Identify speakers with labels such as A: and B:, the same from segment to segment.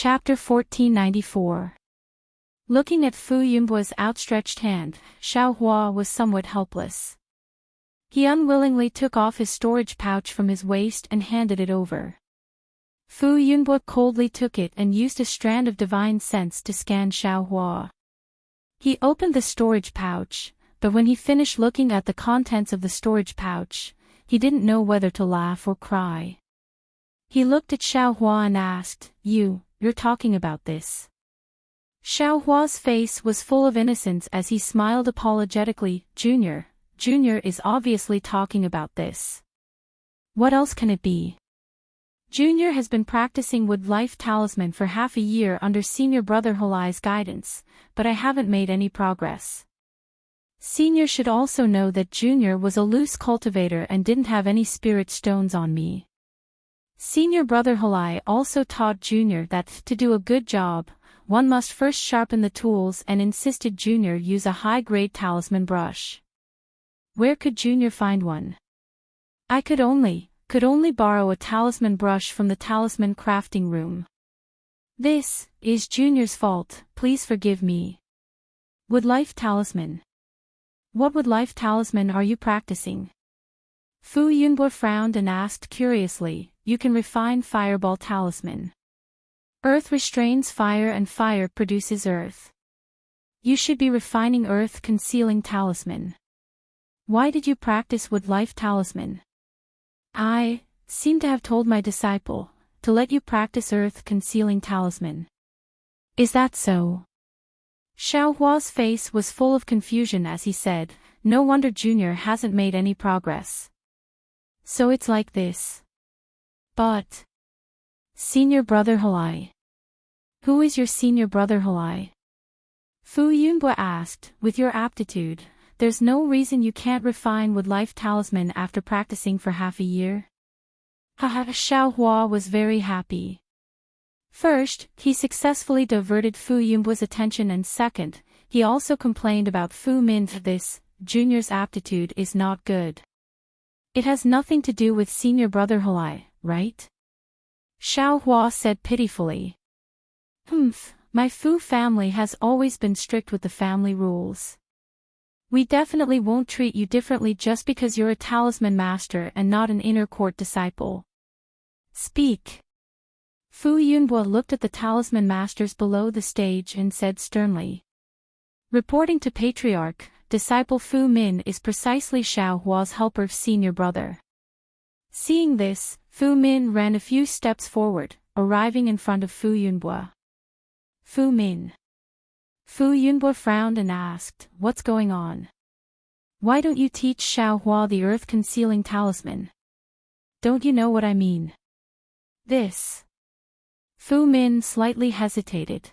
A: Chapter 1494. Looking at Fu Yunbu's outstretched hand, Xiao Hua was somewhat helpless. He unwillingly took off his storage pouch from his waist and handed it over. Fu Yunbu coldly took it and used a strand of divine sense to scan Xiao Hua. He opened the storage pouch, but when he finished looking at the contents of the storage pouch, he didn't know whether to laugh or cry. He looked at Xiao Hua and asked, You're talking about this? Xiao Hua's face was full of innocence as he smiled apologetically. Junior is obviously talking about this. What else can it be? Junior has been practicing Wood Life Talisman for half a year under Senior Brother Holai's guidance, but I haven't made any progress. Senior should also know that Junior was a loose cultivator and didn't have any spirit stones on me. Senior Brother Holai also taught Junior that to do a good job, one must first sharpen the tools and insisted Junior use a high-grade talisman brush. Where could Junior find one? I could only borrow a talisman brush from the talisman crafting room. This is Junior's fault, please forgive me. Wood Life Talisman. What Wood Life Talisman are you practicing? Fu Yunbu frowned and asked curiously, You can refine Fireball Talisman. Earth restrains fire and fire produces earth. You should be refining Earth Concealing Talisman. Why did you practice Wood Life Talisman? I seem to have told my disciple to let you practice Earth Concealing Talisman. Is that so? Xiao Hua's face was full of confusion as he said, No wonder Junior hasn't made any progress. So it's like this. But Senior Brother Holai. Who is your Senior Brother Holai? Fu Yunbu asked, With your aptitude, there's no reason you can't refine Wood Life Talisman after practicing for half a year. Haha, Xiao Hua was very happy. First, he successfully diverted Fu Yunbu's attention and second, he also complained about Fu Min. This, Junior's aptitude is not good. It has nothing to do with Senior Brother Holai, right? Xiao Hua said pitifully. My Fu family has always been strict with the family rules. We definitely won't treat you differently just because you're a talisman master and not an inner court disciple. Speak. Fu Yunbu looked at the talisman masters below the stage and said sternly. Reporting to Patriarch, disciple Fu Min is precisely Xiao Hua's helper Senior Brother. Seeing this, Fu Min ran a few steps forward, arriving in front of Fu Yunbu. Fu Min. Fu Yunbu frowned and asked, What's going on? Why don't you teach Xiao Hua the Earth Concealing Talisman? Don't you know what I mean? This. Fu Min slightly hesitated.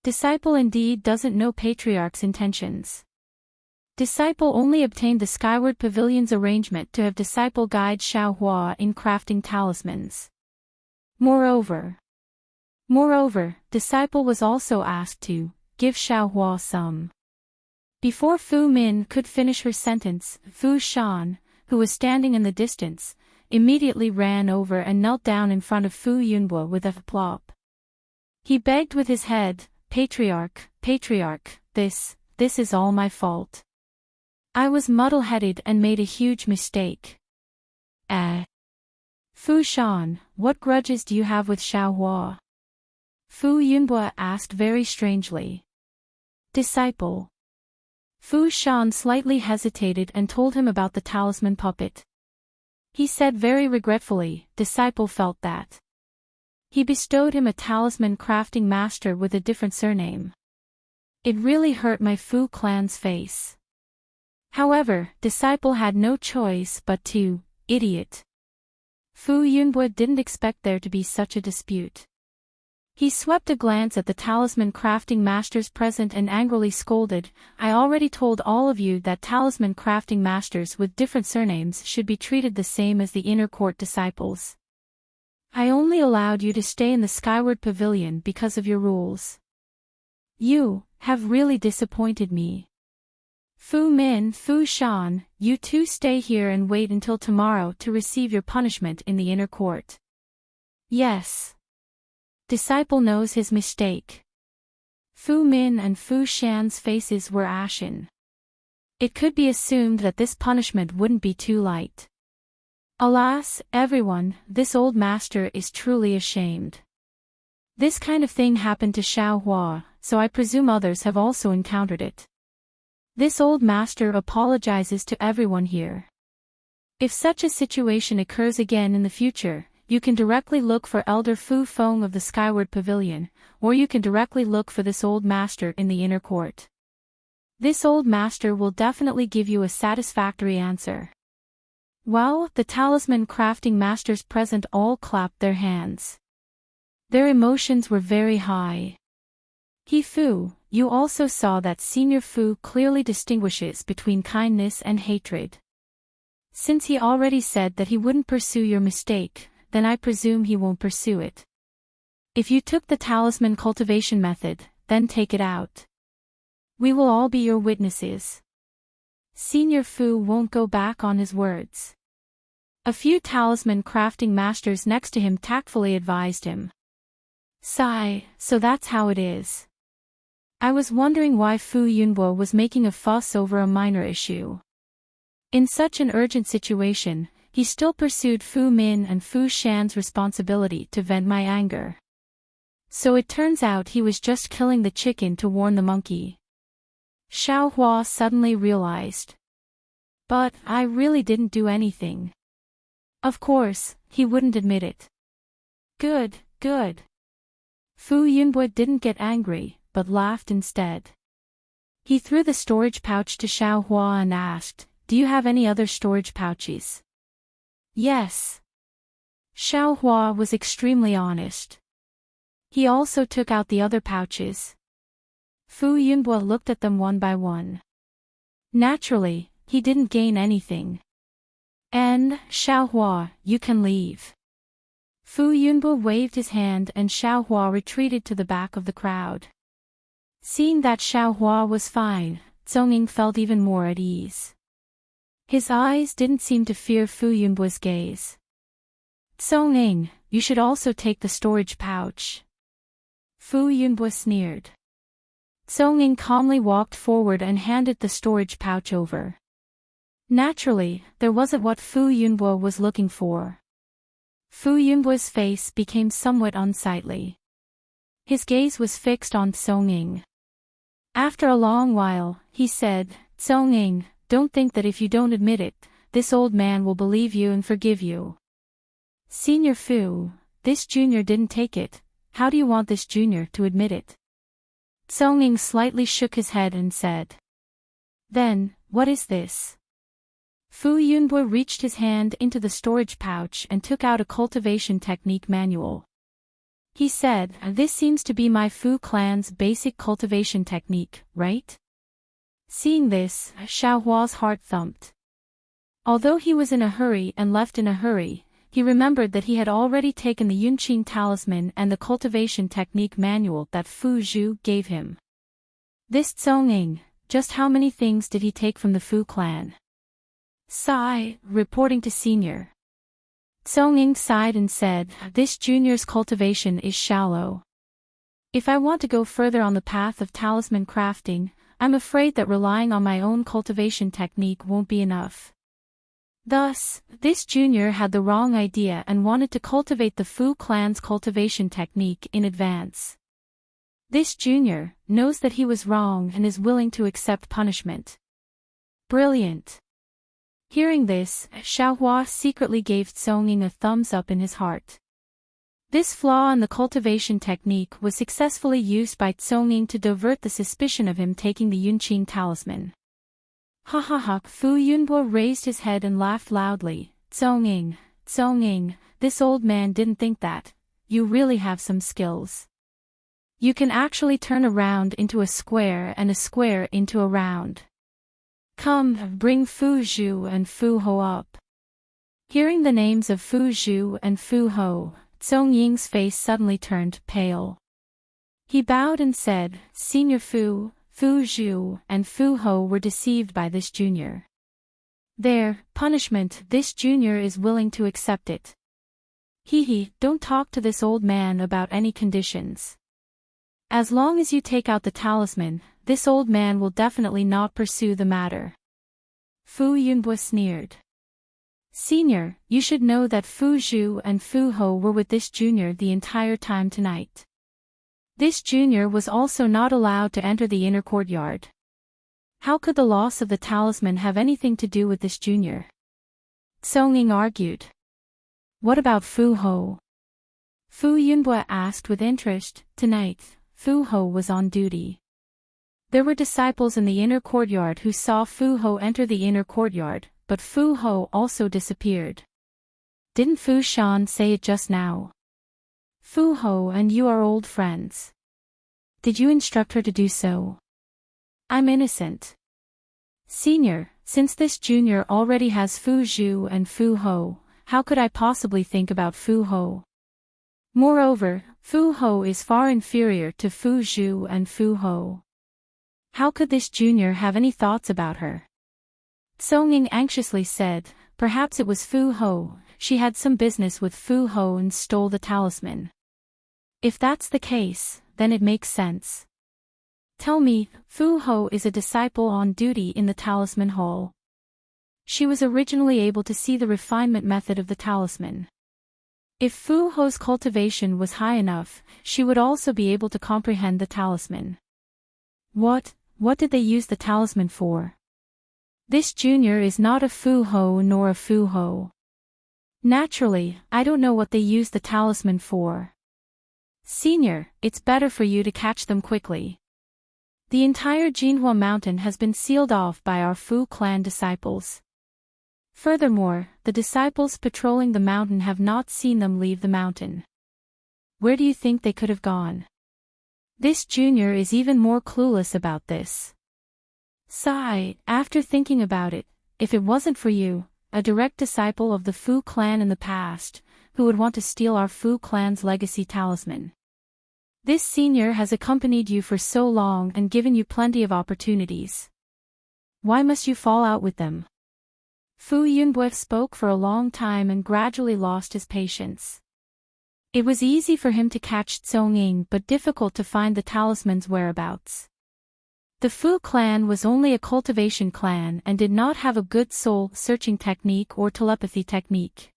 A: Disciple indeed doesn't know Patriarch's intentions. Disciple only obtained the Skyward Pavilion's arrangement to have disciple guide Xiao Hua in crafting talismans. Moreover, disciple was also asked to give Xiao Hua some. Before Fu Min could finish her sentence, Fu Shan, who was standing in the distance, immediately ran over and knelt down in front of Fu Yunbu with a plop. He begged with his head, Patriarch, this is all my fault. I was muddle-headed and made a huge mistake. Fu Shan, what grudges do you have with Xiao Hua? Fu Yunbu asked very strangely. Disciple. Fu Shan slightly hesitated and told him about the talisman puppet. He said very regretfully, disciple felt that he bestowed him a talisman crafting master with a different surname. It really hurt my Fu clan's face. However, disciple had no choice but to, idiot. Fu Yunbu didn't expect there to be such a dispute. He swept a glance at the talisman crafting masters present and angrily scolded, I already told all of you that talisman crafting masters with different surnames should be treated the same as the inner court disciples. I only allowed you to stay in the Skyward Pavilion because of your rules. You have really disappointed me. Fu Min, Fu Shan, you two stay here and wait until tomorrow to receive your punishment in the inner court. Yes. disciple knows his mistake. Fu Min and Fu Shan's faces were ashen. It could be assumed that this punishment wouldn't be too light. Alas, everyone, this old master is truly ashamed. This kind of thing happened to Xiaohua, so I presume others have also encountered it. This old master apologizes to everyone here. If such a situation occurs again in the future, you can directly look for Elder Fu Feng of the Skyward Pavilion, or you can directly look for this old master in the inner court. This old master will definitely give you a satisfactory answer. Well, the talisman crafting masters present all clapped their hands. Their emotions were very high. He Fu, you also saw that Senior Fu clearly distinguishes between kindness and hatred. Since he already said that he wouldn't pursue your mistake, then I presume he won't pursue it. If you took the talisman cultivation method, then take it out. We will all be your witnesses. Senior Fu won't go back on his words. A few talisman crafting masters next to him tactfully advised him. Sigh, so that's how it is. I was wondering why Fu Yunbo was making a fuss over a minor issue. In such an urgent situation, he still pursued Fu Min and Fu Shan's responsibility to vent my anger. So it turns out he was just killing the chicken to warn the monkey. Xiaohua suddenly realized. But I really didn't do anything. Of course, he wouldn't admit it. Good, good. Fu Yunbo didn't get angry, but laughed instead. He threw the storage pouch to Xiaohua and asked, "Do you have any other storage pouches?" Yes. Xiaohua was extremely honest. He also took out the other pouches. Fu Yunbo looked at them one by one. Naturally, he didn't gain anything. And, Xiaohua, you can leave. Fu Yunbo waved his hand and Xiaohua retreated to the back of the crowd. Seeing that Xiaohua was fine, Zhongying felt even more at ease. His eyes didn't seem to fear Fu Yunbo's gaze. Zhongying, you should also take the storage pouch. Fu Yunbo sneered. Zhongying calmly walked forward and handed the storage pouch over. Naturally, there wasn't what Fu Yunbo was looking for. Fu Yunbo's face became somewhat unsightly. His gaze was fixed on Zhongying. After a long while, he said, "Zhongying, don't think that if you don't admit it, this old man will believe you and forgive you. Senior Fu, this junior didn't take it, how do you want this junior to admit it?" Zhongying slightly shook his head and said. "Then, what is this?" Fu Yunbo reached his hand into the storage pouch and took out a cultivation technique manual. He said, "This seems to be my Fu clan's basic cultivation technique, right?" Seeing this, Xiaohua's heart thumped. Although he was in a hurry and left in a hurry, he remembered that he had already taken the Yunqing talisman and the cultivation technique manual that Fu Zhu gave him. This Zhongying, just how many things did he take from the Fu clan? Sigh, reporting to senior. Zhongying sighed and said, "This junior's cultivation is shallow. If I want to go further on the path of talisman crafting, I'm afraid that relying on my own cultivation technique won't be enough." Thus, this junior had the wrong idea and wanted to cultivate the Fu clan's cultivation technique in advance. This junior knows that he was wrong and is willing to accept punishment. Brilliant. Hearing this, Xiaohua secretly gave Zhongying a thumbs up in his heart. This flaw in the cultivation technique was successfully used by Zhongying to divert the suspicion of him taking the Yunqing talisman. Ha ha ha! Fu Yunbo raised his head and laughed loudly. Zhongying, Zhongying, this old man didn't think that. You really have some skills. You can actually turn a round into a square and a square into a round. Come, bring Fu Zhu and Fu Ho up. Hearing the names of Fu Zhu and Fu Ho, Zhongying's face suddenly turned pale. He bowed and said, "Senior Fu, Fu Zhu, and Fu Ho were deceived by this junior. Their punishment, this junior is willing to accept it." Don't talk to this old man about any conditions. As long as you take out the talisman, this old man will definitely not pursue the matter. Fu Yunbo sneered. Senior, you should know that Fu Zhu and Fu Ho were with this junior the entire time tonight. This junior was also not allowed to enter the inner courtyard. How could the loss of the talisman have anything to do with this junior? Song Ying argued. What about Fu Ho? Fu Yunbo asked with interest. Tonight, Fu Ho was on duty. There were disciples in the inner courtyard who saw Fu Ho enter the inner courtyard, but Fu Ho also disappeared. Didn't Fu Shan say it just now? Fu Ho and you are old friends. Did you instruct her to do so? I'm innocent. Senior, since this junior already has Fu Zhu and Fu Ho, how could I possibly think about Fu Ho? Moreover, Fu Ho is far inferior to Fu Zhu and Fu Ho. How could this junior have any thoughts about her? Song Ying anxiously said, perhaps it was Fu Ho, she had some business with Fu Ho and stole the talisman. If that's the case, then it makes sense. Tell me, Fu Ho is a disciple on duty in the talisman hall. She was originally able to see the refinement method of the talisman. If Fu Ho's cultivation was high enough, she would also be able to comprehend the talisman. What did they use the talisman for? This junior is not a Fu Ho nor a Fu Ho. Naturally, I don't know what they used the talisman for. Senior, it's better for you to catch them quickly. The entire Jinhua mountain has been sealed off by our Fu clan disciples. Furthermore, the disciples patrolling the mountain have not seen them leave the mountain. Where do you think they could have gone? This junior is even more clueless about this. Sigh, after thinking about it, if it wasn't for you, a direct disciple of the Fu clan in the past, who would want to steal our Fu clan's legacy talisman. This senior has accompanied you for so long and given you plenty of opportunities. Why must you fall out with them? Fu Yunbo spoke for a long time and gradually lost his patience. It was easy for him to catch Song Ying but difficult to find the talisman's whereabouts. The Fu clan was only a cultivation clan and did not have a good soul-searching technique or telepathy technique.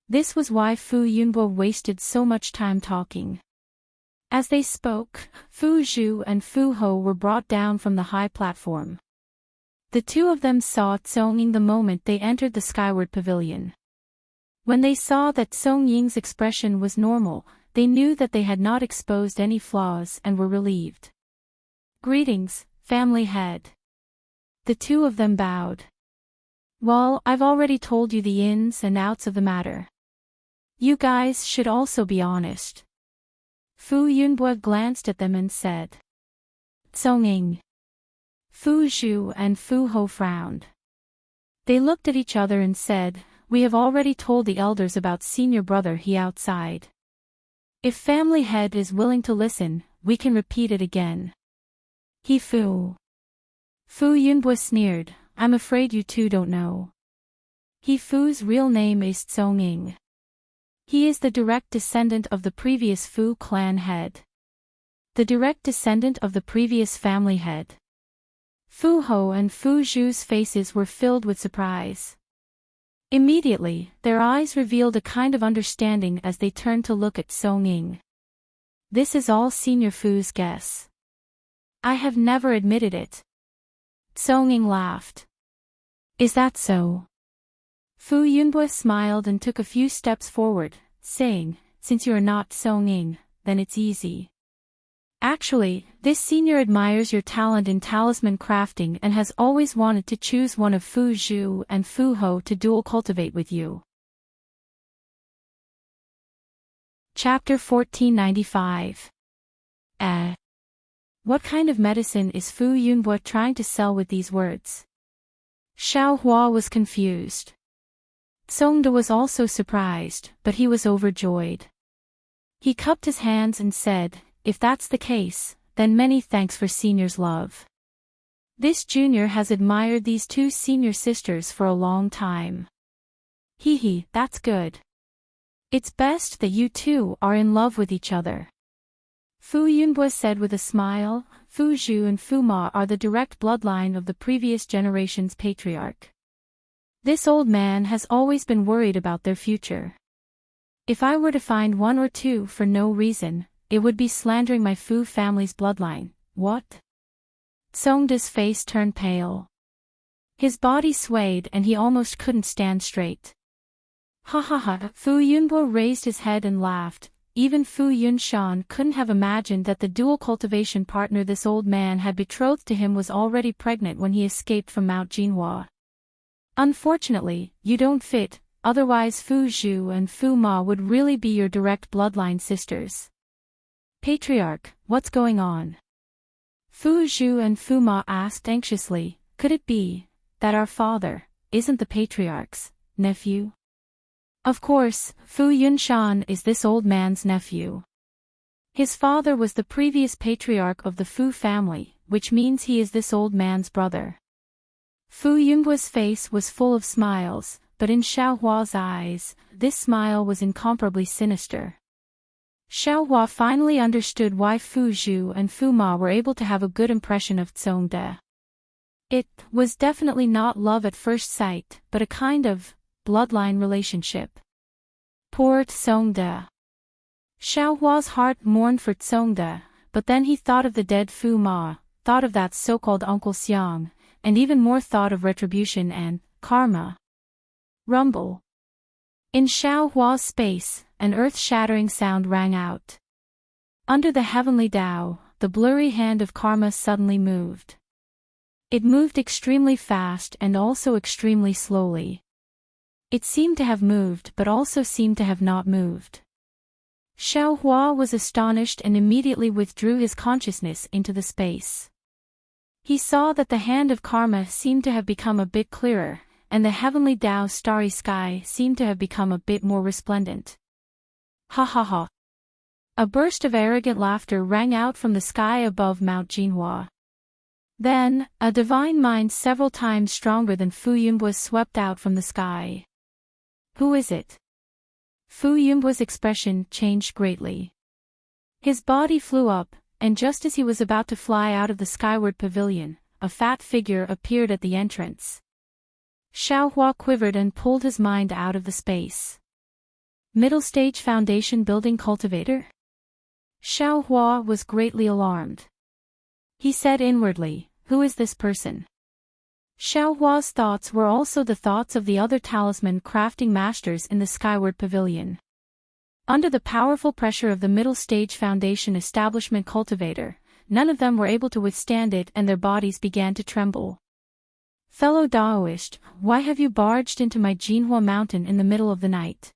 A: This was why Fu Yunbo wasted so much time talking. As they spoke, Fu Zhu and Fu Ho were brought down from the high platform. The two of them saw Song Ying the moment they entered the skyward pavilion. When they saw that Song Ying's expression was normal, they knew that they had not exposed any flaws and were relieved. Greetings, family head. The two of them bowed. Well, I've already told you the ins and outs of the matter. You guys should also be honest. Fu Yunbo glanced at them and said. Song Ying. Fu Zhu and Fu Ho frowned. They looked at each other and said, we have already told the elders about senior brother he outside. If family head is willing to listen, we can repeat it again. Fu Yunbo sneered, I'm afraid you two don't know. Fu's real name is Song Ying. He is the direct descendant of the previous Fu clan head. The direct descendant of the previous family head. Fu Ho and Fu Zhu's faces were filled with surprise. Immediately, their eyes revealed a kind of understanding as they turned to look at Song Ying. This is all Senior Fu's guess. I have never admitted it. Song Ying laughed. Is that so? Fu Yunbo smiled and took a few steps forward, saying, since you are not Song Ying, then it's easy. Actually, this senior admires your talent in talisman crafting and has always wanted to choose one of Fu Zhu and Fu Ho to dual cultivate with you. Chapter 1495. What kind of medicine is Fu Yunbo trying to sell with these words? Xiao Hua was confused. Songde was also surprised, but he was overjoyed. He cupped his hands and said, if that's the case, then many thanks for senior's love. This junior has admired these two senior sisters for a long time. That's good. It's best that you two are in love with each other. Fu Yunbo said with a smile. Fu Zhu and Fu Ma are the direct bloodline of the previous generation's patriarch. This old man has always been worried about their future. If I were to find one or two for no reason, it would be slandering my Fu family's bloodline. What? Songda's face turned pale. His body swayed and he almost couldn't stand straight. Ha ha ha. Fu Yunbo raised his head and laughed. Even Fu Yunshan couldn't have imagined that the dual cultivation partner this old man had betrothed to him was already pregnant when he escaped from Mount Jinhua. Unfortunately, you don't fit, otherwise Fu Zhu and Fu Ma would really be your direct bloodline sisters. Patriarch, what's going on? Fu Zhu and Fu Ma asked anxiously. Could it be that our father isn't the patriarch's nephew? Of course, Fu Yunshan is this old man's nephew. His father was the previous patriarch of the Fu family, which means he is this old man's brother. Fu Yunbo's face was full of smiles, but in Xiaohua's eyes, this smile was incomparably sinister. Xiaohua finally understood why Fu Zhu and Fu Ma were able to have a good impression of Zongde. It was definitely not love at first sight, but a kind of bloodline relationship. Poor Zongde. Xiaohua's heart mourned for Zongde, but then he thought of the dead Fu Ma, thought of that so-called Uncle Xiang, and even more thought of retribution and karma. Rumble. In Xiaohua's space, an earth-shattering sound rang out. Under the heavenly Tao, the blurry hand of karma suddenly moved. It moved extremely fast and also extremely slowly. It seemed to have moved but also seemed to have not moved. Xiaohua was astonished and immediately withdrew his consciousness into the space. He saw that the hand of karma seemed to have become a bit clearer, and the heavenly Tao's starry sky seemed to have become a bit more resplendent. Ha ha ha. A burst of arrogant laughter rang out from the sky above Mount Jinhua. Then, a divine mind several times stronger than Fu Yunbo swept out from the sky. Who is it? Fu Yunbo's expression changed greatly. His body flew up, and just as he was about to fly out of the skyward pavilion, a fat figure appeared at the entrance. Xiaohua quivered and pulled his mind out of the space. Middle stage foundation building cultivator? Xiaohua was greatly alarmed. He said inwardly, who is this person? Xiaohua's thoughts were also the thoughts of the other talisman crafting masters in the skyward pavilion. Under the powerful pressure of the middle stage foundation establishment cultivator, none of them were able to withstand it and their bodies began to tremble. Fellow Daoist, why have you barged into my Jinhua mountain in the middle of the night?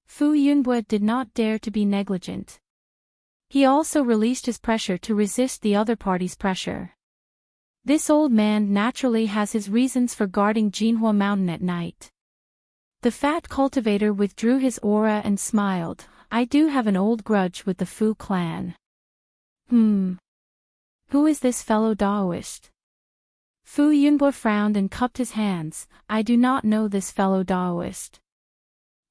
A: Fu Yunbo did not dare to be negligent. He also released his pressure to resist the other party's pressure. This old man naturally has his reasons for guarding Jinhua mountain at night. The fat cultivator withdrew his aura and smiled. I do have an old grudge with the Fu clan. Who is this fellow Daoist? Fu Yunbo frowned and cupped his hands. I do not know this fellow Daoist.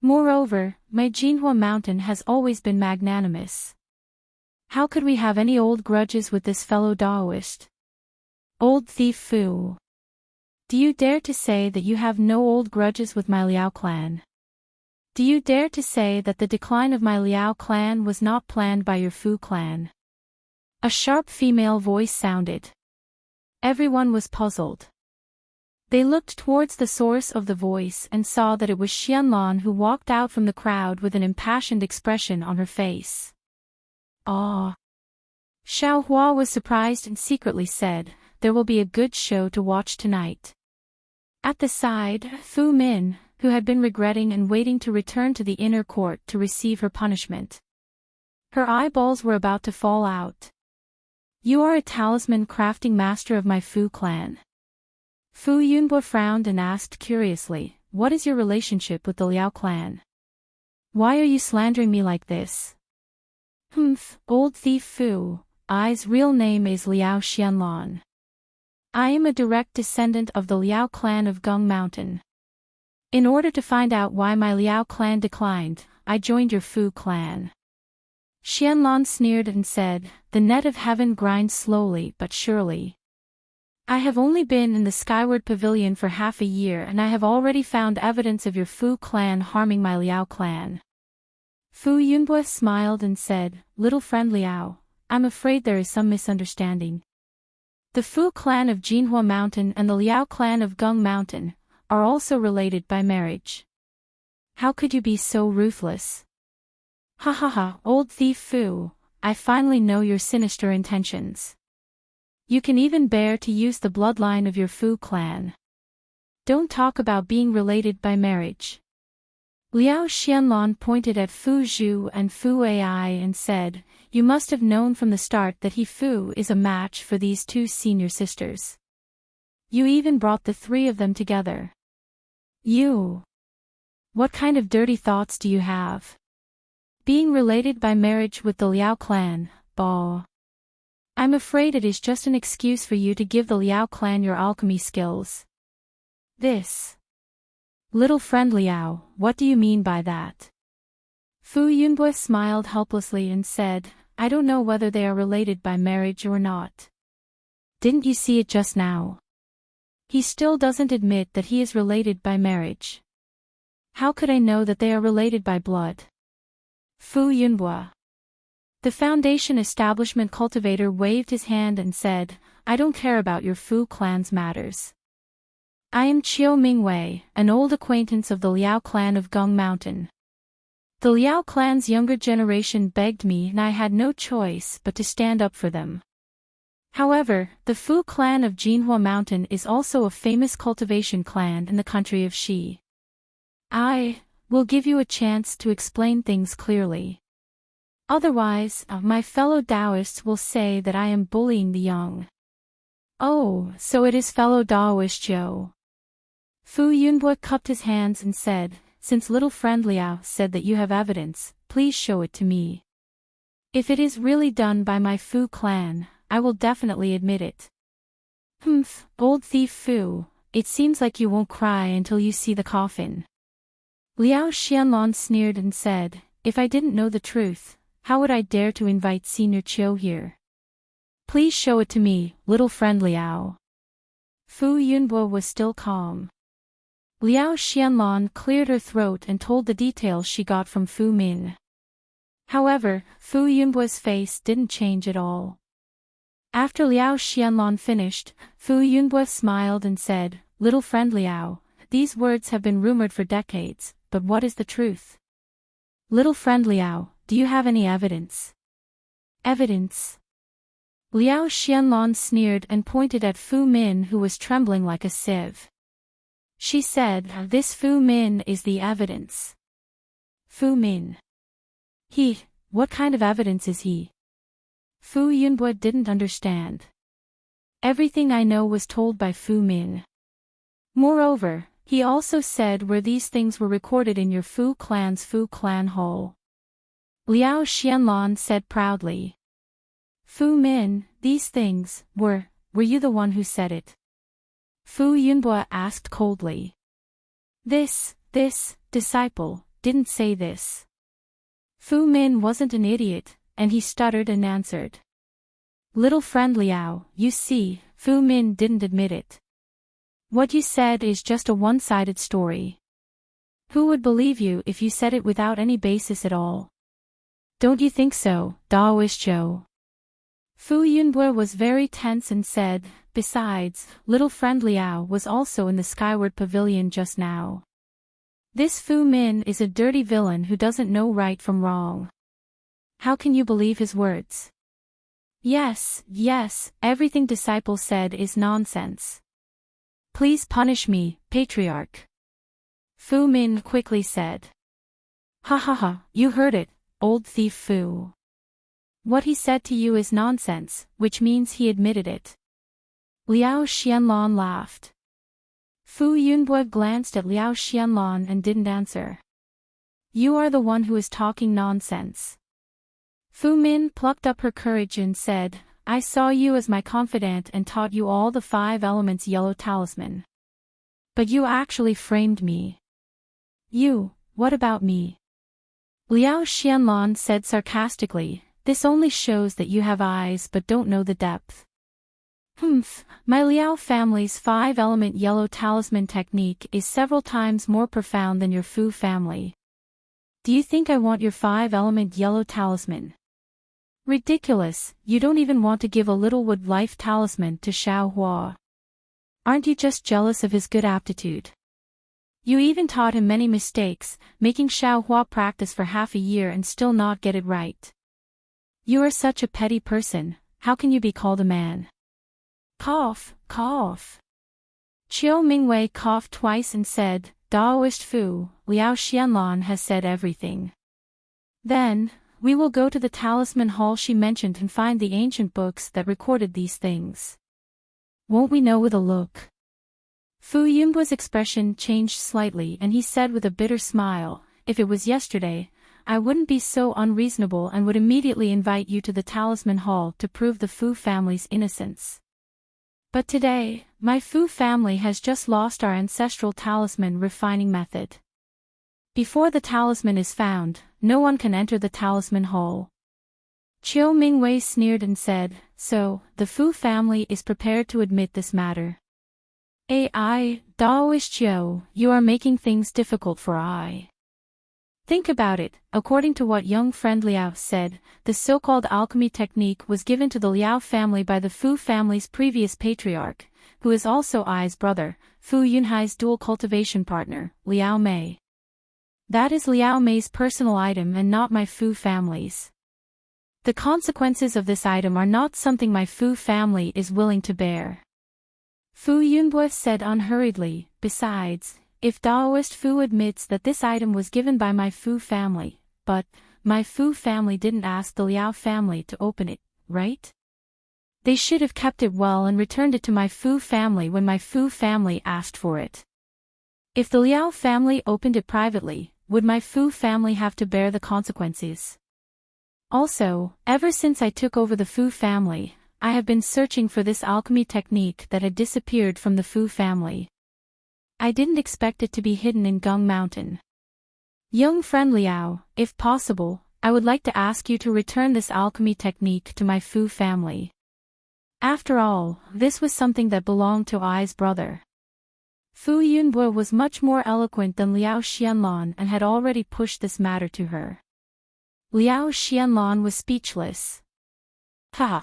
A: Moreover, my Jinhua mountain has always been magnanimous. How could we have any old grudges with this fellow Daoist? Old thief Fu. Do you dare to say that you have no old grudges with my Liao clan? Do you dare to say that the decline of my Liao clan was not planned by your Fu clan? A sharp female voice sounded. Everyone was puzzled. They looked towards the source of the voice and saw that it was Xianlan who walked out from the crowd with an impassioned expression on her face. Ah! Xiaohua was surprised and secretly said, there will be a good show to watch tonight. At the side, Fu Min, who had been regretting and waiting to return to the inner court to receive her punishment. Her eyeballs were about to fall out. You are a talisman crafting master of my Fu clan. Fu Yunbo frowned and asked curiously, what is your relationship with the Liao clan? Why are you slandering me like this? Old thief Fu, I's real name is Liao Xianlan. I am a direct descendant of the Liao clan of Gung Mountain. In order to find out why my Liao clan declined, I joined your Fu clan. Xianlong sneered and said, the net of heaven grinds slowly but surely. I have only been in the Skyward Pavilion for half a year and I have already found evidence of your Fu clan harming my Liao clan. Fu Yunbue smiled and said, little friend Liao, I'm afraid there is some misunderstanding. The Fu clan of Jinhua Mountain and the Liao clan of Gung Mountain are also related by marriage. How could you be so ruthless? Ha ha ha, old thief Fu, I finally know your sinister intentions. You can even bear to use the bloodline of your Fu clan. Don't talk about being related by marriage. Liao Xianlong pointed at Fu Zhu and Fu Ai and said, you must have known from the start that he Fu is a match for these two senior sisters. You even brought the three of them together. You. What kind of dirty thoughts do you have? Being related by marriage with the Liao clan, bah. I'm afraid it is just an excuse for you to give the Liao clan your alchemy skills. This. Little friend Liao, what do you mean by that? Fu Yunbue smiled helplessly and said, I don't know whether they are related by marriage or not. Didn't you see it just now? He still doesn't admit that he is related by marriage. How could I know that they are related by blood? Fu Yunbue. The Foundation Establishment cultivator waved his hand and said, I don't care about your Fu clan's matters. I am Chiu Mingwei, an old acquaintance of the Liao clan of Gung Mountain. The Liao clan's younger generation begged me and I had no choice but to stand up for them. However, the Fu clan of Jinhua Mountain is also a famous cultivation clan in the country of Shi. I will give you a chance to explain things clearly. Otherwise, my fellow Taoists will say that I am bullying the young. Oh, so it is fellow Taoist Joe. Fu Yunbue cupped his hands and said, since little friend Liao said that you have evidence, please show it to me. If it is really done by my Fu clan, I will definitely admit it. Humph, old thief Fu, it seems like you won't cry until you see the coffin. Liao Xianlong sneered and said, if I didn't know the truth, how would I dare to invite Senior Chiu here? Please show it to me, little friend Liao. Fu Yunbue was still calm. Liao Xianlong cleared her throat and told the details she got from Fu Min. However, Fu Yunbue's face didn't change at all. After Liao Xianlong finished, Fu Yunbue smiled and said, little friend Liao, these words have been rumored for decades, but what is the truth? Little friend Liao, do you have any evidence? Evidence? Liao Xianlong sneered and pointed at Fu Min who was trembling like a sieve. She said, this Fu Min is the evidence. Fu Min. What kind of evidence is he? Fu Yunbue didn't understand. Everything I know was told by Fu Min. Moreover, he also said where these things were recorded in your Fu clan's Fu clan hall. Liao Xianlong said proudly. Fu Min, these things, were you the one who said it? Fu Yunbue asked coldly. This disciple, didn't say this. Fu Min wasn't an idiot, and he stuttered and answered. Little friend Liao, you see, Fu Min didn't admit it. What you said is just a one-sided story. Who would believe you if you said it without any basis at all? Don't you think so, Taoist Joe? Fu Yunbue was very tense and said, besides, little friend Liao was also in the Skyward Pavilion just now. This Fu Min is a dirty villain who doesn't know right from wrong. How can you believe his words? Yes, everything disciple said is nonsense. Please punish me, Patriarch. Fu Min quickly said. Ha ha ha, you heard it, old thief Fu. What he said to you is nonsense, which means he admitted it. Liao Xianlong laughed. Fu Yunbue glanced at Liao Xianlong and didn't answer. You are the one who is talking nonsense. Fu Min plucked up her courage and said, I saw you as my confidant and taught you all the 5 elements yellow talisman. But you actually framed me. You, what about me? Liao Xianlong said sarcastically, this only shows that you have eyes but don't know the depth. Humph, my Liao family's 5-element yellow talisman technique is several times more profound than your Fu family. Do you think I want your 5-element yellow talisman? Ridiculous, you don't even want to give a Littlewood life talisman to Xiaohua. Aren't you just jealous of his good aptitude? You even taught him many mistakes, making Xiaohua practice for half a year and still not get it right. You are such a petty person, how can you be called a man? Cough, cough. Qiu Mingwei coughed twice and said, Daoist Fu, Liao Xianlong has said everything. Then, we will go to the talisman hall she mentioned and find the ancient books that recorded these things. Won't we know with a look? Fu Yunbu's expression changed slightly and he said with a bitter smile, if it was yesterday, I wouldn't be so unreasonable and would immediately invite you to the talisman hall to prove the Fu family's innocence. But today, my Fu family has just lost our ancestral talisman refining method. Before the talisman is found, no one can enter the talisman hall. Qiu Mingwei sneered and said, so, the Fu family is prepared to admit this matter. Ai, Daoist Qiu, you are making things difficult for I. Think about it, according to what young friend Liao said, the so-called alchemy technique was given to the Liao family by the Fu family's previous patriarch, who is also Ai's brother, Fu Yunhai's dual cultivation partner, Liao Mei. That is Liao Mei's personal item and not my Fu family's. The consequences of this item are not something my Fu family is willing to bear. Fu Yunbo said unhurriedly, besides, if Daoist Fu admits that this item was given by my Fu family, but, my Fu family didn't ask the Liao family to open it, right? They should have kept it well and returned it to my Fu family when my Fu family asked for it. If the Liao family opened it privately, would my Fu family have to bear the consequences? Also, ever since I took over the Fu family, I have been searching for this alchemy technique that had disappeared from the Fu family. I didn't expect it to be hidden in Gung Mountain. Young friend Liao, if possible, I would like to ask you to return this alchemy technique to my Fu family. After all, this was something that belonged to Ai's brother. Fu Yunbo was much more eloquent than Liao Xianlong and had already pushed this matter to her. Liao Xianlong was speechless. Ha!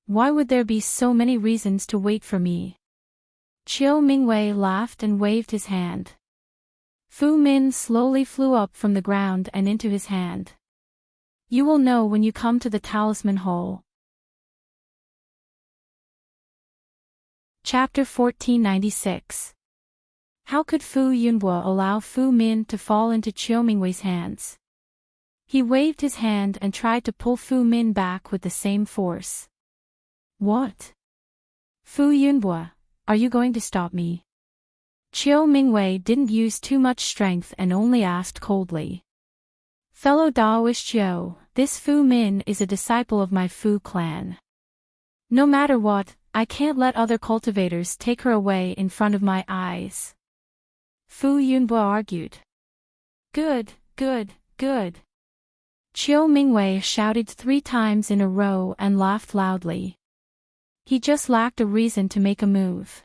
A: Why would there be so many reasons to wait for me? Qiu Mingwei laughed and waved his hand. Fu Min slowly flew up from the ground and into his hand. You will know when you come to the talisman hall. Chapter 1496. How could Fu Yunbo allow Fu Min to fall into Qiu Mingwei's hands? He waved his hand and tried to pull Fu Min back with the same force. What? Fu Yunbo, are you going to stop me? Qiu Mingwei didn't use too much strength and only asked coldly. Fellow Daoist Qiu, this Fu Min is a disciple of my Fu clan. No matter what, I can't let other cultivators take her away in front of my eyes. Fu Yunbo argued. Good, good, good. Qiu Mingwei shouted 3 times in a row and laughed loudly. He just lacked a reason to make a move.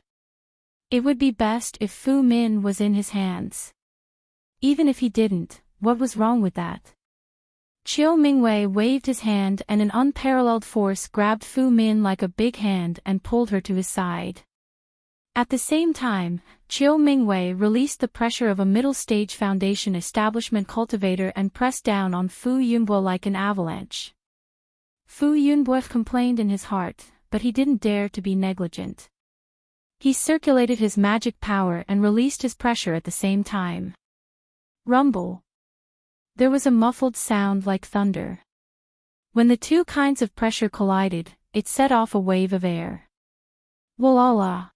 A: It would be best if Fu Min was in his hands. Even if he didn't, what was wrong with that? Qiu Mingwei waved his hand and an unparalleled force grabbed Fu Min like a big hand and pulled her to his side. At the same time, Qiu Mingwei released the pressure of a middle-stage foundation establishment cultivator and pressed down on Fu Yunbo like an avalanche. Fu Yunbo complained in his heart, but he didn't dare to be negligent. He circulated his magic power and released his pressure at the same time. Rumble. There was a muffled sound like thunder. When the two kinds of pressure collided, it set off a wave of air. Wolala.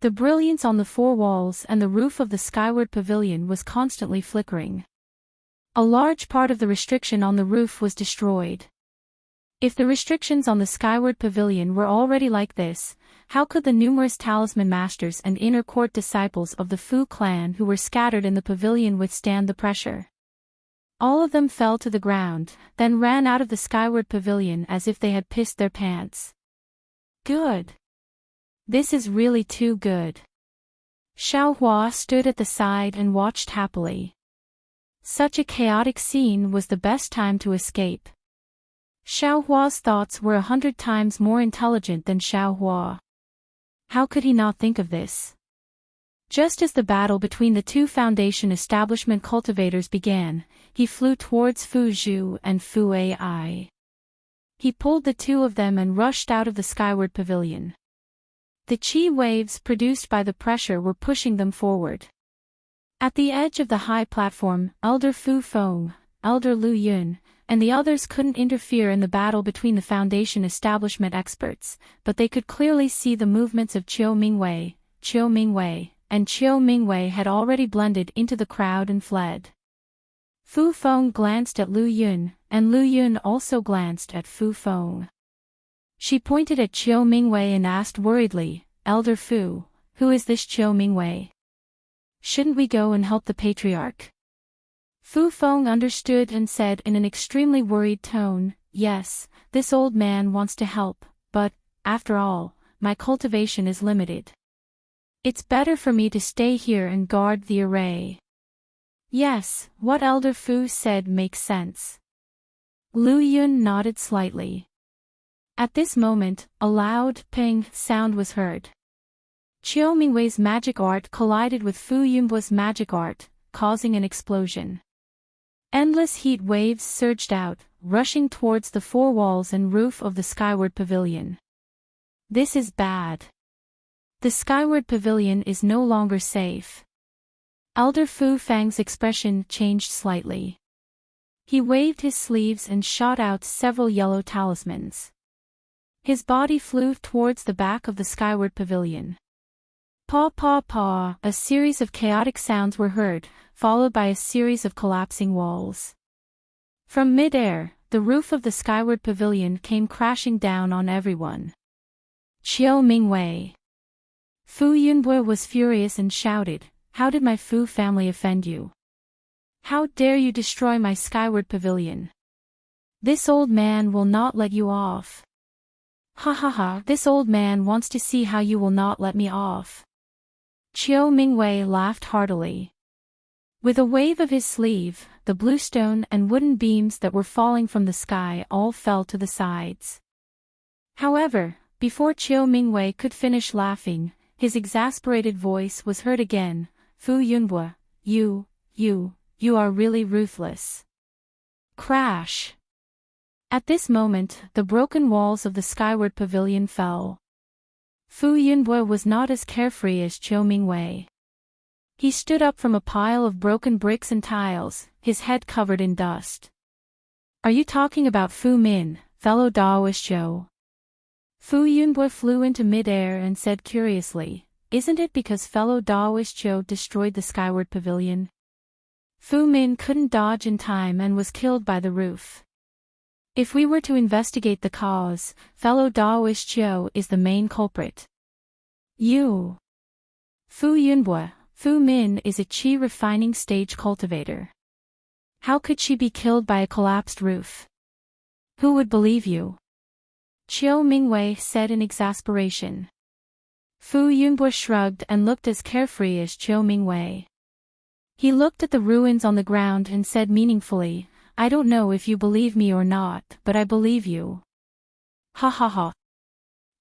A: The brilliance on the 4 walls and the roof of the skyward pavilion was constantly flickering. A large part of the restriction on the roof was destroyed. If the restrictions on the skyward pavilion were already like this, how could the numerous talisman masters and inner court disciples of the Fu clan who were scattered in the pavilion withstand the pressure? All of them fell to the ground, then ran out of the skyward pavilion as if they had pissed their pants. Good. This is really too good. Xiaohua stood at the side and watched happily. Such a chaotic scene was the best time to escape. Xiaohua's thoughts were 100 times more intelligent than Xiaohua. How could he not think of this? Just as the battle between the two Foundation establishment cultivators began, he flew towards Fu Zhu and Fu Ai. He pulled the two of them and rushed out of the skyward pavilion. The chi waves produced by the pressure were pushing them forward. At the edge of the high platform, Elder Fu Feng, Elder Lu Yun, and the others couldn't interfere in the battle between the Foundation establishment experts, but they could clearly see the movements of Qiu Mingwei, and Qiu Mingwei had already blended into the crowd and fled. Fu Feng glanced at Lu Yun, and Lu Yun also glanced at Fu Feng. She pointed at Qiu Mingwei and asked worriedly, Elder Fu, who is this Qiu Mingwei? Shouldn't we go and help the patriarch? Fu Feng understood and said in an extremely worried tone, yes, this old man wants to help, but, after all, my cultivation is limited. It's better for me to stay here and guard the array. Yes, what Elder Fu said makes sense. Lu Yun nodded slightly. At this moment, a loud ping sound was heard. Qiu Mingwei's magic art collided with Fu Yunbu's magic art, causing an explosion. Endless heat waves surged out, rushing towards the four walls and roof of the skyward pavilion. This is bad. The skyward pavilion is no longer safe. Elder Fu Fang's expression changed slightly. He waved his sleeves and shot out several yellow talismans. His body flew towards the back of the skyward pavilion. Paw paw paw, a series of chaotic sounds were heard, followed by a series of collapsing walls. From mid-air, the roof of the skyward pavilion came crashing down on everyone. Qiu Mingwei. Fu Yunbu was furious and shouted, how did my Fu family offend you? How dare you destroy my skyward pavilion? This old man will not let you off. Ha ha ha, this old man wants to see how you will not let me off. Qiu Mingwei laughed heartily. With a wave of his sleeve, the bluestone and wooden beams that were falling from the sky all fell to the sides. However, before Qiu Mingwei could finish laughing, his exasperated voice was heard again, Fu Yunbu, you are really ruthless. Crash! At this moment, the broken walls of the skyward pavilion fell. Fu Yunbu was not as carefree as Qiu Mingwei. He stood up from a pile of broken bricks and tiles, his head covered in dust. Are you talking about Fu Min, fellow Daoist Zhou? Fu Yunbu flew into mid-air and said curiously, isn't it because fellow Daoist Zhou destroyed the skyward pavilion? Fu Min couldn't dodge in time and was killed by the roof. If we were to investigate the cause, fellow Daoist Zhou is the main culprit. You. Fu Yunbu, Fu Min is a qi refining stage cultivator. How could she be killed by a collapsed roof? Who would believe you? Qiu Mingwei said in exasperation. Fu Yunbu shrugged and looked as carefree as Qiu Mingwei. He looked at the ruins on the ground and said meaningfully, I don't know if you believe me or not, but I believe you. Ha ha ha.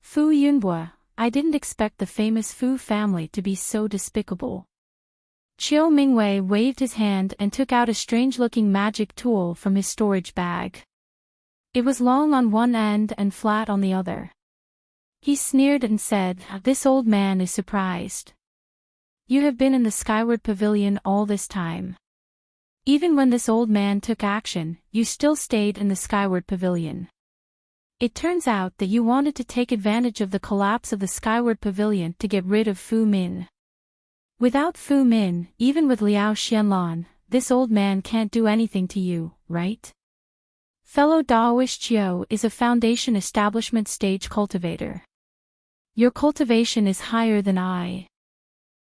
A: Fu Yunbu, I didn't expect the famous Fu family to be so despicable. Qiu Mingwei waved his hand and took out a strange-looking magic tool from his storage bag. It was long on one end and flat on the other. He sneered and said, this old man is surprised. You have been in the skyward pavilion all this time. Even when this old man took action, you still stayed in the skyward pavilion. It turns out that you wanted to take advantage of the collapse of the skyward pavilion to get rid of Fu Min. Without Fu Min, even with Liao Xianlan, this old man can't do anything to you, right? Fellow Daoist Zhou is a Foundation establishment stage cultivator. Your cultivation is higher than I.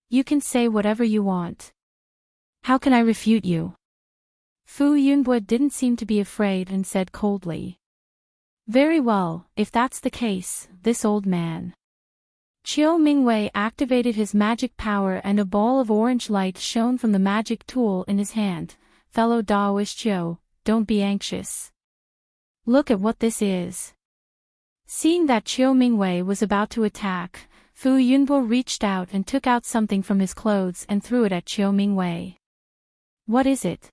A: You can say whatever you want. How can I refute you? Fu Yunbui didn't seem to be afraid and said coldly. Very well, if that's the case, this old man. Chiu Mingwei activated his magic power and a ball of orange light shone from the magic tool in his hand. Fellow Daoist Chiu, don't be anxious. Look at what this is. Seeing that Chiu Mingwei was about to attack, Fu Yunbo reached out and took out something from his clothes and threw it at Chiu Mingwei. What is it?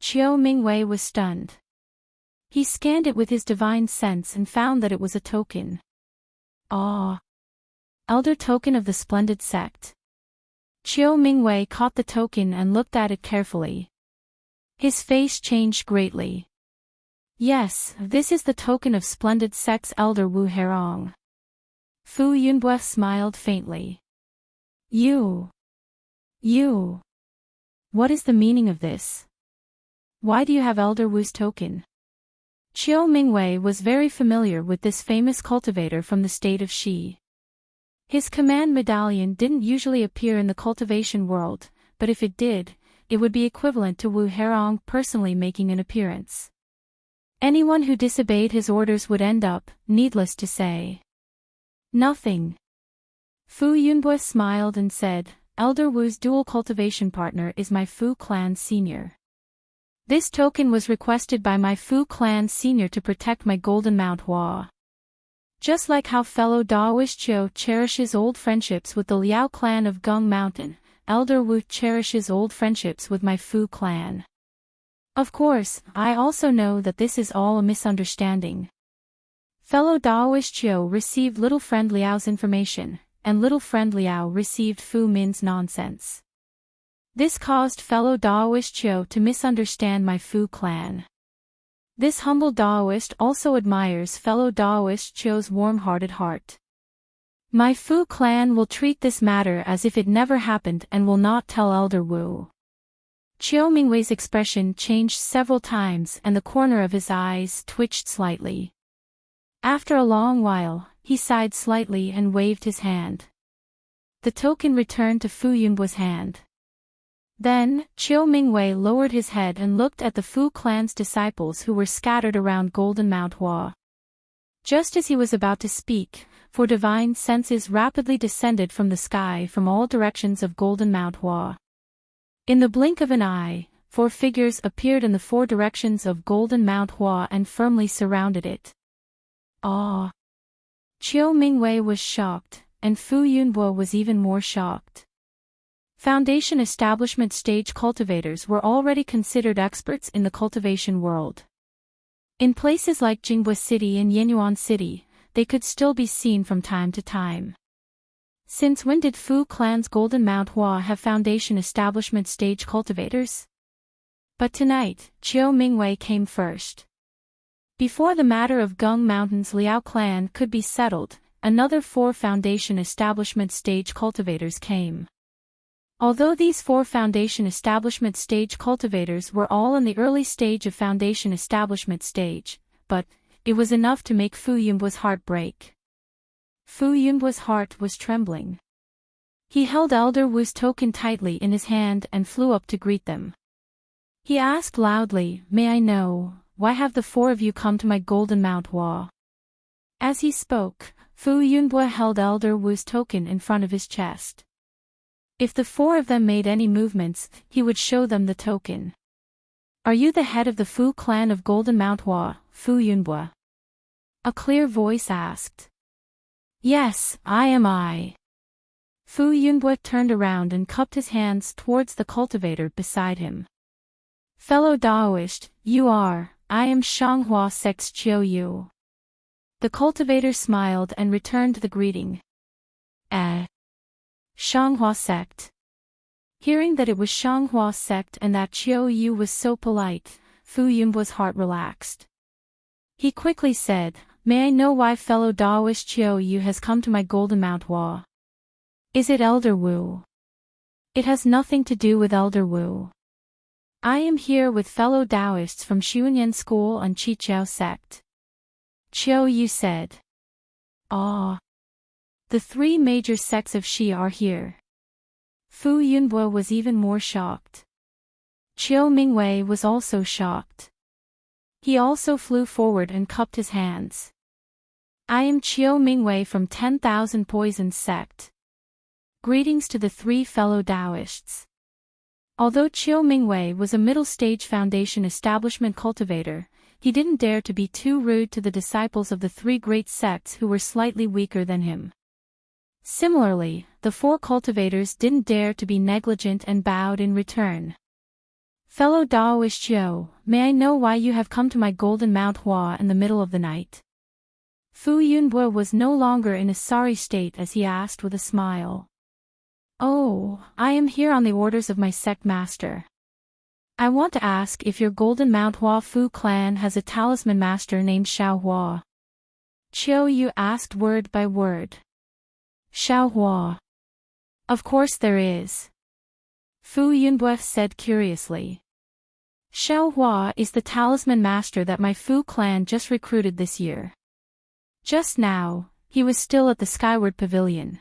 A: Chiu Mingwei was stunned. He scanned it with his divine sense and found that it was a token. Ah! Elder token of the splendid sect. Chiu Mingwei caught the token and looked at it carefully. His face changed greatly. Yes, this is the token of splendid sect's elder Wu Herong. Fu Yunbui smiled faintly. You. What is the meaning of this? Why do you have Elder Wu's token? Chiu Mingwei was very familiar with this famous cultivator from the state of Shi. His command medallion didn't usually appear in the cultivation world, but if it did, it would be equivalent to Wu Herong personally making an appearance. Anyone who disobeyed his orders would end up, needless to say, nothing. Fu Yunbui smiled and said, Elder Wu's dual cultivation partner is my Fu clan senior. This token was requested by my Fu clan senior to protect my golden Mount Hua. Just like how fellow Daoist Chiu cherishes old friendships with the Liao clan of Gung Mountain, Elder Wu cherishes old friendships with my Fu clan. Of course, I also know that this is all a misunderstanding. Fellow Daoist Chiu received little friend Liao's information, and little friend Liao received Fu Min's nonsense. This caused fellow Daoist Chiu to misunderstand my Fu clan. This humble Daoist also admires fellow Daoist Chiu's warm-hearted heart. My Fu clan will treat this matter as if it never happened and will not tell Elder Wu. Chiu Mingwei's expression changed several times and the corner of his eyes twitched slightly. After a long while, he sighed slightly and waved his hand. The token returned to Fu Yunbui's hand. Then, Chiu Mingwei lowered his head and looked at the Fu clan's disciples who were scattered around Golden Mount Hua. Just as he was about to speak, four divine senses rapidly descended from the sky from all directions of Golden Mount Hua. In the blink of an eye, 4 figures appeared in the 4 directions of Golden Mount Hua and firmly surrounded it. Ah! Chiu Mingwei was shocked, and Fu Yunbo was even more shocked. Foundation establishment stage cultivators were already considered experts in the cultivation world. In places like Jingbei City and Yenyuan City, they could still be seen from time to time. Since when did Fu clan's Golden Mount Hua have foundation establishment stage cultivators? But tonight, Chiu Mingwei came first. Before the matter of Gung Mountain's Liao clan could be settled, another 4 foundation establishment stage cultivators came. Although these 4 foundation establishment stage cultivators were all in the early stage of foundation establishment stage, but it was enough to make Fu Yunbui's heart break. Fu Yunbui's heart was trembling. He held Elder Wu's token tightly in his hand and flew up to greet them. He asked loudly, "May I know, why have the 4 of you come to my Golden Mount Hua?" As he spoke, Fu Yunbui held Elder Wu's token in front of his chest. If the 4 of them made any movements, he would show them the token. "Are you the head of the Fu clan of Golden Mount Hua, Fu Yunbui?" A clear voice asked. "Yes, I am." Fu Yunbui turned around and cupped his hands towards the cultivator beside him. "Fellow Daoist, you are, I am Shanghua sect's Chiu Yu." The cultivator smiled and returned the greeting. Shanghua sect. Hearing that it was Shanghua sect and that Chiu Yu was so polite, Fu Yunbui's heart relaxed. He quickly said, "May I know why fellow Daoist Chiu Yu has come to my Golden Mount Hua? Is it Elder Wu?" "It has nothing to do with Elder Wu. I am here with fellow Daoists from Xiunyan School and Chiqiao sect," Chiu Yu said. "Ah. The 3 major sects of Shi are here." Fu Yunbui was even more shocked. Chiu Mingwei was also shocked. He also flew forward and cupped his hands. I am Chiu Mingwei from 10,000 Poisons Sect. Greetings to the three fellow Taoists. Although Chiu Mingwei was a middle-stage Foundation establishment cultivator, he didn't dare to be too rude to the disciples of the three great sects who were slightly weaker than him. Similarly, the four cultivators didn't dare to be negligent and bowed in return. Fellow Taoist Chiu, may I know why you have come to my golden Mount Hua in the middle of the night? Fu Yunbo was no longer in a sorry state as he asked with a smile. Oh, I am here on the orders of my sect master. I want to ask if your golden Mount Hua Fu clan has a talisman master named Xiao Hua. Chiu Yu asked word by word. Xiao Hua. Of course there is. Fu Yunbo said curiously. Xiao Hua is the talisman master that my Fu clan just recruited this year. Just now, he was still at the Skyward Pavilion.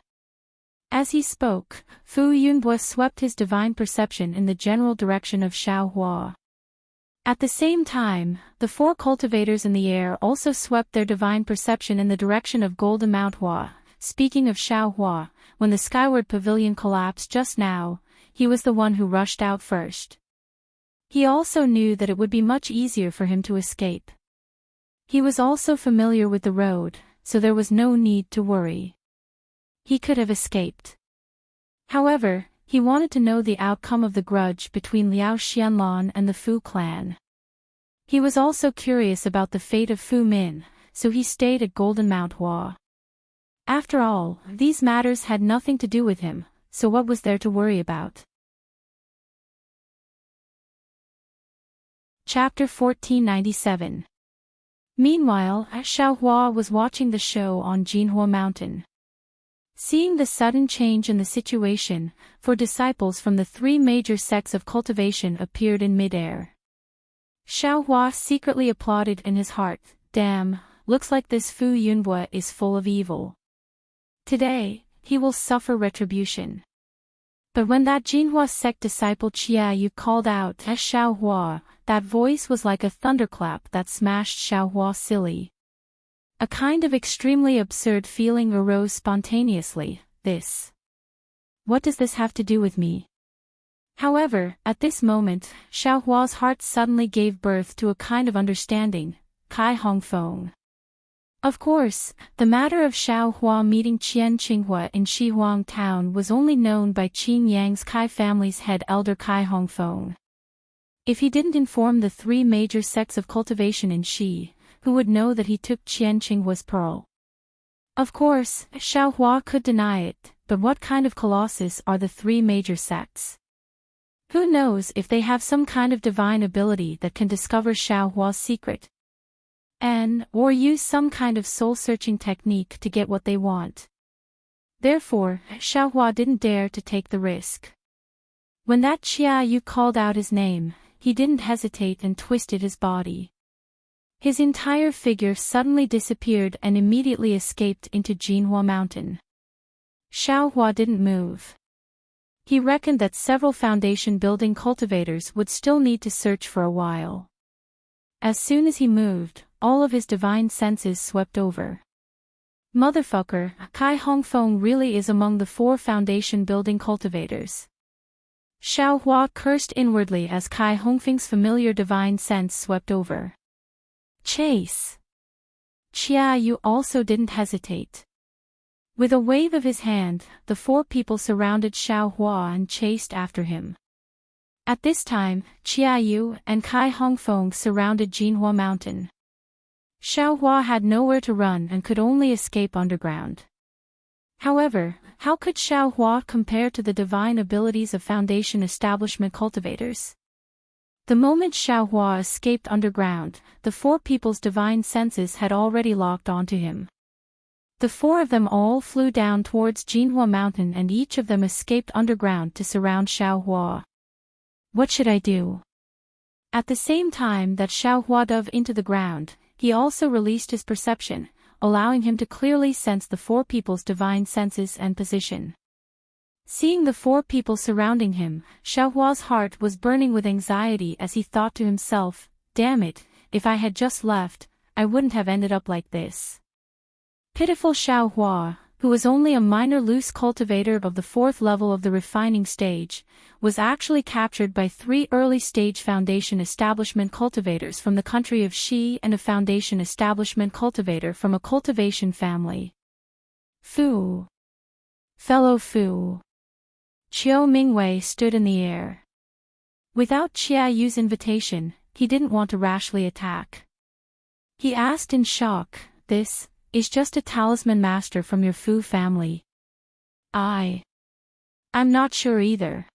A: As he spoke, Fu Yunbo swept his divine perception in the general direction of Xiao Hua. At the same time, the four cultivators in the air also swept their divine perception in the direction of Golden Mount Hua. Speaking of Xiao Hua, when the Skyward Pavilion collapsed just now, he was the one who rushed out first. He also knew that it would be much easier for him to escape. He was also familiar with the road, so there was no need to worry. He could have escaped. However, he wanted to know the outcome of the grudge between Liao Xianlan and the Fu clan. He was also curious about the fate of Fu Min, so he stayed at Golden Mount Hua. After all, these matters had nothing to do with him, so what was there to worry about? Chapter 1497. Meanwhile, Xiao Hua was watching the show on Jinhua Mountain. Seeing the sudden change in the situation, four disciples from the three major sects of cultivation appeared in midair. Xiao Hua secretly applauded in his heart, damn, looks like this Fu Yunbo is full of evil. Today, he will suffer retribution. But when that Jinhua sect disciple Chia Yu called out Xiao Hua, that voice was like a thunderclap that smashed Xiao Hua silly. A kind of extremely absurd feeling arose spontaneously, What does this have to do with me? However, at this moment, Xiao Hua's heart suddenly gave birth to a kind of understanding, Kai Hongfeng. Of course, the matter of Xiao Hua meeting Qian Qinghua in Shihuang town was only known by Qin Yang's Kai family's head elder Kai Hongfeng. If he didn't inform the three major sects of cultivation in Shi, who would know that he took Qian Qinghua's pearl? Of course, Xiao Hua could deny it, but what kind of colossus are the three major sects? Who knows if they have some kind of divine ability that can discover Xiao Hua's secret? Or use some kind of soul-searching technique to get what they want. Therefore, Xiao Hua didn't dare to take the risk. When that Chia Yu called out his name, he didn't hesitate and twisted his body. His entire figure suddenly disappeared and immediately escaped into Jinhua Mountain. Xiao Hua didn't move. He reckoned that several foundation building cultivators would still need to search for a while. As soon as he moved, all of his divine senses swept over. Motherfucker, Kai Hongfeng really is among the four foundation building cultivators. Xiao Hua cursed inwardly as Kai Hongfeng's familiar divine sense swept over. Chase! Chia Yu also didn't hesitate. With a wave of his hand, the four people surrounded Xiao Hua and chased after him. At this time, Chia Yu and Kai Hongfeng surrounded Jinhua Mountain. Xiao Hua had nowhere to run and could only escape underground. However, how could Xiao Hua compare to the divine abilities of Foundation establishment cultivators? The moment Xiao Hua escaped underground, the four people's divine senses had already locked onto him. The four of them all flew down towards Jinhua Mountain and each of them escaped underground to surround Xiao Hua. What should I do? At the same time that Xiao Hua dove into the ground, he also released his perception, allowing him to clearly sense the four people's divine senses and position. Seeing the 4 people surrounding him, Xiaohua's heart was burning with anxiety as he thought to himself, "Damn it, if I had just left, I wouldn't have ended up like this." Pitiful Xiaohua, who was only a minor loose cultivator of the 4th level of the refining stage, was actually captured by 3 early-stage foundation establishment cultivators from the country of Xi and a foundation establishment cultivator from a cultivation family. Fu. Fellow Fu. Qiu Mingwei stood in the air. Without Xia Yu's invitation, he didn't want to rashly attack. He asked in shock, "This is just a talisman master from your Fu family." I'm not sure either."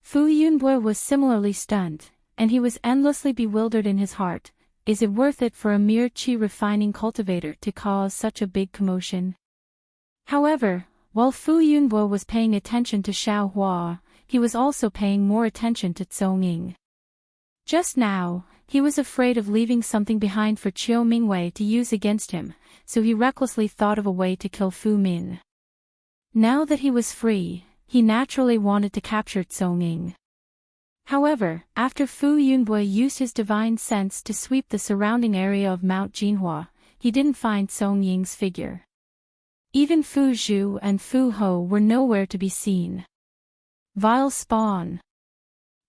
A: Fu Yunbo was similarly stunned, and he was endlessly bewildered in his heart. Is it worth it for a mere qi refining cultivator to cause such a big commotion? However, while Fu Yunbo was paying attention to Xiaohua, he was also paying more attention to Zhongying. Just now, he was afraid of leaving something behind for Qiu Mingwei to use against him, so he recklessly thought of a way to kill Fu Min. Now that he was free, he naturally wanted to capture Zhongying. However, after Fu Yunbo used his divine sense to sweep the surrounding area of Mount Jinhua, he didn't find Zhongying's figure. Even Fu Zhu and Fu Ho were nowhere to be seen. Vile spawn.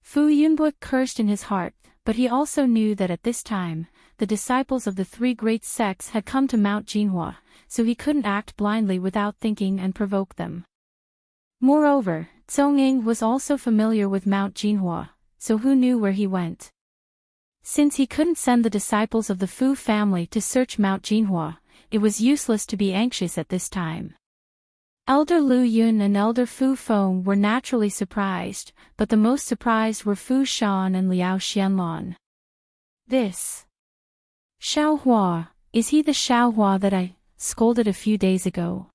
A: Fu Yunbo cursed in his heart, but he also knew that at this time, the disciples of the 3 great sects had come to Mount Jinhua, so he couldn't act blindly without thinking and provoke them. Moreover, Zhongying was also familiar with Mount Jinhua, so who knew where he went? Since he couldn't send the disciples of the Fu family to search Mount Jinhua, it was useless to be anxious at this time. Elder Lu Yun and Elder Fu Feng were naturally surprised, but the most surprised were Fu Shan and Liao Xianlan. This Xiaohua, is he the Xiaohua that I scolded a few days ago?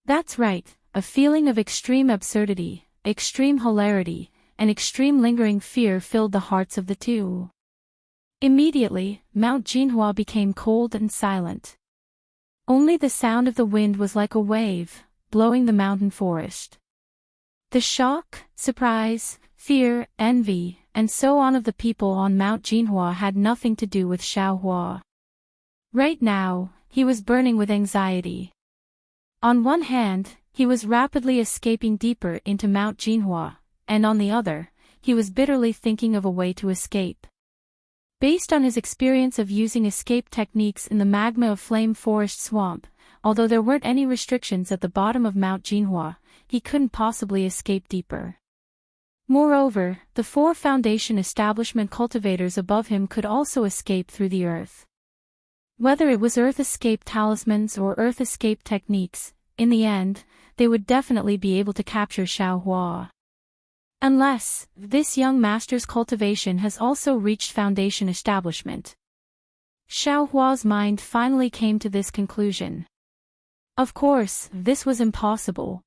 A: That's right, a feeling of extreme absurdity, extreme hilarity, and extreme lingering fear filled the hearts of the 2. Immediately, Mount Jinhua became cold and silent. Only the sound of the wind was like a wave, blowing the mountain forest. The shock, surprise, fear, envy, and so on of the people on Mount Jinhua had nothing to do with Xiaohua. Right now, he was burning with anxiety. On one hand, he was rapidly escaping deeper into Mount Jinhua, and on the other, he was bitterly thinking of a way to escape. Based on his experience of using escape techniques in the magma of Flame Forest Swamp, although there weren't any restrictions at the bottom of Mount Jinhua, he couldn't possibly escape deeper. Moreover, the 4 foundation establishment cultivators above him could also escape through the earth. Whether it was earth escape talismans or earth escape techniques, in the end, they would definitely be able to capture Xiaohua. Unless, this young master's cultivation has also reached foundation establishment. Xiaohua's mind finally came to this conclusion. Of course, this was impossible.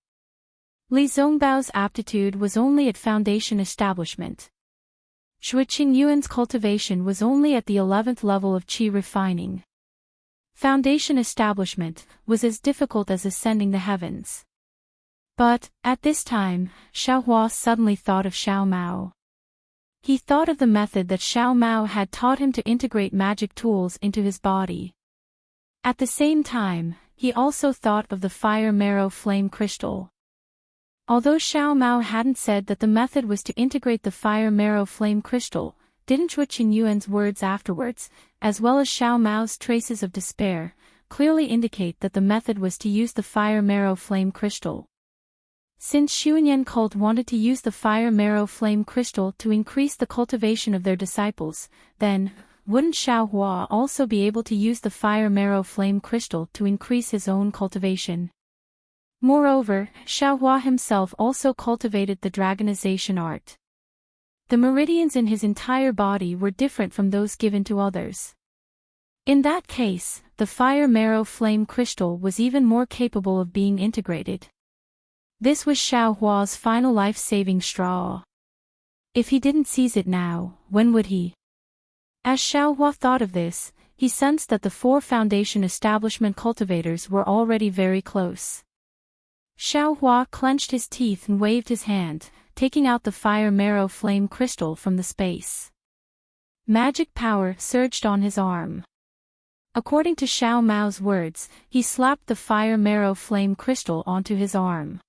A: Li Zongbao's aptitude was only at foundation establishment. Shui Qingyuan's cultivation was only at the 11th level of qi refining. Foundation establishment was as difficult as ascending the heavens. But, at this time, Xiaohua suddenly thought of Xiao Mao. He thought of the method that Xiao Mao had taught him to integrate magic tools into his body. At the same time, he also thought of the fire marrow flame crystal. Although Xiao Mao hadn't said that the method was to integrate the fire marrow flame crystal, didn't Shui Qingyuan's words afterwards, as well as Xiao Mao's traces of despair, clearly indicate that the method was to use the fire marrow flame crystal? Since Xuanyan cult wanted to use the fire marrow flame crystal to increase the cultivation of their disciples, then, wouldn't Xiaohua also be able to use the fire marrow flame crystal to increase his own cultivation? Moreover, Xiaohua himself also cultivated the dragonization art. The meridians in his entire body were different from those given to others. In that case, the fire marrow flame crystal was even more capable of being integrated. This was Xiaohua's final life-saving straw. If he didn't seize it now, when would he? As Xiaohua thought of this, he sensed that the 4 foundation establishment cultivators were already very close. Xiaohua clenched his teeth and waved his hand, taking out the fire marrow flame crystal from the space. Magic power surged on his arm. According to Xiao Mao's words, he slapped the fire marrow flame crystal onto his arm.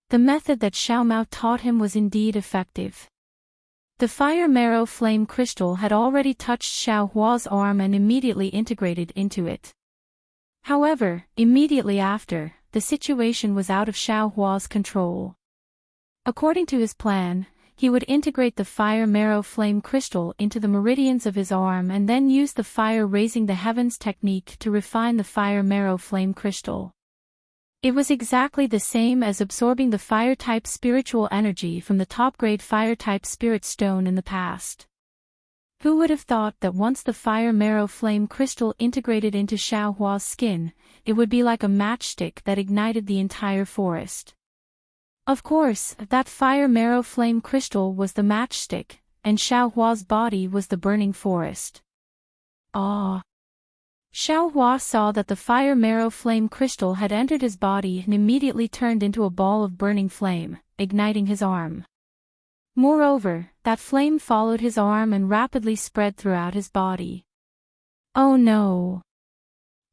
A: The method that Xiao Mao taught him was indeed effective. The fire marrow flame crystal had already touched Xiao Hua's arm and immediately integrated into it. However, immediately after, the situation was out of Xiao Hua's control. According to his plan, he would integrate the fire marrow flame crystal into the meridians of his arm and then use the fire raising the heavens technique to refine the fire marrow flame crystal. It was exactly the same as absorbing the fire-type spiritual energy from the top-grade fire-type spirit stone in the past. Who would have thought that once the fire marrow flame crystal integrated into Xiao Hua's skin, it would be like a matchstick that ignited the entire forest? Of course, that fire marrow flame crystal was the matchstick, and Xiao Hua's body was the burning forest. Ah! Xiao Hua saw that the fire marrow flame crystal had entered his body and immediately turned into a ball of burning flame, igniting his arm. Moreover, that flame followed his arm and rapidly spread throughout his body. Oh no!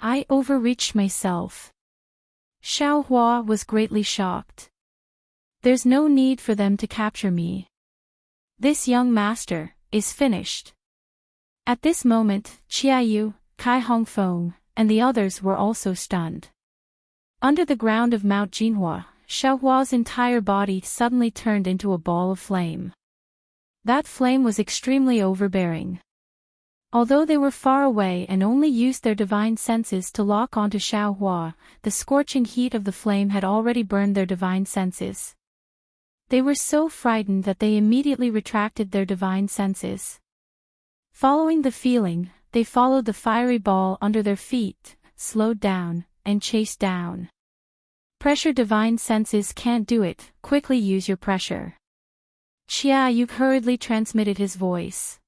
A: I overreached myself. Xiao Hua was greatly shocked. There's no need for them to capture me. This young master is finished. At this moment, Qiayu, Kai Hongfeng, and the others were also stunned. Under the ground of Mount Jinhua, Xiao Hua's entire body suddenly turned into a ball of flame. That flame was extremely overbearing. Although they were far away and only used their divine senses to lock onto Xiao Hua, the scorching heat of the flame had already burned their divine senses. They were so frightened that they immediately retracted their divine senses. Following the feeling, they followed the fiery ball under their feet, slowed down, and chased down. Pressure divine senses can't do it, quickly use your pressure. Xia Yu hurriedly transmitted his voice.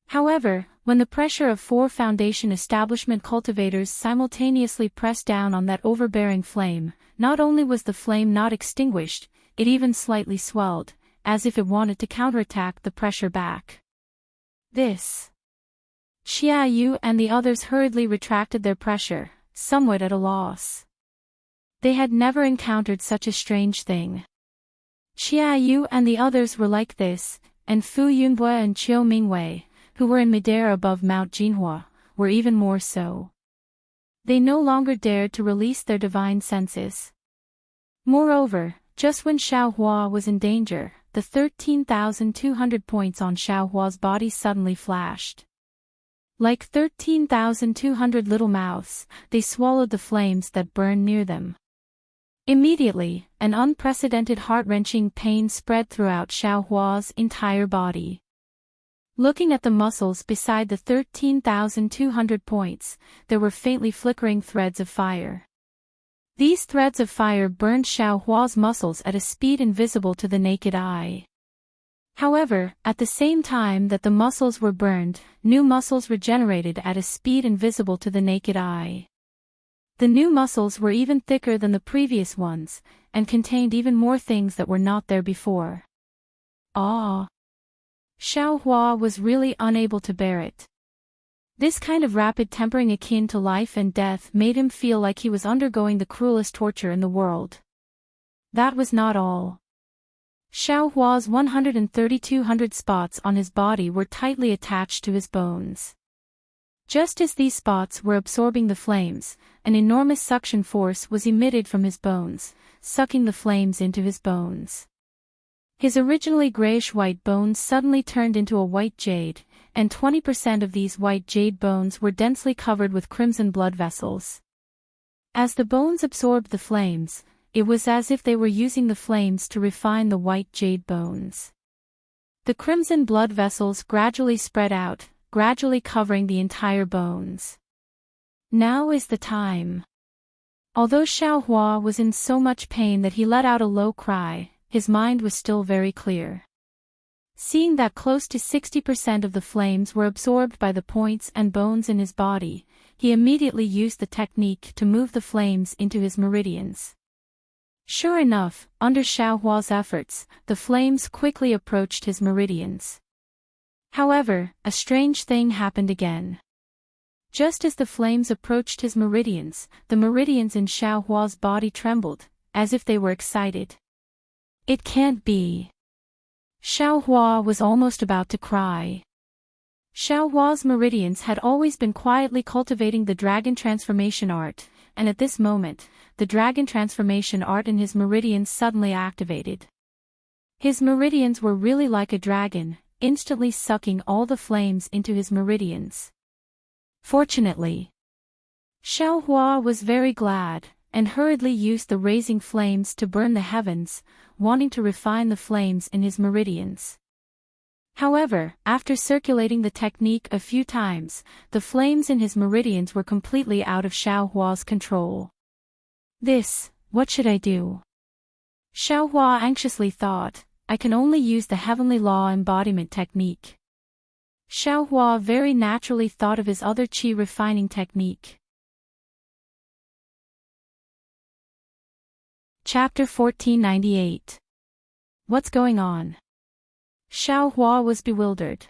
A: However, when the pressure of 4 foundation establishment cultivators simultaneously pressed down on that overbearing flame, not only was the flame not extinguished, it even slightly swelled, as if it wanted to counterattack the pressure back. This. Xia Yu and the others hurriedly retracted their pressure, somewhat at a loss. They had never encountered such a strange thing. Xia Yu and the others were like this, and Fu Yunbei and Qiu Mingwei, who were in midair above Mount Jinhua, were even more so. They no longer dared to release their divine senses. Moreover, just when Xiao Hua was in danger, the 13,200 points on Xiao Hua's body suddenly flashed. Like 13,200 little mouths, they swallowed the flames that burned near them. Immediately, an unprecedented heart-wrenching pain spread throughout Xiao Hua's entire body. Looking at the muscles beside the 13,200 points, there were faintly flickering threads of fire. These threads of fire burned Xiao Hua's muscles at a speed invisible to the naked eye. However, at the same time that the muscles were burned, new muscles regenerated at a speed invisible to the naked eye. The new muscles were even thicker than the previous ones, and contained even more things that were not there before. Ah! Xiao Hua was really unable to bear it. This kind of rapid tempering akin to life and death made him feel like he was undergoing the cruelest torture in the world. That was not all. Xiao Hua's 132 spots on his body were tightly attached to his bones. Just as these spots were absorbing the flames, an enormous suction force was emitted from his bones, sucking the flames into his bones. His originally grayish-white bones suddenly turned into a white jade, and 20% of these white jade bones were densely covered with crimson blood vessels. As the bones absorbed the flames, it was as if they were using the flames to refine the white jade bones. The crimson blood vessels gradually spread out, gradually covering the entire bones. Now is the time. Although Xiao Hua was in so much pain that he let out a low cry, his mind was still very clear. Seeing that close to 60% of the flames were absorbed by the points and bones in his body, he immediately used the technique to move the flames into his meridians. Sure enough, under Xiaohua's efforts, the flames quickly approached his meridians. However, a strange thing happened again. Just as the flames approached his meridians, the meridians in Xiaohua's body trembled, as if they were excited. It can't be. Xiaohua was almost about to cry. Xiaohua's meridians had always been quietly cultivating the dragon transformation art, and at this moment, the dragon transformation art in his meridians suddenly activated. His meridians were really like a dragon, instantly sucking all the flames into his meridians. Fortunately, Xiaohua was very glad, and hurriedly used the raising flames to burn the heavens, wanting to refine the flames in his meridians. However, after circulating the technique a few times, the flames in his meridians were completely out of Xiaohua's control. What should I do? Xiaohua anxiously thought, I can only use the heavenly law embodiment technique. Xiaohua very naturally thought of his other qi refining technique. Chapter 1498. What's going on? Xiaohua was bewildered.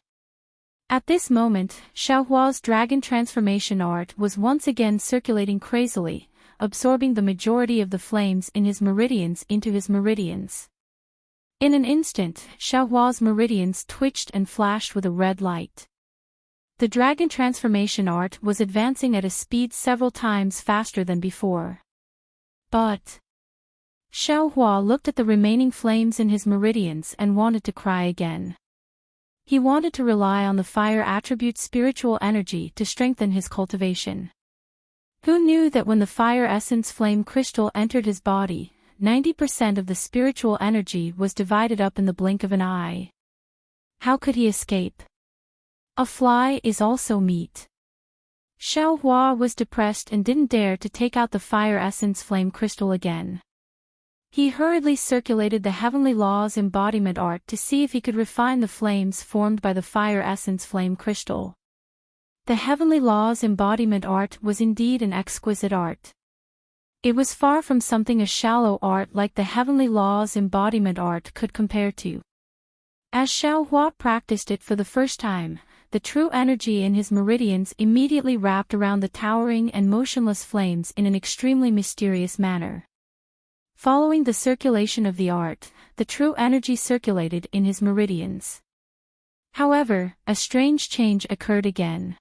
A: At this moment, Xiaohua's dragon transformation art was once again circulating crazily, absorbing the majority of the flames in his meridians into his meridians. In an instant, Xiaohua's meridians twitched and flashed with a red light. The dragon transformation art was advancing at a speed several times faster than before. But Xiaohua looked at the remaining flames in his meridians and wanted to cry again. He wanted to rely on the fire attribute spiritual energy to strengthen his cultivation. Who knew that when the fire essence flame crystal entered his body, 90% of the spiritual energy was divided up in the blink of an eye? How could he escape? A fly is also meat. Xiaohua was depressed and didn't dare to take out the fire essence flame crystal again. He hurriedly circulated the heavenly laws embodiment art to see if he could refine the flames formed by the fire essence flame crystal. The heavenly laws embodiment art was indeed an exquisite art. It was far from something a shallow art like the heavenly laws embodiment art could compare to. As Xiaohua practiced it for the first time, the true energy in his meridians immediately wrapped around the towering and motionless flames in an extremely mysterious manner. Following the circulation of the art, the true energy circulated in his meridians. However, a strange change occurred again.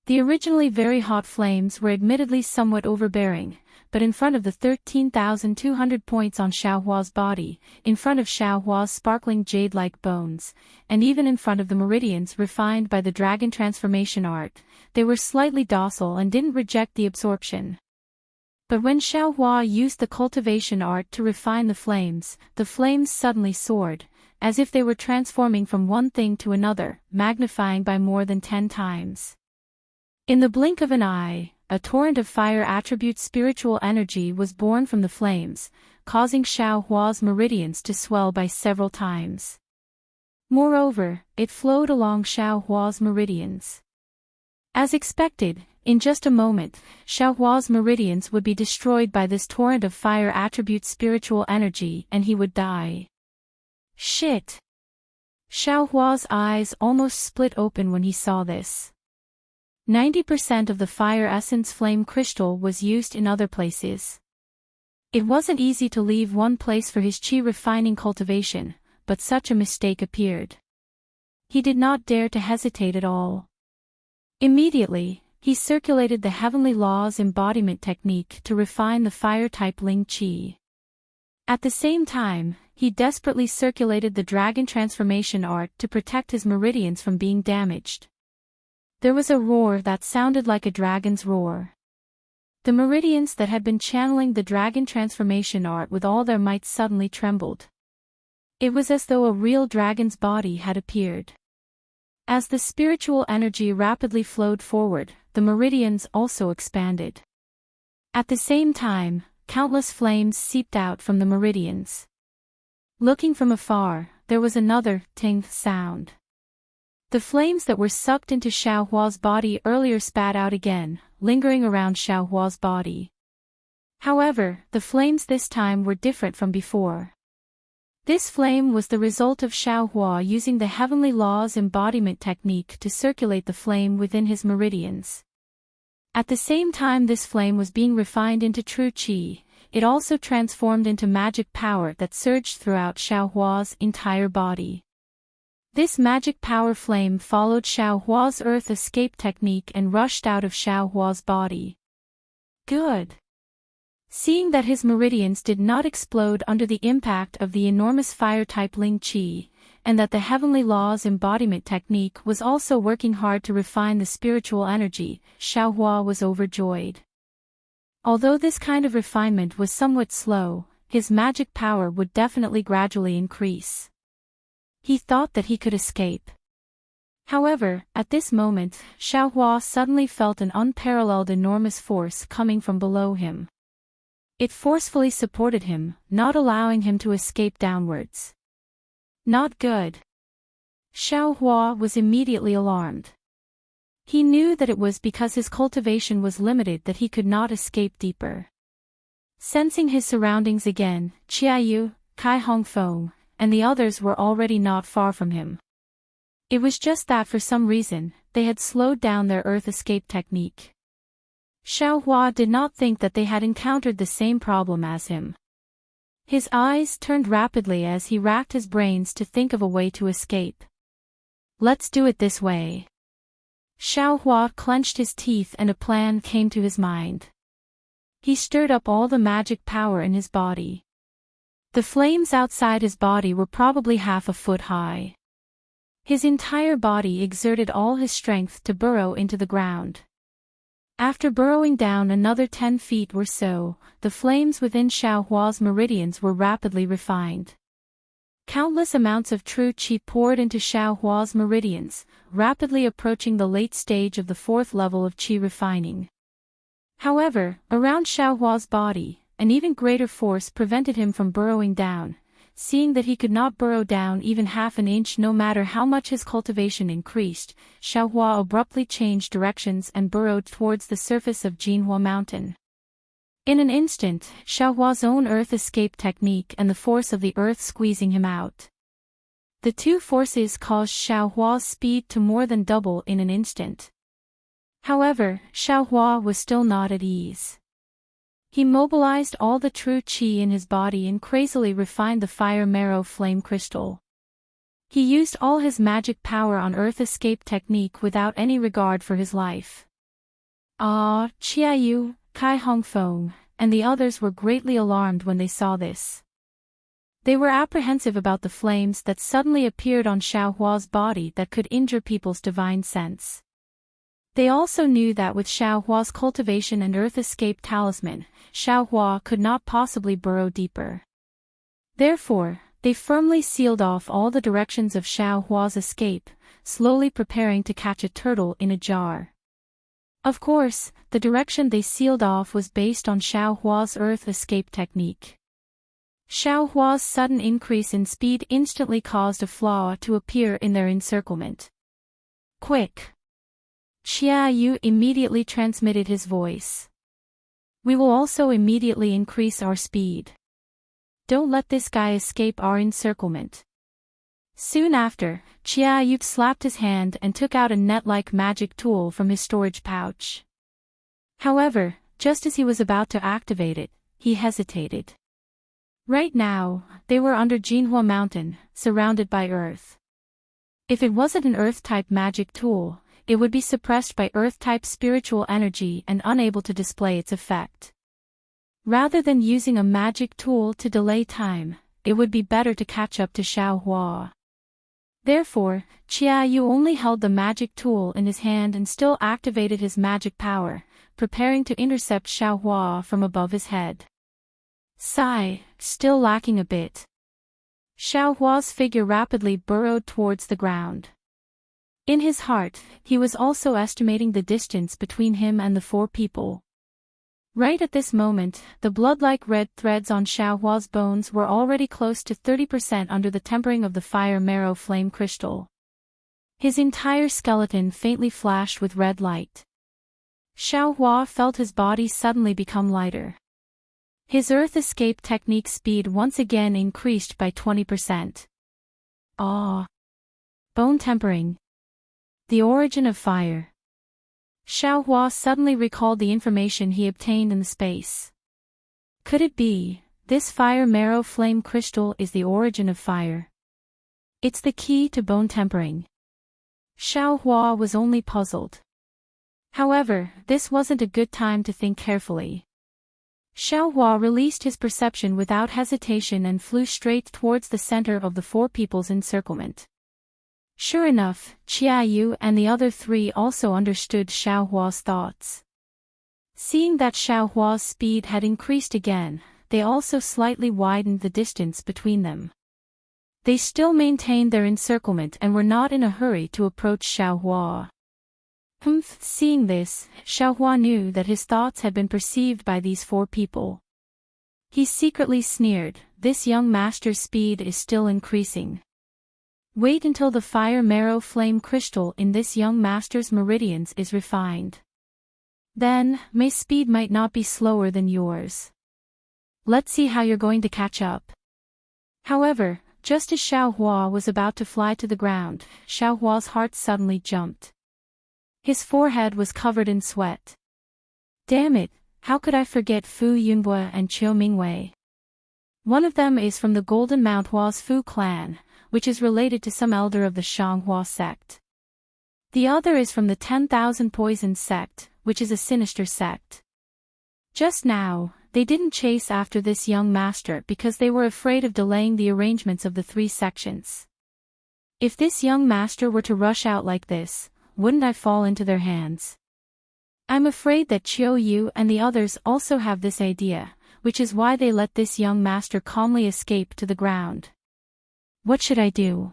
A: The originally very hot flames were admittedly somewhat overbearing, but in front of the 13,200 points on Xiaohua's body, in front of Xiaohua's sparkling jade-like bones, and even in front of the meridians refined by the dragon transformation art, they were slightly docile and didn't reject the absorption. But when Xiaohua used the cultivation art to refine the flames suddenly soared, as if they were transforming from one thing to another, magnifying by more than 10 times. In the blink of an eye, a torrent of fire attribute spiritual energy was born from the flames, causing Xiaohua's meridians to swell by several times. Moreover, it flowed along Xiaohua's meridians. As expected, in just a moment, Xiaohua's meridians would be destroyed by this torrent of fire attribute spiritual energy and he would die. Shit! Xiaohua's eyes almost split open when he saw this. 90% of the fire essence flame crystal was used in other places. It wasn't easy to leave one place for his qi refining cultivation, but such a mistake appeared. He did not dare to hesitate at all. Immediately, he circulated the heavenly laws embodiment technique to refine the fire-type Ling Qi. At the same time, he desperately circulated the dragon transformation art to protect his meridians from being damaged. There was a roar that sounded like a dragon's roar. The meridians that had been channeling the dragon transformation art with all their might suddenly trembled. It was as though a real dragon's body had appeared. As the spiritual energy rapidly flowed forward, the meridians also expanded. At the same time, countless flames seeped out from the meridians. Looking from afar, there was another ting sound. The flames that were sucked into Xiaohua's body earlier spat out again, lingering around Xiaohua's body. However, the flames this time were different from before. This flame was the result of Xiaohua using the Heavenly Law's embodiment technique to circulate the flame within his meridians. At the same time this flame was being refined into true qi, it also transformed into magic power that surged throughout Xiaohua's entire body. This magic power flame followed Xiaohua's earth escape technique and rushed out of Xiaohua's body. Good. Seeing that his meridians did not explode under the impact of the enormous fire-type Ling Qi, and that the Heavenly Law's embodiment technique was also working hard to refine the spiritual energy, Xiaohua was overjoyed. Although this kind of refinement was somewhat slow, his magic power would definitely gradually increase. He thought that he could escape. However, at this moment, Xiaohua suddenly felt an unparalleled enormous force coming from below him. It forcefully supported him, not allowing him to escape downwards. Not good. Xiaohua was immediately alarmed. He knew that it was because his cultivation was limited that he could not escape deeper. Sensing his surroundings again, Qiayu, Kai Hongfeng, and the others were already not far from him. It was just that for some reason, they had slowed down their earth escape technique. Xiaohua did not think that they had encountered the same problem as him. His eyes turned rapidly as he racked his brains to think of a way to escape. Let's do it this way. Xiaohua clenched his teeth and a plan came to his mind. He stirred up all the magic power in his body. The flames outside his body were probably half a foot high. His entire body exerted all his strength to burrow into the ground. After burrowing down another 10 feet or so, the flames within Xiaohua's meridians were rapidly refined. Countless amounts of true qi poured into Xiaohua's meridians, rapidly approaching the late stage of the 4th level of qi refining. However, around Xiaohua's body, an even greater force prevented him from burrowing down. Seeing that he could not burrow down even half an inch no matter how much his cultivation increased, Xiaohua abruptly changed directions and burrowed towards the surface of Jinhua Mountain. In an instant, Xiaohua's own earth escape technique and the force of the earth squeezing him out. The two forces caused Xiaohua's speed to more than double in an instant. However, Xiaohua was still not at ease. He mobilized all the true qi in his body and crazily refined the fire marrow flame crystal. He used all his magic power on earth escape technique without any regard for his life. Qiayu, Kai Hongfeng, and the others were greatly alarmed when they saw this. They were apprehensive about the flames that suddenly appeared on Xiaohua's body that could injure people's divine sense. They also knew that with Xiaohua's cultivation and earth escape talisman, Xiaohua could not possibly burrow deeper. Therefore, they firmly sealed off all the directions of Xiaohua's escape, slowly preparing to catch a turtle in a jar. Of course, the direction they sealed off was based on Xiaohua's earth escape technique. Xiaohua's sudden increase in speed instantly caused a flaw to appear in their encirclement. Quick! Qiayu immediately transmitted his voice. We will also immediately increase our speed. Don't let this guy escape our encirclement. Soon after, Qiayu slapped his hand and took out a net-like magic tool from his storage pouch. However, just as he was about to activate it, he hesitated. Right now, they were under Jinhua Mountain, surrounded by earth. If it wasn't an earth-type magic tool, it would be suppressed by earth-type spiritual energy and unable to display its effect. Rather than using a magic tool to delay time, it would be better to catch up to Xiaohua. Therefore, Qiayu only held the magic tool in his hand and still activated his magic power, preparing to intercept Xiaohua from above his head. Sigh, still lacking a bit. Xiaohua's figure rapidly burrowed towards the ground. In his heart, he was also estimating the distance between him and the 4 people. Right at this moment, the blood-like red threads on Xiaohua's bones were already close to 30% under the tempering of the fire marrow flame crystal. His entire skeleton faintly flashed with red light. Xiaohua felt his body suddenly become lighter. His earth escape technique speed once again increased by 20%. Ah. Bone tempering. The origin of fire. Xiaohua suddenly recalled the information he obtained in the space. Could it be, this fire marrow flame crystal is the origin of fire? It's the key to bone tempering. Xiaohua was only puzzled. However, this wasn't a good time to think carefully. Xiaohua released his perception without hesitation and flew straight towards the center of the four people's encirclement. Sure enough, Qiaoyu and the other three also understood Xiaohua's thoughts. Seeing that Xiaohua's speed had increased again, they also slightly widened the distance between them. They still maintained their encirclement and were not in a hurry to approach Xiaohua. Seeing this, Xiaohua knew that his thoughts had been perceived by these four people. He secretly sneered, this young master's speed is still increasing. Wait until the fire marrow flame crystal in this young master's meridians is refined. Then, my speed might not be slower than yours. Let's see how you're going to catch up. However, just as Xiaohua was about to fly to the ground, Xiaohua's heart suddenly jumped. His forehead was covered in sweat. Damn it, how could I forget Fu Yunbue and Qiu Mingwei? One of them is from the Golden Mount Hua's Fu clan, which is related to some elder of the Shanghua sect. The other is from the 10,000 Poison sect, which is a sinister sect. Just now, they didn't chase after this young master because they were afraid of delaying the arrangements of the three sections. If this young master were to rush out like this, wouldn't I fall into their hands? I'm afraid that Qiuyu and the others also have this idea, which is why they let this young master calmly escape to the ground. What should I do?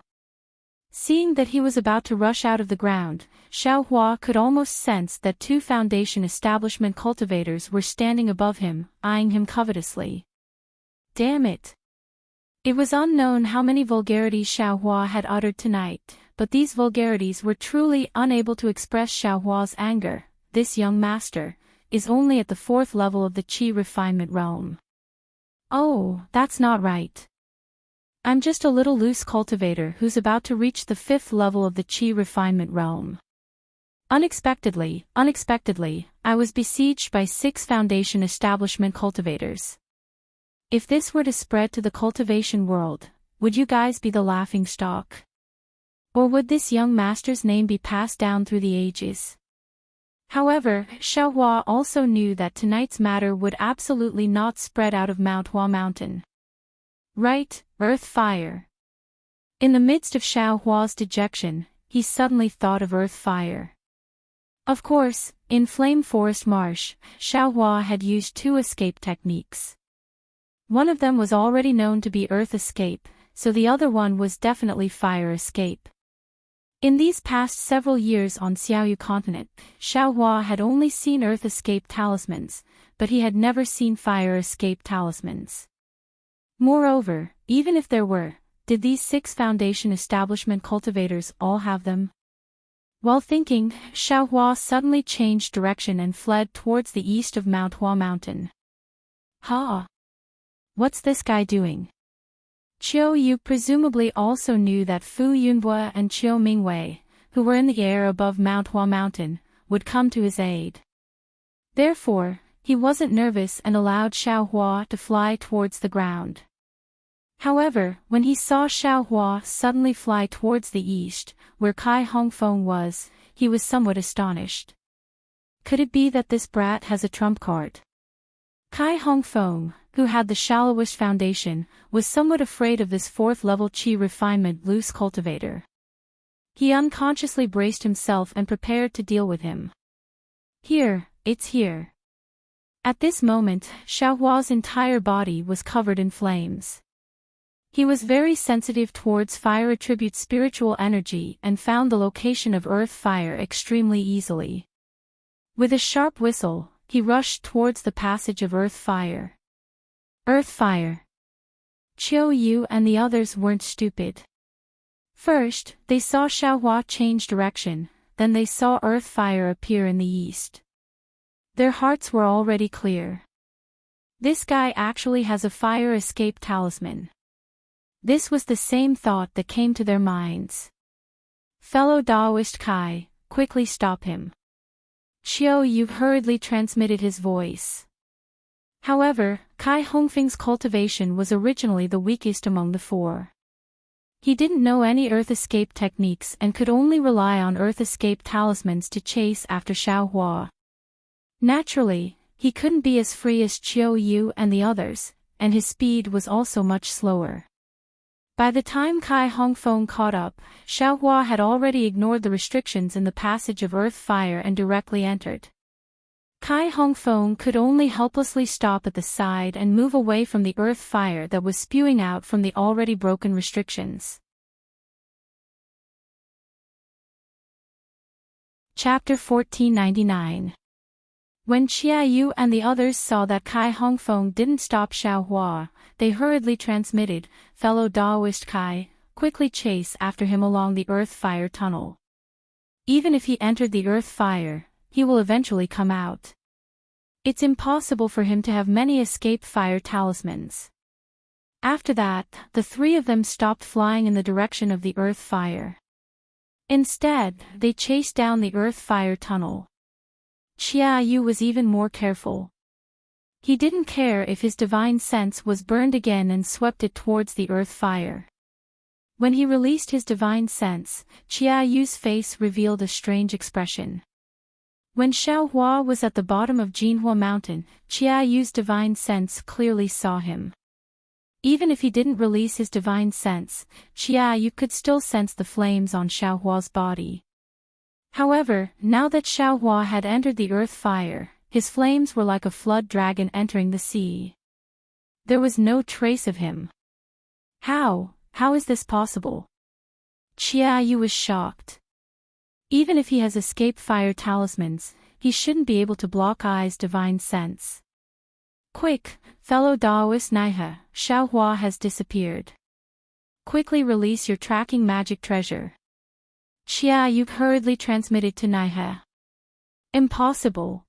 A: Seeing that he was about to rush out of the ground, Xiaohua could almost sense that two Foundation establishment cultivators were standing above him, eyeing him covetously. Damn it! It was unknown how many vulgarities Xiaohua had uttered tonight, but these vulgarities were truly unable to express Xiaohua's anger. This young master is only at the 4th level of the Qi refinement realm. Oh, that's not right. I'm just a little loose cultivator who's about to reach the 5th level of the Qi refinement realm. Unexpectedly, I was besieged by 6 Foundation establishment cultivators. If this were to spread to the cultivation world, would you guys be the laughing stock? Or would this young master's name be passed down through the ages? However, Xiaohua also knew that tonight's matter would absolutely not spread out of Mount Hua Mountain. Right, earth fire. In the midst of Xiaohua's dejection, he suddenly thought of earth fire. Of course, in Flame Forest Marsh, Xiaohua had used 2 escape techniques. One of them was already known to be earth escape, so the other one was definitely fire escape. In these past several years on Xiaoyu continent, Xiaohua had only seen earth escape talismans, but he had never seen fire escape talismans. Moreover, even if there were, did these 6 Foundation establishment cultivators all have them? While thinking, Xiaohua suddenly changed direction and fled towards the east of Mount Hua Mountain. Ha! What's this guy doing? Qiuyu presumably also knew that Fu Yunbue and Qiu Mingwei, who were in the air above Mount Hua Mountain, would come to his aid. Therefore, he wasn't nervous and allowed Xiaohua to fly towards the ground. However, when he saw Xiaohua suddenly fly towards the east, where Kai Hongfeng was, he was somewhat astonished. Could it be that this brat has a trump card? Kai Hongfeng, who had the shallowest foundation, was somewhat afraid of this 4th-level Qi refinement loose cultivator. He unconsciously braced himself and prepared to deal with him. Here, it's here. At this moment, Xiaohua's entire body was covered in flames. He was very sensitive towards fire attribute spiritual energy and found the location of earth fire extremely easily. With a sharp whistle, he rushed towards the passage of earth fire. Earth fire. Qiuyu and the others weren't stupid. First, they saw Xiaohua change direction, then they saw earth fire appear in the east. Their hearts were already clear. This guy actually has a fire escape talisman. This was the same thought that came to their minds. Fellow Daoist Kai, quickly stop him. Xiao Yu hurriedly transmitted his voice. However, Kai Hongfeng's cultivation was originally the weakest among the four. He didn't know any earth escape techniques and could only rely on earth escape talismans to chase after Xiao Hua. Naturally, he couldn't be as free as Qiu Yu and the others, and his speed was also much slower. By the time Kai Hongfeng caught up, Xiao Hua had already ignored the restrictions in the passage of earth fire and directly entered. Kai Hongfeng could only helplessly stop at the side and move away from the earth fire that was spewing out from the already broken restrictions. Chapter 1499. When Xia Yu and the others saw that Kai Hongfeng didn't stop Xiao Hua, they hurriedly transmitted, fellow Daoist Kai, quickly chase after him along the earth fire tunnel. Even if he entered the earth fire, he will eventually come out. It's impossible for him to have many escape fire talismans. After that, the three of them stopped flying in the direction of the earth fire. Instead, they chased down the earth fire tunnel. Xia Yu was even more careful. He didn't care if his divine sense was burned again and swept it towards the earth fire. When he released his divine sense, Xia Yu's face revealed a strange expression. When Xiao Hua was at the bottom of Jinhua Mountain, Xia Yu's divine sense clearly saw him. Even if he didn't release his divine sense, Xia Yu could still sense the flames on Xiao Hua's body. However, now that Xiao Hua had entered the earth fire, his flames were like a flood dragon entering the sea. There was no trace of him. How is this possible? Xia Yu was shocked. Even if he has escape fire talismans, he shouldn't be able to block Ai's divine sense. Quick, fellow Daoist Naihe, Xiao Hua has disappeared. Quickly release your tracking magic treasure. Xia Yu hurriedly transmitted to Naihe. Impossible.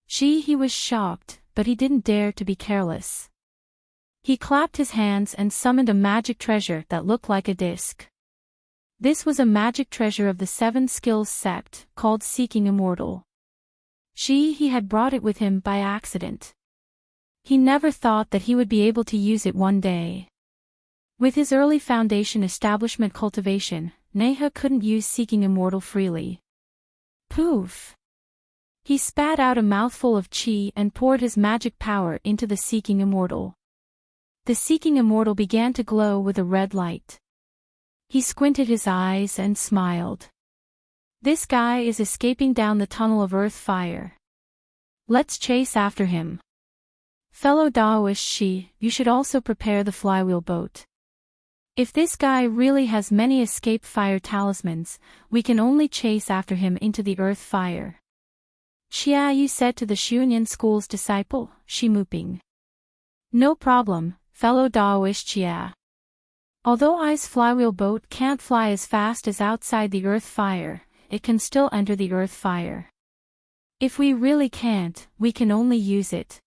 A: He was shocked, but he didn't dare to be careless. He clapped his hands and summoned a magic treasure that looked like a disc. This was a magic treasure of the Seven Skills sect, called Seeking Immortal. He had brought it with him by accident. He never thought that he would be able to use it one day. With his early foundation establishment cultivation, Naihe couldn't use Seeking Immortal freely. Poof! He spat out a mouthful of qi and poured his magic power into the Seeking Immortal. The Seeking Immortal began to glow with a red light. He squinted his eyes and smiled. This guy is escaping down the tunnel of earth fire. Let's chase after him. Fellow Daoist Shi, you should also prepare the flywheel boat. If this guy really has many escape fire talismans, we can only chase after him into the earth fire. Xia Yu said to the Xuanyan school's disciple, Shi Muping. No problem, fellow Daoist Xia. Although Ai's flywheel boat can't fly as fast as outside the earth fire, it can still enter the earth fire. If we really can't, we can only use it.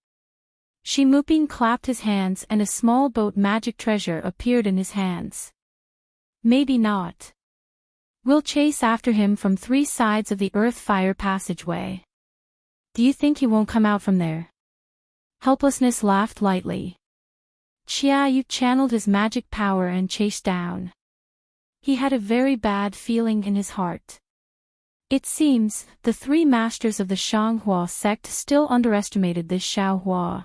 A: Shi Muping clapped his hands and a small boat magic treasure appeared in his hands. Maybe not. We'll chase after him from three sides of the earth fire passageway. Do you think he won't come out from there? Helplessness laughed lightly. Xia Yu channeled his magic power and chased down. He had a very bad feeling in his heart. It seems, the three masters of the Shanghua sect still underestimated this Xiao Hua.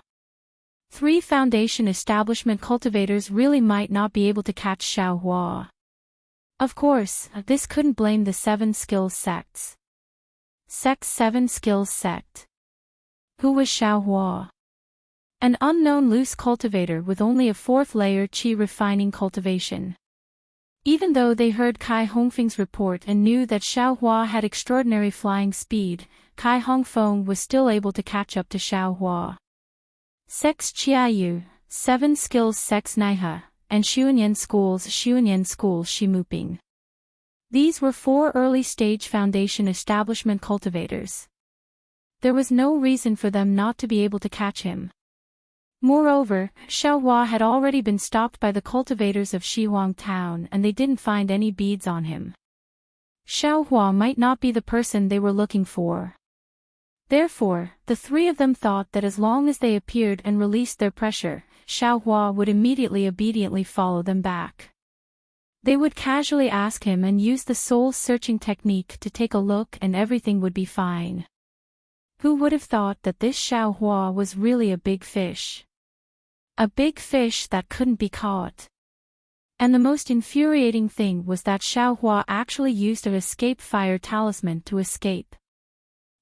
A: Three foundation establishment cultivators really might not be able to catch Xiao Hua. Of course, this couldn't blame the Seven Skills sects. Seven Skills sect. Who was Xiao Hua? An unknown loose cultivator with only a fourth layer qi refining cultivation. Even though they heard Kai Hongfeng's report and knew that Xiao Hua had extraordinary flying speed, Kai Hongfeng was still able to catch up to Xiao Hua. Sex Qiayu, Seven Skills Sex Naihe, and Xuanyan School Shi Muping. These were four early-stage foundation establishment cultivators. There was no reason for them not to be able to catch him. Moreover, Xiaohua had already been stopped by the cultivators of Shihuang town and they didn't find any beads on him. Xiaohua might not be the person they were looking for. Therefore, the three of them thought that as long as they appeared and released their pressure, Xiaohua would immediately obediently follow them back. They would casually ask him and use the soul-searching technique to take a look and everything would be fine. Who would have thought that this Xiaohua was really a big fish? A big fish that couldn't be caught. And the most infuriating thing was that Xiaohua actually used an escape fire talisman to escape.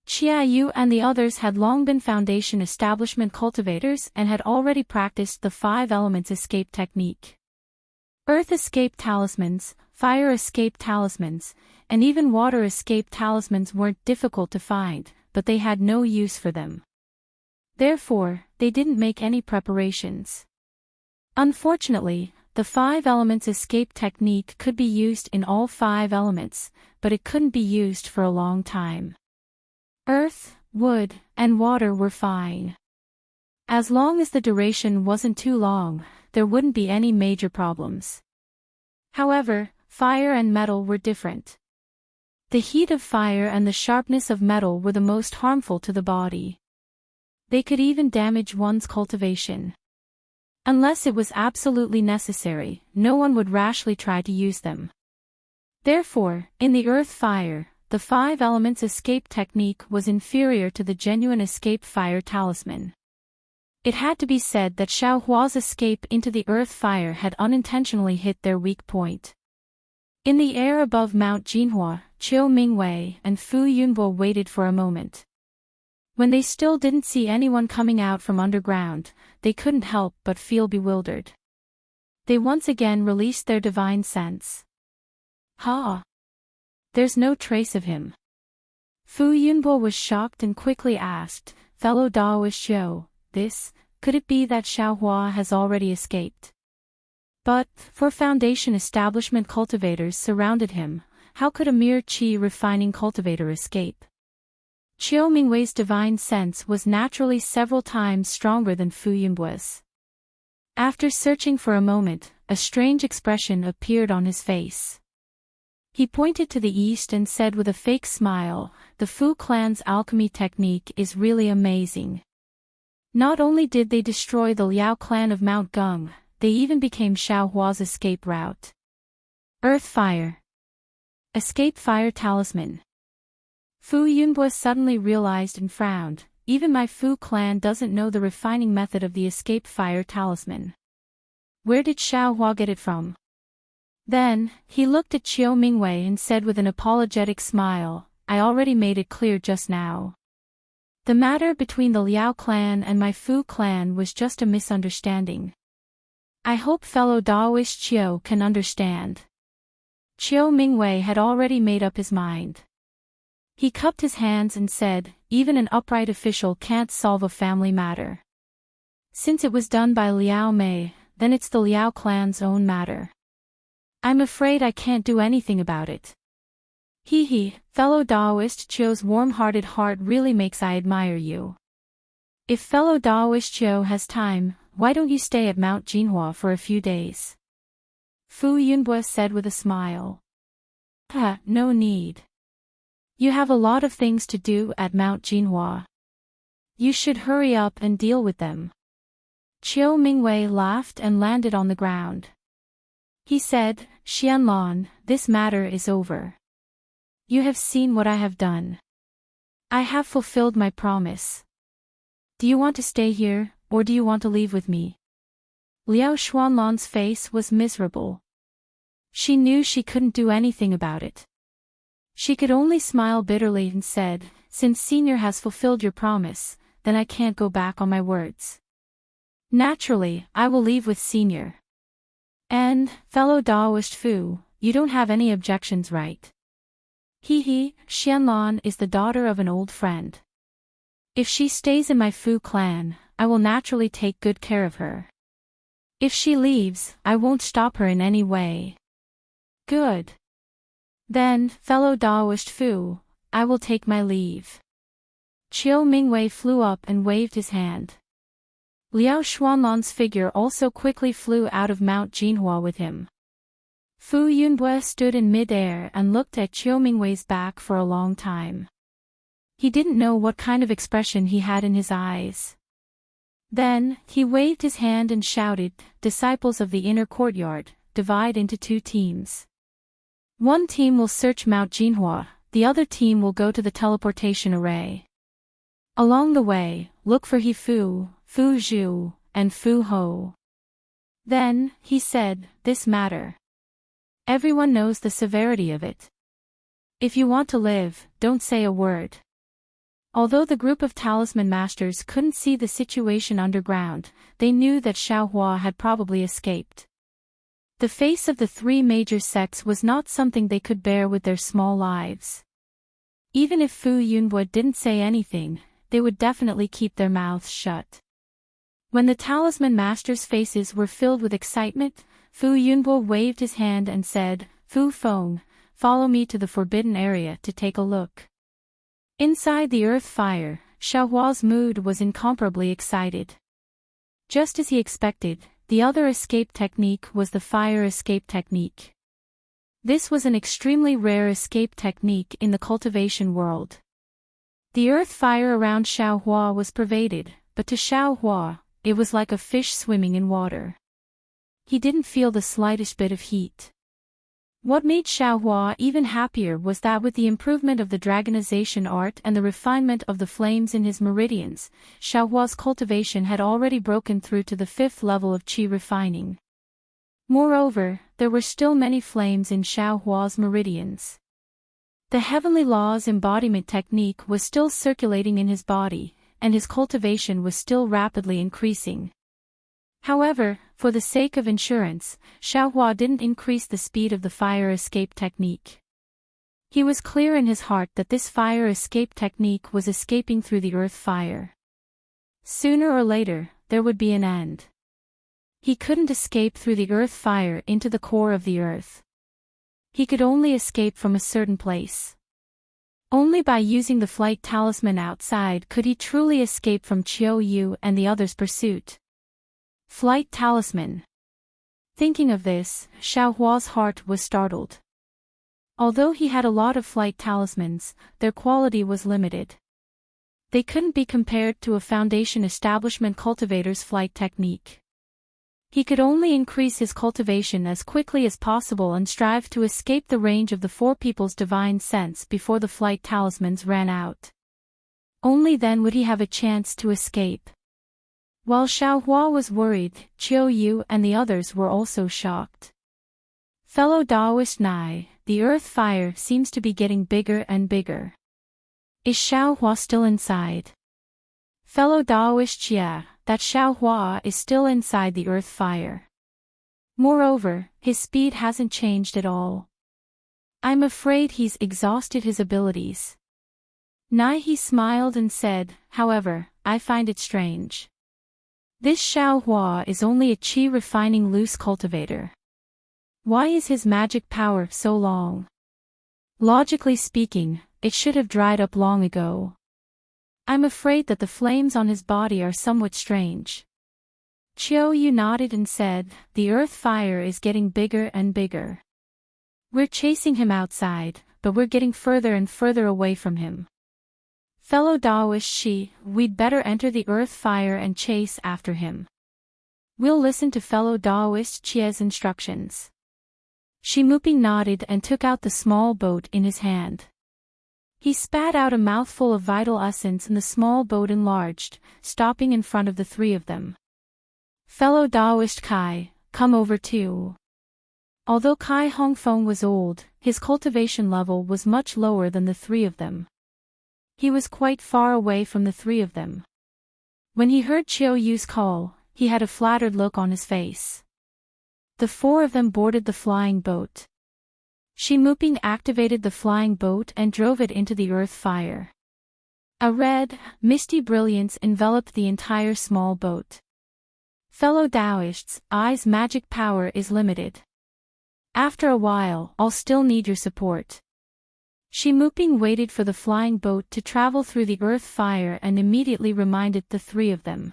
A: Qiayu and the others had long been Foundation establishment cultivators and had already practiced the 5 elements escape technique. Earth escape talismans, fire escape talismans, and even water escape talismans weren't difficult to find, but they had no use for them. Therefore, they didn't make any preparations. Unfortunately, the 5 elements escape technique could be used in all 5 elements, but it couldn't be used for a long time. Earth, wood, and water were fine. As long as the duration wasn't too long, there wouldn't be any major problems. However, fire and metal were different. The heat of fire and the sharpness of metal were the most harmful to the body. They could even damage one's cultivation. Unless it was absolutely necessary, no one would rashly try to use them. Therefore, in the earth fire, the 5 elements escape technique was inferior to the genuine escape fire talisman. It had to be said that Xiaohua's escape into the earth fire had unintentionally hit their weak point. In the air above Mount Jinhua, Qiu Mingwei and Fu Yunbo waited for a moment. When they still didn't see anyone coming out from underground, they couldn't help but feel bewildered. They once again released their divine sense. Ha! There's no trace of him. Fu Yunbo was shocked and quickly asked, "Fellow Daoist Xiu, could it be that Xiaohua has already escaped?" But, for Foundation establishment cultivators surrounded him, how could a mere qi refining cultivator escape? Qiu Mingwei's divine sense was naturally several times stronger than Fu Yunbo's. After searching for a moment, a strange expression appeared on his face. He pointed to the east and said with a fake smile, "The Fu clan's alchemy technique is really amazing. Not only did they destroy the Liao clan of Mount Gung, they even became Xiaohua's escape route. Earth fire. Escape fire talisman." Fu Yunbo suddenly realized and frowned, "Even my Fu clan doesn't know the refining method of the escape fire talisman. Where did Xiaohua get it from?" Then, he looked at Qiu Mingwei and said with an apologetic smile, "I already made it clear just now. The matter between the Liao clan and my Fu clan was just a misunderstanding. I hope fellow Daoist Qiu can understand." Qiu Mingwei had already made up his mind. He cupped his hands and said, "Even an upright official can't solve a family matter. Since it was done by Liao Mei, then it's the Liao clan's own matter. I'm afraid I can't do anything about it." Fellow Daoist Qiu's warm-hearted heart really makes I admire you. If fellow Daoist Qiu has time, why don't you stay at Mount Jinhua for a few days? Fu Yunbo said with a smile. No need. You have a lot of things to do at Mount Jinhua. You should hurry up and deal with them. Qiu Mingwei laughed and landed on the ground. He said, "Xianlon, this matter is over. You have seen what I have done. I have fulfilled my promise. Do you want to stay here, or do you want to leave with me?" Liao Xuanlon's face was miserable. She knew she couldn't do anything about it. She could only smile bitterly and said, "Since Senior has fulfilled your promise, then I can't go back on my words. Naturally, I will leave with Senior. And, fellow Daoist Fu, you don't have any objections, right?" Xianlon is the daughter of an old friend. If she stays in my Fu clan, I will naturally take good care of her. If she leaves, I won't stop her in any way. Good. Then, fellow Daoist Fu, I will take my leave. Qiu Mingwei flew up and waved his hand. Liao Xuanlan's figure also quickly flew out of Mount Jinhua with him. Fu Yunbue stood in mid-air and looked at Qiu Mingwei's back for a long time. He didn't know what kind of expression he had in his eyes. Then, he waved his hand and shouted, "Disciples of the inner courtyard, divide into 2 teams. One team will search Mount Jinhua, the other team will go to the teleportation array. Along the way, look for He Fu, Fu Zhu, and Fu Ho." Then, he said, "This matter. Everyone knows the severity of it. If you want to live, don't say a word." Although the group of talisman masters couldn't see the situation underground, they knew that Xiaohua had probably escaped. The face of the 3 major sects was not something they could bear with their small lives. Even if Fu Yunbue didn't say anything, they would definitely keep their mouths shut. When the talisman masters' faces were filled with excitement, Fu Yunbue waved his hand and said, "Fu Feng, follow me to the forbidden area to take a look." Inside the earth fire, Xiaohua's mood was incomparably excited. Just as he expected, the other escape technique was the fire escape technique. This was an extremely rare escape technique in the cultivation world. The earth fire around Xiaohua was pervaded, but to Xiaohua, it was like a fish swimming in water. He didn't feel the slightest bit of heat. What made Xiaohua even happier was that with the improvement of the dragonization art and the refinement of the flames in his meridians, Xiaohua's cultivation had already broken through to the 5th level of qi refining. Moreover, there were still many flames in Xiaohua's meridians. The heavenly law's embodiment technique was still circulating in his body, and his cultivation was still rapidly increasing. However, for the sake of insurance, Xiaohua didn't increase the speed of the fire escape technique. He was clear in his heart that this fire escape technique was escaping through the earth fire. Sooner or later, there would be an end. He couldn't escape through the earth fire into the core of the earth. He could only escape from a certain place. Only by using the flight talisman outside could he truly escape from Qiu Yu and the others' pursuit. Flight talisman. Thinking of this, Xiaohua's heart was startled. Although he had a lot of flight talismans, their quality was limited. They couldn't be compared to a foundation establishment cultivator's flight technique. He could only increase his cultivation as quickly as possible and strive to escape the range of the 4 people's divine sense before the flight talismans ran out. Only then would he have a chance to escape. While Xiaohua was worried, Qiu Yu and the others were also shocked. "Fellow Daoist Nai, the earth fire seems to be getting bigger and bigger. Is Xiaohua still inside?" "Fellow Daoist Jia, that Xiaohua is still inside the earth fire. Moreover, his speed hasn't changed at all. I'm afraid he's exhausted his abilities." Nai he smiled and said, "However, I find it strange. This Xiaohua is only a qi refining loose cultivator. Why is his magic power so long? Logically speaking, it should have dried up long ago. I'm afraid that the flames on his body are somewhat strange." Qiu Yu nodded and said, "The earth fire is getting bigger and bigger. We're chasing him outside, but we're getting further and further away from him. Fellow Daoist Shi, we'd better enter the earth fire and chase after him. We'll listen to fellow Daoist Chia's instructions." Shi Muping nodded and took out the small boat in his hand. He spat out a mouthful of vital essence and the small boat enlarged, stopping in front of the 3 of them. "Fellow Daoist Kai, come over too." Although Kai Hongfeng was old, his cultivation level was much lower than the 3 of them. He was quite far away from the 3 of them. When he heard Qiu Yu's call, he had a flattered look on his face. The 4 of them boarded the flying boat. Shi Muping activated the flying boat and drove it into the earth fire. A red, misty brilliance enveloped the entire small boat. "Fellow Taoists, I's magic power is limited. After a while, I'll still need your support." Shi Muping waited for the flying boat to travel through the earth fire and immediately reminded the 3 of them.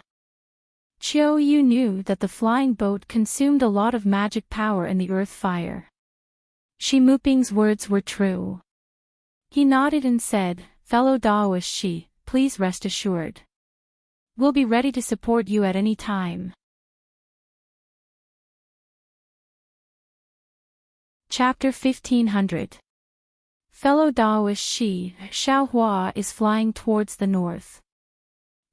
A: Xiao Yu knew that the flying boat consumed a lot of magic power in the earth fire. Shi Muping's words were true. He nodded and said, "Fellow Daoist Shi, please rest assured. We'll be ready to support you at any time." Chapter 1500. Fellow Daoist Shi, Xiaohua is flying towards the north.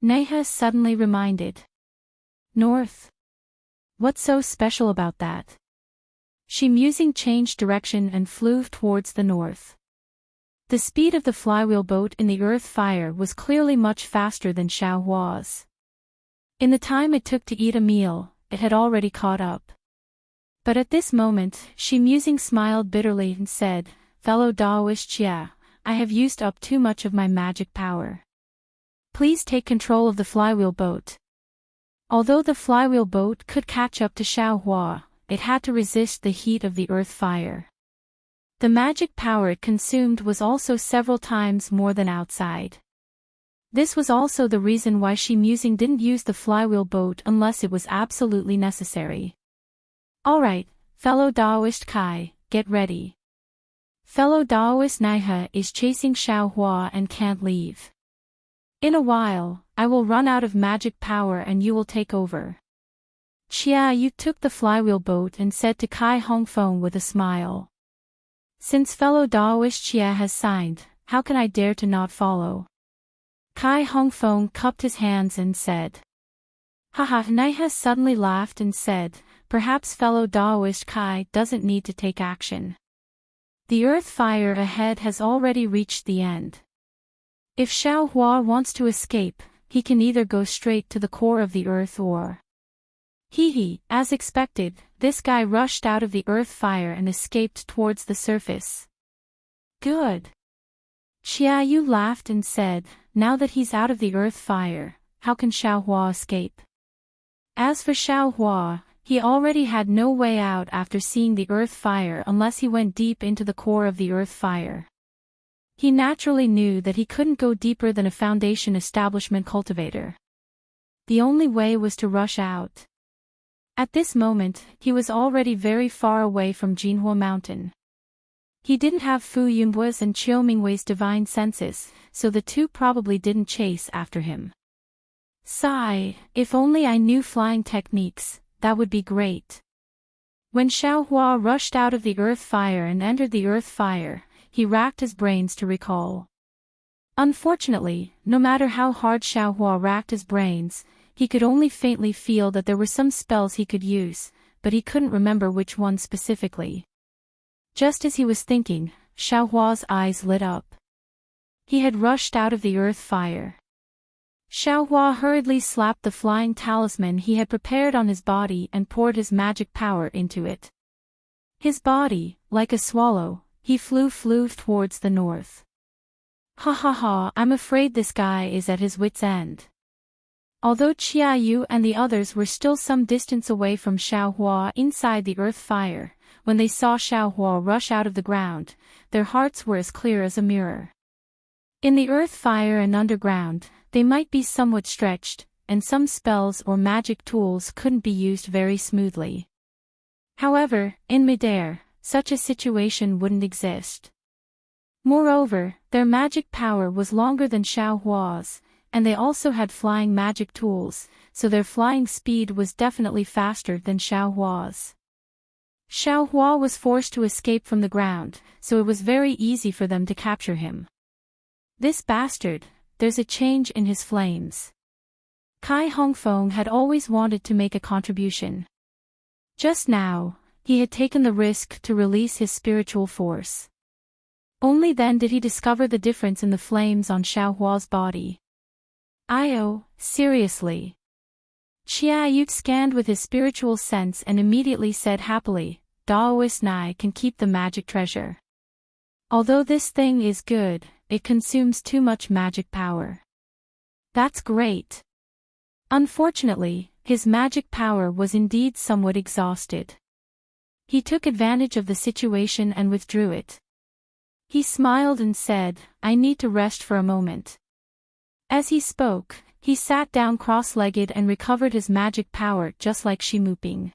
A: Neha suddenly reminded. North? What's so special about that? She musing changed direction and flew towards the north. The speed of the flywheel boat in the earth fire was clearly much faster than Xiaohua's. In the time it took to eat a meal, it had already caught up. But at this moment, Shi musing smiled bitterly and said, "Fellow Daoist Xia, I have used up too much of my magic power. Please take control of the flywheel boat." Although the flywheel boat could catch up to Xiaohua, it had to resist the heat of the earth fire. The magic power it consumed was also several times more than outside. This was also the reason why Shi Musing didn't use the flywheel boat unless it was absolutely necessary. "Alright, fellow Daoist Kai, get ready. Fellow Daoist Naiha is chasing Xiaohua and can't leave. In a while, I will run out of magic power and you will take over." Xia Yu took the flywheel boat and said to Kai Hongfeng with a smile. "Since fellow Daoist Xia has signed, how can I dare to not follow?" Kai Hongfeng cupped his hands and said. Haha. Naiha suddenly laughed and said, "Perhaps fellow Daoist Kai doesn't need to take action. The earth fire ahead has already reached the end. If Xiaohua wants to escape, he can either go straight to the core of the earth or..." Hee. As expected, this guy rushed out of the earth fire and escaped towards the surface. "Good." Xia Yu laughed and said, "Now that he's out of the earth fire, how can Xiaohua escape?" As for Xiaohua, he already had no way out after seeing the earth fire unless he went deep into the core of the earth fire. He naturally knew that he couldn't go deeper than a foundation establishment cultivator. The only way was to rush out. At this moment, he was already very far away from Jinhua Mountain. He didn't have Fu Yunbua's and Qiu Mingwei's divine senses, so the two probably didn't chase after him. Sigh, if only I knew flying techniques, that would be great. When Xiaohua rushed out of the earth fire and entered the earth fire, he racked his brains to recall. Unfortunately, no matter how hard Xiaohua racked his brains, he could only faintly feel that there were some spells he could use, but he couldn't remember which one specifically. Just as he was thinking, Xiaohua's eyes lit up. He had rushed out of the earth fire. Xiaohua hurriedly slapped the flying talisman he had prepared on his body and poured his magic power into it. His body, like a swallow, he flew towards the north. Ha, I'm afraid this guy is at his wit's end. Although Xia Yu and the others were still some distance away from Xiaohua inside the earth fire, when they saw Xiaohua rush out of the ground, their hearts were as clear as a mirror. In the earth fire and underground, they might be somewhat stretched, and some spells or magic tools couldn't be used very smoothly. However, in midair, such a situation wouldn't exist. Moreover, their magic power was longer than Xiaohua's, and they also had flying magic tools, so their flying speed was definitely faster than Xiaohua's. Xiaohua was forced to escape from the ground, so it was very easy for them to capture him. This bastard, there's a change in his flames. Kai Hongfeng had always wanted to make a contribution. Just now, he had taken the risk to release his spiritual force. Only then did he discover the difference in the flames on Xiaohua's body. Seriously. Xia Yu scanned with his spiritual sense and immediately said happily, "Daoist Nai can keep the magic treasure. Although this thing is good, it consumes too much magic power." "That's great." Unfortunately, his magic power was indeed somewhat exhausted. He took advantage of the situation and withdrew it. He smiled and said, "I need to rest for a moment." As he spoke, he sat down cross-legged and recovered his magic power just like Shimuping.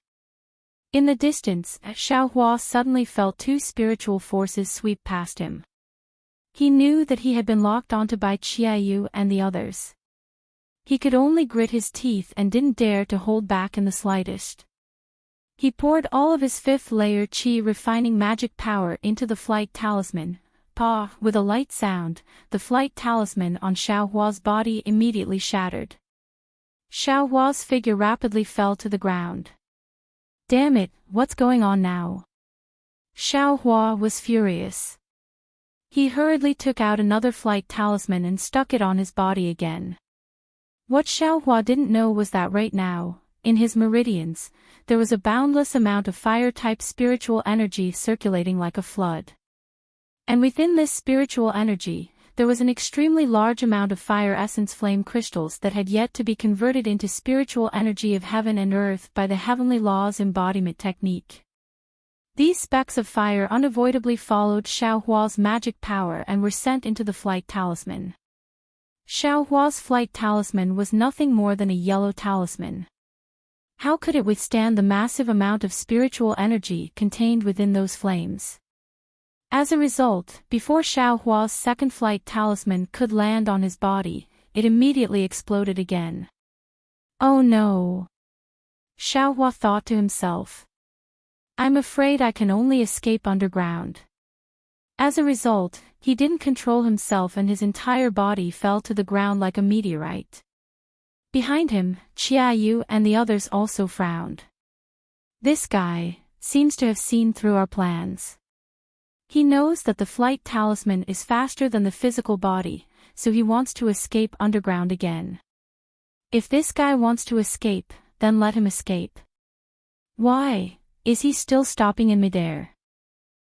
A: In the distance, Xiaohua suddenly felt two spiritual forces sweep past him. He knew that he had been locked onto by Qiaoyu and the others. He could only grit his teeth and didn't dare to hold back in the slightest. He poured all of his fifth-layer qi refining magic power into the flight talisman. Pa, with a light sound, the flight talisman on Xiaohua's body immediately shattered. Xiaohua's figure rapidly fell to the ground. Damn it, what's going on now? Xiaohua was furious. He hurriedly took out another flight talisman and stuck it on his body again. What Xiaohua didn't know was that right now, in his meridians, there was a boundless amount of fire-type spiritual energy circulating like a flood. And within this spiritual energy, there was an extremely large amount of fire essence flame crystals that had yet to be converted into spiritual energy of heaven and earth by the heavenly laws embodiment technique. These specks of fire unavoidably followed Xiaohua's magic power and were sent into the flight talisman. Xiaohua's flight talisman was nothing more than a yellow talisman. How could it withstand the massive amount of spiritual energy contained within those flames? As a result, before Xiaohua's second flight talisman could land on his body, it immediately exploded again. Oh no! Xiaohua thought to himself. I'm afraid I can only escape underground. As a result, he didn't control himself and his entire body fell to the ground like a meteorite. Behind him, Qiaoyu and the others also frowned. This guy seems to have seen through our plans. He knows that the flight talisman is faster than the physical body, so he wants to escape underground again. If this guy wants to escape, then let him escape. Why is he still stopping in midair?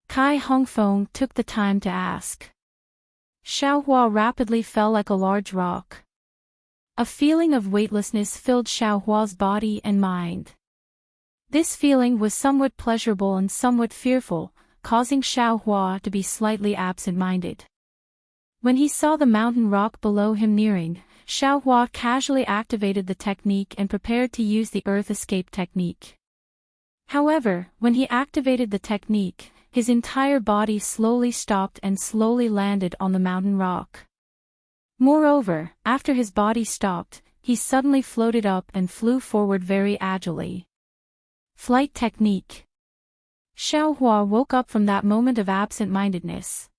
A: Kai Hongfeng took the time to ask. Xiaohua rapidly fell like a large rock. A feeling of weightlessness filled Xiaohua's body and mind. This feeling was somewhat pleasurable and somewhat fearful, causing Xiaohua to be slightly absent-minded. When he saw the mountain rock below him nearing, Xiaohua casually activated the technique and prepared to use the earth escape technique. However, when he activated the technique, his entire body slowly stopped and slowly landed on the mountain rock. Moreover, after his body stopped, he suddenly floated up and flew forward very agilely. Flight technique. Xiaohua woke up from that moment of absent-mindedness.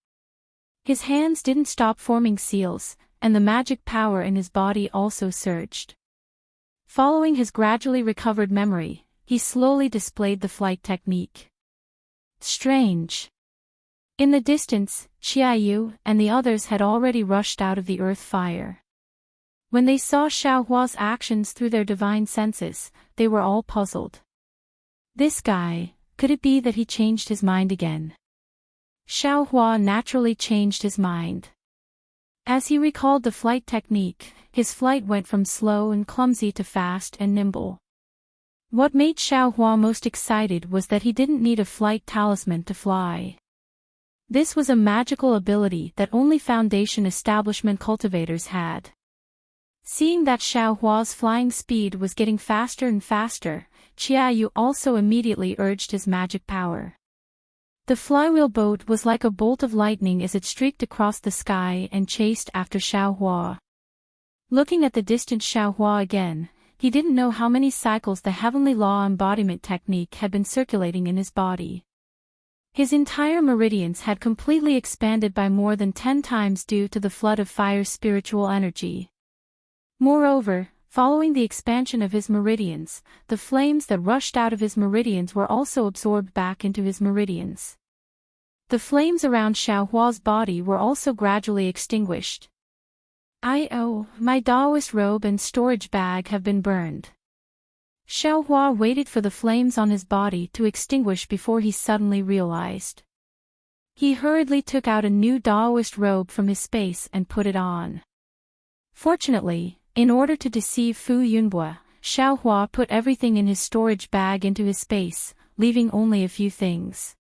A: His hands didn't stop forming seals, and the magic power in his body also surged. Following his gradually recovered memory, he slowly displayed the flight technique. Strange. In the distance, Qiaoyu and the others had already rushed out of the earth fire. When they saw Xiaohua's actions through their divine senses, they were all puzzled. This guy, could it be that he changed his mind again? Xiaohua naturally changed his mind. As he recalled the flight technique, his flight went from slow and clumsy to fast and nimble. What made Xiaohua most excited was that he didn't need a flight talisman to fly. This was a magical ability that only Foundation establishment cultivators had. Seeing that Xiaohua's flying speed was getting faster and faster, Qiaoyu also immediately urged his magic power. The flywheel boat was like a bolt of lightning as it streaked across the sky and chased after Xiaohua. Looking at the distant Xiaohua again, he didn't know how many cycles the heavenly law embodiment technique had been circulating in his body. His entire meridians had completely expanded by more than 10 times due to the flood of fire spiritual energy. Moreover, following the expansion of his meridians, the flames that rushed out of his meridians were also absorbed back into his meridians. The flames around Xiaohua's body were also gradually extinguished. My Taoist robe and storage bag have been burned. Xiaohua waited for the flames on his body to extinguish before he suddenly realized. He hurriedly took out a new Taoist robe from his space and put it on. Fortunately, in order to deceive Fu Yunbue, Xiaohua put everything in his storage bag into his space, leaving only a few things.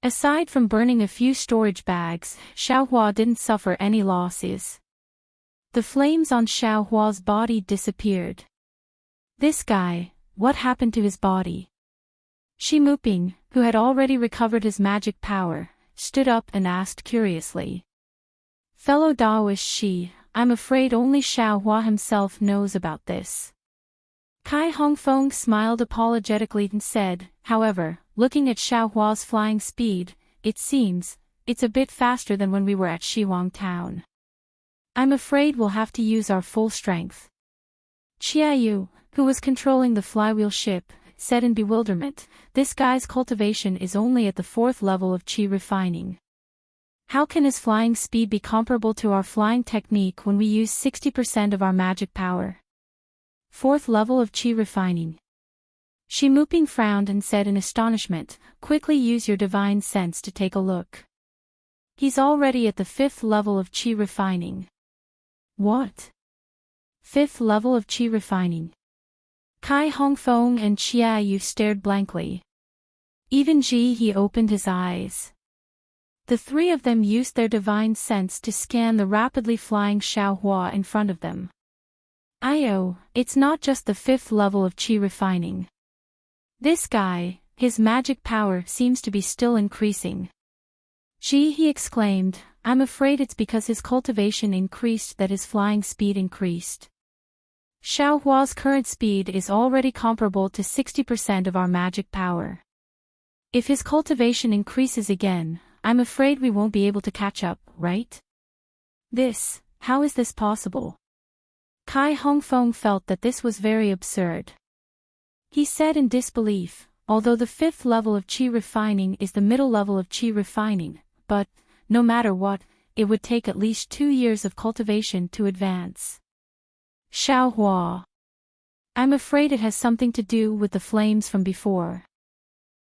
A: Aside from burning a few storage bags, Xiaohua didn't suffer any losses. The flames on Xiao Hua's body disappeared. This guy, what happened to his body? Shi Muping, who had already recovered his magic power, stood up and asked curiously. Fellow Daoist Shi, I'm afraid only Xiao Hua himself knows about this. Kai Hongfeng smiled apologetically and said, however, looking at Xiao Hua's flying speed, it seems, it's a bit faster than when we were at Shiwang Town. I'm afraid we'll have to use our full strength. Qiayu, who was controlling the flywheel ship, said in bewilderment, this guy's cultivation is only at the 4th level of qi refining. How can his flying speed be comparable to our flying technique when we use 60% of our magic power? 4th level of qi refining. Shi Muping frowned and said in astonishment, quickly use your divine sense to take a look. He's already at the 5th level of qi refining. What? 5th level of qi refining. Kai Hongfeng and Qiayu stared blankly. Even He opened his eyes. The three of them used their divine sense to scan the rapidly flying Xiao Hua in front of them. It's not just the 5th level of qi refining. This guy, his magic power seems to be still increasing. He exclaimed, I'm afraid it's because his cultivation increased that his flying speed increased. Xiao Hua's current speed is already comparable to 60% of our magic power. If his cultivation increases again, I'm afraid we won't be able to catch up, right? How is this possible? Kai Hongfeng felt that this was very absurd. He said in disbelief, although the 5th level of qi refining is the middle level of qi refining, but, no matter what, it would take at least 2 years of cultivation to advance. Xiao Hua. I'm afraid it has something to do with the flames from before.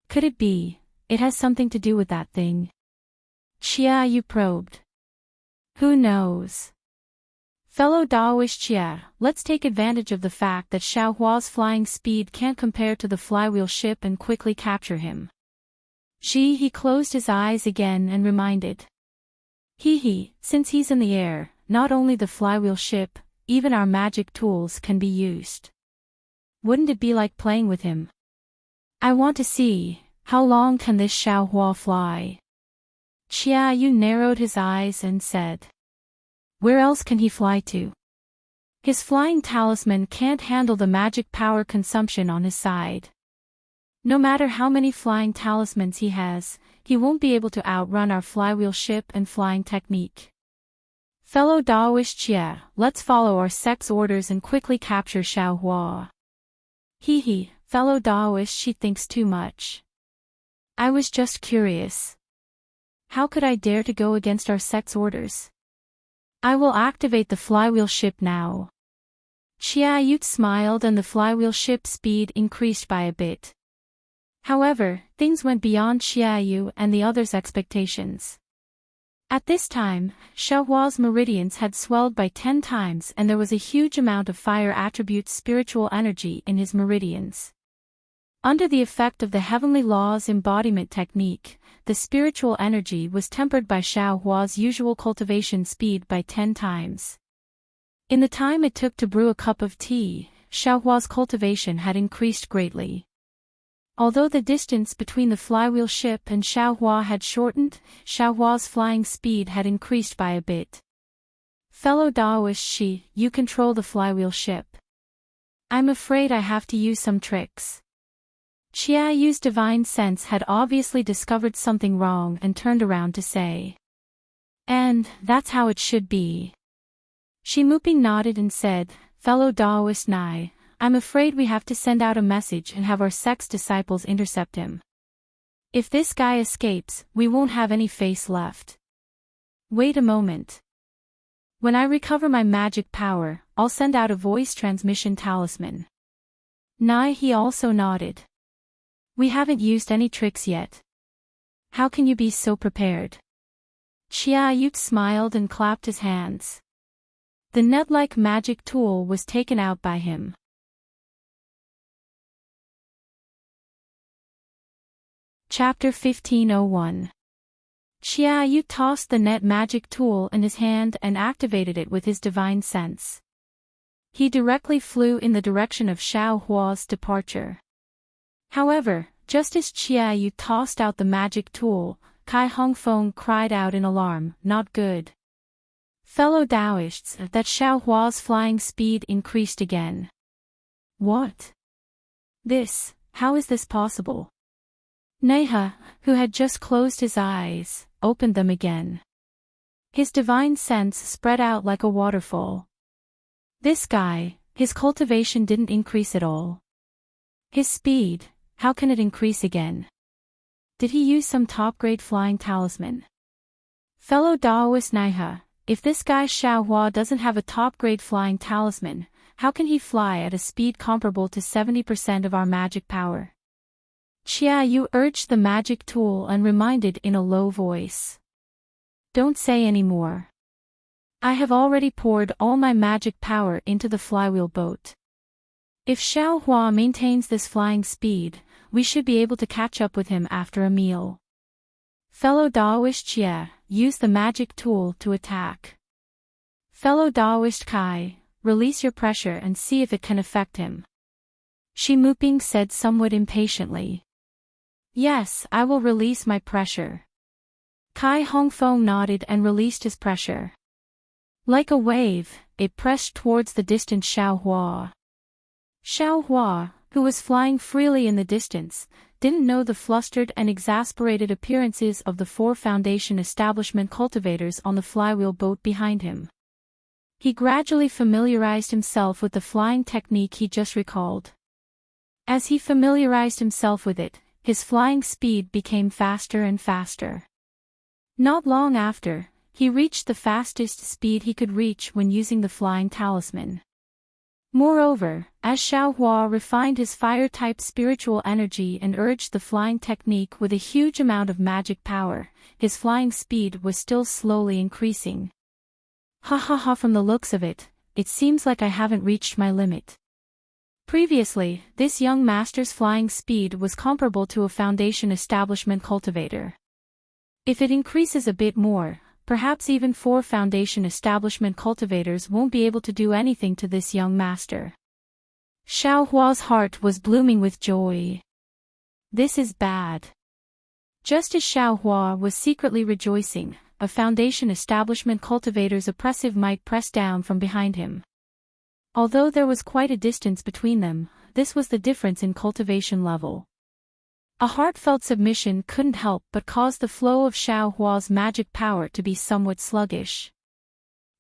A: Could it be, it has something to do with that thing? Qiayu probed. Who knows? Fellow Daoist Xia, let's take advantage of the fact that Xiao Hua's flying speed can't compare to the flywheel ship and quickly capture him. He closed his eyes again and reminded. Since he's in the air, not only the flywheel ship, even our magic tools can be used. Wouldn't it be like playing with him? I want to see, how long can this Xiao Hua fly? Qiayu narrowed his eyes and said. Where else can he fly to? His flying talisman can't handle the magic power consumption on his side. No matter how many flying talismans he has, he won't be able to outrun our flywheel ship and flying technique. Fellow Daoist Xia, let's follow our sect's orders and quickly capture Xiao Hua. Fellow Daoist, she thinks too much. I was just curious. How could I dare to go against our sect's orders? I will activate the flywheel ship now. Qiayu smiled and the flywheel ship speed increased by a bit. However, things went beyond Qiayu and the others' expectations. At this time, Xiao Hua's meridians had swelled by 10 times and there was a huge amount of fire attribute's spiritual energy in his meridians. Under the effect of the heavenly law's embodiment technique, the spiritual energy was tempered by Xiao Hua's usual cultivation speed by 10 times. In the time it took to brew a cup of tea, Xiao Hua's cultivation had increased greatly. Although the distance between the flywheel ship and Xiao Hua had shortened, Xiao Hua's flying speed had increased by a bit. Fellow Daoist Shi, you control the flywheel ship. I'm afraid I have to use some tricks. Qiayu's divine sense had obviously discovered something wrong and turned around to say. And, that's how it should be. Shi Muping nodded and said, Fellow Daoist Nai, I'm afraid we have to send out a message and have our sect's disciples intercept him. If this guy escapes, we won't have any face left. Wait a moment. When I recover my magic power, I'll send out a voice transmission talisman. Nai he also nodded. We haven't used any tricks yet. How can you be so prepared? Qiayu smiled and clapped his hands. The net-like magic tool was taken out by him. Chapter 1501. Xia Yu tossed the net magic tool in his hand and activated it with his divine sense. He directly flew in the direction of Xiao Hua's departure. However, just as Xia Yu tossed out the magic tool, Kai Hongfeng cried out in alarm, "Not good. Fellow Taoists, that Xiao Hua's flying speed increased again." "What? How is this possible?" Neha, who had just closed his eyes, opened them again. His divine sense spread out like a waterfall. This guy, his cultivation didn't increase at all. His speed, how can it increase again? Did he use some top-grade flying talisman? Fellow Daoist Neha, if this guy Xiao Hua doesn't have a top-grade flying talisman, how can he fly at a speed comparable to 70% of our magic power? Xia Yu urged the magic tool and reminded in a low voice. "Don't say any more. I have already poured all my magic power into the flywheel boat. If Xiao Hua maintains this flying speed, we should be able to catch up with him after a meal." Fellow Daoist Xia, use the magic tool to attack. Fellow Daoist Kai, release your pressure and see if it can affect him. Shi Muping said somewhat impatiently. "Yes, I will release my pressure." Kai Hongfeng nodded and released his pressure. Like a wave, it pressed towards the distant Xiao Hua. Xiao Hua, who was flying freely in the distance, didn't know the flustered and exasperated appearances of the 4 Foundation establishment cultivators on the flywheel boat behind him. He gradually familiarized himself with the flying technique he just recalled. As he familiarized himself with it, his flying speed became faster and faster. Not long after, he reached the fastest speed he could reach when using the flying talisman. Moreover, as Xiao Hua refined his fire-type spiritual energy and urged the flying technique with a huge amount of magic power, his flying speed was still slowly increasing. "Ha ha ha, from the looks of it, it seems like I haven't reached my limit." Previously, this young master's flying speed was comparable to a Foundation establishment cultivator. If it increases a bit more, perhaps even 4 Foundation establishment cultivators won't be able to do anything to this young master. Xiao Hua's heart was blooming with joy. This is bad. Just as Xiao Hua was secretly rejoicing, a Foundation establishment cultivator's oppressive might pressed down from behind him. Although there was quite a distance between them, this was the difference in cultivation level. A heartfelt submission couldn't help but cause the flow of Xiao Hua's magic power to be somewhat sluggish.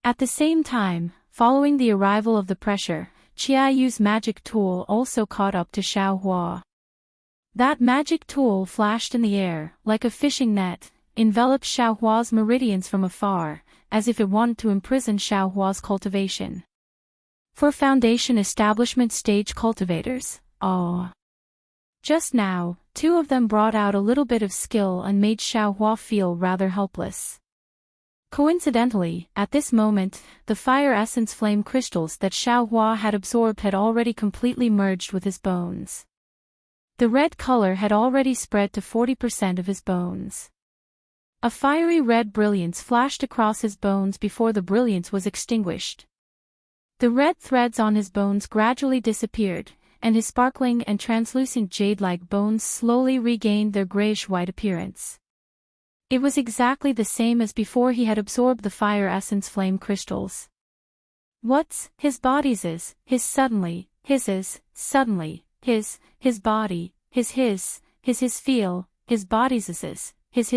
A: At the same time, following the arrival of the pressure, Xia Yu's magic tool also caught up to Xiao Hua. That magic tool flashed in the air, like a fishing net, enveloped Xiao Hua's meridians from afar, as if it wanted to imprison Xiao Hua's cultivation. For Foundation establishment stage cultivators, just now, 2 of them brought out a little bit of skill and made Xiao Hua feel rather helpless. Coincidentally, at this moment, the fire essence flame crystals that Xiao Hua had absorbed had already completely merged with his bones. The red color had already spread to 40% of his bones. A fiery red brilliance flashed across his bones before the brilliance was extinguished. The red threads on his bones gradually disappeared, and his sparkling and translucent jade-like bones slowly regained their grayish-white appearance. It was exactly the same as before he had absorbed the fire essence flame crystals. What's his body's is, his suddenly, his is, suddenly, his body, his feel, his body's is, his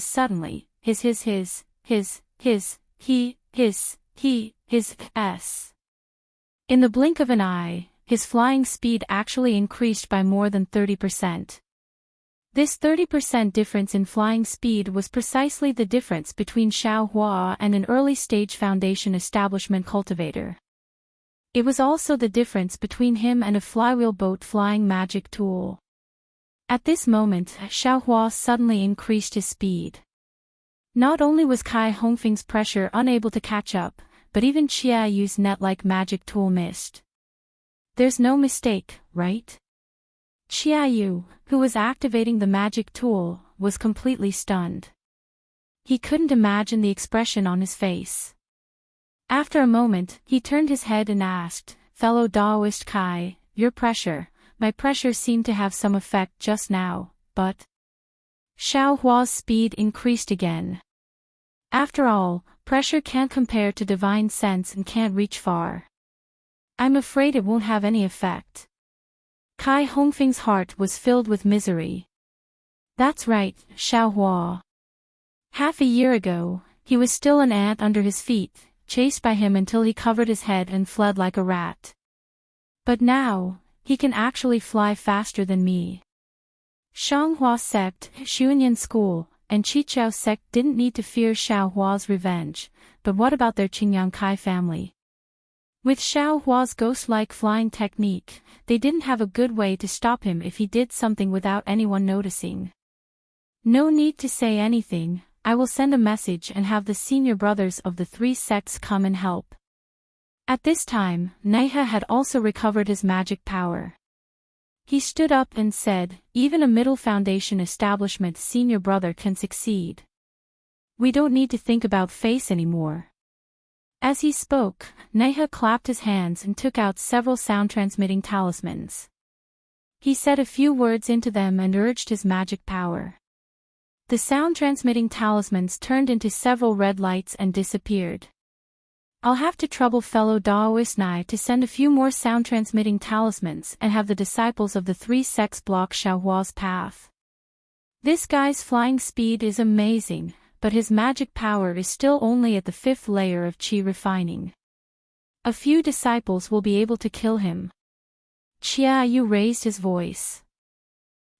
A: suddenly, his s. In the blink of an eye, his flying speed actually increased by more than 30%. This 30% difference in flying speed was precisely the difference between Xiao Hua and an early-stage Foundation establishment cultivator. It was also the difference between him and a flywheel boat flying magic tool. At this moment, Xiao Hua suddenly increased his speed. Not only was Kai Hongfeng's pressure unable to catch up, but even Xia Yu's net-like magic tool missed. There's no mistake, right? Qiaoyu, who was activating the magic tool, was completely stunned. He couldn't imagine the expression on his face. After a moment, he turned his head and asked, "Fellow Daoist Kai, my pressure seemed to have some effect just now, but..." Xiao Hua's speed increased again. After all, pressure can't compare to divine sense and can't reach far. I'm afraid it won't have any effect. Kai Hongfeng's heart was filled with misery. That's right, Xiao Hua. Half a year ago, he was still an ant under his feet, chased by him until he covered his head and fled like a rat. But now, he can actually fly faster than me. Shanghua sect, Xuanyan school, and Qichao sect didn't need to fear Xiao Hua's revenge, but what about their Qingyang Kai family? With Xiao Hua's ghost-like flying technique, they didn't have a good way to stop him if he did something without anyone noticing. No need to say anything, I will send a message and have the senior brothers of the three sects come and help. At this time, Naiha had also recovered his magic power. He stood up and said, "Even a middle foundation establishment senior brother can succeed. We don't need to think about face anymore." As he spoke, Naiha clapped his hands and took out several sound-transmitting talismans. He said a few words into them and urged his magic power. The sound-transmitting talismans turned into several red lights and disappeared. I'll have to trouble fellow Daoist Nai to send a few more sound-transmitting talismans and have the disciples of the three sects block Xiaohua's path. This guy's flying speed is amazing, but his magic power is still only at the 5th layer of qi refining. A few disciples will be able to kill him. Qiaoyu raised his voice.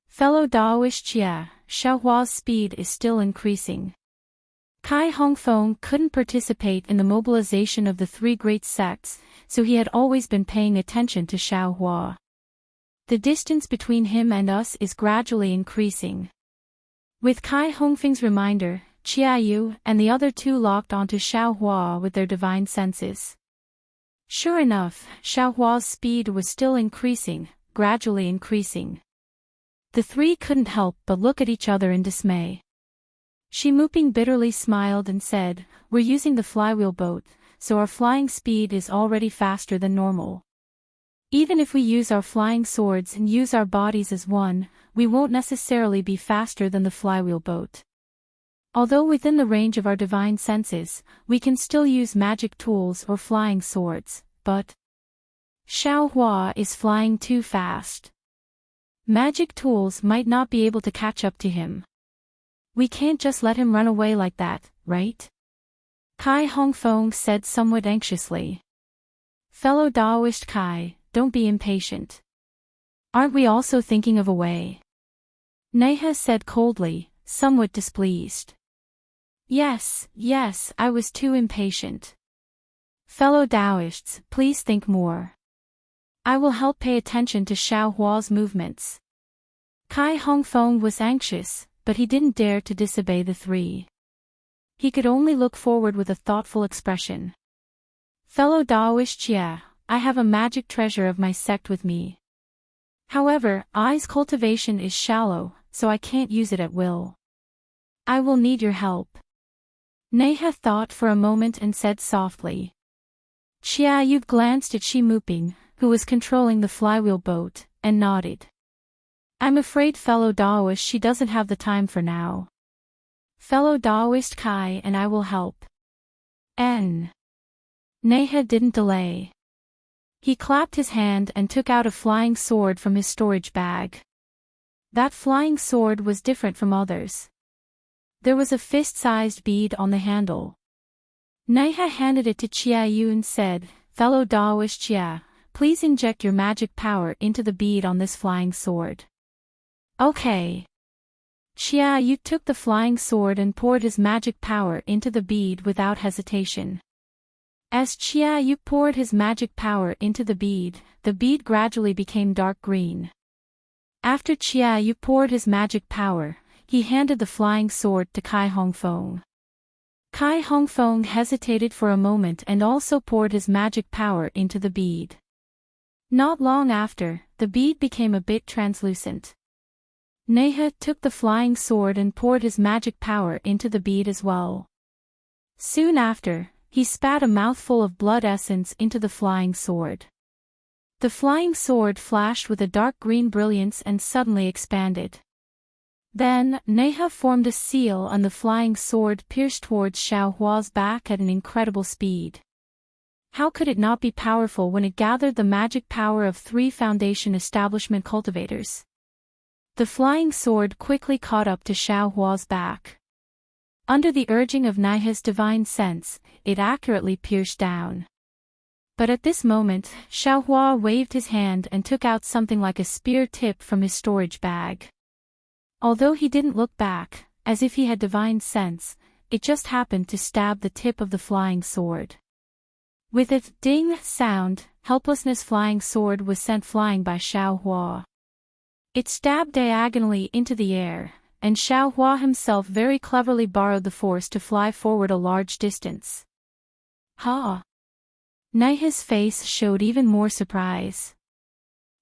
A: Fellow Daoist Jia, Xiaohua's speed is still increasing. Kai Hongfeng couldn't participate in the mobilization of the three great sects, so he had always been paying attention to Xiaohua. The distance between him and us is gradually increasing. With Kai Hongfeng's reminder, Qiaoyu and the other two locked onto Xiaohua with their divine senses. Sure enough, Xiaohua's speed was still increasing, gradually increasing. The three couldn't help but look at each other in dismay. Shimuping bitterly smiled and said, "We're using the flywheel boat, so our flying speed is already faster than normal. Even if we use our flying swords and use our bodies as one, we won't necessarily be faster than the flywheel boat. Although within the range of our divine senses, we can still use magic tools or flying swords, but Xiao Hua is flying too fast. Magic tools might not be able to catch up to him. We can't just let him run away like that, right?" Kai Hongfeng said somewhat anxiously. "Fellow Daoist Kai, don't be impatient. Aren't we also thinking of a way?" Naiha said coldly, somewhat displeased. Yes, I was too impatient. Fellow Daoists, please think more. I will help pay attention to Xiao Hua's movements." Kai Hongfeng was anxious, but he didn't dare to disobey the three. He could only look forward with a thoughtful expression. "Fellow Daoist Jia, I have a magic treasure of my sect with me. However, I's cultivation is shallow, so I can't use it at will. I will need your help." Naiha thought for a moment and said softly. Qiaoyu glanced at Shimuping, who was controlling the flywheel boat, and nodded. "I'm afraid fellow Daoist she doesn't have the time for now. Fellow Daoist Kai and I will help." Naiha didn't delay. He clapped his hand and took out a flying sword from his storage bag. That flying sword was different from others. There was a fist-sized bead on the handle. Naiha handed it to Qiaoyu and said, "Fellow Daoist Jia, please inject your magic power into the bead on this flying sword." Okay. Qiaoyu took the flying sword and poured his magic power into the bead without hesitation. As Qiaoyu poured his magic power into the bead gradually became dark green. After Qiaoyu poured his magic power, he handed the flying sword to Kai Hongfeng. Kai Hongfeng hesitated for a moment and also poured his magic power into the bead. Not long after, the bead became a bit translucent. Neha took the flying sword and poured his magic power into the bead as well. Soon after, he spat a mouthful of blood essence into the flying sword. The flying sword flashed with a dark green brilliance and suddenly expanded. Then, Neha formed a seal and the flying sword pierced towards Xiaohua's back at an incredible speed. How could it not be powerful when it gathered the magic power of 3 Foundation establishment cultivators? The flying sword quickly caught up to Xiaohua's back. Under the urging of Neha's divine sense, it accurately pierced down. But at this moment, Xiaohua waved his hand and took out something like a spear tip from his storage bag. Although he didn't look back, as if he had divine sense, it just happened to stab the tip of the flying sword. With a ding sound, helplessness flying sword was sent flying by Xiaohua. It stabbed diagonally into the air, and Xiaohua himself very cleverly borrowed the force to fly forward a large distance. Ha! Neha's face showed even more surprise.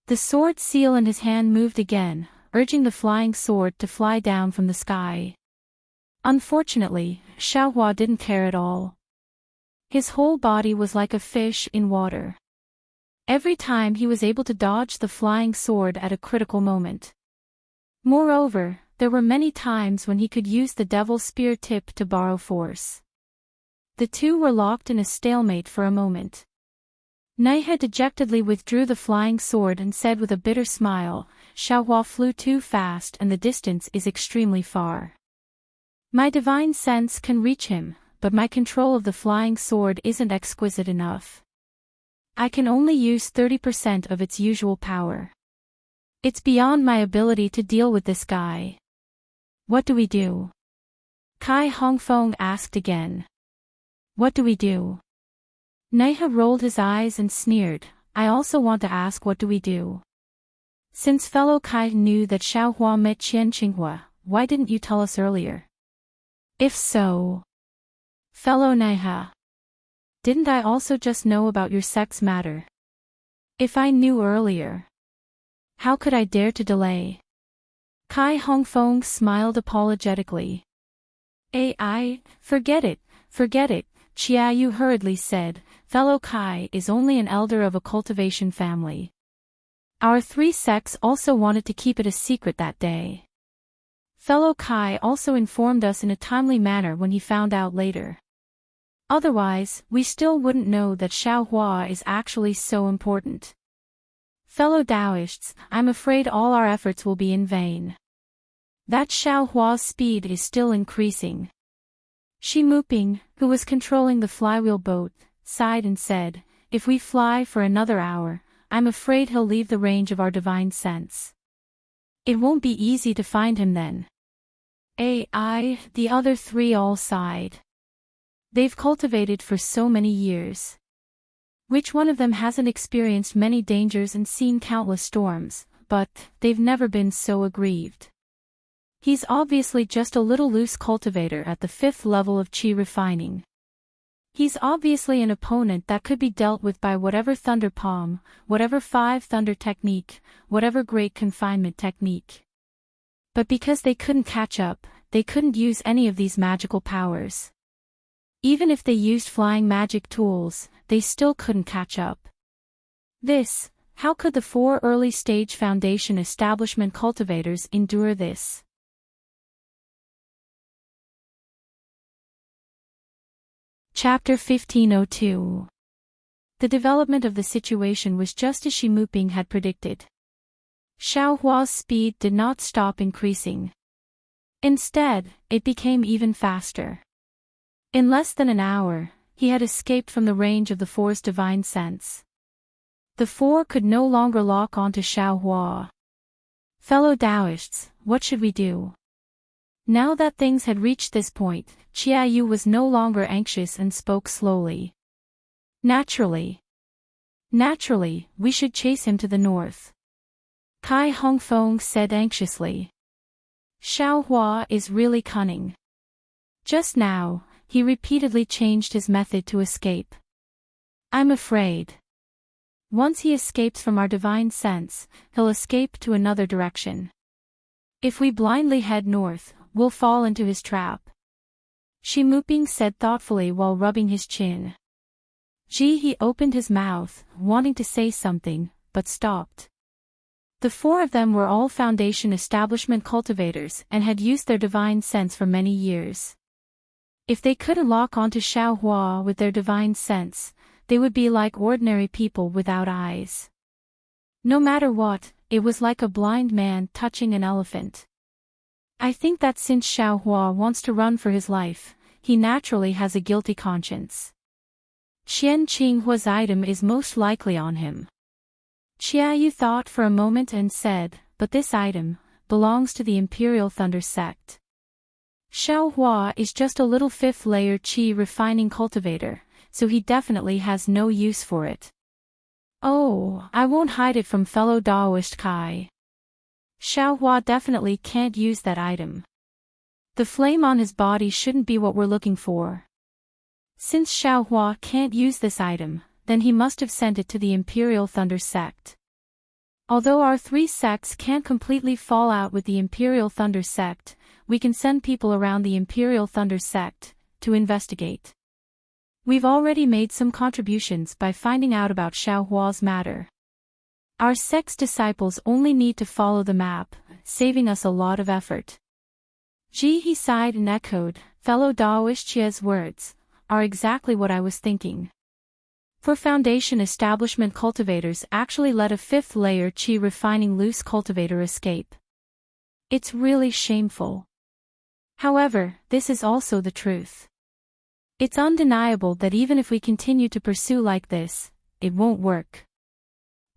A: The sword seal in his hand moved again, urging the flying sword to fly down from the sky. Unfortunately, Xiaohua didn't care at all. His whole body was like a fish in water. Every time he was able to dodge the flying sword at a critical moment. Moreover, there were many times when he could use the devil's spear tip to borrow force. The two were locked in a stalemate for a moment. Neha dejectedly withdrew the flying sword and said with a bitter smile, "Xiaohua flew too fast and the distance is extremely far. My divine sense can reach him, but my control of the flying sword isn't exquisite enough. I can only use 30% of its usual power. It's beyond my ability to deal with this guy. What do we do?" Kai Hongfeng asked again. "What do we do?" Neha rolled his eyes and sneered, "I also want to ask what do we do? Since fellow Kai knew that Xiaohua met Qian Qinghua, why didn't you tell us earlier? If so, fellow Neha, didn't I also just know about your sex matter? If I knew earlier, how could I dare to delay?" Kai Hongfeng smiled apologetically. Forget it, Chia Yu hurriedly said, "Fellow Kai is only an elder of a cultivation family. Our 3 sects also wanted to keep it a secret that day. Fellow Kai also informed us in a timely manner when he found out later. Otherwise, we still wouldn't know that Xiaohua is actually so important. Fellow Taoists, I'm afraid all our efforts will be in vain. That Xiaohua's speed is still increasing." Shi Muping, who was controlling the flywheel boat, sighed and said, "If we fly for another hour, I'm afraid he'll leave the range of our divine sense. It won't be easy to find him then." The other 3 all sighed. They've cultivated for so many years. Which one of them hasn't experienced many dangers and seen countless storms, but they've never been so aggrieved. He's obviously just a little loose cultivator at the 5th level of Qi refining. He's obviously an opponent that could be dealt with by whatever Thunder Palm, whatever 5 Thunder technique, whatever Great Confinement technique. But because they couldn't catch up, they couldn't use any of these magical powers. Even if they used flying magic tools, they still couldn't catch up. How could the 4 early-stage Foundation establishment cultivators endure this? Chapter 1502. The development of the situation was just as Shi Muping had predicted. Xiaohua's speed did not stop increasing. Instead, it became even faster. In less than an hour, he had escaped from the range of the 4's divine sense. The 4 could no longer lock onto Xiaohua. "Fellow Taoists, what should we do?" Now that things had reached this point, Chia Yu was no longer anxious and spoke slowly. Naturally, we should chase him to the north." Kai Hongfeng said anxiously. "Xiaohua is really cunning. Just now, he repeatedly changed his method to escape. I'm afraid Once he escapes from our divine sense, he'll escape to another direction. If we blindly head north, we'll fall into his trap. Shi Muping said thoughtfully while rubbing his chin. He opened his mouth, wanting to say something, but stopped. The four of them were all Foundation establishment cultivators and had used their divine sense for many years. If they couldn't lock onto Xiaohua with their divine sense, they would be like ordinary people without eyes. No matter what, it was like a blind man touching an elephant. I think that since Xiaohua wants to run for his life, he naturally has a guilty conscience. Qian Qinghua's item is most likely on him. Qiaoyu thought for a moment and said, but this item belongs to the Imperial Thunder sect. Xiaohua is just a little fifth-layer qi refining cultivator, so he definitely has no use for it. Oh, I won't hide it from fellow Daoist Kai. Xiaohua definitely can't use that item. The flame on his body shouldn't be what we're looking for. Since Xiaohua can't use this item, then he must have sent it to the Imperial Thunder sect. Although our three sects can't completely fall out with the Imperial Thunder sect, we can send people around the Imperial Thunder sect to investigate. We've already made some contributions by finding out about Xiaohua's matter. Our sect's disciples only need to follow the map, saving us a lot of effort. He sighed and echoed, fellow Daoist Chia's words are exactly what I was thinking. For Foundation establishment cultivators actually let a fifth-layer qi refining loose cultivator escape. It's really shameful. However, this is also the truth. It's undeniable that even if we continue to pursue like this, it won't work.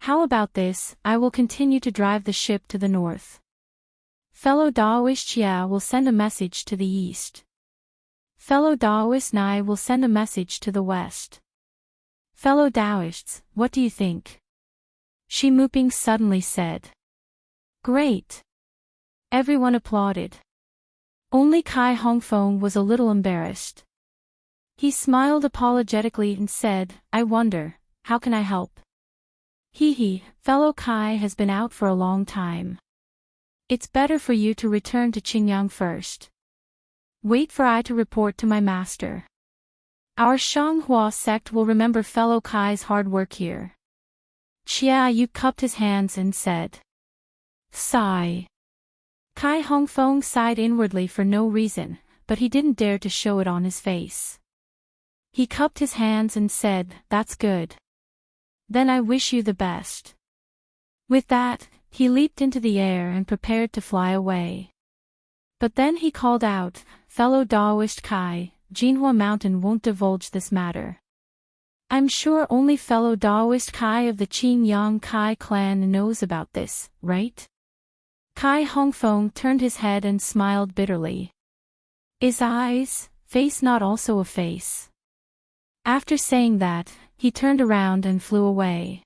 A: How about this? I will continue to drive the ship to the north. Fellow Daoist Chia will send a message to the east. Fellow Daoist Nai will send a message to the west. Fellow Daoists, what do you think? Shi Muping suddenly said. Great. Everyone applauded. Only Kai Hongfeng was a little embarrassed. He smiled apologetically and said, I wonder, how can I help? Fellow Kai has been out for a long time. It's better for you to return to Qingyang first. Wait for I to report to my master. Our Shanghua sect will remember fellow Kai's hard work here. Chia Yu cupped his hands and said. Sigh. Kai Hongfeng sighed inwardly for no reason, but he didn't dare to show it on his face. He cupped his hands and said, that's good. Then I wish you the best. With that, he leaped into the air and prepared to fly away. But then he called out, fellow Daoist Kai, Jinhua Mountain won't divulge this matter. I'm sure only fellow Daoist Kai of the Qingyang Kai clan knows about this, right? Kai Hongfeng turned his head and smiled bitterly. Is eyes, face not also a face? After saying that, he turned around and flew away.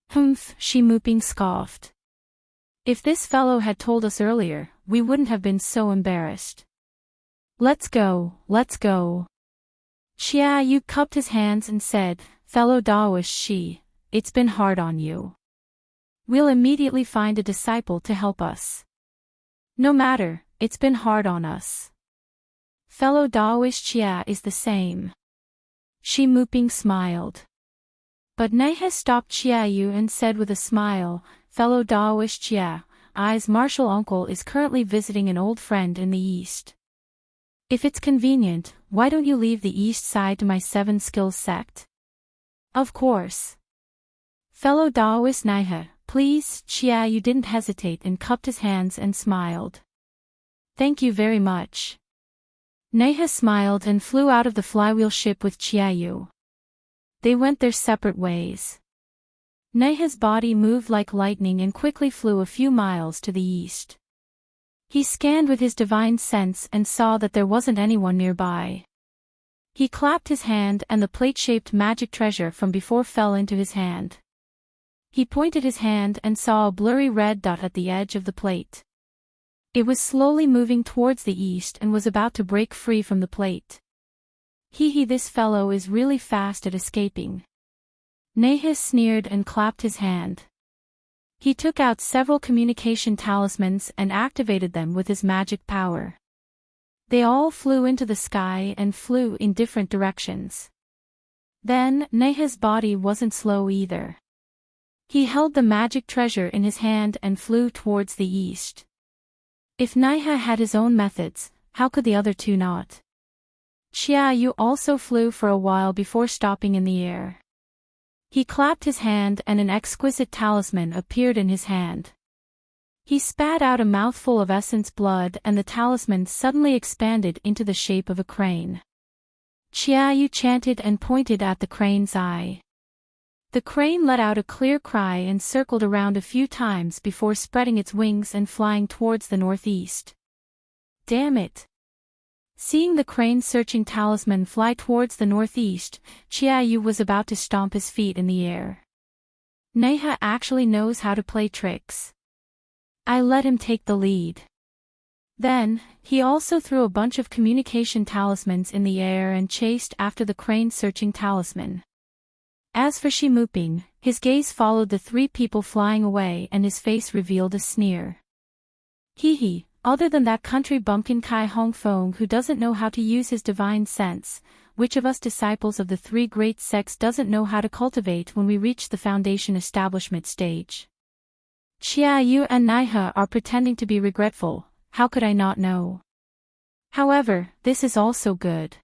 A: Humph, Shi Muping scoffed. If this fellow had told us earlier, we wouldn't have been so embarrassed. Let's go, let's go. Xia Yu cupped his hands and said, fellow Daoist Shi, it's been hard on you. We'll immediately find a disciple to help us. No matter, it's been hard on us. Fellow Daoist Xia is the same. Shi Muping smiled. But Nehe stopped Xia Yu and said with a smile, fellow Daoist Xia, I's martial uncle is currently visiting an old friend in the east. If it's convenient, why don't you leave the east side to my 7 skills sect? Of course. Fellow Daoist Nehe, please. Xia Yu didn't hesitate and cupped his hands and smiled. Thank you very much. Nehe smiled and flew out of the flywheel ship with Xia Yu. They went their separate ways. Nehe's body moved like lightning and quickly flew a few miles to the east. He scanned with his divine sense and saw that there wasn't anyone nearby. He clapped his hand and the plate-shaped magic treasure from before fell into his hand. He pointed his hand and saw a blurry red dot at the edge of the plate. It was slowly moving towards the east and was about to break free from the plate. This fellow is really fast at escaping. Nahis sneered and clapped his hand. He took out several communication talismans and activated them with his magic power. They all flew into the sky and flew in different directions. Then, Nahis' body wasn't slow either. He held the magic treasure in his hand and flew towards the east. If Naiha had his own methods, how could the other two not? Xiaoyu also flew for a while before stopping in the air. He clapped his hand and an exquisite talisman appeared in his hand. He spat out a mouthful of essence blood and the talisman suddenly expanded into the shape of a crane. Xiaoyu chanted and pointed at the crane's eye. The crane let out a clear cry and circled around a few times before spreading its wings and flying towards the northeast. Damn it! Seeing the crane-searching talisman fly towards the northeast, Xiaoyu was about to stomp his feet in the air. Naiha actually knows how to play tricks. I let him take the lead. Then, he also threw a bunch of communication talismans in the air and chased after the crane-searching talisman. As for Shimuping, his gaze followed the three people flying away and his face revealed a sneer. Hee, other than that country bumpkin Kai Hongfeng who doesn't know how to use his divine sense, which of us disciples of the three great sects doesn't know how to cultivate when we reach the foundation establishment stage? Xiaoyu and Naiha are pretending to be regretful, how could I not know? However, this is also good.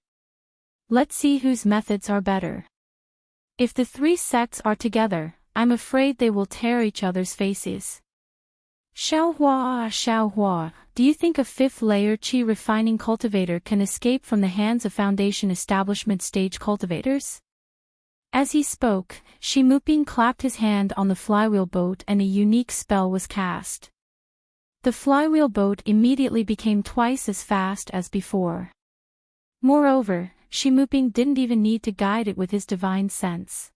A: Let's see whose methods are better. If the three sects are together, I'm afraid they will tear each other's faces. Xiaohua, do you think a fifth-layer qi refining cultivator can escape from the hands of foundation establishment stage cultivators? As he spoke, Shimuping clapped his hand on the flywheel boat and a unique spell was cast. The flywheel boat immediately became twice as fast as before. Moreover, Shimuping didn't even need to guide it with his divine sense.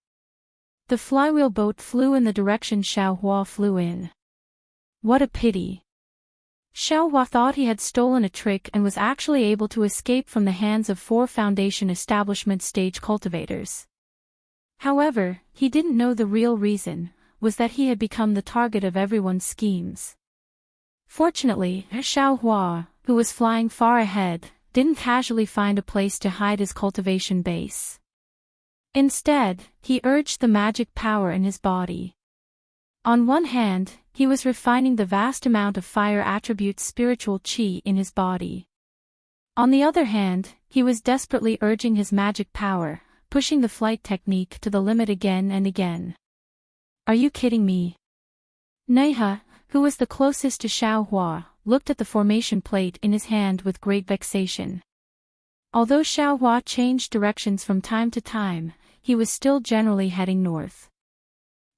A: The flywheel boat flew in the direction Xiaohua flew in. What a pity. Xiaohua thought he had stolen a trick and was actually able to escape from the hands of 4 foundation establishment stage cultivators. However, he didn't know the real reason, was that he had become the target of everyone's schemes. Fortunately, Xiaohua, who was flying far ahead, didn't casually find a place to hide his cultivation base. Instead, he urged the magic power in his body. On one hand, he was refining the vast amount of fire attribute spiritual qi in his body. On the other hand, he was desperately urging his magic power, pushing the flight technique to the limit again and again. Are you kidding me? Naiha, who was the closest to Xiaohua, looked at the formation plate in his hand with great vexation. Although Xiaohua changed directions from time to time, he was still generally heading north.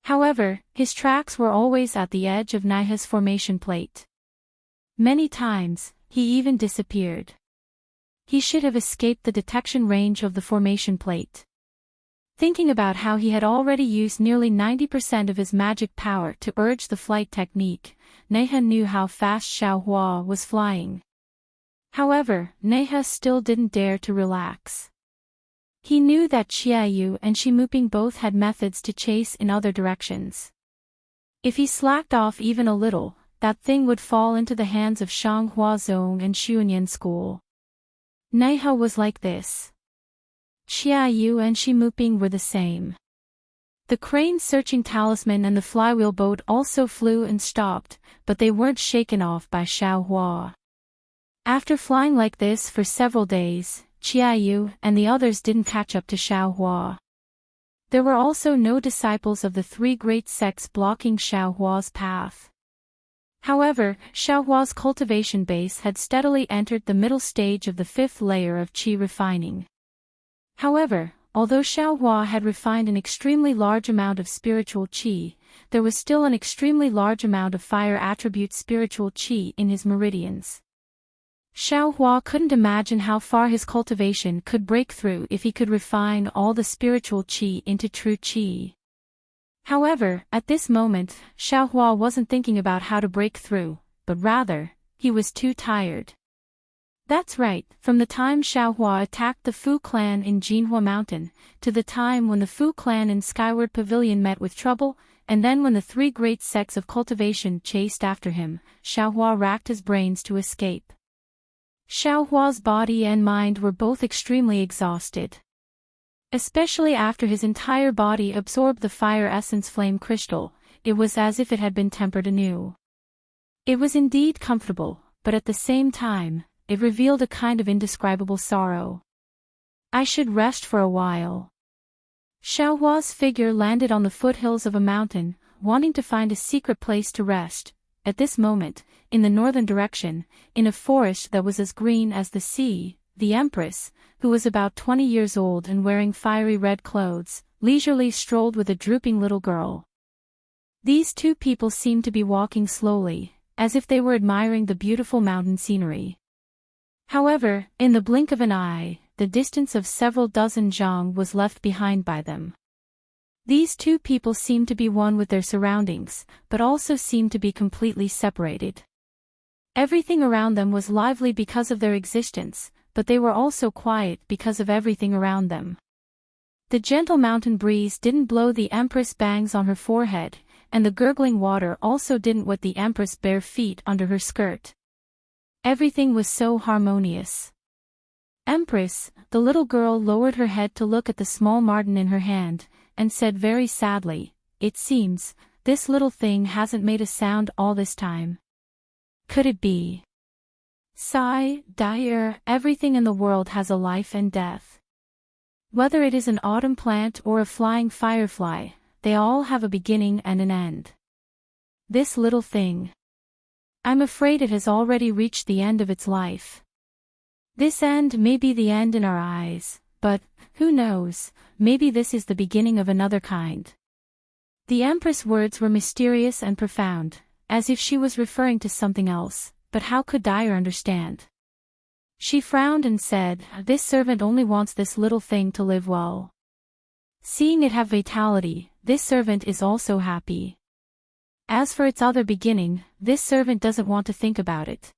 A: However, his tracks were always at the edge of Naiha's formation plate. Many times, he even disappeared. He should have escaped the detection range of the formation plate. Thinking about how he had already used nearly 90% of his magic power to urge the flight technique, Naiha knew how fast Xiaohua was flying. However, Naiha still didn't dare to relax. He knew that Xiaoyu and Shimuping both had methods to chase in other directions. If he slacked off even a little, that thing would fall into the hands of Shanghua Zong and Xuanyan School. Naiha was like this. Xiaoyu and Shimuping were the same. The crane-searching talisman and the flywheel boat also flew and stopped, but they weren't shaken off by Xiaohua. After flying like this for several days, Xiaoyu and the others didn't catch up to Xiaohua. There were also no disciples of the 3 great sects blocking Xiaohua's path. However, Xiaohua's cultivation base had steadily entered the middle stage of the 5th layer of qi refining. However, although Xiaohua had refined an extremely large amount of spiritual qi, there was still an extremely large amount of fire attribute spiritual qi in his meridians. Xiaohua couldn't imagine how far his cultivation could break through if he could refine all the spiritual qi into true qi. However, at this moment, Xiaohua wasn't thinking about how to break through, but rather, he was too tired. That's right, from the time Xiaohua attacked the Fu clan in Jinhua Mountain, to the time when the Fu clan in Skyward Pavilion met with trouble, and then when the three great sects of cultivation chased after him, Xiaohua racked his brains to escape. Xiaohua's body and mind were both extremely exhausted. Especially after his entire body absorbed the fire essence flame crystal, it was as if it had been tempered anew. It was indeed comfortable, but at the same time, it revealed a kind of indescribable sorrow. I should rest for a while. Xiaohua's figure landed on the foothills of a mountain, wanting to find a secret place to rest. At this moment, in the northern direction, in a forest that was as green as the sea, the Empress, who was about 20 years old and wearing fiery red clothes, leisurely strolled with a drooping little girl. These two people seemed to be walking slowly, as if they were admiring the beautiful mountain scenery. However, in the blink of an eye, the distance of several dozen zhang was left behind by them. These two people seemed to be one with their surroundings, but also seemed to be completely separated. Everything around them was lively because of their existence, but they were also quiet because of everything around them. The gentle mountain breeze didn't blow the Empress bangs on her forehead, and the gurgling water also didn't wet the Empress' bare feet under her skirt. Everything was so harmonious. Empress, the little girl lowered her head to look at the small marten in her hand, and said very sadly, "It seems, this little thing hasn't made a sound all this time. Could it be? Sigh, dire, everything in the world has a life and death. Whether it is an autumn plant or a flying firefly, they all have a beginning and an end. This little thing. I'm afraid it has already reached the end of its life. This end may be the end in our eyes, but, who knows, maybe this is the beginning of another kind." The Empress' words were mysterious and profound, as if she was referring to something else, but how could Dyer understand? She frowned and said, "This servant only wants this little thing to live well. Seeing it have vitality, this servant is also happy. As for its other beginning, this servant doesn't want to think about it."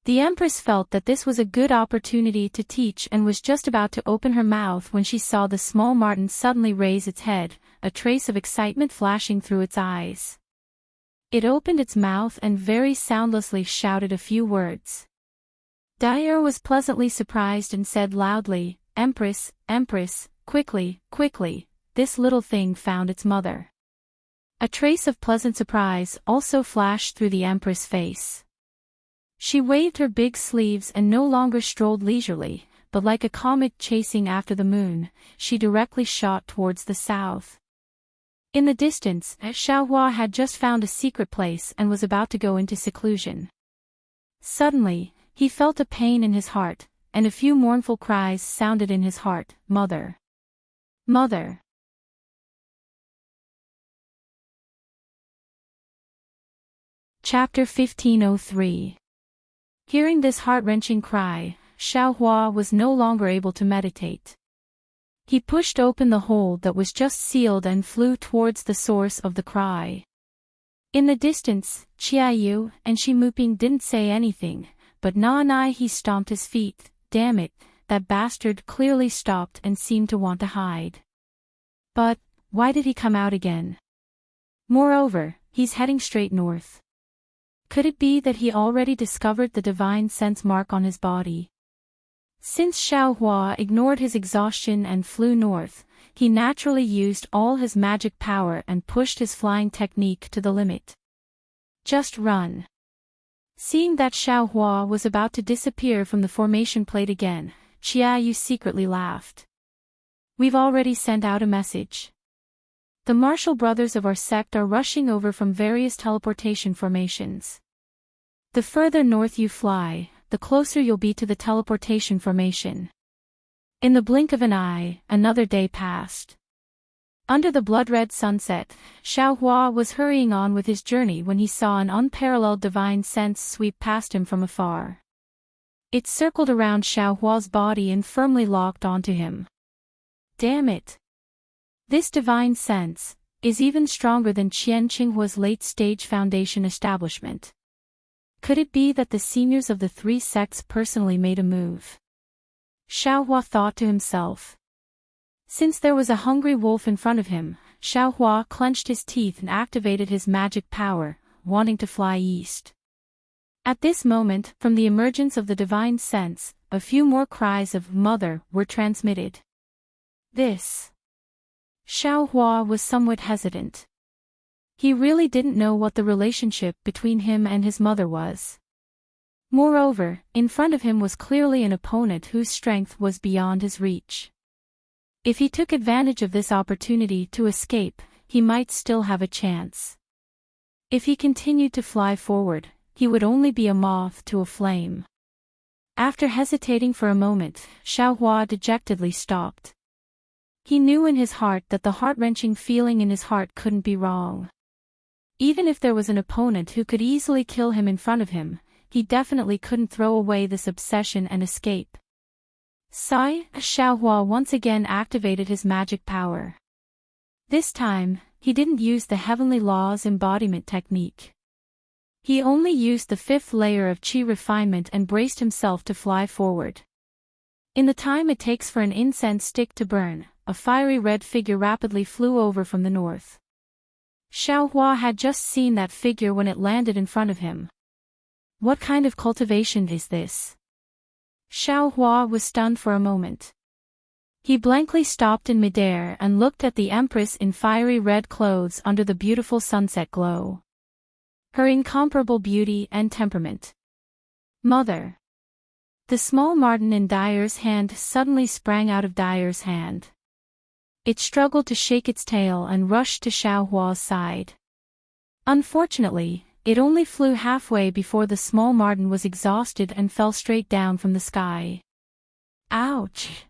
A: The Empress felt that this was a good opportunity to teach and was just about to open her mouth when she saw the small marten suddenly raise its head, a trace of excitement flashing through its eyes. It opened its mouth and very soundlessly shouted a few words. Dyer was pleasantly surprised and said loudly, "Empress, Empress, quickly, quickly, this little thing found its mother." A trace of pleasant surprise also flashed through the Empress' face. She waved her big sleeves and no longer strolled leisurely, but like a comet chasing after the moon, she directly shot towards the south. In the distance, Xiaohua had just found a secret place and was about to go into seclusion. Suddenly, he felt a pain in his heart, and a few mournful cries sounded in his heart, "Mother! Mother!" Chapter 1503. Hearing this heart-wrenching cry, Xiaohua was no longer able to meditate. He pushed open the hole that was just sealed and flew towards the source of the cry. In the distance, Qiayu and Shimuping didn't say anything, but Nanai he stomped his feet. Damn it, that bastard clearly stopped and seemed to want to hide. But, why did he come out again? Moreover, he's heading straight north. Could it be that he already discovered the divine sense mark on his body? Since Xiaohua ignored his exhaustion and flew north, he naturally used all his magic power and pushed his flying technique to the limit. Just run. Seeing that Xiaohua was about to disappear from the formation plate again, Qiayu secretly laughed. "We've already sent out a message. The martial brothers of our sect are rushing over from various teleportation formations. The further north you fly, the closer you'll be to the teleportation formation." In the blink of an eye, another day passed. Under the blood-red sunset, Xiaohua was hurrying on with his journey when he saw an unparalleled divine sense sweep past him from afar. It circled around Xiaohua's body and firmly locked onto him. Damn it! This divine sense is even stronger than Qian Qinghua's late-stage foundation establishment. Could it be that the seniors of the three sects personally made a move? Xiaohua thought to himself. Since there was a hungry wolf in front of him, Xiaohua clenched his teeth and activated his magic power, wanting to fly east. At this moment, from the emergence of the divine sense, a few more cries of "Mother" were transmitted. This. Xiaohua was somewhat hesitant. He really didn't know what the relationship between him and his mother was. Moreover, in front of him was clearly an opponent whose strength was beyond his reach. If he took advantage of this opportunity to escape, he might still have a chance. If he continued to fly forward, he would only be a moth to a flame. After hesitating for a moment, Xiaohua dejectedly stopped. He knew in his heart that the heart-wrenching feeling in his heart couldn't be wrong. Even if there was an opponent who could easily kill him in front of him, he definitely couldn't throw away this obsession and escape. Xiaohua once again activated his magic power. This time, he didn't use the Heavenly Law's embodiment technique. He only used the fifth layer of chi refinement and braced himself to fly forward. In the time it takes for an incense stick to burn, a fiery red figure rapidly flew over from the north. Xiaohua had just seen that figure when it landed in front of him. What kind of cultivation is this? Xiaohua was stunned for a moment. He blankly stopped in midair and looked at the Empress in fiery red clothes under the beautiful sunset glow. Her incomparable beauty and temperament. Mother. The small marten in Dyer's hand suddenly sprang out of Dyer's hand. It struggled to shake its tail and rushed to Xiaohua's side. Unfortunately, it only flew halfway before the small marten was exhausted and fell straight down from the sky. Ouch!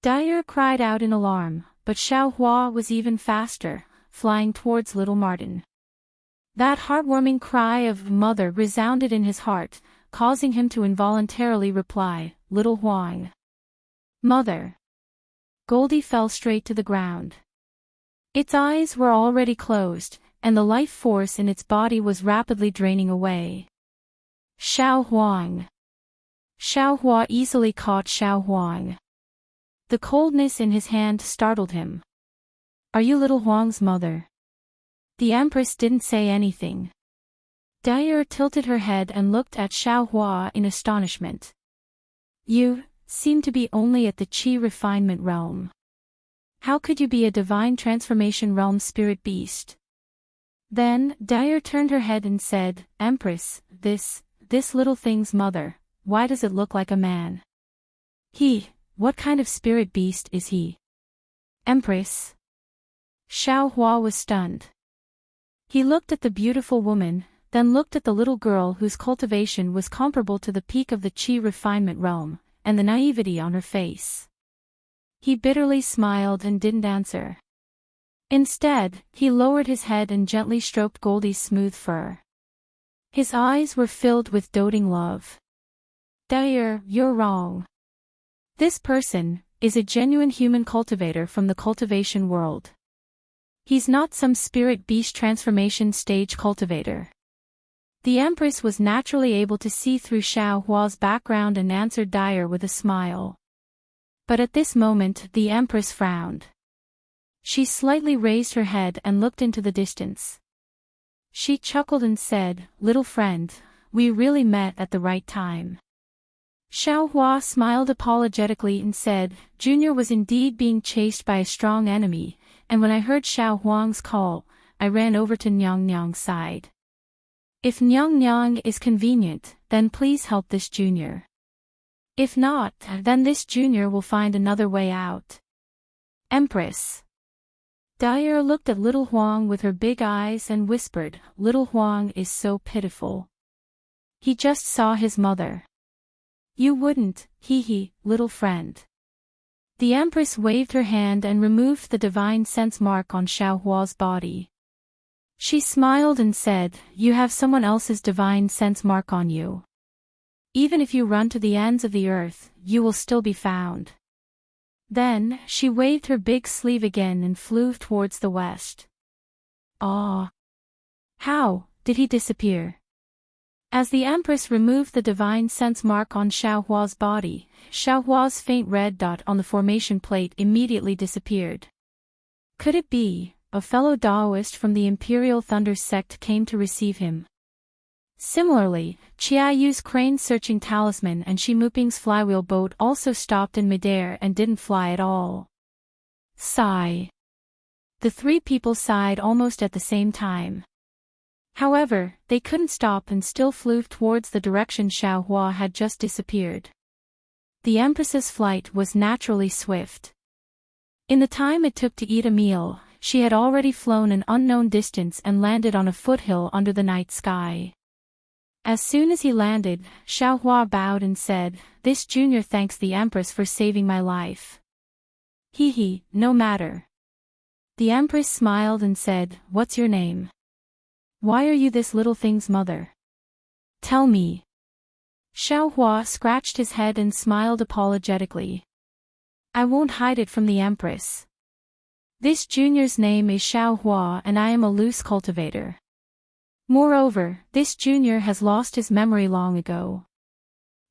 A: Dyer cried out in alarm, but Xiaohua was even faster, flying towards little marten. That heartwarming cry of "Mother" resounded in his heart, causing him to involuntarily reply, "Little Huang." Mother. Goldie fell straight to the ground. Its eyes were already closed, and the life force in its body was rapidly draining away. Xiao Huang. Xiaohua easily caught Xiao Huang. The coldness in his hand startled him. Are you little Huang's mother? The Empress didn't say anything. Dyer tilted her head and looked at Xiaohua in astonishment. You seem to be only at the Qi refinement realm. How could you be a divine transformation realm spirit beast? Then, Dyer turned her head and said, Empress, this little thing's mother, why does it look like a man? What kind of spirit beast is he? Empress. Xiaohua was stunned. He looked at the beautiful woman, then looked at the little girl whose cultivation was comparable to the peak of the Qi refinement realm, and the naivety on her face. He bitterly smiled and didn't answer. Instead, he lowered his head and gently stroked Goldie's smooth fur. His eyes were filled with doting love. Dyer, you're wrong. This person is a genuine human cultivator from the cultivation world. He's not some spirit beast transformation stage cultivator. The Empress was naturally able to see through Xiaohua's background and answered Dyer with a smile. But at this moment the Empress frowned. She slightly raised her head and looked into the distance. She chuckled and said, Little friend, we really met at the right time. Xiaohua smiled apologetically and said, Junior was indeed being chased by a strong enemy, and when I heard Xiao Huang's call, I ran over to Nyang Nyang's side. If Nyang Nyang is convenient, then please help this junior. If not, then this junior will find another way out. Empress. Dyer looked at little Huang with her big eyes and whispered, Little Huang is so pitiful. He just saw his mother. You wouldn't, little friend. The Empress waved her hand and removed the divine sense mark on Xiaohua's body. She smiled and said, You have someone else's divine sense mark on you. Even if you run to the ends of the earth, you will still be found. Then, she waved her big sleeve again and flew towards the west. Ah! How did he disappear? As the Empress removed the divine sense mark on Xiaohua's body, Xiaohua's faint red dot on the formation plate immediately disappeared. Could it be, a fellow Daoist from the Imperial Thunder sect came to receive him? Similarly, Qiayu's crane-searching talisman and Shimuping's flywheel boat also stopped in midair and didn't fly at all. Sigh. The three people sighed almost at the same time. However, they couldn't stop and still flew towards the direction Xiaohua had just disappeared. The Empress's flight was naturally swift. In the time it took to eat a meal, she had already flown an unknown distance and landed on a foothill under the night sky. As soon as he landed, Xiaohua bowed and said, "This junior thanks the Empress for saving my life." "Hee, no matter." The Empress smiled and said, "What's your name? Why are you this little thing's mother? Tell me." Xiaohua scratched his head and smiled apologetically. "I won't hide it from the Empress. This junior's name is Xiaohua and I am a loose cultivator. Moreover, this junior has lost his memory long ago.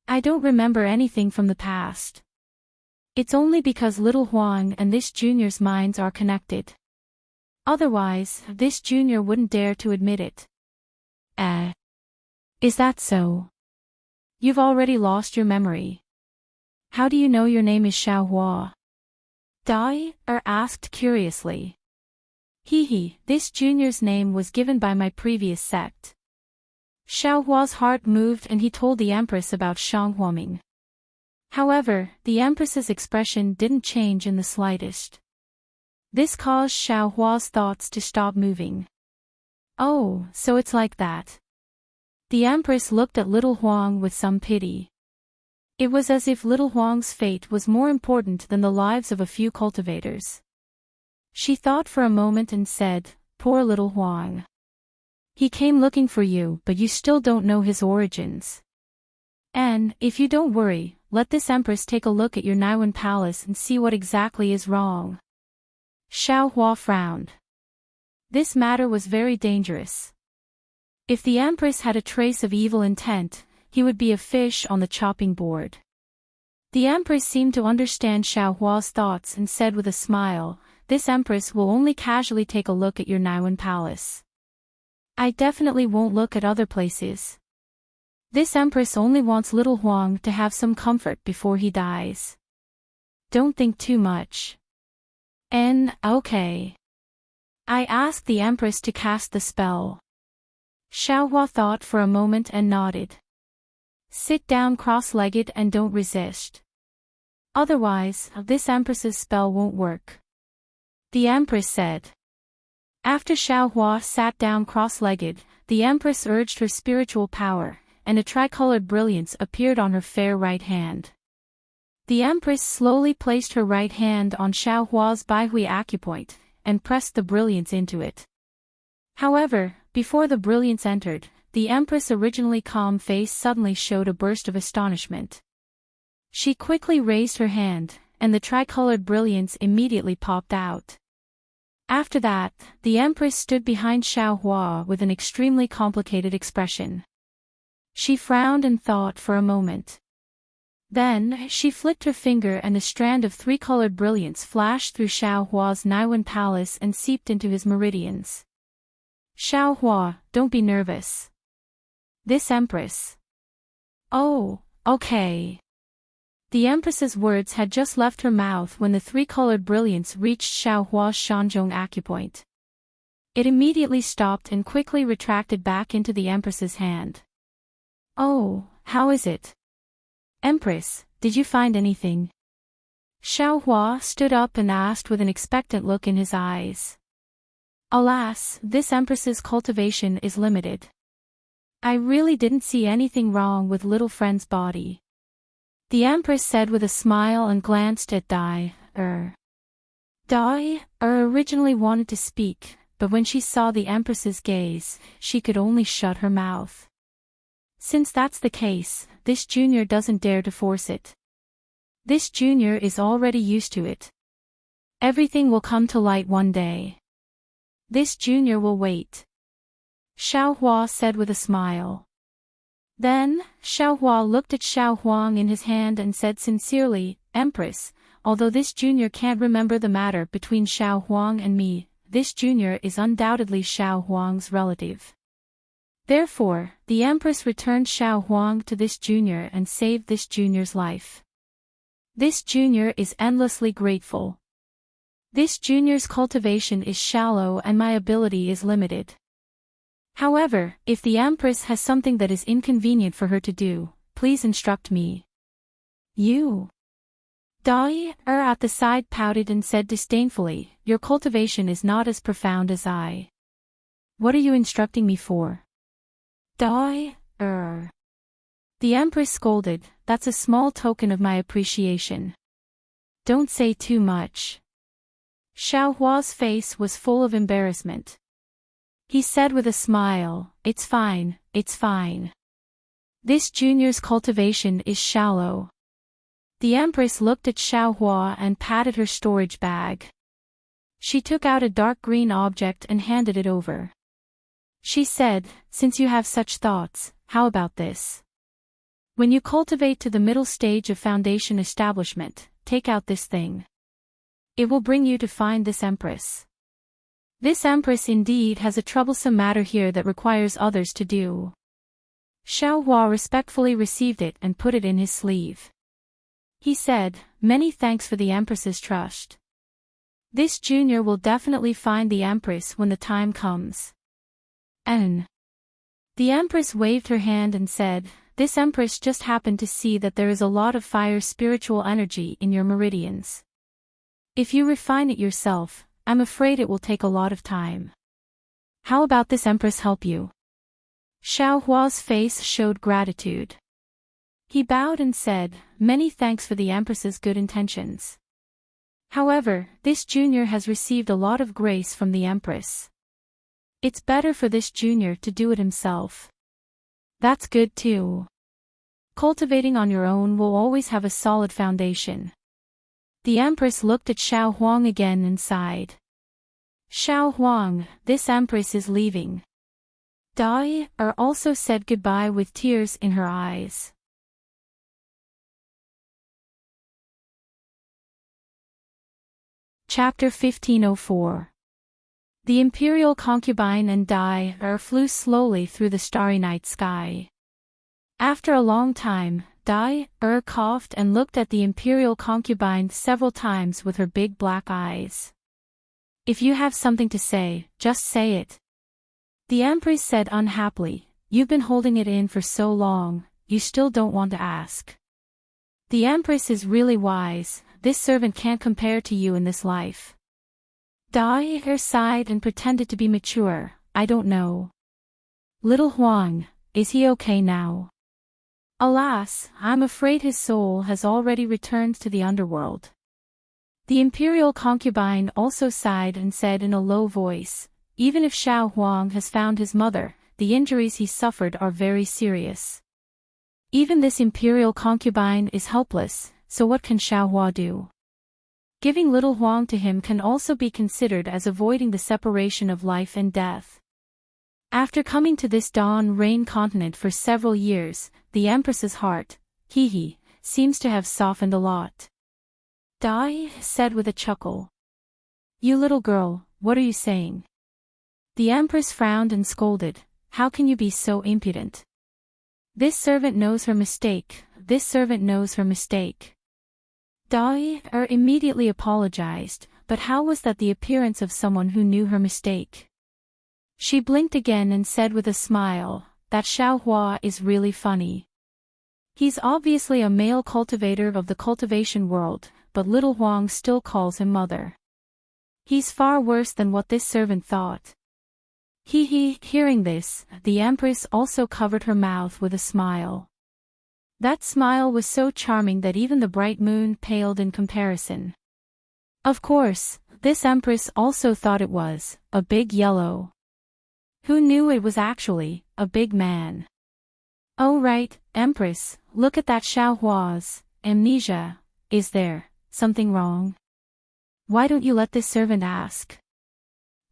A: I don't remember anything from the past. It's only because little Huang and this junior's minds are connected. Otherwise, this junior wouldn't dare to admit it." Is that so? You've already lost your memory. How do you know your name is Xiaohua? Dai asked curiously. This junior's name was given by my previous sect." Xiaohua's heart moved and he told the Empress about Heartwarming. However, the Empress's expression didn't change in the slightest. This caused Xiaohua's thoughts to stop moving. "Oh, so it's like that." The Empress looked at little Huang with some pity. It was as if little Huang's fate was more important than the lives of a few cultivators. She thought for a moment and said, "Poor little Huang. He came looking for you, but you still don't know his origins. And, if you don't worry, let this Empress take a look at your Naiwan palace and see what exactly is wrong." Xiaohua frowned. This matter was very dangerous. If the Empress had a trace of evil intent, he would be a fish on the chopping board. The Empress seemed to understand Xiaohua's thoughts and said with a smile, "This Empress will only casually take a look at your Naiwan palace. I definitely won't look at other places. This Empress only wants little Huang to have some comfort before he dies. Don't think too much." Okay. I asked the Empress to cast the spell. Xiaohua thought for a moment and nodded. "Sit down cross-legged and don't resist. Otherwise, this Empress's spell won't work," the Empress said. After Xiaohua sat down cross-legged, the Empress urged her spiritual power, and a tricolored brilliance appeared on her fair right hand. The Empress slowly placed her right hand on Xiaohua's Baihui acupoint, and pressed the brilliance into it. However, before the brilliance entered, the Empress' originally calm face suddenly showed a burst of astonishment. She quickly raised her hand, and the tricolored brilliance immediately popped out. After that, the Empress stood behind Xiaohua with an extremely complicated expression. She frowned and thought for a moment. Then, she flicked her finger and a strand of three-colored brilliance flashed through Xiaohua's Naiwan palace and seeped into his meridians. "Xiaohua, don't be nervous. This Empress." "Oh, okay." The Empress's words had just left her mouth when the three-colored brilliance reached Xiaohua's Shanzhong acupoint. It immediately stopped and quickly retracted back into the Empress's hand. "Oh, how is it? Empress, did you find anything?" Xiaohua stood up and asked with an expectant look in his eyes. "Alas, this Empress's cultivation is limited. I really didn't see anything wrong with little friend's body," the Empress said with a smile and glanced at Dai. Dai originally wanted to speak, but when she saw the Empress's gaze, she could only shut her mouth. Since that's the case, this junior doesn't dare to force it. This junior is already used to it. Everything will come to light one day. This junior will wait," Xiaohua said with a smile. Then, Xiaohua looked at Xiao Huang in his hand and said sincerely, Empress, although this junior can't remember the matter between Xiao Huang and me, this junior is undoubtedly Xiao Huang's relative. Therefore, the Empress returned Xiao Huang to this junior and saved this junior's life. This junior is endlessly grateful. This junior's cultivation is shallow and my ability is limited. However, if the Empress has something that is inconvenient for her to do, please instruct me. You. Dai at the side pouted and said disdainfully, your cultivation is not as profound as I. What are you instructing me for? Dai The Empress scolded, that's a small token of my appreciation. Don't say too much. Xiao Hua's face was full of embarrassment. He said with a smile, it's fine, it's fine. This junior's cultivation is shallow. The Empress looked at Xiao Hua and patted her storage bag. She took out a dark green object and handed it over. She said, since you have such thoughts, how about this? When you cultivate to the middle stage of foundation establishment, take out this thing. It will bring you to find this Empress. This Empress indeed has a troublesome matter here that requires others to do. Xiao Hua respectfully received it and put it in his sleeve. He said, many thanks for the Empress's trust. This junior will definitely find the Empress when the time comes. The Empress waved her hand and said, this Empress just happened to see that there is a lot of fire spiritual energy in your meridians. If you refine it yourself, I'm afraid it will take a lot of time. How about this Empress help you? Xiao Hua's face showed gratitude. He bowed and said, many thanks for the Empress's good intentions. However, this junior has received a lot of grace from the Empress. It's better for this junior to do it himself. That's good too. Cultivating on your own will always have a solid foundation. The Empress looked at Xiao Huang again and sighed. Xiao Huang, this Empress is leaving. Dai also said goodbye with tears in her eyes. Chapter 1504. The Imperial Concubine and Dai flew slowly through the starry night sky. After a long time, Dai coughed and looked at the Imperial Concubine several times with her big black eyes. If you have something to say, just say it. The Empress said unhappily, you've been holding it in for so long, you still don't want to ask. The Empress is really wise, this servant can't compare to you in this life. Dai sighed and pretended to be mature, I don't know. Little Huang, is he okay now? Alas, I'm afraid his soul has already returned to the underworld. The Imperial Concubine also sighed and said in a low voice, even if Xiao Huang has found his mother, the injuries he suffered are very serious. Even this Imperial Concubine is helpless, so what can Xiao Hua do? Giving little Huang to him can also be considered as avoiding the separation of life and death. After coming to this dawn-rain continent for several years, the Empress's heart, seems to have softened a lot. Dai said with a chuckle. You little girl, what are you saying? The Empress frowned and scolded, how can you be so impudent? This servant knows her mistake, this servant knows her mistake. Dai immediately apologized, but how was that the appearance of someone who knew her mistake? She blinked again and said with a smile, that Xiao Hua is really funny. He's obviously a male cultivator of the cultivation world, but little Huang still calls him mother. He's far worse than what this servant thought. Hearing this, the Empress also covered her mouth with a smile. That smile was so charming that even the bright moon paled in comparison. Of course, this Empress also thought it was a big yellow. Who knew it was actually a big man? Oh right, Empress, look at that Xiao Hua's amnesia. Is there something wrong? Why don't you let this servant ask?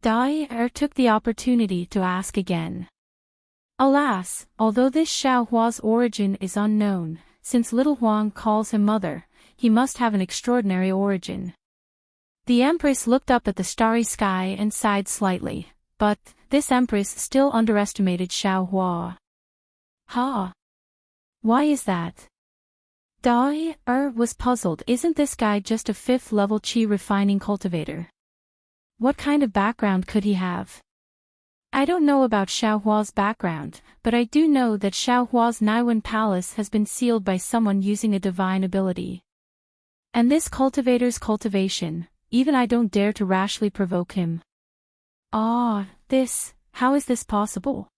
A: Dai took the opportunity to ask again. Alas, although this Xiao Hua's origin is unknown, since little Huang calls him mother, he must have an extraordinary origin. The Empress looked up at the starry sky and sighed slightly, but this Empress still underestimated Xiao Hua. Ha! Why is that? Dai was puzzled. Isn't this guy just a 5th level qi refining cultivator? What kind of background could he have? I don't know about Xiao Hua's background, but I do know that Xiao Hua's Naiwen Palace has been sealed by someone using a divine ability. And this cultivator's cultivation, even I don't dare to rashly provoke him. How is this possible?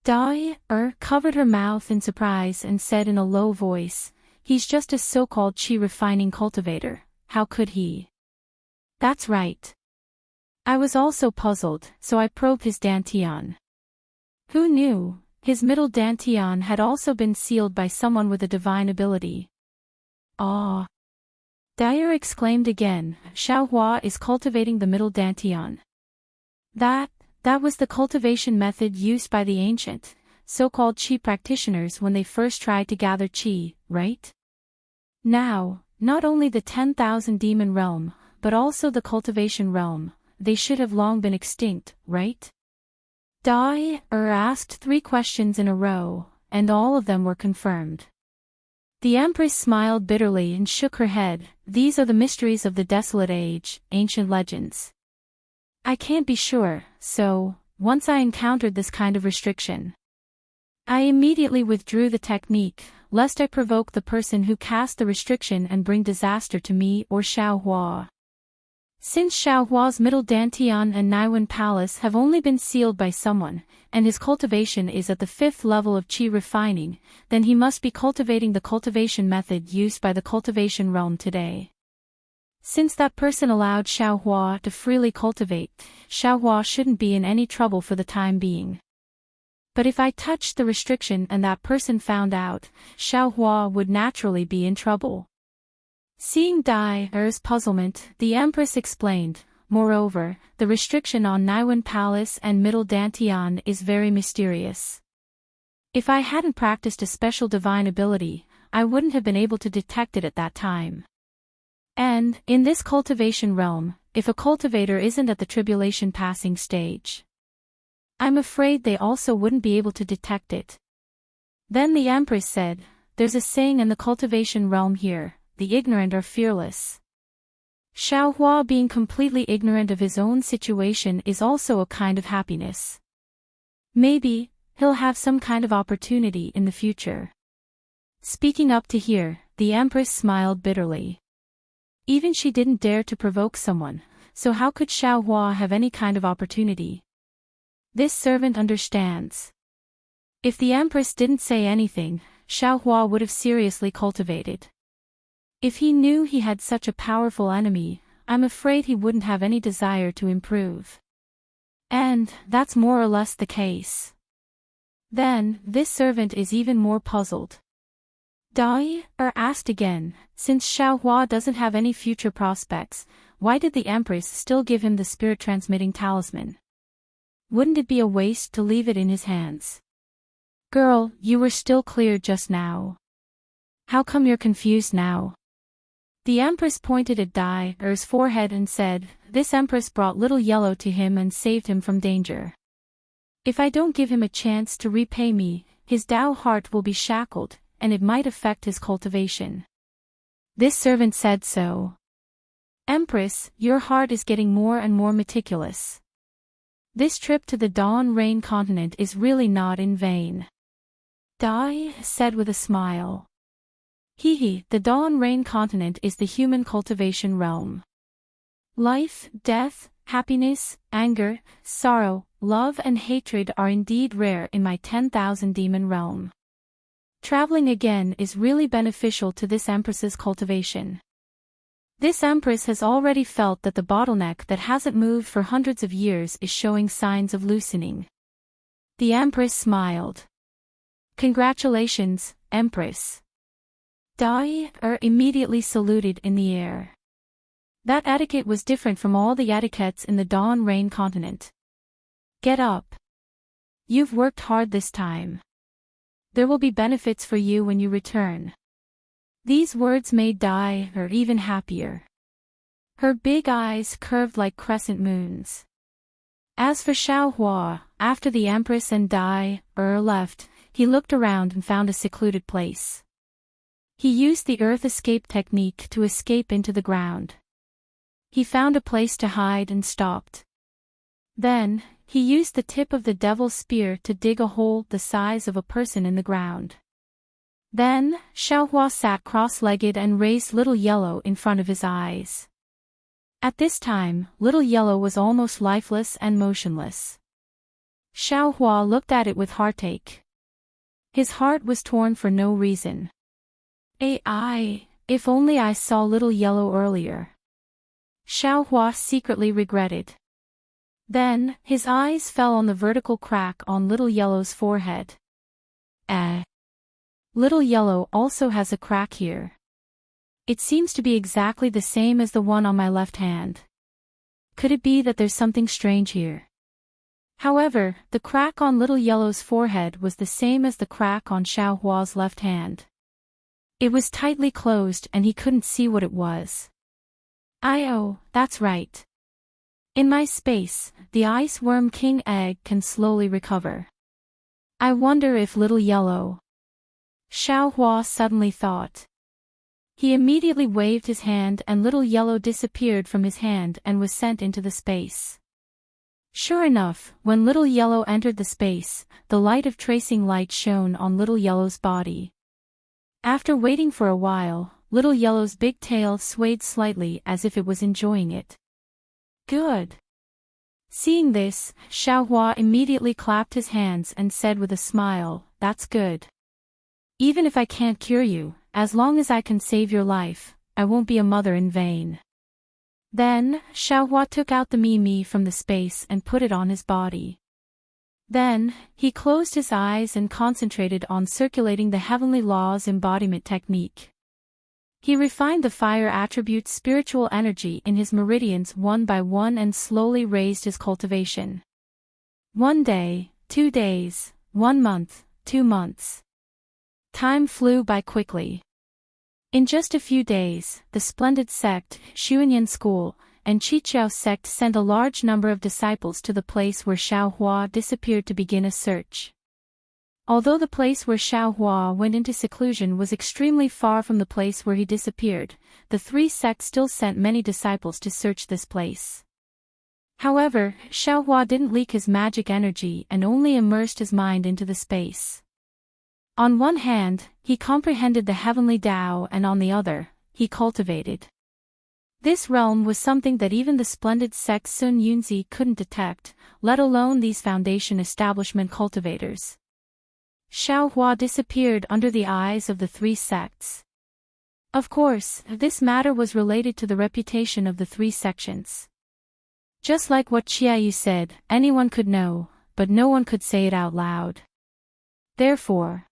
A: Dai covered her mouth in surprise and said in a low voice, he's just a so-called qi refining cultivator, how could he? That's right. I was also puzzled, so I probed his dantian. Who knew? His middle dantian had also been sealed by someone with a divine ability. Ah! Dyer exclaimed again, Xiao Hua is cultivating the middle dantian. That was the cultivation method used by the ancient, so-called qi practitioners when they first tried to gather qi, right? Now, not only the 10,000 demon realm, but also the cultivation realm, they should have long been extinct, right? Dai asked 3 questions in a row, and all of them were confirmed. The Empress smiled bitterly and shook her head. These are the mysteries of the desolate age, ancient legends. I can't be sure, so, once I encountered this kind of restriction, I immediately withdrew the technique, lest I provoke the person who cast the restriction and bring disaster to me or Xiao Hua. Since Xiao Hua's middle dantian and Naiwen Palace have only been sealed by someone, and his cultivation is at the 5th level of qi refining, then he must be cultivating the cultivation method used by the cultivation realm today. Since that person allowed Xiao Hua to freely cultivate, Xiao Hua shouldn't be in any trouble for the time being. But if I touched the restriction and that person found out, Xiao Hua would naturally be in trouble. Seeing Dai's puzzlement, the Empress explained, moreover, the restriction on Naiwen Palace and middle dantian is very mysterious. If I hadn't practiced a special divine ability, I wouldn't have been able to detect it at that time. And, in this cultivation realm, if a cultivator isn't at the tribulation passing stage, I'm afraid they also wouldn't be able to detect it. Then the Empress said, there's a saying in the cultivation realm here, the ignorant are fearless. Xiao Hua being completely ignorant of his own situation is also a kind of happiness. Maybe, he'll have some kind of opportunity in the future. Speaking up to hear, the Empress smiled bitterly. Even she didn't dare to provoke someone, so how could Xiao Hua have any kind of opportunity? This servant understands. If the Empress didn't say anything, Xiao Hua would have seriously cultivated. If he knew he had such a powerful enemy, I'm afraid he wouldn't have any desire to improve. And that's more or less the case. Then, this servant is even more puzzled. Dai asked again, since Xiao Hua doesn't have any future prospects, why did the Empress still give him the spirit-transmitting talisman? Wouldn't it be a waste to leave it in his hands? Girl, you were still clear just now. How come you're confused now? The Empress pointed at Dai's forehead and said, this Empress brought little yellow to him and saved him from danger. If I don't give him a chance to repay me, his Dao heart will be shackled, and it might affect his cultivation. This servant said so. Empress, your heart is getting more and more meticulous. This trip to the Dawn Rain continent is really not in vain. Dai said with a smile. The Dawn Rain continent is the human cultivation realm. Life, death, happiness, anger, sorrow, love and hatred are indeed rare in my 10,000 demon realm. Traveling again is really beneficial to this Empress's cultivation. This Empress has already felt that the bottleneck that hasn't moved for hundreds of years is showing signs of loosening. The Empress smiled. Congratulations, Empress. Dai immediately saluted in the air. That etiquette was different from all the etiquettes in the Dawn Rain continent. Get up. You've worked hard this time. There will be benefits for you when you return. These words made Dai even happier. Her big eyes curved like crescent moons. As for Xiaohua, after the Empress and Dai left, he looked around and found a secluded place. He used the earth escape technique to escape into the ground. He found a place to hide and stopped. Then, he used the tip of the devil's spear to dig a hole the size of a person in the ground. Then, Xiaohua sat cross-legged and raised Little Yellow in front of his eyes. At this time, Little Yellow was almost lifeless and motionless. Xiaohua looked at it with heartache. His heart was torn for no reason. If only I saw Little Yellow earlier. Xiaohua secretly regretted. Then, his eyes fell on the vertical crack on Little Yellow's forehead. Little Yellow also has a crack here. It seems to be exactly the same as the one on my left hand. Could it be that there's something strange here? However, the crack on Little Yellow's forehead was the same as the crack on Xiaohua's left hand. It was tightly closed and he couldn't see what it was. That's right. In my space, the Ice Worm King egg can slowly recover. I wonder if Little Yellow... Xiaohua suddenly thought. He immediately waved his hand and Little Yellow disappeared from his hand and was sent into the space. Sure enough, when Little Yellow entered the space, the light of tracing light shone on Little Yellow's body. After waiting for a while, Little Yellow's big tail swayed slightly as if it was enjoying it. Good. Seeing this, Xiaohua immediately clapped his hands and said with a smile, That's good. Even if I can't cure you, as long as I can save your life, I won't be a mother in vain. Then, Xiaohua took out the Mimi from the space and put it on his body. Then, he closed his eyes and concentrated on circulating the Heavenly Law's embodiment technique. He refined the fire attribute's spiritual energy in his meridians one by one and slowly raised his cultivation. 1 day, 2 days, 1 month, 2 months. Time flew by quickly. In just a few days, the splendid sect, Xuanyan School, and Qiqiao sect sent a large number of disciples to the place where Xiaohua disappeared to begin a search. Although the place where Xiaohua went into seclusion was extremely far from the place where he disappeared, the 3 sects still sent many disciples to search this place. However, Xiaohua didn't leak his magic energy and only immersed his mind into the space. On one hand, he comprehended the heavenly Tao and on the other, he cultivated. This realm was something that even the splendid sect Sun Yunzi couldn't detect, let alone these foundation establishment cultivators. Xiaohua disappeared under the eyes of the 3 sects. Of course, this matter was related to the reputation of the 3 sections. Just like what Qiayu said, anyone could know, but no one could say it out loud. Therefore,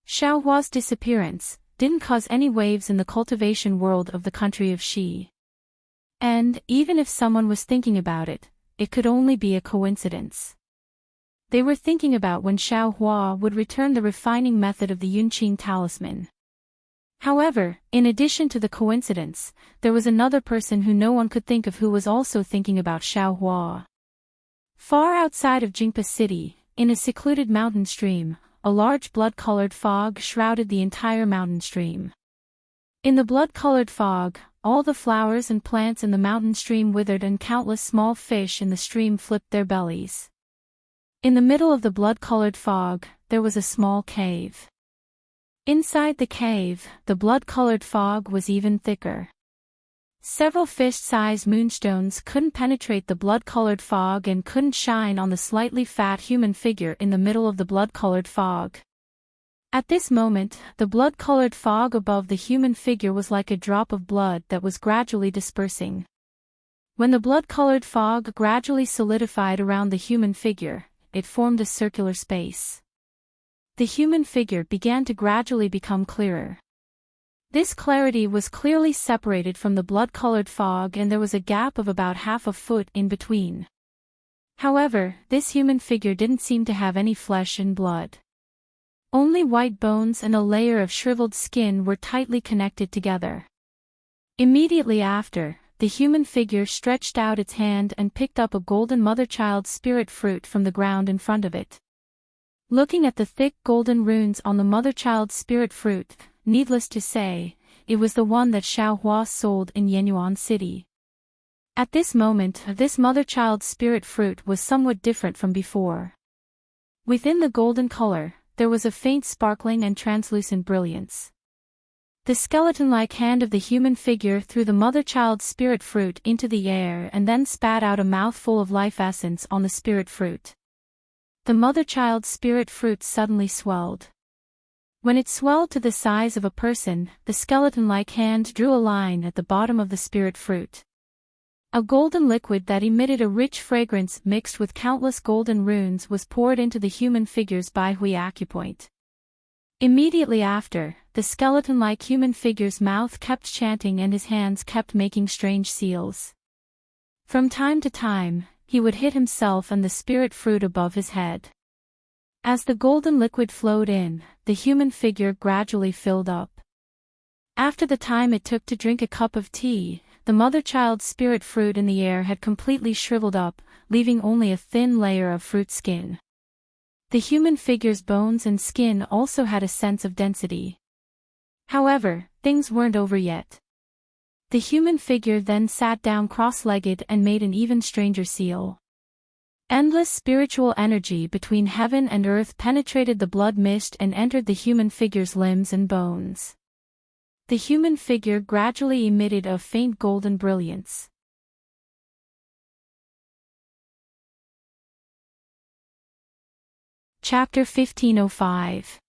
A: Xiaohua's disappearance didn't cause any waves in the cultivation world of the country of Xi. And, even if someone was thinking about it, it could only be a coincidence. They were thinking about when Xiaohua would return the refining method of the Yunqing talisman. However, in addition to the coincidence, there was another person who no one could think of who was also thinking about Xiaohua. Far outside of Jingpa City, in a secluded mountain stream, a large blood-colored fog shrouded the entire mountain stream. In the blood-colored fog, all the flowers and plants in the mountain stream withered and countless small fish in the stream flipped their bellies. In the middle of the blood-colored fog, there was a small cave. Inside the cave, the blood-colored fog was even thicker. Several fist-sized moonstones couldn't penetrate the blood-colored fog and couldn't shine on the slightly fat human figure in the middle of the blood-colored fog. At this moment, the blood-colored fog above the human figure was like a drop of blood that was gradually dispersing. When the blood-colored fog gradually solidified around the human figure, it formed a circular space. The human figure began to gradually become clearer. This clarity was clearly separated from the blood-colored fog and there was a gap of about half a foot in between. However, this human figure didn't seem to have any flesh and blood. Only white bones and a layer of shriveled skin were tightly connected together. Immediately after, the human figure stretched out its hand and picked up a golden mother-child spirit fruit from the ground in front of it. Looking at the thick golden runes on the mother-child spirit fruit, needless to say, it was the one that Xiaohua sold in Yenyuan City. At this moment, this mother-child spirit fruit was somewhat different from before. Within the golden color, there was a faint sparkling and translucent brilliance. The skeleton-like hand of the human figure threw the mother-child spirit fruit into the air and then spat out a mouthful of life essence on the spirit fruit. The mother-child spirit fruit suddenly swelled. When it swelled to the size of a person, the skeleton-like hand drew a line at the bottom of the spirit fruit. A golden liquid that emitted a rich fragrance mixed with countless golden runes was poured into the human figure's Baihui acupoint. Immediately after, the skeleton-like human figure's mouth kept chanting and his hands kept making strange seals. From time to time, he would hit himself and the spirit fruit above his head. As the golden liquid flowed in, the human figure gradually filled up. After the time it took to drink a cup of tea, the mother-child spirit fruit in the air had completely shriveled up, leaving only a thin layer of fruit skin. The human figure's bones and skin also had a sense of density. However, things weren't over yet. The human figure then sat down cross-legged and made an even stranger seal. Endless spiritual energy between heaven and earth penetrated the blood mist and entered the human figure's limbs and bones. The human figure gradually emitted a faint golden brilliance. Chapter 1505.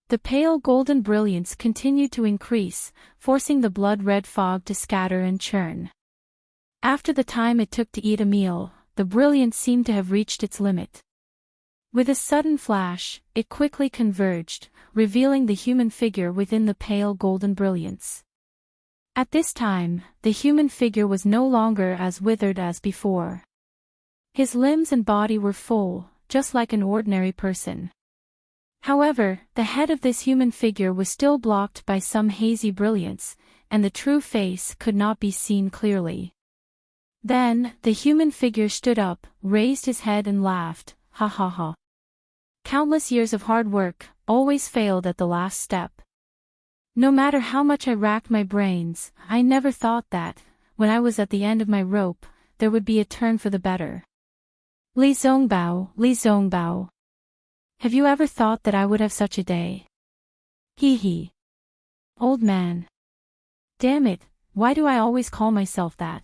A: The pale golden brilliance continued to increase, forcing the blood-red fog to scatter and churn. After the time it took to eat a meal, the brilliance seemed to have reached its limit. With a sudden flash, it quickly converged, revealing the human figure within the pale golden brilliance. At this time, the human figure was no longer as withered as before. His limbs and body were full, just like an ordinary person. However, the head of this human figure was still blocked by some hazy brilliance, and the true face could not be seen clearly. Then, the human figure stood up, raised his head and laughed, ha ha ha. Countless years of hard work always failed at the last step. No matter how much I racked my brains, I never thought that, when I was at the end of my rope, there would be a turn for the better. Li Zongbao. Have you ever thought that I would have such a day? Hee hee. Old man. Damn it, why do I always call myself that?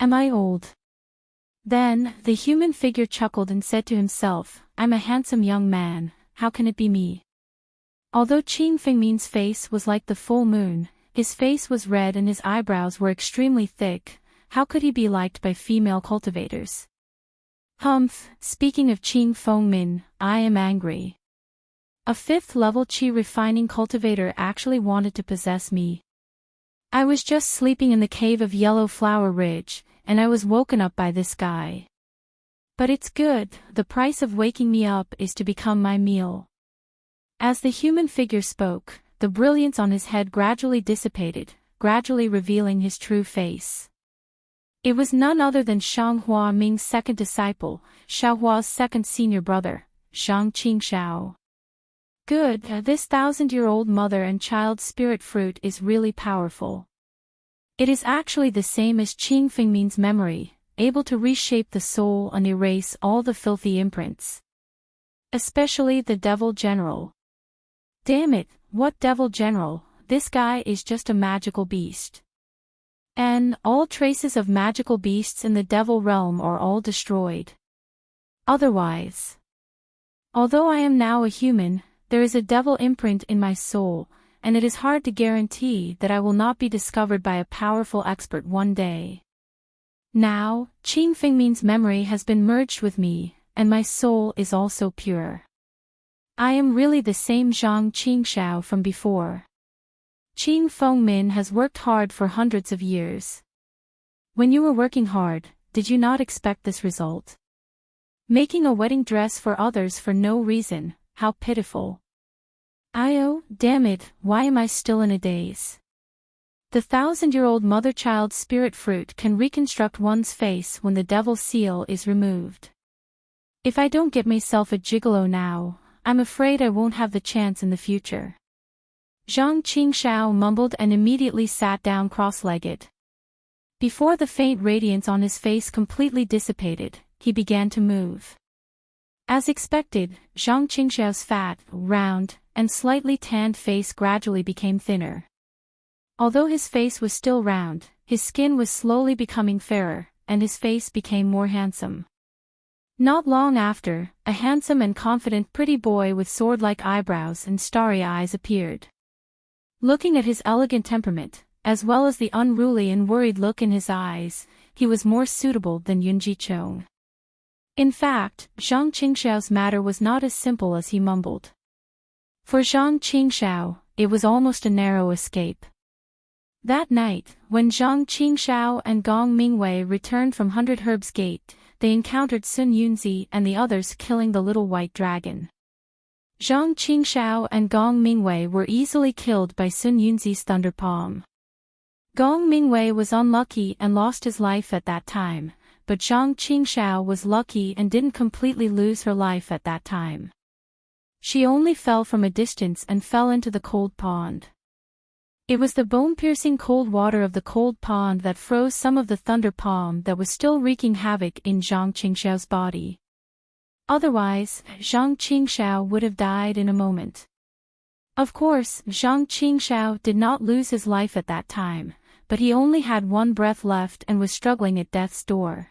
A: Am I old? Then, the human figure chuckled and said to himself, I'm a handsome young man, how can it be me? Although Qing Fengmin's face was like the full moon, his face was red and his eyebrows were extremely thick, how could he be liked by female cultivators? Humph, speaking of Qing Fengmin, I am angry. A 5th-level qi refining cultivator actually wanted to possess me. I was just sleeping in the cave of Yellow Flower Ridge, and I was woken up by this guy. But it's good, the price of waking me up is to become my meal. As the human figure spoke, the brilliance on his head gradually dissipated, gradually revealing his true face. It was none other than Shang Huaming's second disciple, Xiaohua's second senior brother, Shang Qingxiao. Good, this 1,000-year-old mother and child spirit fruit is really powerful. It is actually the same as Qing Fengmin's memory, able to reshape the soul and erase all the filthy imprints. Especially the Devil General. Damn it, what Devil General, this guy is just a magical beast. And all traces of magical beasts in the Devil realm are all destroyed. Otherwise. Although I am now a human, there is a devil imprint in my soul, and it is hard to guarantee that I will not be discovered by a powerful expert one day. Now, Qing Fengmin's memory has been merged with me, and my soul is also pure. I am really the same Zhang Qingxiao from before. Qing Fengmin has worked hard for hundreds of years. When you were working hard, did you not expect this result? Making a wedding dress for others for no reason, how pitiful. Oh, damn it, why am I still in a daze? The 1,000-year-old mother-child spirit fruit can reconstruct one's face when the devil seal is removed. If I don't get myself a gigolo now, I'm afraid I won't have the chance in the future. Zhang Qingshao mumbled and immediately sat down cross-legged. Before the faint radiance on his face completely dissipated, he began to move. As expected, Zhang Qingshao's fat, round, and slightly tanned face gradually became thinner. Although his face was still round, his skin was slowly becoming fairer, and his face became more handsome. Not long after, a handsome and confident pretty boy with sword-like eyebrows and starry eyes appeared. Looking at his elegant temperament, as well as the unruly and worried look in his eyes, he was more suitable than Yunji Chong. In fact, Zhang Qingshao's matter was not as simple as he mumbled. For Zhang Qingshao, it was almost a narrow escape. That night, when Zhang Qingshao and Gong Mingwei returned from 100 Herbs Gate, they encountered Sun Yunzi and the others killing the little white dragon. Zhang Qingshao and Gong Mingwei were easily killed by Sun Yunzi's thunder palm. Gong Mingwei was unlucky and lost his life at that time, but Zhang Qingshao was lucky and didn't completely lose her life at that time. She only fell from a distance and fell into the cold pond. It was the bone-piercing cold water of the cold pond that froze some of the thunder palm that was still wreaking havoc in Zhang Qingshao's body. Otherwise, Zhang Qingshao would have died in a moment. Of course, Zhang Qingshao did not lose his life at that time, but he only had one breath left and was struggling at death's door.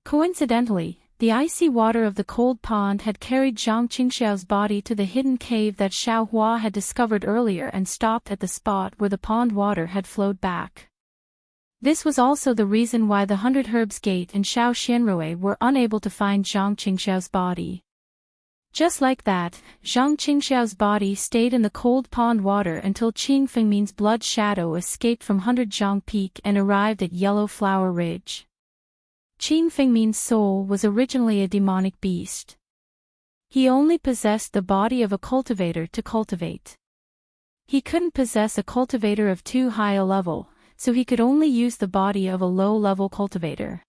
A: Coincidentally, the icy water of the cold pond had carried Zhang Qingshao's body to the hidden cave that Xiao Hua had discovered earlier and stopped at the spot where the pond water had flowed back. This was also the reason why the 100 Herbs Gate and Xiao Xianrui were unable to find Zhang Qingshao's body. Just like that, Zhang Qingshao's body stayed in the cold pond water until Qing Fengmin's blood shadow escaped from 100 Zhang Peak and arrived at Yellow Flower Ridge. Qing Fengmin's soul was originally a demonic beast. He only possessed the body of a cultivator to cultivate. He couldn't possess a cultivator of too high a level, so he could only use the body of a low-level cultivator.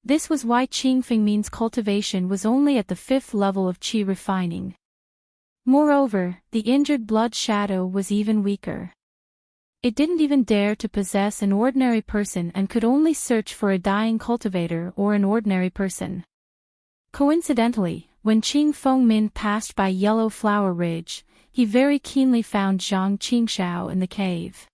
A: This was why Qing Fengmin's cultivation was only at the 5th level of qi refining. Moreover, the injured blood shadow was even weaker. It didn't even dare to possess an ordinary person and could only search for a dying cultivator or an ordinary person. Coincidentally, when Qing Fengmin passed by Yellow Flower Ridge, he very keenly found Zhang Qingshao in the cave.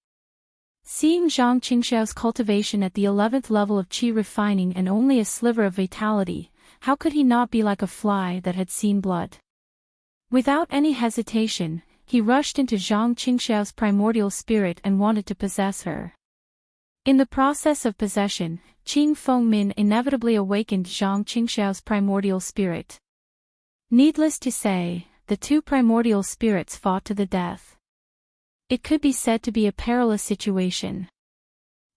A: Seeing Zhang Qingshao's cultivation at the 11th level of qi refining and only a sliver of vitality, how could he not be like a fly that had seen blood? Without any hesitation, he rushed into Zhang Qingshao's primordial spirit and wanted to possess her. In the process of possession, Qing Fengmin inevitably awakened Zhang Qingshao's primordial spirit. Needless to say, the two primordial spirits fought to the death. It could be said to be a perilous situation.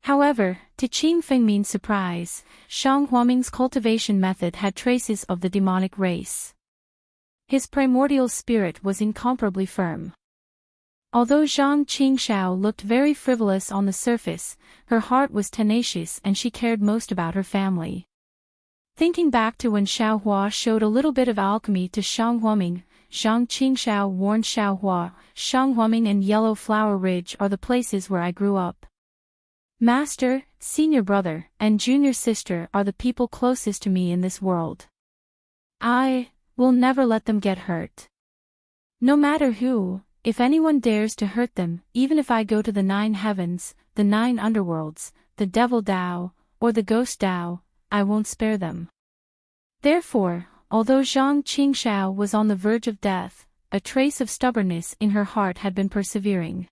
A: However, to Qing Fengmin's surprise, Heartwarming's cultivation method had traces of the demonic race. His primordial spirit was incomparably firm. Although Zhang Qingshao looked very frivolous on the surface, her heart was tenacious and she cared most about her family. Thinking back to when Xiao Hua showed a little bit of alchemy to Heartwarming, Zhang Qingshao warned Xiao Hua, Heartwarming and Yellow Flower Ridge are the places where I grew up. Master, senior brother, and junior sister are the people closest to me in this world. I will never let them get hurt. No matter who, if anyone dares to hurt them, even if I go to the 9 heavens, the 9 underworlds, the devil Dao, or the ghost Dao, I won't spare them. Therefore, although Zhang Qingshao was on the verge of death, a trace of stubbornness in her heart had been persevering.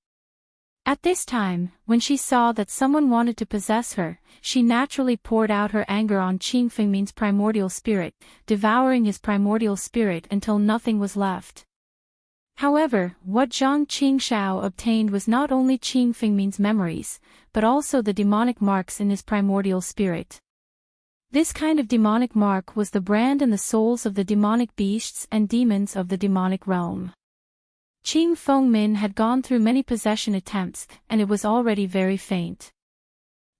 A: At this time, when she saw that someone wanted to possess her, she naturally poured out her anger on Qing Fengmin's primordial spirit, devouring his primordial spirit until nothing was left. However, what Zhang Qingshao obtained was not only Qing Fengmin's memories, but also the demonic marks in his primordial spirit. This kind of demonic mark was the brand in the souls of the demonic beasts and demons of the demonic realm. Qing Fengmin had gone through many possession attempts, and it was already very faint.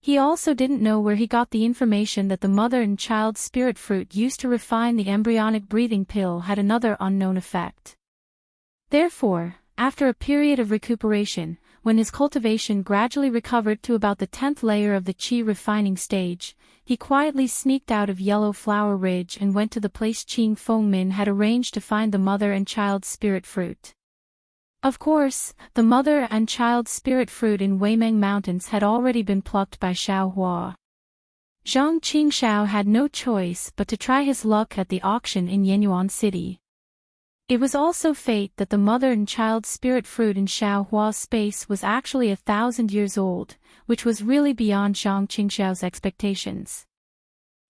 A: He also didn't know where he got the information that the mother and child spirit fruit used to refine the embryonic breathing pill had another unknown effect. Therefore, after a period of recuperation, when his cultivation gradually recovered to about the 10th layer of the qi refining stage, he quietly sneaked out of Yellow Flower Ridge and went to the place Qing Fengmin had arranged to find the mother and child spirit fruit. Of course, the mother and child spirit fruit in Weimeng Mountains had already been plucked by Xiao Hua. Zhang Qingxiao had no choice but to try his luck at the auction in Yenyuan City. It was also fate that the mother and child spirit fruit in Xiao Hua's space was actually 1,000 years old, which was really beyond Zhang Qingxiao's expectations.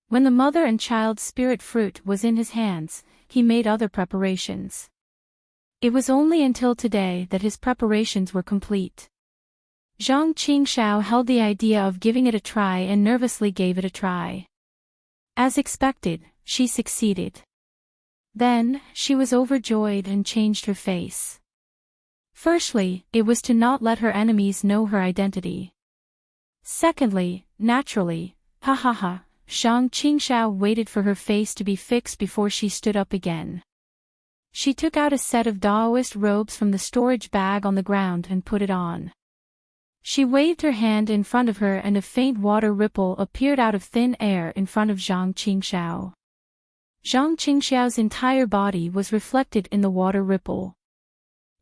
A: When the mother and child spirit fruit was in his hands, he made other preparations. It was only until today that his preparations were complete. Zhang Qingxiao held the idea of giving it a try and nervously gave it a try. As expected, she succeeded. Then, she was overjoyed and changed her face. Firstly, it was to not let her enemies know her identity. Secondly, naturally, Zhang Qingxiao waited for her face to be fixed before she stood up again. She took out a set of Daoist robes from the storage bag on the ground and put it on. She waved her hand in front of her and a faint water ripple appeared out of thin air in front of Zhang Qingxiao. Zhang Qingxiao's entire body was reflected in the water ripple.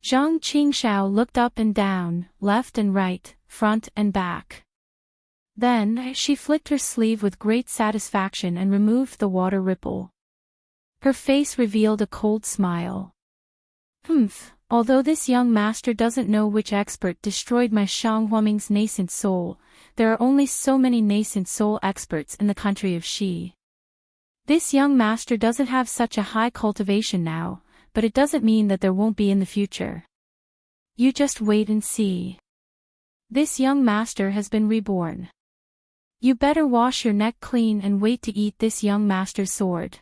A: Zhang Qingxiao looked up and down, left and right, front and back. Then, she flicked her sleeve with great satisfaction and removed the water ripple. Her face revealed a cold smile. Although this young master doesn't know which expert destroyed my Heartwarming's nascent soul, there are only so many nascent soul experts in the country of Xi. This young master doesn't have such a high cultivation now, but it doesn't mean that there won't be in the future. You just wait and see. This young master has been reborn. You better wash your neck clean and wait to eat this young master's sword.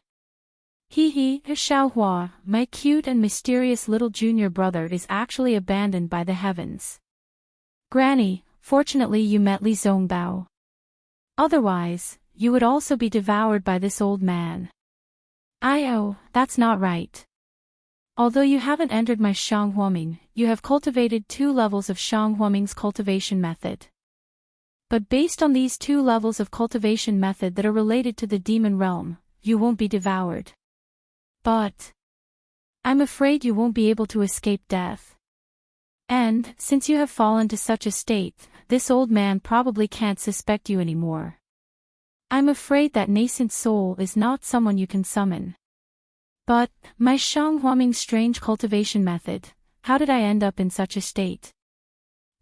A: Xiaohua, my cute and mysterious little junior brother is actually abandoned by the heavens. Granny, fortunately you met Li Zongbao. Otherwise, you would also be devoured by this old man. That's not right. Although you haven't entered my Heartwarming, you have cultivated 2 levels of Heartwarming's cultivation method. But based on these 2 levels of cultivation method that are related to the demon realm, you won't be devoured. But I'm afraid you won't be able to escape death. And, since you have fallen to such a state, this old man probably can't suspect you anymore. I'm afraid that nascent soul is not someone you can summon. But, my Heartwarming's strange cultivation method, how did I end up in such a state?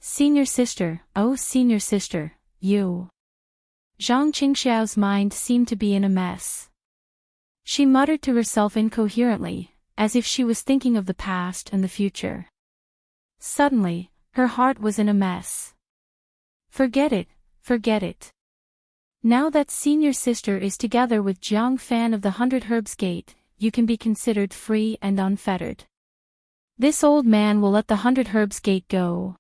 A: Senior sister, oh senior sister, you. Zhang Qingxiao's mind seemed to be in a mess. She muttered to herself incoherently, as if she was thinking of the past and the future. Suddenly, her heart was in a mess. Forget it, forget it. Now that senior sister is together with Jiang Fan of the 100 Herbs Gate, you can be considered free and unfettered. This old man will let the 100 Herbs Gate go.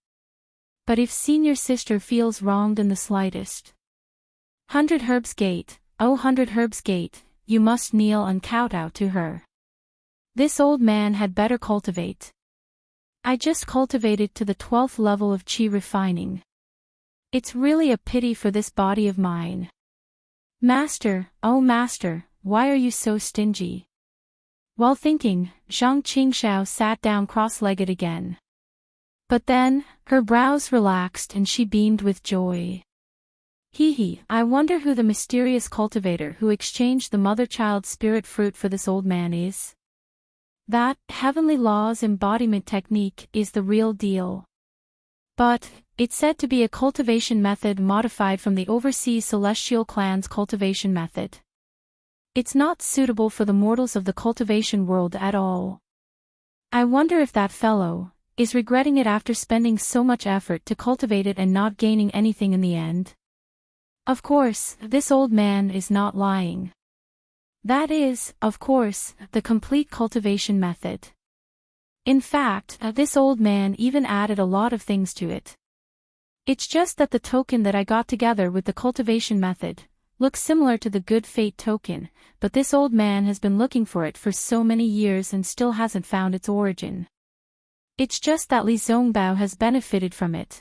A: But if senior sister feels wronged in the slightest, 100 Herbs Gate, oh 100 Herbs Gate, you must kneel and kowtow to her. This old man had better cultivate. I just cultivated to the 12th level of qi refining. It's really a pity for this body of mine. Master, oh master, why are you so stingy? While thinking, Zhang Qingxiao sat down cross-legged again. But then, her brows relaxed and she beamed with joy. I wonder who the mysterious cultivator who exchanged the mother-child spirit fruit for this old man is. That heavenly law's embodiment technique is the real deal. But, it's said to be a cultivation method modified from the overseas celestial clan's cultivation method. It's not suitable for the mortals of the cultivation world at all. I wonder if that fellow is regretting it after spending so much effort to cultivate it and not gaining anything in the end. Of course, this old man is not lying. That is, of course, the complete cultivation method. In fact, this old man even added a lot of things to it. It's just that the token that I got together with the cultivation method looks similar to the good fate token, but this old man has been looking for it for so many years and still hasn't found its origin. It's just that Li Zongbao has benefited from it.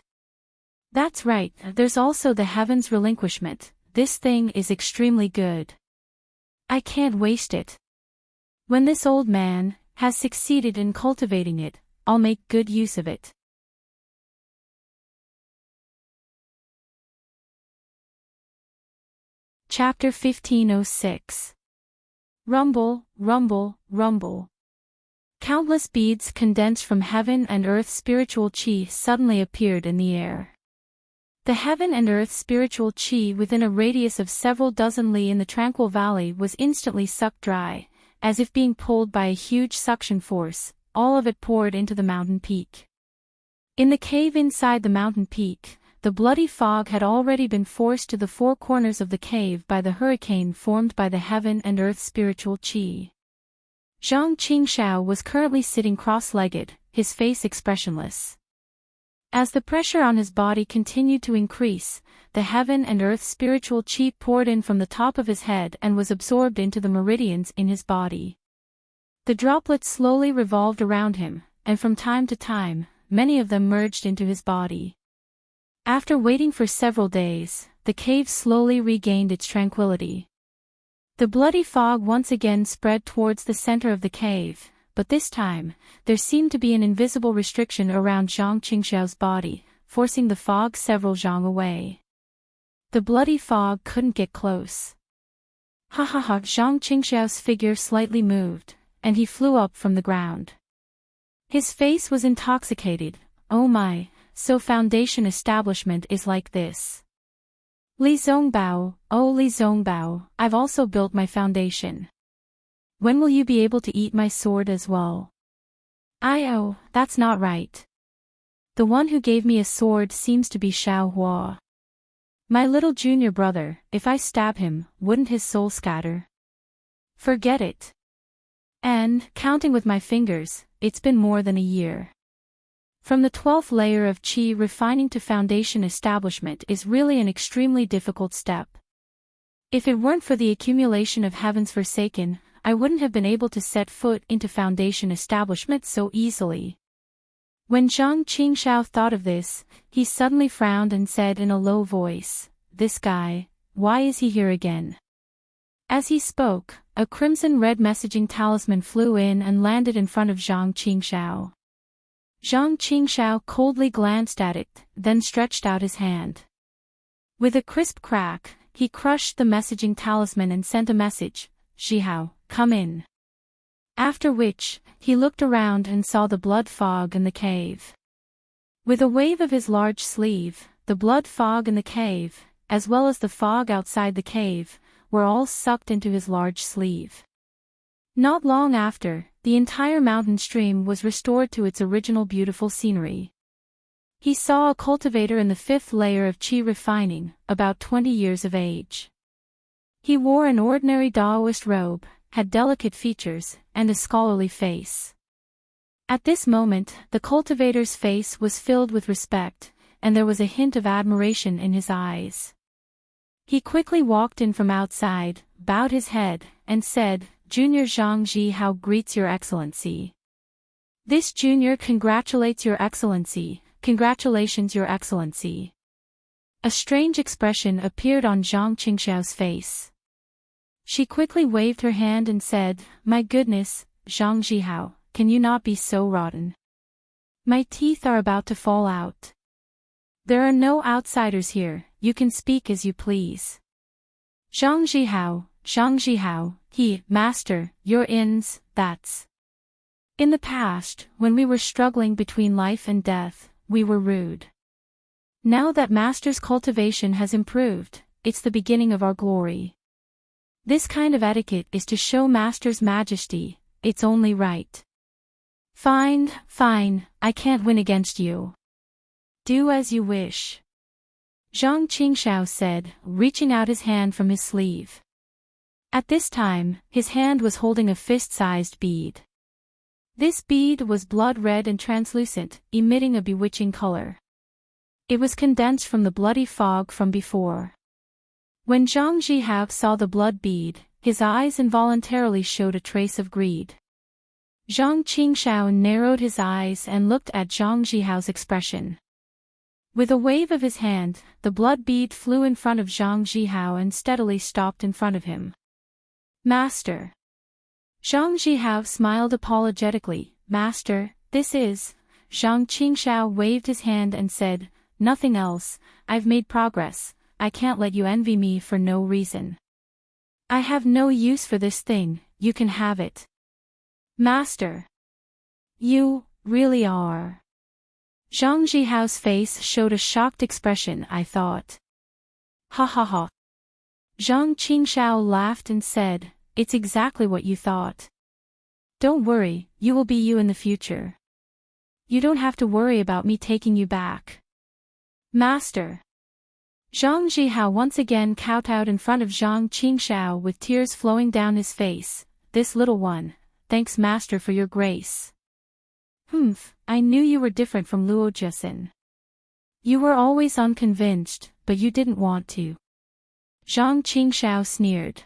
A: That's right, there's also the Heaven's Relinquishment. This thing is extremely good. I can't waste it. When this old man has succeeded in cultivating it, I'll make good use of it. Chapter 1506. Rumble, rumble, rumble. Countless beads condensed from heaven and earth spiritual chi suddenly appeared in the air. The heaven and earth spiritual chi within a radius of several dozen li in the tranquil valley was instantly sucked dry, as if being pulled by a huge suction force. All of it poured into the mountain peak. In the cave inside the mountain peak, the bloody fog had already been forced to the four corners of the cave by the hurricane formed by the heaven and earth spiritual chi. Zhang Qingshao was currently sitting cross-legged, his face expressionless. As the pressure on his body continued to increase, the heaven and earth spiritual chi poured in from the top of his head and was absorbed into the meridians in his body. The droplets slowly revolved around him, and from time to time, many of them merged into his body. After waiting for several days, the cave slowly regained its tranquility. The bloody fog once again spread towards the center of the cave, but this time, there seemed to be an invisible restriction around Zhang Qingshao's body, forcing the fog several zhang away. The bloody fog couldn't get close. Ha ha ha! Zhang Qingshao's figure slightly moved, and he flew up from the ground. His face was intoxicated. Oh my, so foundation establishment is like this. Li Zongbao, oh Li Zongbao, I've also built my foundation. When will you be able to eat my sword as well? Oh, that's not right. The one who gave me a sword seems to be Xiao Hua. My little junior brother, if I stab him, wouldn't his soul scatter? Forget it. And, counting with my fingers, it's been more than a year. From the 12th layer of Qi refining to foundation establishment is really an extremely difficult step. If it weren't for the accumulation of Heaven's Forsaken, I wouldn't have been able to set foot into foundation establishment so easily. When Zhang Qingshao thought of this, he suddenly frowned and said in a low voice, "This guy, why is he here again?" As he spoke, a crimson-red messaging talisman flew in and landed in front of Zhang Qingshao. Zhang Qingshao coldly glanced at it, then stretched out his hand. With a crisp crack, he crushed the messaging talisman and sent a message, "Zhihao, come in." After which, he looked around and saw the blood fog in the cave. With a wave of his large sleeve, the blood fog in the cave, as well as the fog outside the cave, were all sucked into his large sleeve. Not long after, the entire mountain stream was restored to its original beautiful scenery. He saw a cultivator in the 5th layer of Qi refining, about 20 years of age. He wore an ordinary Taoist robe, had delicate features, and a scholarly face. At this moment, the cultivator's face was filled with respect, and there was a hint of admiration in his eyes. He quickly walked in from outside, bowed his head, and said, "Junior Zhang Zhihao greets your excellency." "This junior congratulates your excellency, congratulations your excellency." A strange expression appeared on Zhang Qingshao's face. She quickly waved her hand and said, "My goodness, Zhang Zhihao, can you not be so rotten? My teeth are about to fall out. There are no outsiders here, you can speak as you please." Zhang Zhihao, Master, your ins, that's. In the past, when we were struggling between life and death, we were rude. Now that Master's cultivation has improved, it's the beginning of our glory. This kind of etiquette is to show Master's majesty, it's only right. Fine, I can't win against you. Do as you wish. Zhang Qingshao said, reaching out his hand from his sleeve. At this time, his hand was holding a fist-sized bead. This bead was blood-red and translucent, emitting a bewitching color. It was condensed from the bloody fog from before. When Zhang Zhihao saw the blood bead, his eyes involuntarily showed a trace of greed. Zhang Qingshao narrowed his eyes and looked at Zhang Zhihao's expression. With a wave of his hand, the blood bead flew in front of Zhang Zhihao and steadily stopped in front of him. Master. Zhang Zhihao smiled apologetically. Master, this is... Zhang Qingshao waved his hand and said, nothing else, I've made progress, I can't let you envy me for no reason. I have no use for this thing, you can have it. Master. You, really are. Zhang Zhihao's face showed a shocked expression, I thought. Ha ha ha. Zhang Qingshao laughed and said, it's exactly what you thought. Don't worry, you will be you in the future. You don't have to worry about me taking you back. Master. Zhang Zhihao once again kowtowed in front of Zhang Qingshao with tears flowing down his face. This little one, thanks Master for your grace. I knew you were different from Luo Jiasin. You were always unconvinced, but you didn't want to. Zhang Qingshao sneered.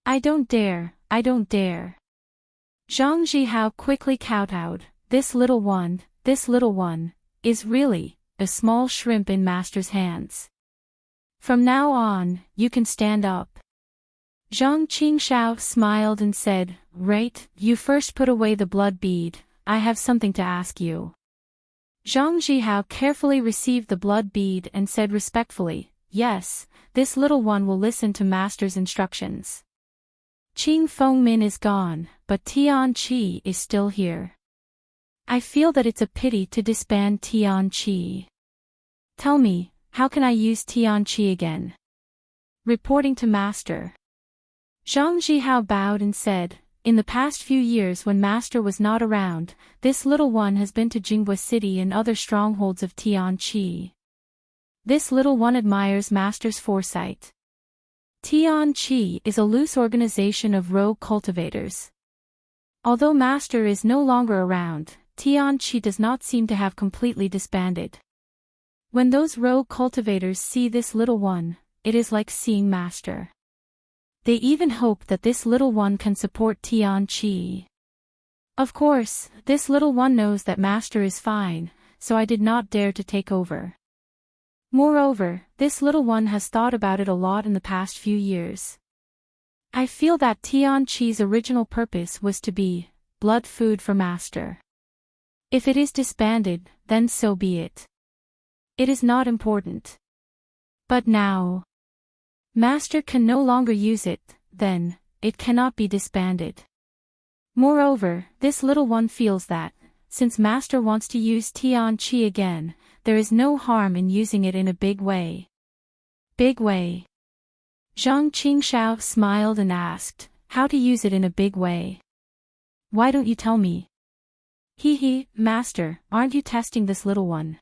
A: I don't dare, I don't dare. Zhang Zhihao quickly kowtowed. This little one, is really, a small shrimp in Master's hands. From now on, you can stand up. Zhang Qingshao smiled and said, right, you first put away the blood bead, I have something to ask you. Zhang Zhihao carefully received the blood bead and said respectfully, yes, this little one will listen to Master's instructions. Qing Fengmin is gone, but Tian Qi is still here. I feel that it's a pity to disband Tian Qi. Tell me, how can I use Tian Qi again? Reporting to Master. Zhang Zhihao bowed and said, in the past few years when Master was not around, this little one has been to Jinghua City and other strongholds of Tian Qi. This little one admires Master's foresight. Tian Qi is a loose organization of rogue cultivators. Although Master is no longer around, Tian Qi does not seem to have completely disbanded. When those rogue cultivators see this little one, it is like seeing Master. They even hope that this little one can support Tian Qi. Of course, this little one knows that Master is fine, so I did not dare to take over. Moreover, this little one has thought about it a lot in the past few years. I feel that Tian Qi's original purpose was to be blood food for Master. If it is disbanded, then so be it. It is not important. But now, Master can no longer use it, then, it cannot be disbanded. Moreover, this little one feels that, since Master wants to use Tian Qi again, there is no harm in using it in a big way. Big way. Zhang Qingshao smiled and asked, how to use it in a big way? Why don't you tell me? Hee, Master, aren't you testing this little one?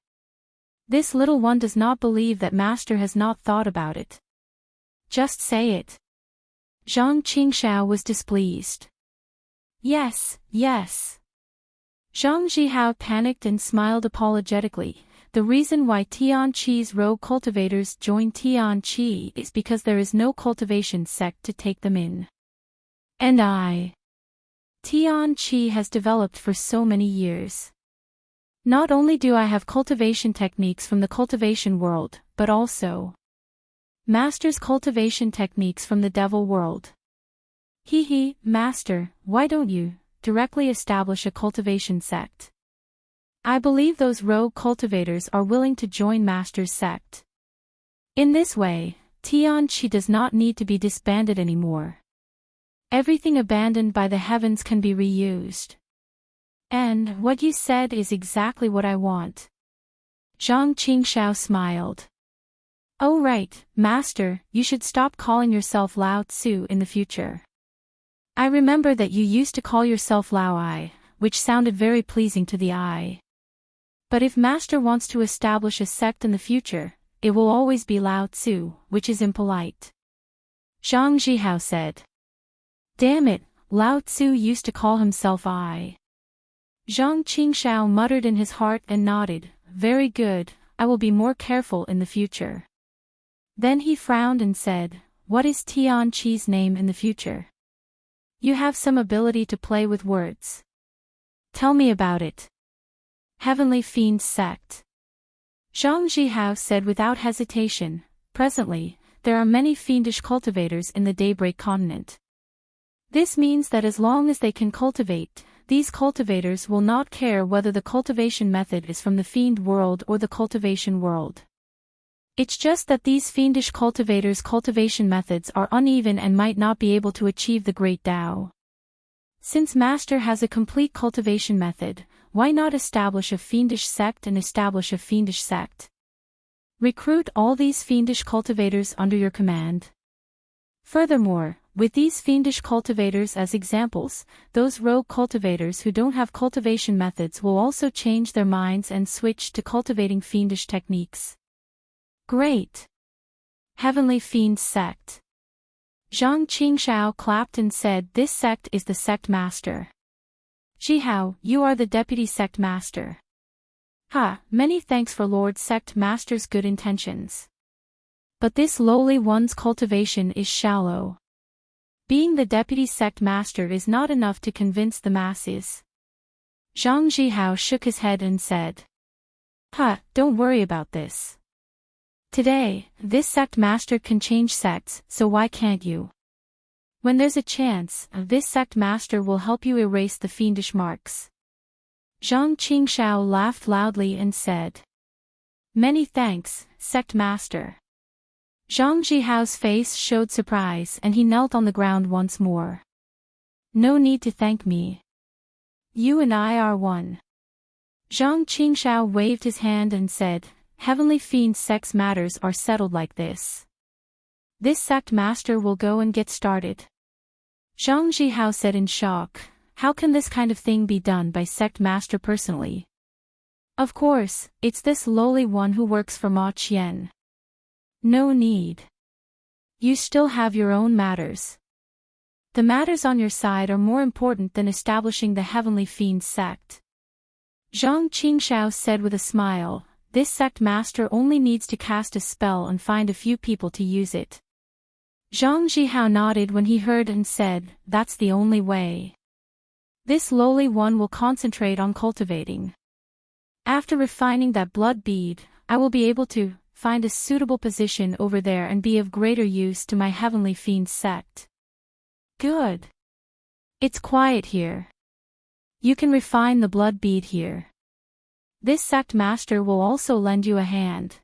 A: This little one does not believe that Master has not thought about it. Just say it. Zhang Qingshao was displeased. Yes. Zhang Zhihao panicked and smiled apologetically. The reason why Tian Qi's rogue cultivators joined Tian Qi is because there is no cultivation sect to take them in. And Tian Qi has developed for so many years. Not only do I have cultivation techniques from the cultivation world, but also Master's cultivation techniques from the devil world. Hee, Master, why don't you directly establish a cultivation sect? I believe those rogue cultivators are willing to join Master's sect. In this way, Tian Qi does not need to be disbanded anymore. Everything abandoned by the heavens can be reused. And what you said is exactly what I want. Zhang Qingshao smiled. Oh right, Master, you should stop calling yourself Lao Tzu in the future. I remember that you used to call yourself Lao Ai, which sounded very pleasing to the eye. But if Master wants to establish a sect in the future, it will always be Lao Tzu, which is impolite. Zhang Zhihao said. Damn it, Lao Tzu used to call himself I. Zhang Qingshao muttered in his heart and nodded. Very good, I will be more careful in the future. Then he frowned and said, what is Tian Chi's name in the future? You have some ability to play with words. Tell me about it. Heavenly Fiend Sect. Zhang Zhihao said without hesitation, presently, there are many fiendish cultivators in the Daybreak continent. This means that as long as they can cultivate, these cultivators will not care whether the cultivation method is from the fiend world or the cultivation world. It's just that these fiendish cultivators' cultivation methods are uneven and might not be able to achieve the great Tao. Since Master has a complete cultivation method, why not establish a fiendish sect and establish a fiendish sect? Recruit all these fiendish cultivators under your command. Furthermore, with these fiendish cultivators as examples, those rogue cultivators who don't have cultivation methods will also change their minds and switch to cultivating fiendish techniques. Great! Heavenly Fiend Sect. Zhang Qingshao clapped and said, this sect is the sect master. Zhihao, you are the deputy sect master. Ha, many thanks for Lord Sect Master's good intentions. But this lowly one's cultivation is shallow. Being the deputy sect master is not enough to convince the masses. Zhang Zhihao shook his head and said. Ha, don't worry about this. Today, this sect master can change sects, so why can't you? When there's a chance, this sect master will help you erase the fiendish marks. Zhang Qingshao laughed loudly and said. Many thanks, sect master. Zhang Zhihao's face showed surprise and he knelt on the ground once more. No need to thank me. You and I are one. Zhang Qingshao waved his hand and said, Heavenly Fiend Sect's matters are settled like this. This sect master will go and get started. Zhang Zhihao said in shock, how can this kind of thing be done by sect master personally? Of course, it's this lowly one who works for Ma Qian. No need. You still have your own matters. The matters on your side are more important than establishing the Heavenly Fiend Sect. Zhang Qingshao said with a smile, this sect master only needs to cast a spell and find a few people to use it. Zhang Zhihao nodded when he heard and said, that's the only way. This lowly one will concentrate on cultivating. After refining that blood bead, I will be able to find a suitable position over there and be of greater use to my Heavenly Fiend Sect. Good. It's quiet here. You can refine the blood bead here. This sect master will also lend you a hand.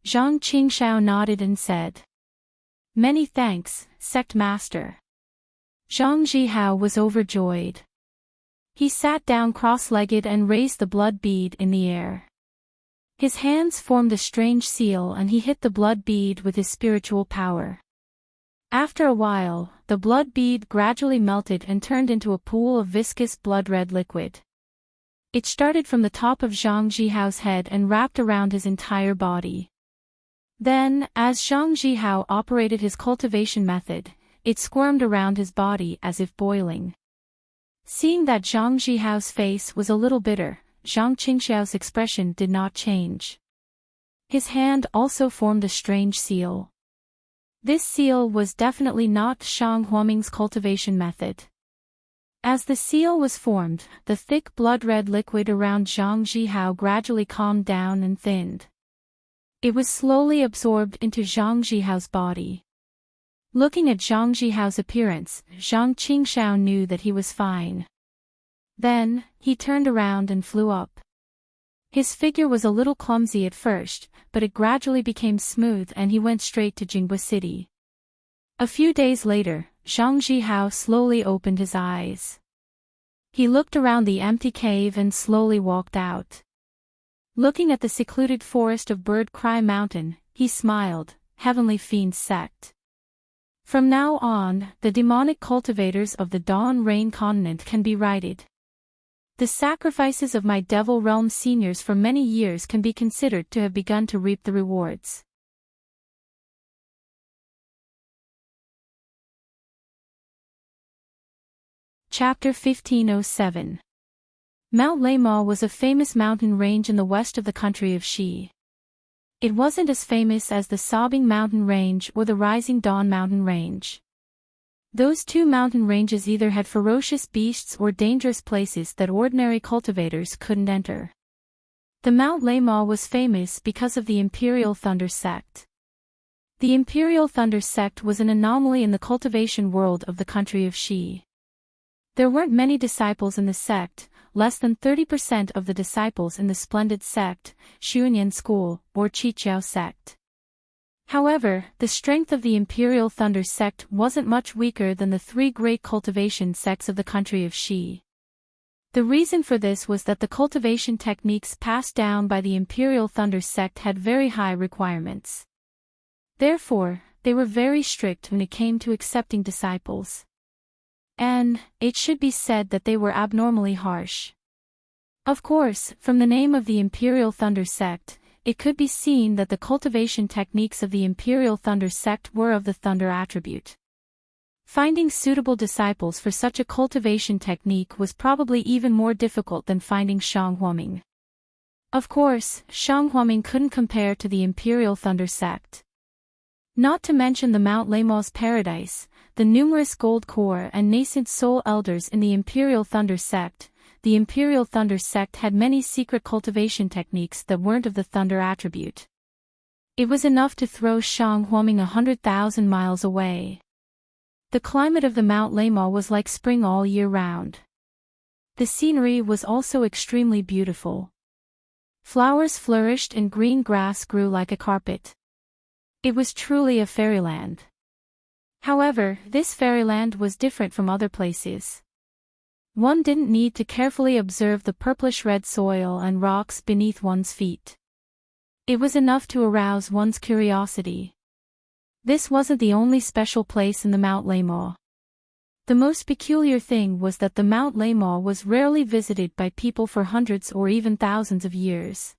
A: Zhang Qingshao nodded and said. Many thanks, sect master. Zhang Zhihao was overjoyed. He sat down cross-legged and raised the blood bead in the air. His hands formed a strange seal and he hit the blood bead with his spiritual power. After a while, the blood bead gradually melted and turned into a pool of viscous blood-red liquid. It started from the top of Zhang Zhihao's head and wrapped around his entire body. Then, as Zhang Zhihao operated his cultivation method, it squirmed around his body as if boiling. Seeing that Zhang Zhihao's face was a little bitter, Zhang Qingxiao's expression did not change. His hand also formed a strange seal. This seal was definitely not Heartwarming's cultivation method. As the seal was formed, the thick blood-red liquid around Zhang Zhihao gradually calmed down and thinned. It was slowly absorbed into Zhang Zhihao's body. Looking at Zhang Zhihao's appearance, Zhang Qingshao knew that he was fine. Then, he turned around and flew up. His figure was a little clumsy at first, but it gradually became smooth and he went straight to Jinghua City. A few days later, Zhang Zhihao slowly opened his eyes. He looked around the empty cave and slowly walked out. Looking at the secluded forest of Bird Cry Mountain, he smiled, Heavenly Fiend Sect. From now on, the demonic cultivators of the Dawn Rain continent can be righted. The sacrifices of my Devil Realm seniors for many years can be considered to have begun to reap the rewards. Chapter 1507. Mount Lema was a famous mountain range in the west of the country of Shi. It wasn't as famous as the Sobbing Mountain Range or the Rising Dawn Mountain Range. Those two mountain ranges either had ferocious beasts or dangerous places that ordinary cultivators couldn't enter. The Mount Lema was famous because of the Imperial Thunder Sect. The Imperial Thunder Sect was an anomaly in the cultivation world of the country of Shi. There weren't many disciples in the sect, less than 30% of the disciples in the Splendid Sect, Xuanyan School, or Qiqiao Sect. However, the strength of the Imperial Thunder Sect wasn't much weaker than the three great cultivation sects of the country of Shi. The reason for this was that the cultivation techniques passed down by the Imperial Thunder Sect had very high requirements. Therefore, they were very strict when it came to accepting disciples. And, it should be said that they were abnormally harsh. Of course, from the name of the Imperial Thunder Sect, it could be seen that the cultivation techniques of the Imperial Thunder Sect were of the thunder attribute. Finding suitable disciples for such a cultivation technique was probably even more difficult than finding Heartwarming. Of course, Heartwarming couldn't compare to the Imperial Thunder Sect. Not to mention the Mount Lema's paradise, the numerous gold core and nascent soul elders in the Imperial Thunder Sect. The Imperial Thunder Sect had many secret cultivation techniques that weren't of the thunder attribute. It was enough to throw Heartwarming 100,000 miles away. The climate of the Mount Lema was like spring all year round. The scenery was also extremely beautiful. Flowers flourished and green grass grew like a carpet. It was truly a fairyland. However, this fairyland was different from other places. One didn't need to carefully observe the purplish-red soil and rocks beneath one's feet. It was enough to arouse one's curiosity. This wasn't the only special place in the Mount Lema. The most peculiar thing was that the Mount Lema was rarely visited by people for hundreds or even thousands of years.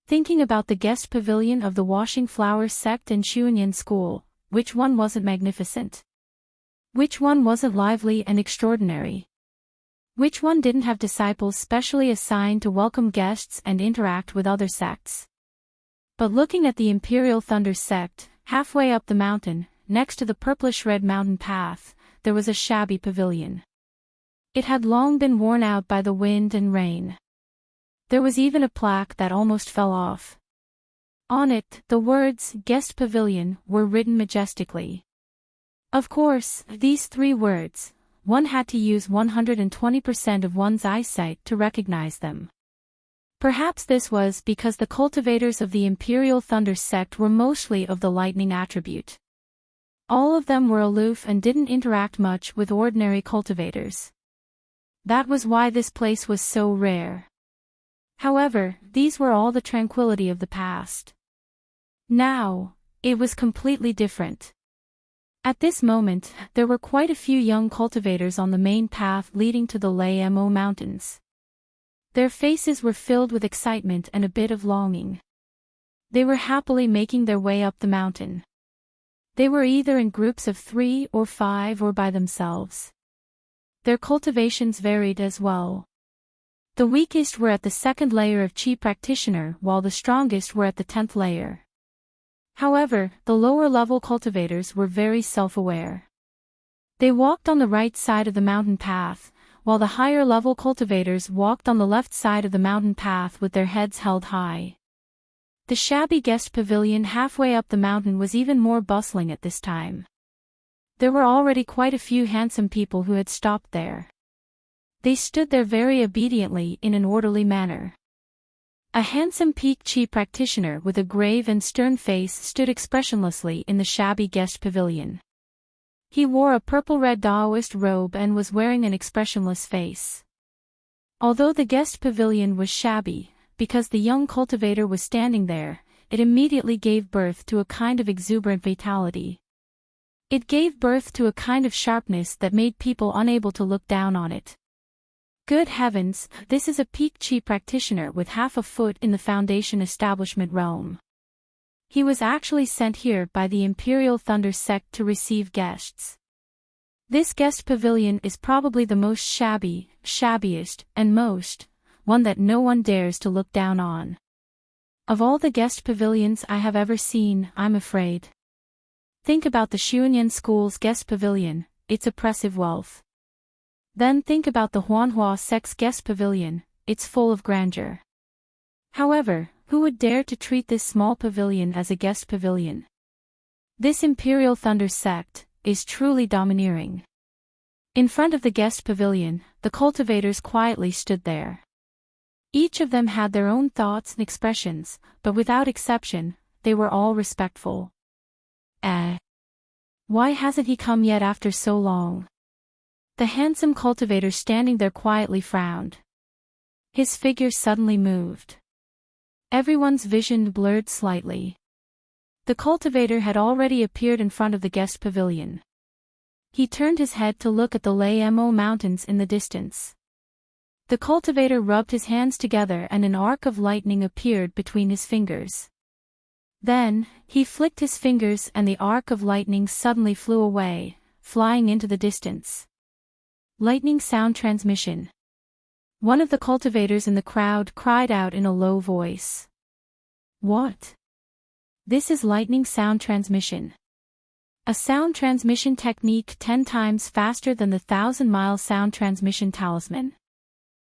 A: Thinking about the guest pavilion of the Washing Flowers Sect and Xuanyan School, which one wasn't magnificent? Which one wasn't lively and extraordinary? Which one didn't have disciples specially assigned to welcome guests and interact with other sects? But looking at the Imperial Thunder Sect, halfway up the mountain, next to the purplish-red mountain path, there was a shabby pavilion. It had long been worn out by the wind and rain. There was even a plaque that almost fell off. On it, the words, "Guest Pavilion," were written majestically. Of course, these three words, one had to use 120% of one's eyesight to recognize them. Perhaps this was because the cultivators of the Imperial Thunder Sect were mostly of the lightning attribute. All of them were aloof and didn't interact much with ordinary cultivators. That was why this place was so rare. However, these were all the tranquility of the past. Now, it was completely different. At this moment, there were quite a few young cultivators on the main path leading to the Lemo Mountains. Their faces were filled with excitement and a bit of longing. They were happily making their way up the mountain. They were either in groups of 3 or 5 or by themselves. Their cultivations varied as well. The weakest were at the second layer of Qi Practitioner while the strongest were at the 10th layer. However, the lower-level cultivators were very self-aware. They walked on the right side of the mountain path, while the higher-level cultivators walked on the left side of the mountain path with their heads held high. The shabby guest pavilion halfway up the mountain was even more bustling at this time. There were already quite a few handsome people who had stopped there. They stood there very obediently in an orderly manner. A handsome peak Qi practitioner with a grave and stern face stood expressionlessly in the shabby guest pavilion. He wore a purple-red Taoist robe and was wearing an expressionless face. Although the guest pavilion was shabby, because the young cultivator was standing there, it immediately gave birth to a kind of exuberant vitality. It gave birth to a kind of sharpness that made people unable to look down on it. Good heavens, this is a peak chi practitioner with half a foot in the Foundation establishment realm. He was actually sent here by the Imperial Thunder sect to receive guests. This guest pavilion is probably the most shabbiest, and one that no one dares to look down on. Of all the guest pavilions I have ever seen, I'm afraid. Think about the Xuanyan School's guest pavilion, its oppressive wealth. Then think about the Huanhua sect's guest pavilion, it's full of grandeur. However, who would dare to treat this small pavilion as a guest pavilion? This Imperial Thunder sect is truly domineering. In front of the guest pavilion, the cultivators quietly stood there. Each of them had their own thoughts and expressions, but without exception, they were all respectful. Why hasn't he come yet after so long? The handsome cultivator standing there quietly frowned. His figure suddenly moved. Everyone's vision blurred slightly. The cultivator had already appeared in front of the guest pavilion. He turned his head to look at the Lamo mountains in the distance. The cultivator rubbed his hands together and an arc of lightning appeared between his fingers. Then, he flicked his fingers and the arc of lightning suddenly flew away, flying into the distance. Lightning sound transmission. One of the cultivators in the crowd cried out in a low voice. What? This is lightning sound transmission. A sound transmission technique 10 times faster than the 1,000-mile sound transmission talisman.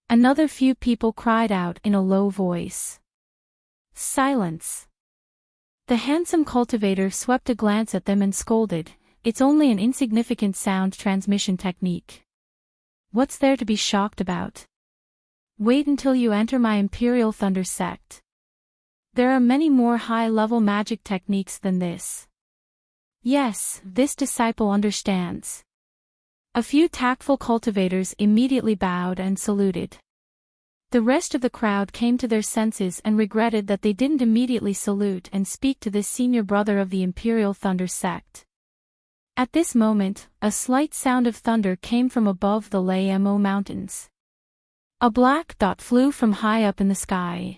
A: Another few people cried out in a low voice. Silence. The handsome cultivator swept a glance at them and scolded, "It's only an insignificant sound transmission technique. What's there to be shocked about? Wait until you enter my Imperial Thunder sect. There are many more high-level magic techniques than this." Yes, this disciple understands. A few tactful cultivators immediately bowed and saluted. The rest of the crowd came to their senses and regretted that they didn't immediately salute and speak to this senior brother of the Imperial Thunder sect. At this moment, a slight sound of thunder came from above the Lamo mountains. A black dot flew from high up in the sky.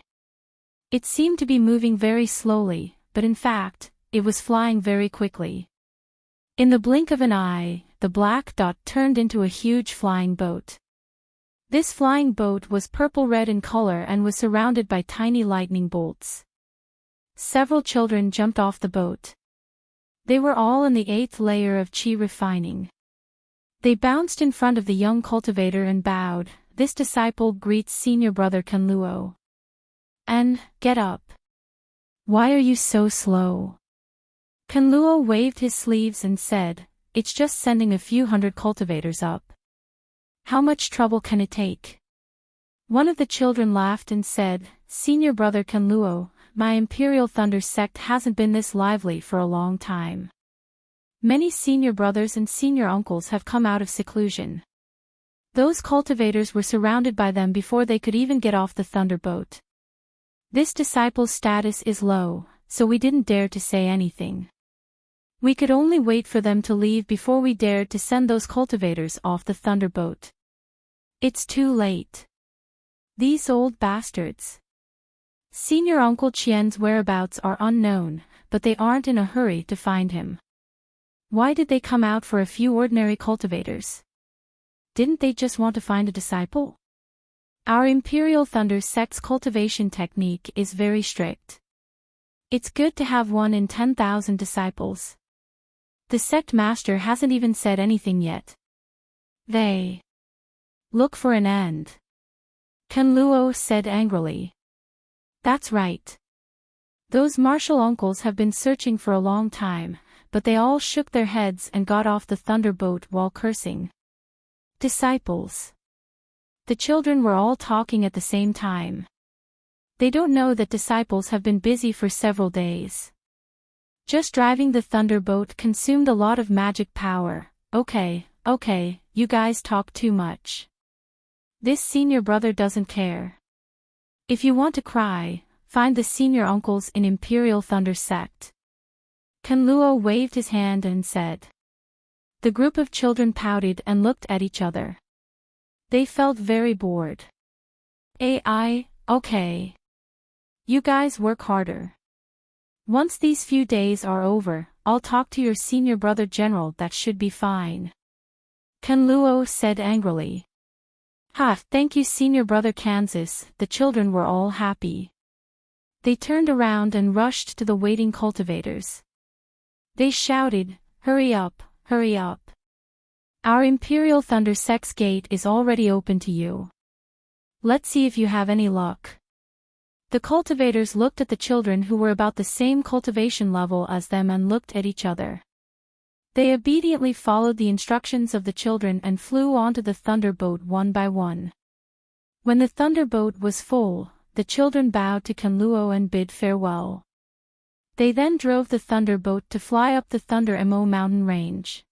A: It seemed to be moving very slowly, but in fact, it was flying very quickly. In the blink of an eye, the black dot turned into a huge flying boat. This flying boat was purple-red in color and was surrounded by tiny lightning bolts. Several children jumped off the boat. They were all in the 8th layer of chi refining. They bounced in front of the young cultivator and bowed. This disciple greets senior brother Kanluo. And, get up. Why are you so slow? Kanluo waved his sleeves and said, "It's just sending a few hundred cultivators up. How much trouble can it take?" One of the children laughed and said, "Senior brother Kanluo, my Imperial Thunder sect hasn't been this lively for a long time. Many senior brothers and senior uncles have come out of seclusion. Those cultivators were surrounded by them before they could even get off the thunderboat. This disciple's status is low, so we didn't dare to say anything. We could only wait for them to leave before we dared to send those cultivators off the thunderboat. It's too late. These old bastards. Senior Uncle Qian's whereabouts are unknown, but they aren't in a hurry to find him. Why did they come out for a few ordinary cultivators? Didn't they just want to find a disciple? Our Imperial Thunder sect's cultivation technique is very strict. It's good to have 1 in 10,000 disciples. The sect master hasn't even said anything yet. They look for an end. Kanluo said angrily. That's right. Those martial uncles have been searching for a long time, but they all shook their heads and got off the thunderboat while cursing. Disciples. The children were all talking at the same time. They don't know that disciples have been busy for several days. Just driving the thunderboat consumed a lot of magic power. Okay, you guys talk too much. This senior brother doesn't care. If you want to cry, find the senior uncles in Imperial Thunder sect. Kanluo waved his hand and said. The group of children pouted and looked at each other. They felt very bored. Okay. You guys work harder. Once these few days are over, I'll talk to your senior brother general. That should be fine. Kanluo said angrily. Ha, thank you senior brother Kansas. The children were all happy. They turned around and rushed to the waiting cultivators. They shouted, hurry up, hurry up. Our Imperial Thunder Sex Gate is already open to you. Let's see if you have any luck. The cultivators looked at the children who were about the same cultivation level as them and looked at each other. They obediently followed the instructions of the children and flew onto the thunderboat one by one. When the thunderboat was full, the children bowed to Kanluo and bid farewell. They then drove the thunderboat to fly up the Thunder Mo mountain range.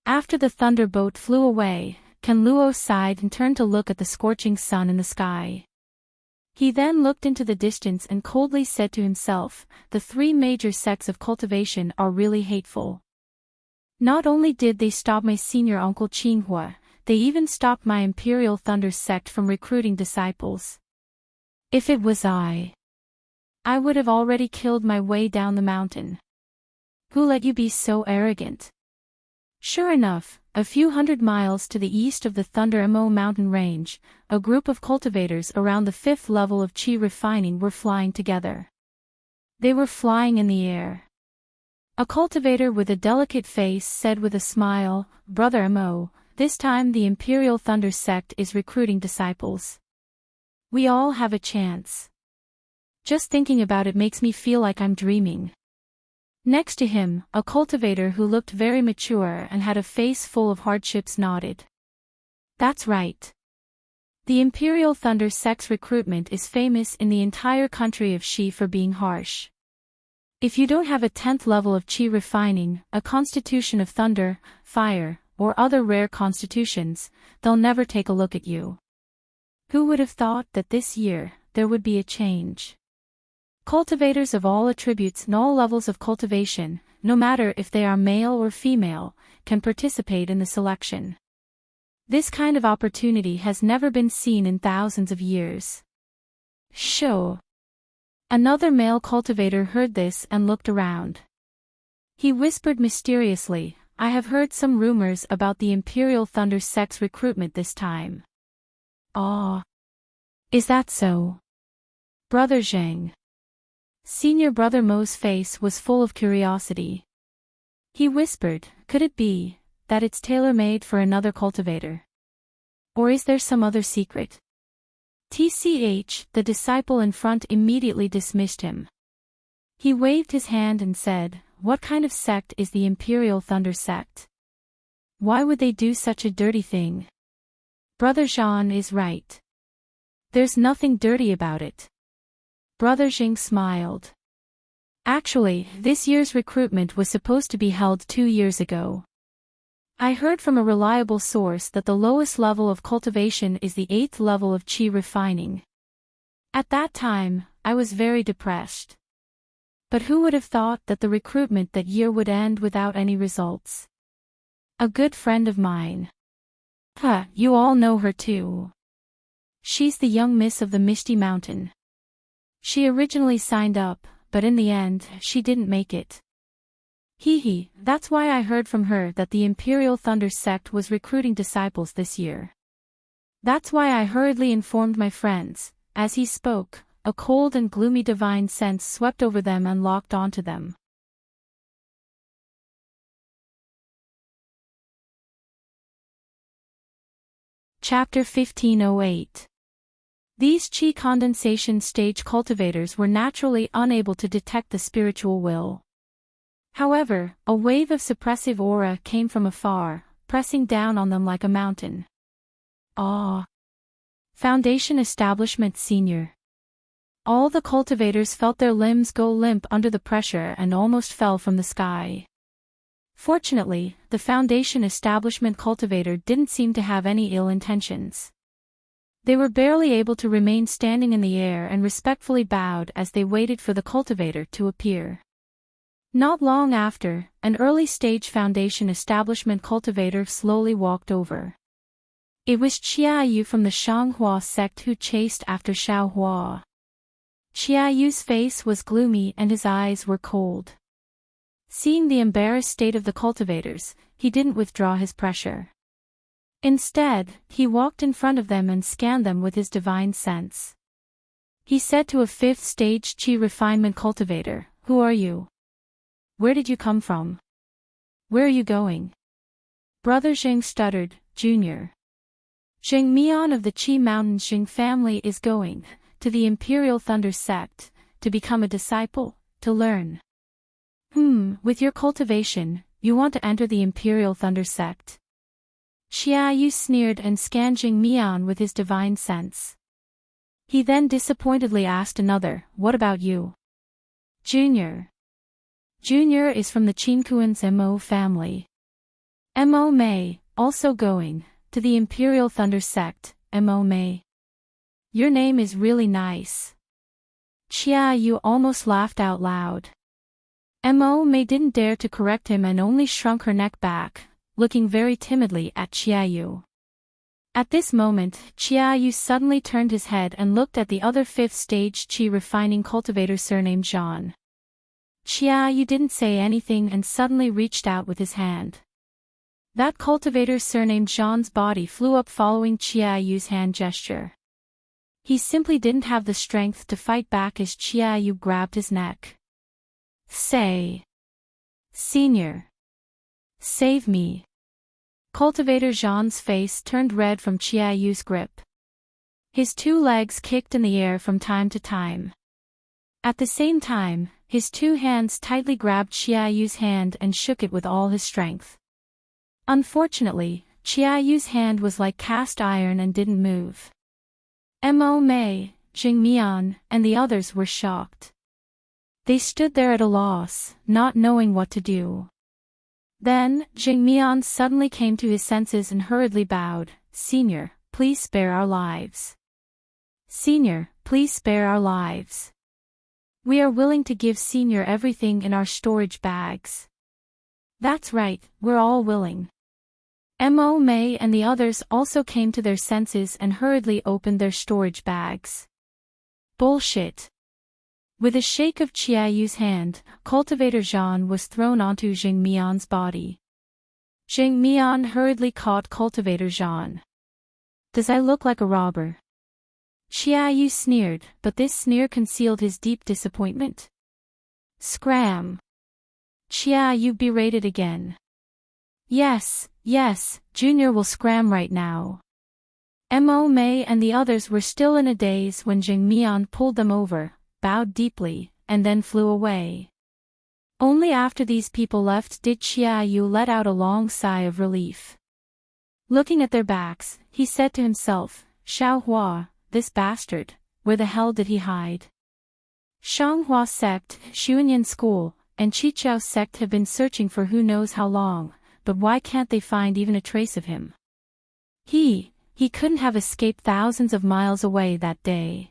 A: After the thunderboat flew away, Kanluo sighed and turned to look at the scorching sun in the sky. He then looked into the distance and coldly said to himself, the three major sects of cultivation are really hateful. Not only did they stop my senior uncle Qinghua, they even stopped my Imperial Thunder sect from recruiting disciples. If it was I would have already killed my way down the mountain. Who let you be so arrogant? Sure enough, a few hundred miles to the east of the Thunder Mo mountain range, a group of cultivators around the 5th level of Qi refining were flying together. They were flying in the air. A cultivator with a delicate face said with a smile, Brother Mo, this time the Imperial Thunder sect is recruiting disciples. We all have a chance. Just thinking about it makes me feel like I'm dreaming. Next to him, a cultivator who looked very mature and had a face full of hardships nodded. That's right. The Imperial Thunder sect's recruitment is famous in the entire country of Qi for being harsh. If you don't have a 10th level of Qi refining, a constitution of thunder, fire, or other rare constitutions, they'll never take a look at you. Who would have thought that this year, there would be a change? Cultivators of all attributes and all levels of cultivation, no matter if they are male or female, can participate in the selection. This kind of opportunity has never been seen in thousands of years. Sho. Another male cultivator heard this and looked around. He whispered mysteriously, I have heard some rumors about the Imperial Thunder sect's recruitment this time. Ah. Is that so? Brother Zheng. Senior Brother Mo's face was full of curiosity. He whispered, could it be that it's tailor-made for another cultivator? Or is there some other secret? TCH, the disciple in front immediately dismissed him. He waved his hand and said, what kind of sect is the Imperial Thunder sect? Why would they do such a dirty thing? Brother Zhan is right. There's nothing dirty about it. Brother Jing smiled. Actually, this year's recruitment was supposed to be held 2 years ago. I heard from a reliable source that the lowest level of cultivation is the 8th level of Qi refining. At that time, I was very depressed. But who would have thought that the recruitment that year would end without any results? A good friend of mine. You all know her too. She's the young miss of the Misty Mountain. She originally signed up, but in the end, she didn't make it. That's why I heard from her that the Imperial Thunder sect was recruiting disciples this year. That's why I hurriedly informed my friends. As he spoke, a cold and gloomy divine sense swept over them and locked onto them. Chapter 1508. These Qi condensation stage cultivators were naturally unable to detect the spiritual will. However, a wave of suppressive aura came from afar, pressing down on them like a mountain. Foundation Establishment Senior. All the cultivators felt their limbs go limp under the pressure and almost fell from the sky. Fortunately, the Foundation Establishment cultivator didn't seem to have any ill intentions. They were barely able to remain standing in the air and respectfully bowed as they waited for the cultivator to appear. Not long after, an early-stage Foundation Establishment cultivator slowly walked over. It was Qiaoyu from the Shanghua sect who chased after Xiaohua. Qiaoyu's face was gloomy and his eyes were cold. Seeing the embarrassed state of the cultivators, he didn't withdraw his pressure. Instead, he walked in front of them and scanned them with his divine sense. He said to a fifth-stage Qi refinement cultivator, "Who are you? Where did you come from? Where are you going?" Brother Xing stuttered, "Junior. Xing Mian of the Qi Mountain Xing family is going to the Imperial Thunder sect, to become a disciple, to learn." With your cultivation, you want to enter the Imperial Thunder sect?" Qiaoyu sneered and scanned Xing Mian with his divine sense. He then disappointedly asked another, "What about you?" "Junior. Junior is from the Qinkuan's Mo family. Mo Mei, also going to the Imperial Thunder sect, Mo Mei. Your name is really nice." Qiaoyu almost laughed out loud. Mo Mei didn't dare to correct him and only shrunk her neck back, looking very timidly at Qiaoyu. At this moment, Qiaoyu suddenly turned his head and looked at the other fifth-stage Qi refining cultivator surnamed Zhan. Qiaoyu didn't say anything and suddenly reached out with his hand. That cultivator surnamed Zhan's body flew up following Qiaoyu's hand gesture. He simply didn't have the strength to fight back as Qiaoyu grabbed his neck. "Say, Senior, save me." Cultivator Zhan's face turned red from Qiaoyu's grip. His two legs kicked in the air from time to time. At the same time, his two hands tightly grabbed Qiaoyu's hand and shook it with all his strength. Unfortunately, Qiaoyu's hand was like cast iron and didn't move. Mo Mei, Xing Mian, and the others were shocked. They stood there at a loss, not knowing what to do. Then, Xing Mian suddenly came to his senses and hurriedly bowed, "Senior, please spare our lives. Senior, please spare our lives. We are willing to give Senior everything in our storage bags." "That's right, we're all willing." Mo Mei and the others also came to their senses and hurriedly opened their storage bags. "Bullshit." With a shake of Qiaoyu's hand, Cultivator Zhan was thrown onto Xing Mian's body. Xing Mian hurriedly caught Cultivator Zhan. "Does I look like a robber?" Qiaoyu sneered, but this sneer concealed his deep disappointment. "Scram!" Qiaoyu berated again. Yes, Junior will scram right now." Mo Mei and the others were still in a daze when Xing Mian pulled them over, bowed deeply, and then flew away. Only after these people left did Qiaoyu let out a long sigh of relief. Looking at their backs, he said to himself, "Xiaohua, this bastard, where the hell did he hide?" Shanghua sect, Xuanyan school, and Qichao sect have been searching for who knows how long, but why can't they find even a trace of him? He couldn't have escaped thousands of miles away that day.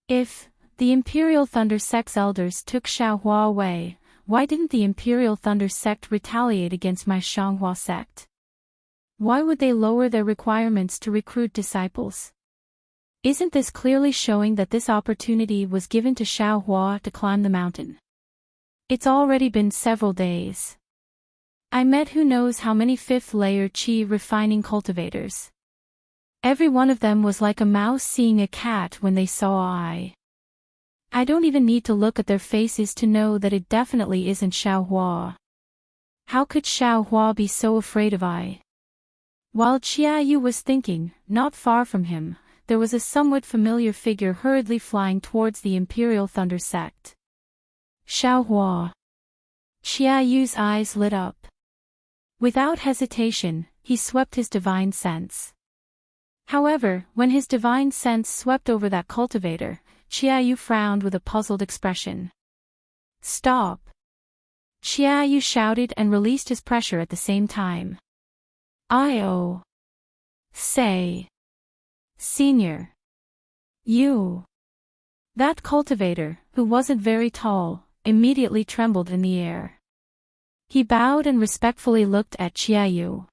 A: If the Imperial Thunder Sect's elders took Xiaohua away, why didn't the Imperial Thunder Sect retaliate against my Shanghua sect? Why would they lower their requirements to recruit disciples? Isn't this clearly showing that this opportunity was given to Xiaohua to climb the mountain? It's already been several days. I met who knows how many fifth-layer Qi refining cultivators. Every one of them was like a mouse seeing a cat when they saw I. I don't even need to look at their faces to know that it definitely isn't Xiaohua. How could Xiaohua be so afraid of I? While Qiaoyu was thinking, not far from him, there was a somewhat familiar figure hurriedly flying towards the Imperial Thunder Sect. Xiaohua. Qiaoyu's eyes lit up. Without hesitation, he swept his divine sense. However, when his divine sense swept over that cultivator, Qiaoyu frowned with a puzzled expression. "Stop!" Qiaoyu shouted and released his pressure at the same time. "I-oh! Say! Senior! You!" That cultivator, who wasn't very tall, immediately trembled in the air. He bowed and respectfully looked at Qiaoyu.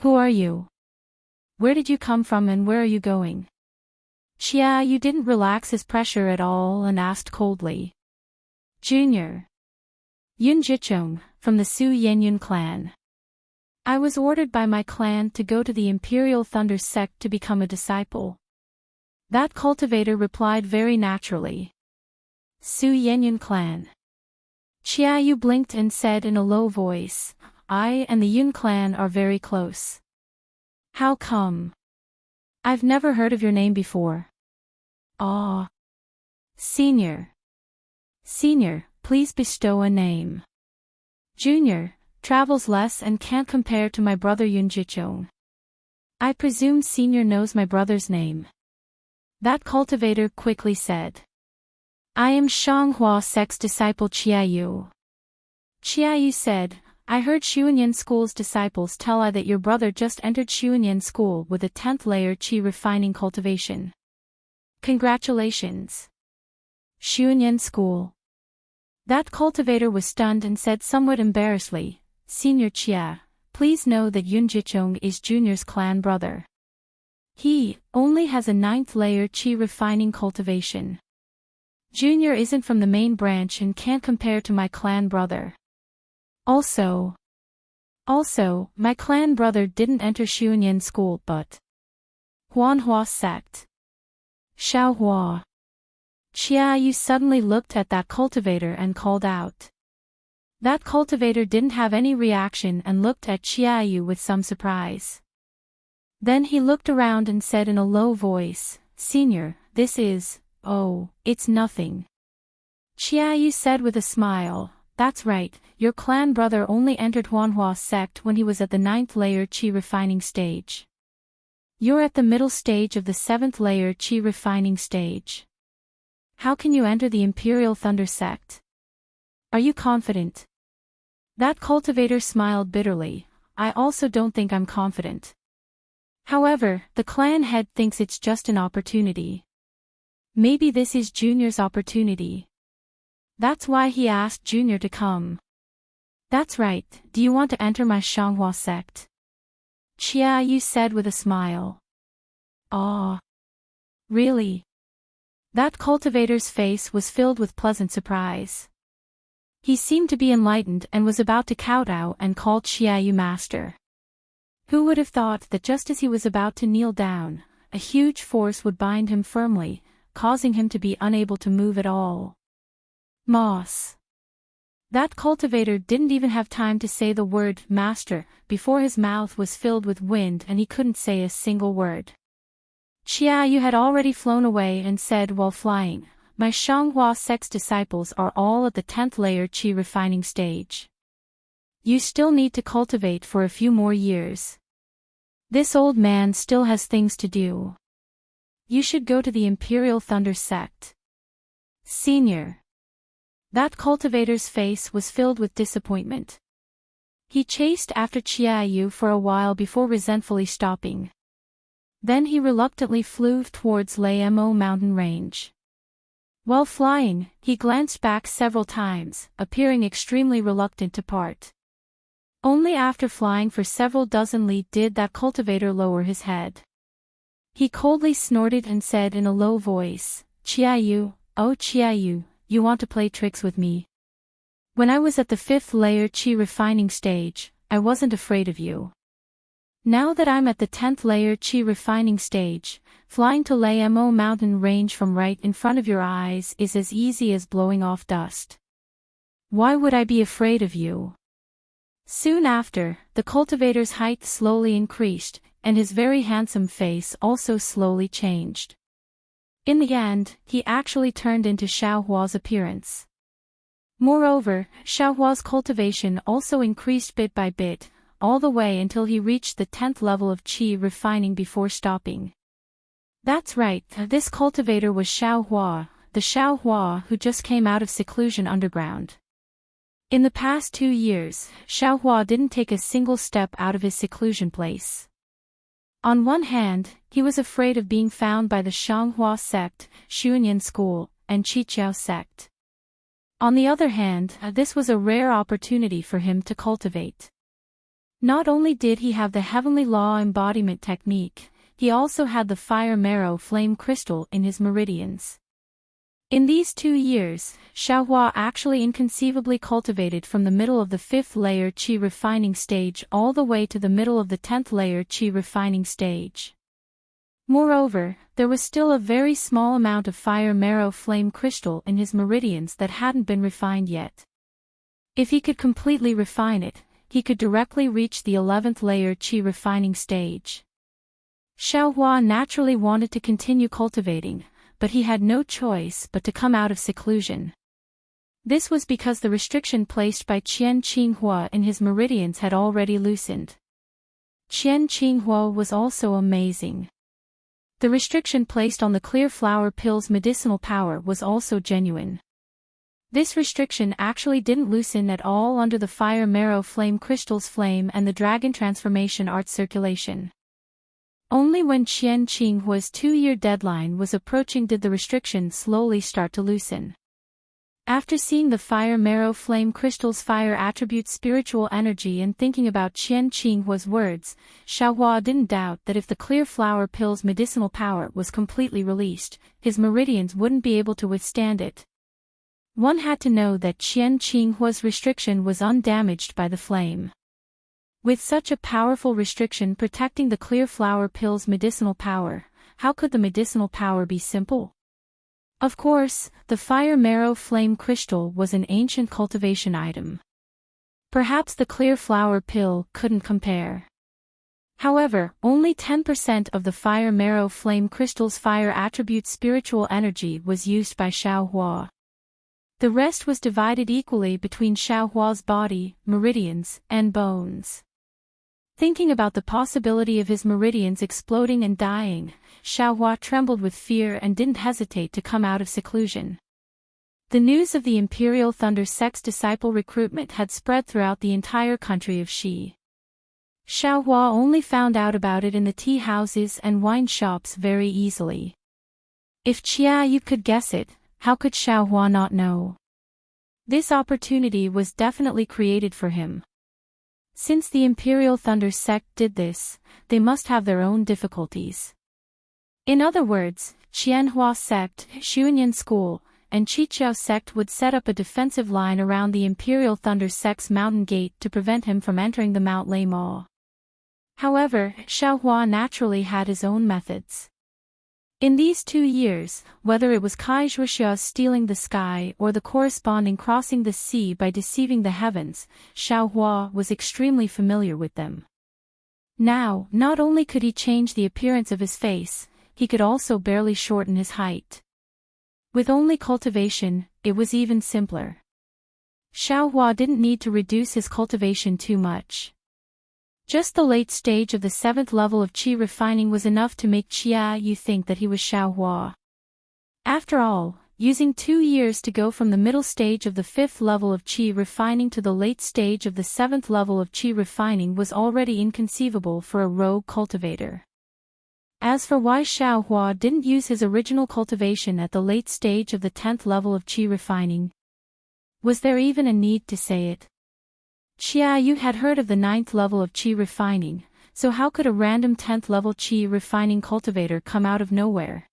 A: "Who are you?" Where did you come from and where are you going? Xiaoyu didn't relax his pressure at all and asked coldly. Junior. Yun Jichong, from the Su Yenyun clan. I was ordered by my clan to go to the Imperial Thunder sect to become a disciple. That cultivator replied very naturally. Su Yenyun clan. Xiaoyu blinked and said in a low voice, I and the Yun clan are very close. How come? I've never heard of your name before. Ah. Senior. Senior, please bestow a name. Junior, travels less and can't compare to my brother Yun Jichong. I presume Senior knows my brother's name. That cultivator quickly said. I am Shanghua sect's disciple Qiayu. Qiayu said, I heard Xuanyan School's disciples tell I that your brother just entered Xuanyan School with a 10th layer Qi refining cultivation. Congratulations. Xuanyan School. That cultivator was stunned and said somewhat embarrassedly, Senior Chia, please know that Yun Jichong is Junior's clan brother. He only has a 9th layer Qi refining cultivation. Junior isn't from the main branch and can't compare to my clan brother. Also, my clan brother didn't enter Xuanyan School but Huanhua sect. Xiaohua. Qiayu suddenly looked at that cultivator and called out. That cultivator didn't have any reaction and looked at Qiayu with some surprise. Then he looked around and said in a low voice, Senior, this is, oh, it's nothing. Qiayu said with a smile, that's right, your clan brother only entered Huanhua sect when he was at the 9th layer Qi refining stage. You're at the middle stage of the 7th layer Qi refining stage. How can you enter the Imperial Thunder sect? Are you confident? That cultivator smiled bitterly. I also don't think I'm confident. However, the clan head thinks it's just an opportunity. Maybe this is Junior's opportunity. That's why he asked Junior to come. That's right, do you want to enter my Shanghua sect? Qiayu said with a smile. Ah. Really? That cultivator's face was filled with pleasant surprise. He seemed to be enlightened and was about to kowtow and called Qiayu master. Who would have thought that just as he was about to kneel down, a huge force would bind him firmly, causing him to be unable to move at all. Moss. That cultivator didn't even have time to say the word master before his mouth was filled with wind and he couldn't say a single word. Qiayu had already flown away and said while flying, my Shanghua sect's disciples are all at the 10th layer Qi refining stage. You still need to cultivate for a few more years. This old man still has things to do. You should go to the Imperial Thunder sect. Senior. That cultivator's face was filled with disappointment. He chased after Qiayu for a while before resentfully stopping. Then he reluctantly flew towards Lamo mountain range. While flying, he glanced back several times, appearing extremely reluctant to part. Only after flying for several dozen li did that cultivator lower his head. He coldly snorted and said in a low voice, Qiayu, oh Qiayu, you want to play tricks with me? When I was at the 5th layer Qi refining stage, I wasn't afraid of you. Now that I'm at the 10th layer Qi refining stage, flying to Lamo mountain range from right in front of your eyes is as easy as blowing off dust. Why would I be afraid of you? Soon after, the cultivator's height slowly increased, and his very handsome face also slowly changed. In the end, he actually turned into Xiaohua's appearance. Moreover, Xiaohua's cultivation also increased bit by bit, all the way until he reached the 10th level of Qi refining before stopping. That's right, this cultivator was Xiaohua, the Xiaohua who just came out of seclusion underground. In the past 2 years, Xiaohua didn't take a single step out of his seclusion place. On one hand, he was afraid of being found by the Shanghua sect, Xuanyan School, and Qiqiao sect. On the other hand, this was a rare opportunity for him to cultivate. Not only did he have the heavenly law embodiment technique, he also had the fire marrow flame crystal in his meridians. In these 2 years, Xiaohua actually inconceivably cultivated from the middle of the 5th layer qi refining stage all the way to the middle of the 10th layer qi refining stage. Moreover, there was still a very small amount of fire marrow flame crystal in his meridians that hadn't been refined yet. If he could completely refine it, he could directly reach the 11th layer qi refining stage. Xiaohua naturally wanted to continue cultivating, but he had no choice but to come out of seclusion. This was because the restriction placed by Qian Qinghua in his meridians had already loosened. Qian Qinghua was also amazing. The restriction placed on the clear flower pill's medicinal power was also genuine. This restriction actually didn't loosen at all under the fire marrow flame crystal's flame and the dragon transformation art circulation. Only when Qian Qinghua's 2-year deadline was approaching did the restriction slowly start to loosen. After seeing the fire marrow flame crystal's fire attribute spiritual energy and thinking about Qian Qinghua's words, Xiaohua didn't doubt that if the clear flower pill's medicinal power was completely released, his meridians wouldn't be able to withstand it. One had to know that Qian Qinghua's restriction was undamaged by the flame. With such a powerful restriction protecting the clear flower pill's medicinal power, how could the medicinal power be simple? Of course, the fire marrow flame crystal was an ancient cultivation item. Perhaps the clear flower pill couldn't compare. However, only 10% of the fire marrow flame crystal's fire attribute spiritual energy was used by Xiaohua. The rest was divided equally between Xiaohua's body, meridians, and bones. Thinking about the possibility of his meridians exploding and dying, Xiaohua trembled with fear and didn't hesitate to come out of seclusion. The news of the Imperial Thunder Sect's disciple recruitment had spread throughout the entire country of Xi. Xiaohua only found out about it in the tea houses and wine shops very easily. If Qiaoyu could guess it, how could Xiaohua not know? This opportunity was definitely created for him. Since the Imperial Thunder Sect did this, they must have their own difficulties. In other words, Qianhua Sect, Xuanyan School, and Qiqiao Sect would set up a defensive line around the Imperial Thunder Sect's mountain gate to prevent him from entering the Mount Leimo. However, Xiaohua naturally had his own methods. In these 2 years, whether it was Kai Zhuoxia's stealing the sky or the corresponding crossing the sea by deceiving the heavens, Xiaohua was extremely familiar with them. Now, not only could he change the appearance of his face, he could also barely shorten his height. With only cultivation, it was even simpler. Xiaohua didn't need to reduce his cultivation too much. Just the late stage of the 7th level of qi refining was enough to make Qiaoyu think that he was Xiaohua. After all, using 2 years to go from the middle stage of the 5th level of qi refining to the late stage of the 7th level of qi refining was already inconceivable for a rogue cultivator. As for why Xiaohua didn't use his original cultivation at the late stage of the 10th level of qi refining, was there even a need to say it? Qiaoyu had heard of the 9th level of qi refining, so how could a random 10th level qi refining cultivator come out of nowhere?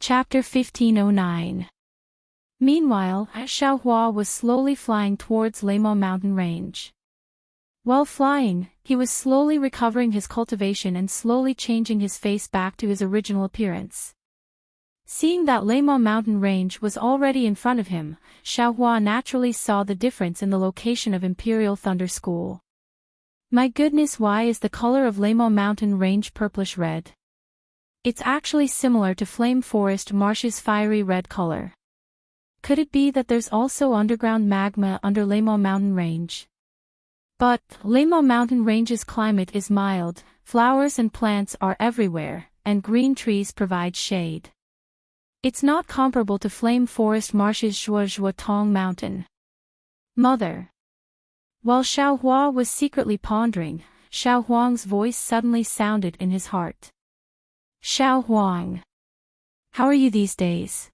A: Chapter 1509. Meanwhile, Xiaohua was slowly flying towards Leimo mountain range. While flying, he was slowly recovering his cultivation and slowly changing his face back to his original appearance. Seeing that Leimo mountain range was already in front of him, Xiaohua naturally saw the difference in the location of Imperial Thunder School. My goodness, why is the color of Leimo mountain range purplish red? It's actually similar to Flame Forest Marsh's fiery red color. Could it be that there's also underground magma under Leimo mountain range? But, Leimo mountain range's climate is mild, flowers and plants are everywhere, and green trees provide shade. It's not comparable to Flame Forest Marsh's Zhuozhuotong mountain. Mother. While Xiaohua was secretly pondering, Xiaohuang's voice suddenly sounded in his heart. Xiaohuang. How are you these days?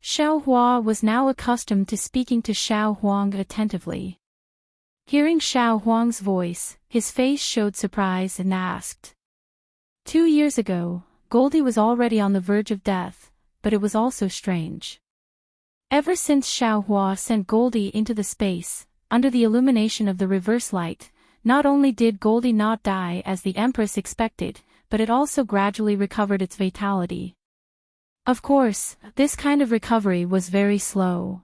A: Xiao Hua was now accustomed to speaking to Xiao Huang attentively. Hearing Xiao Huang's voice, his face showed surprise and asked. 2 years ago, Goldie was already on the verge of death, but it was also strange. Ever since Xiao Hua sent Goldie into the space, under the illumination of the reverse light, not only did Goldie not die as the Empress expected, but it also gradually recovered its vitality. Of course, this kind of recovery was very slow.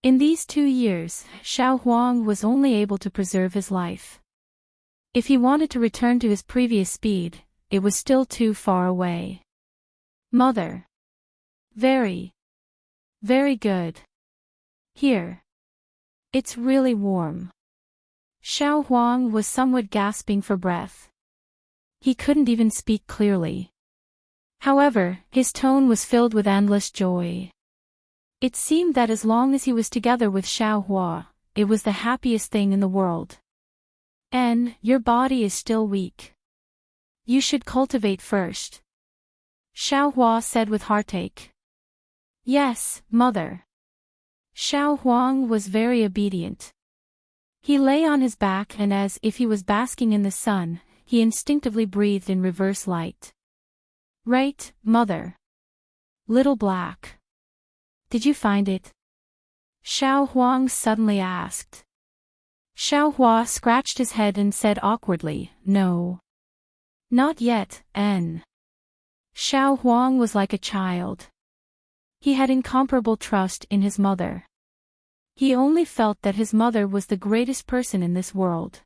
A: In these 2 years, Xiao Huang was only able to preserve his life. If he wanted to return to his previous speed, it was still too far away. Mother. Very good. Here. It's really warm. Xiao Huang was somewhat gasping for breath. He couldn't even speak clearly. However, his tone was filled with endless joy. It seemed that as long as he was together with Xiao Hua, it was the happiest thing in the world. And your body is still weak. You should cultivate first. Xiao Hua said with heartache. Yes, mother. Xiao Huang was very obedient. He lay on his back and as if he was basking in the sun, he instinctively breathed in reverse light. Right, mother. Little Black. Did you find it? Xiao Huang suddenly asked. Xiao Hua scratched his head and said awkwardly, no. Not yet, N. Xiao Huang was like a child. He had incomparable trust in his mother. He only felt that his mother was the greatest person in this world.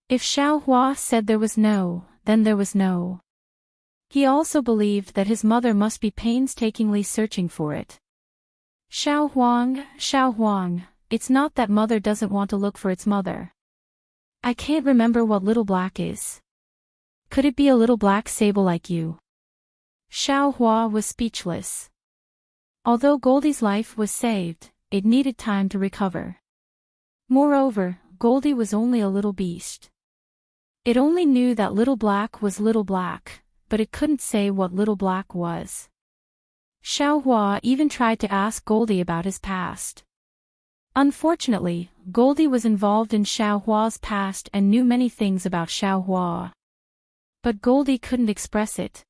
A: If Xiao Hua said there was no, then there was no. He also believed that his mother must be painstakingly searching for it. Xiao Huang, it's not that mother doesn't want to look for its mother. I can't remember what Little Black is. Could it be a little black sable like you? Xiao Hua was speechless. Although Goldie's life was saved, it needed time to recover. Moreover, Goldie was only a little beast. It only knew that Little Black was Little Black, but it couldn't say what Little Black was. Xiao Hua even tried to ask Goldie about his past. Unfortunately, Goldie was involved in Xiao Hua's past and knew many things about Xiao Hua. But Goldie couldn't express it.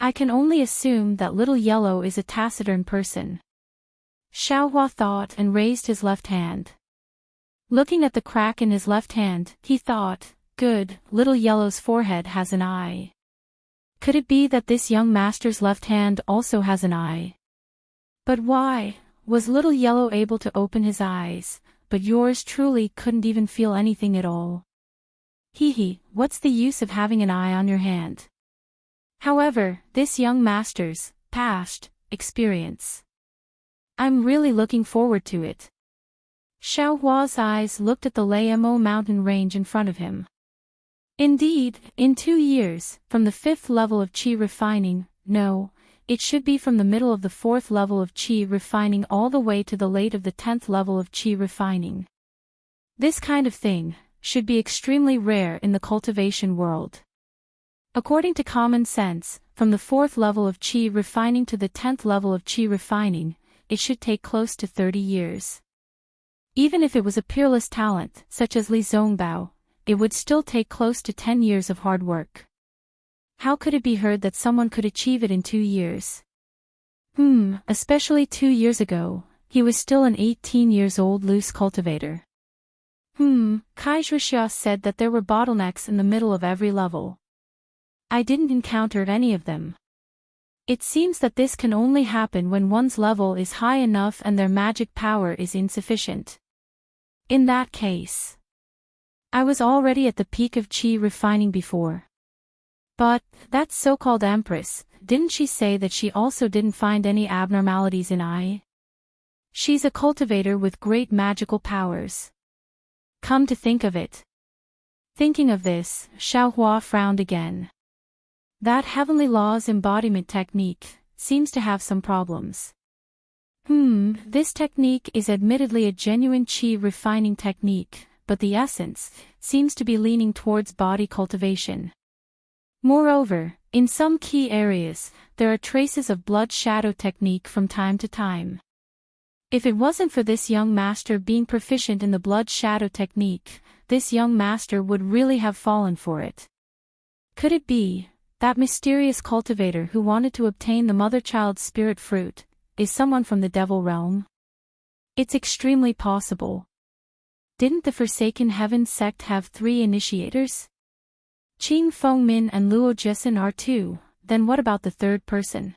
A: I can only assume that Little Yellow is a taciturn person. Xiao Hua thought and raised his left hand. Looking at the crack in his left hand, he thought, good, Little Yellow's forehead has an eye. Could it be that this young master's left hand also has an eye? But why was Little Yellow able to open his eyes, but yours truly couldn't even feel anything at all? Hee, what's the use of having an eye on your hand? However, this young master's past experience. I'm really looking forward to it. Xiao Hua's eyes looked at the Lamo mountain range in front of him. Indeed, in 2 years, from the 5th level of Qi refining, no, it should be from the middle of the 4th level of Qi refining all the way to the late of the 10th level of Qi refining. This kind of thing should be extremely rare in the cultivation world. According to common sense, from the 4th level of Qi refining to the 10th level of Qi refining, it should take close to 30 years. Even if it was a peerless talent, such as Li Zongbao, it would still take close to 10 years of hard work. How could it be heard that someone could achieve it in 2 years? Especially 2 years ago, he was still an 18 years old loose cultivator. Kai Zhuxia said that there were bottlenecks in the middle of every level. I didn't encounter any of them. It seems that this can only happen when one's level is high enough and their magic power is insufficient. In that case, I was already at the peak of Qi refining before. But, that so-called Empress, didn't she say that she also didn't find any abnormalities in I? She's a cultivator with great magical powers. Come to think of it. Thinking of this, Xiao Hua frowned again. That heavenly law's embodiment technique seems to have some problems. This technique is admittedly a genuine Qi refining technique, but the essence seems to be leaning towards body cultivation. Moreover, in some key areas, there are traces of blood shadow technique from time to time. If it wasn't for this young master being proficient in the blood shadow technique, this young master would really have fallen for it. Could it be that mysterious cultivator who wanted to obtain the mother-child spirit fruit is someone from the devil realm? It's extremely possible. Didn't the Forsaken Heaven sect have 3 initiators? Qing Fengmin and Luo Jisun are 2, then what about the third person?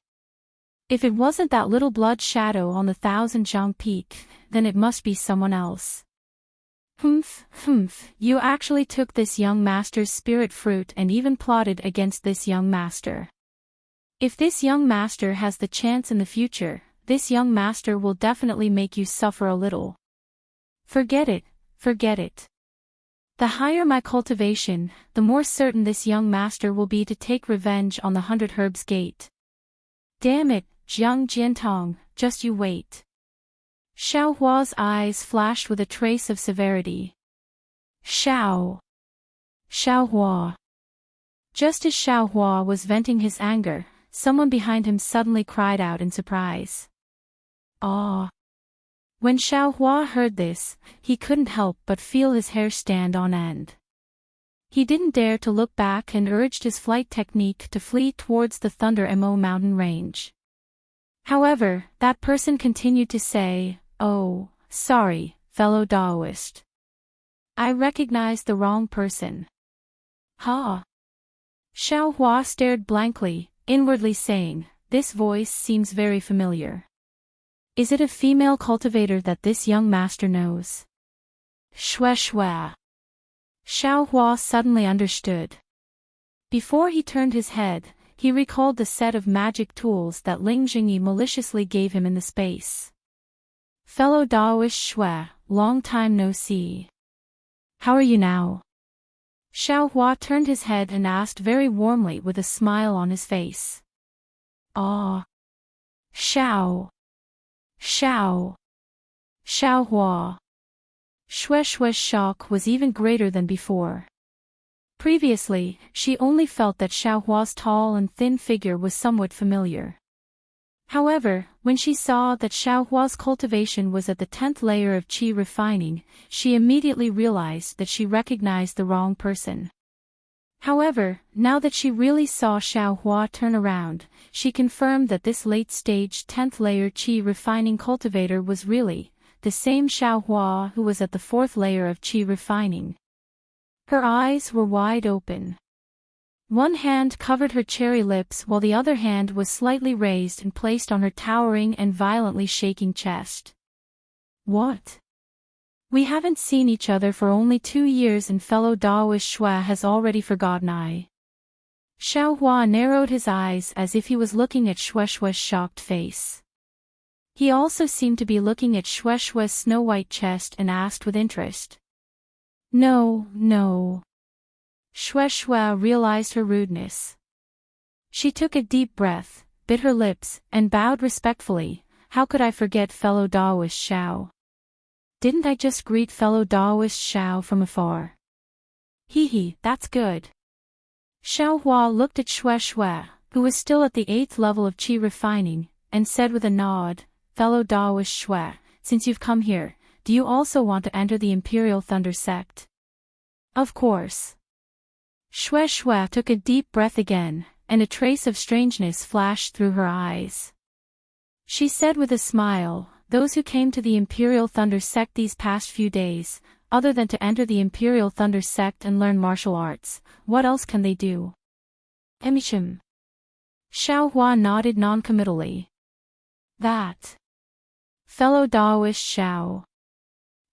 A: If it wasn't that little blood shadow on the Thousand Zhang Peak, then it must be someone else. You actually took this young master's spirit fruit and even plotted against this young master. If this young master has the chance in the future, this young master will definitely make you suffer a little. Forget it, forget it. The higher my cultivation, the more certain this young master will be to take revenge on the 100 Herbs Gate. Damn it, Jiang Jiantong, just you wait. Xiao Hua's eyes flashed with a trace of severity. Xiao Hua. Just as Xiao Hua was venting his anger, someone behind him suddenly cried out in surprise. Ah! When Xiao Hua heard this, he couldn't help but feel his hair stand on end. He didn't dare to look back and urged his flight technique to flee towards the Thunder Mo mountain range. However, that person continued to say, "Oh, sorry, fellow Daoist. I recognized the wrong person." Ha! Xiao Hua stared blankly, inwardly saying, "This voice seems very familiar. Is it a female cultivator that this young master knows?" Shue. Xiao Hua suddenly understood. Before he turned his head, he recalled the set of magic tools that Ling Jingyi maliciously gave him in the space. "Fellow Daoist Shue, long time no see. How are you now?" Xiao Hua turned his head and asked very warmly with a smile on his face. "Ah. Xiao Hua." Shue's shock was even greater than before. Previously, she only felt that Xiao Hua's tall and thin figure was somewhat familiar. However, when she saw that Xiao Hua's cultivation was at the 10th layer of qi refining, she immediately realized that she recognized the wrong person. However, now that she really saw Xiao Hua turn around, she confirmed that this late-stage 10th layer qi refining cultivator was really the same Xiao Hua who was at the 4th layer of qi refining. Her eyes were wide open. One hand covered her cherry lips while the other hand was slightly raised and placed on her towering and violently shaking chest. "What? We haven't seen each other for only 2 years and fellow Daoist Shue has already forgotten I." Xiao Hua narrowed his eyes as if he was looking at Shue's shocked face. He also seemed to be looking at Shue's snow-white chest and asked with interest. No. Shue realized her rudeness. She took a deep breath, bit her lips, and bowed respectfully. "How could I forget fellow Daoist Xiao? Didn't I just greet fellow Daoist Xiao from afar?" That's good." Xiao Hua looked at Shue, who was still at the 8th level of qi refining, and said with a nod, "Fellow Daoist Shue, since you've come here, do you also want to enter the Imperial Thunder Sect?" "Of course." Shue took a deep breath again, and a trace of strangeness flashed through her eyes. She said with a smile, "Those who came to the Imperial Thunder Sect these past few days, other than to enter the Imperial Thunder Sect and learn martial arts, what else can they do?" "Emichim." Xiao Hua nodded noncommittally. "That. Fellow Daoist Xiao."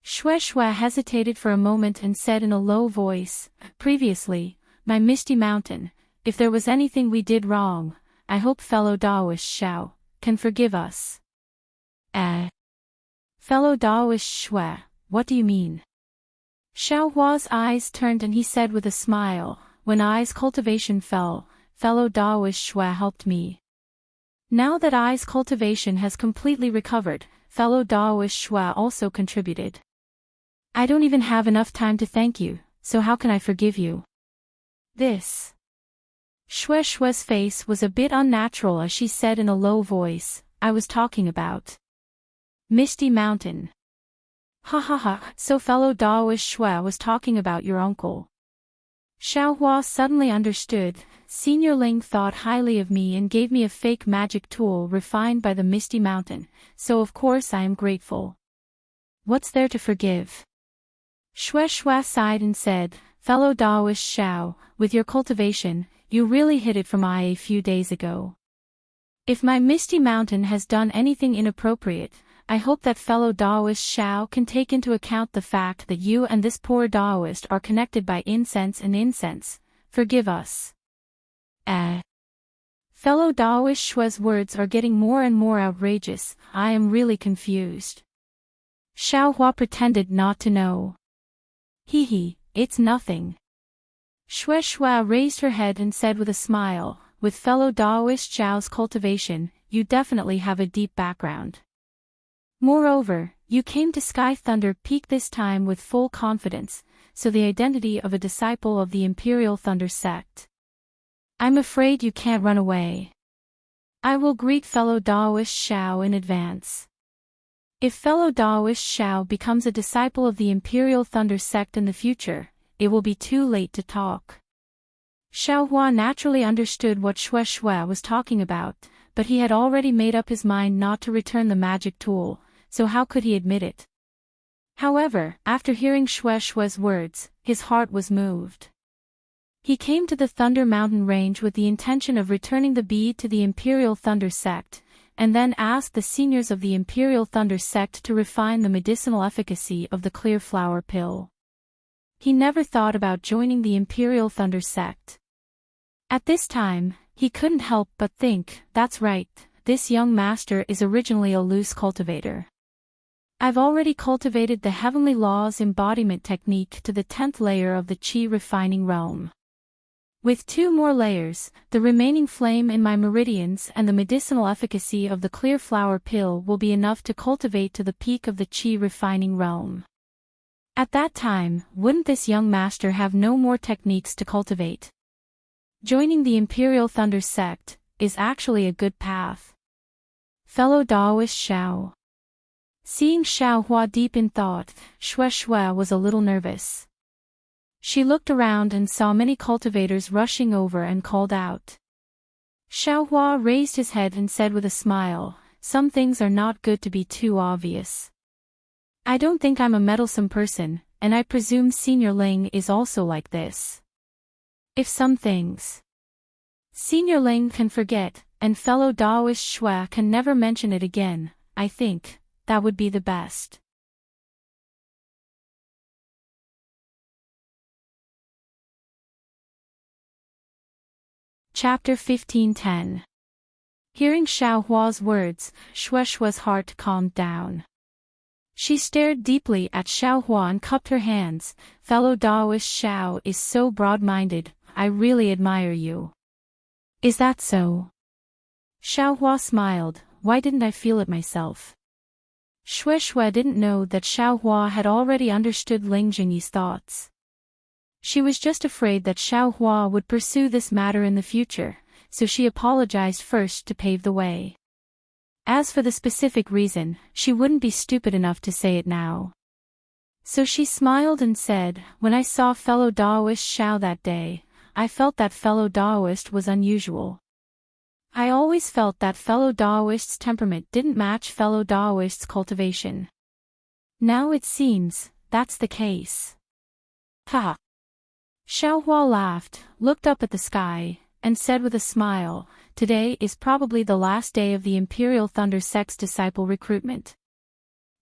A: Shue hesitated for a moment and said in a low voice, "Previously, my Misty Mountain, if there was anything we did wrong, I hope fellow Daoist Xiao can forgive us." Fellow Daoist Shue, what do you mean?" Xiao Hua's eyes turned and he said with a smile, "When I's cultivation fell, fellow Daoist Shue helped me. Now that I's cultivation has completely recovered, fellow Daoist Shue also contributed. I don't even have enough time to thank you, so how can I forgive you?" "This." Shue Shue's face was a bit unnatural as she said in a low voice, I was talking about Misty Mountain. Ha ha ha, so fellow Daoist Shue was talking about your uncle. Xiaohua suddenly understood. Senior Ling thought highly of me and gave me a fake magic tool refined by the Misty Mountain, so of course I am grateful. What's there to forgive? Shue Shuai sighed and said, fellow Daoist Xiao, with your cultivation, you really hit it from I a few days ago. If my Misty Mountain has done anything inappropriate, I hope that fellow Daoist Xiao can take into account the fact that you and this poor Daoist are connected by incense and incense. Forgive us. Fellow Daoist Shue's words are getting more and more outrageous. I am really confused. Xiaohua pretended not to know. Hee, it's nothing. Shue Shuai raised her head and said with a smile, with fellow Daoist Xiao's cultivation, you definitely have a deep background. Moreover, you came to Sky Thunder Peak this time with full confidence, so the identity of a disciple of the Imperial Thunder Sect. I'm afraid you can't run away. I will greet fellow Daoist Xiao in advance. If fellow Daoist Xiao becomes a disciple of the Imperial Thunder Sect in the future, it will be too late to talk. Xiaohua naturally understood what Shue Shuai was talking about, but he had already made up his mind not to return the magic tool, so how could he admit it? However, after hearing Shue Shuai's words, his heart was moved. He came to the Thunder Mountain Range with the intention of returning the bead to the Imperial Thunder Sect, and then asked the seniors of the Imperial Thunder Sect to refine the medicinal efficacy of the clear flower pill. He never thought about joining the Imperial Thunder Sect. At this time, he couldn't help but think, that's right, this young master is originally a loose cultivator. I've already cultivated the Heavenly Law's embodiment technique to the 10th layer of the Qi refining realm. With 2 more layers, the remaining flame in my meridians and the medicinal efficacy of the clear flower pill will be enough to cultivate to the peak of the Qi refining realm. At that time, wouldn't this young master have no more techniques to cultivate? Joining the Imperial Thunder Sect is actually a good path. Fellow Daoist Xiao. Seeing Xiaohua deep in thought, Shue Shuai was a little nervous. She looked around and saw many cultivators rushing over and called out. Xiaohua raised his head and said with a smile, some things are not good to be too obvious. I don't think I'm a meddlesome person, and I presume Senior Ling is also like this. If some things Senior Ling can forget, and fellow Daoist Shue can never mention it again, I think that would be the best. Chapter 15:10. Hearing Xiaohua's words, Shue Shuai's heart calmed down. She stared deeply at Xiaohua and cupped her hands. Fellow Daoist Xiao is so broad-minded, I really admire you. Is that so? Xiaohua smiled, why didn't I feel it myself? Shue Shuai didn't know that Xiaohua had already understood Ling Jingyi's thoughts. She was just afraid that Xiaohua would pursue this matter in the future, so she apologized first to pave the way. As for the specific reason, she wouldn't be stupid enough to say it now. So she smiled and said, when I saw fellow Daoist Xiao that day, I felt that fellow Daoist was unusual. I always felt that fellow Daoist's temperament didn't match fellow Daoist's cultivation. Now it seems, that's the case. Ha! Xiaohua laughed, looked up at the sky, and said with a smile, today is probably the last day of the Imperial Thunder Sect's disciple recruitment.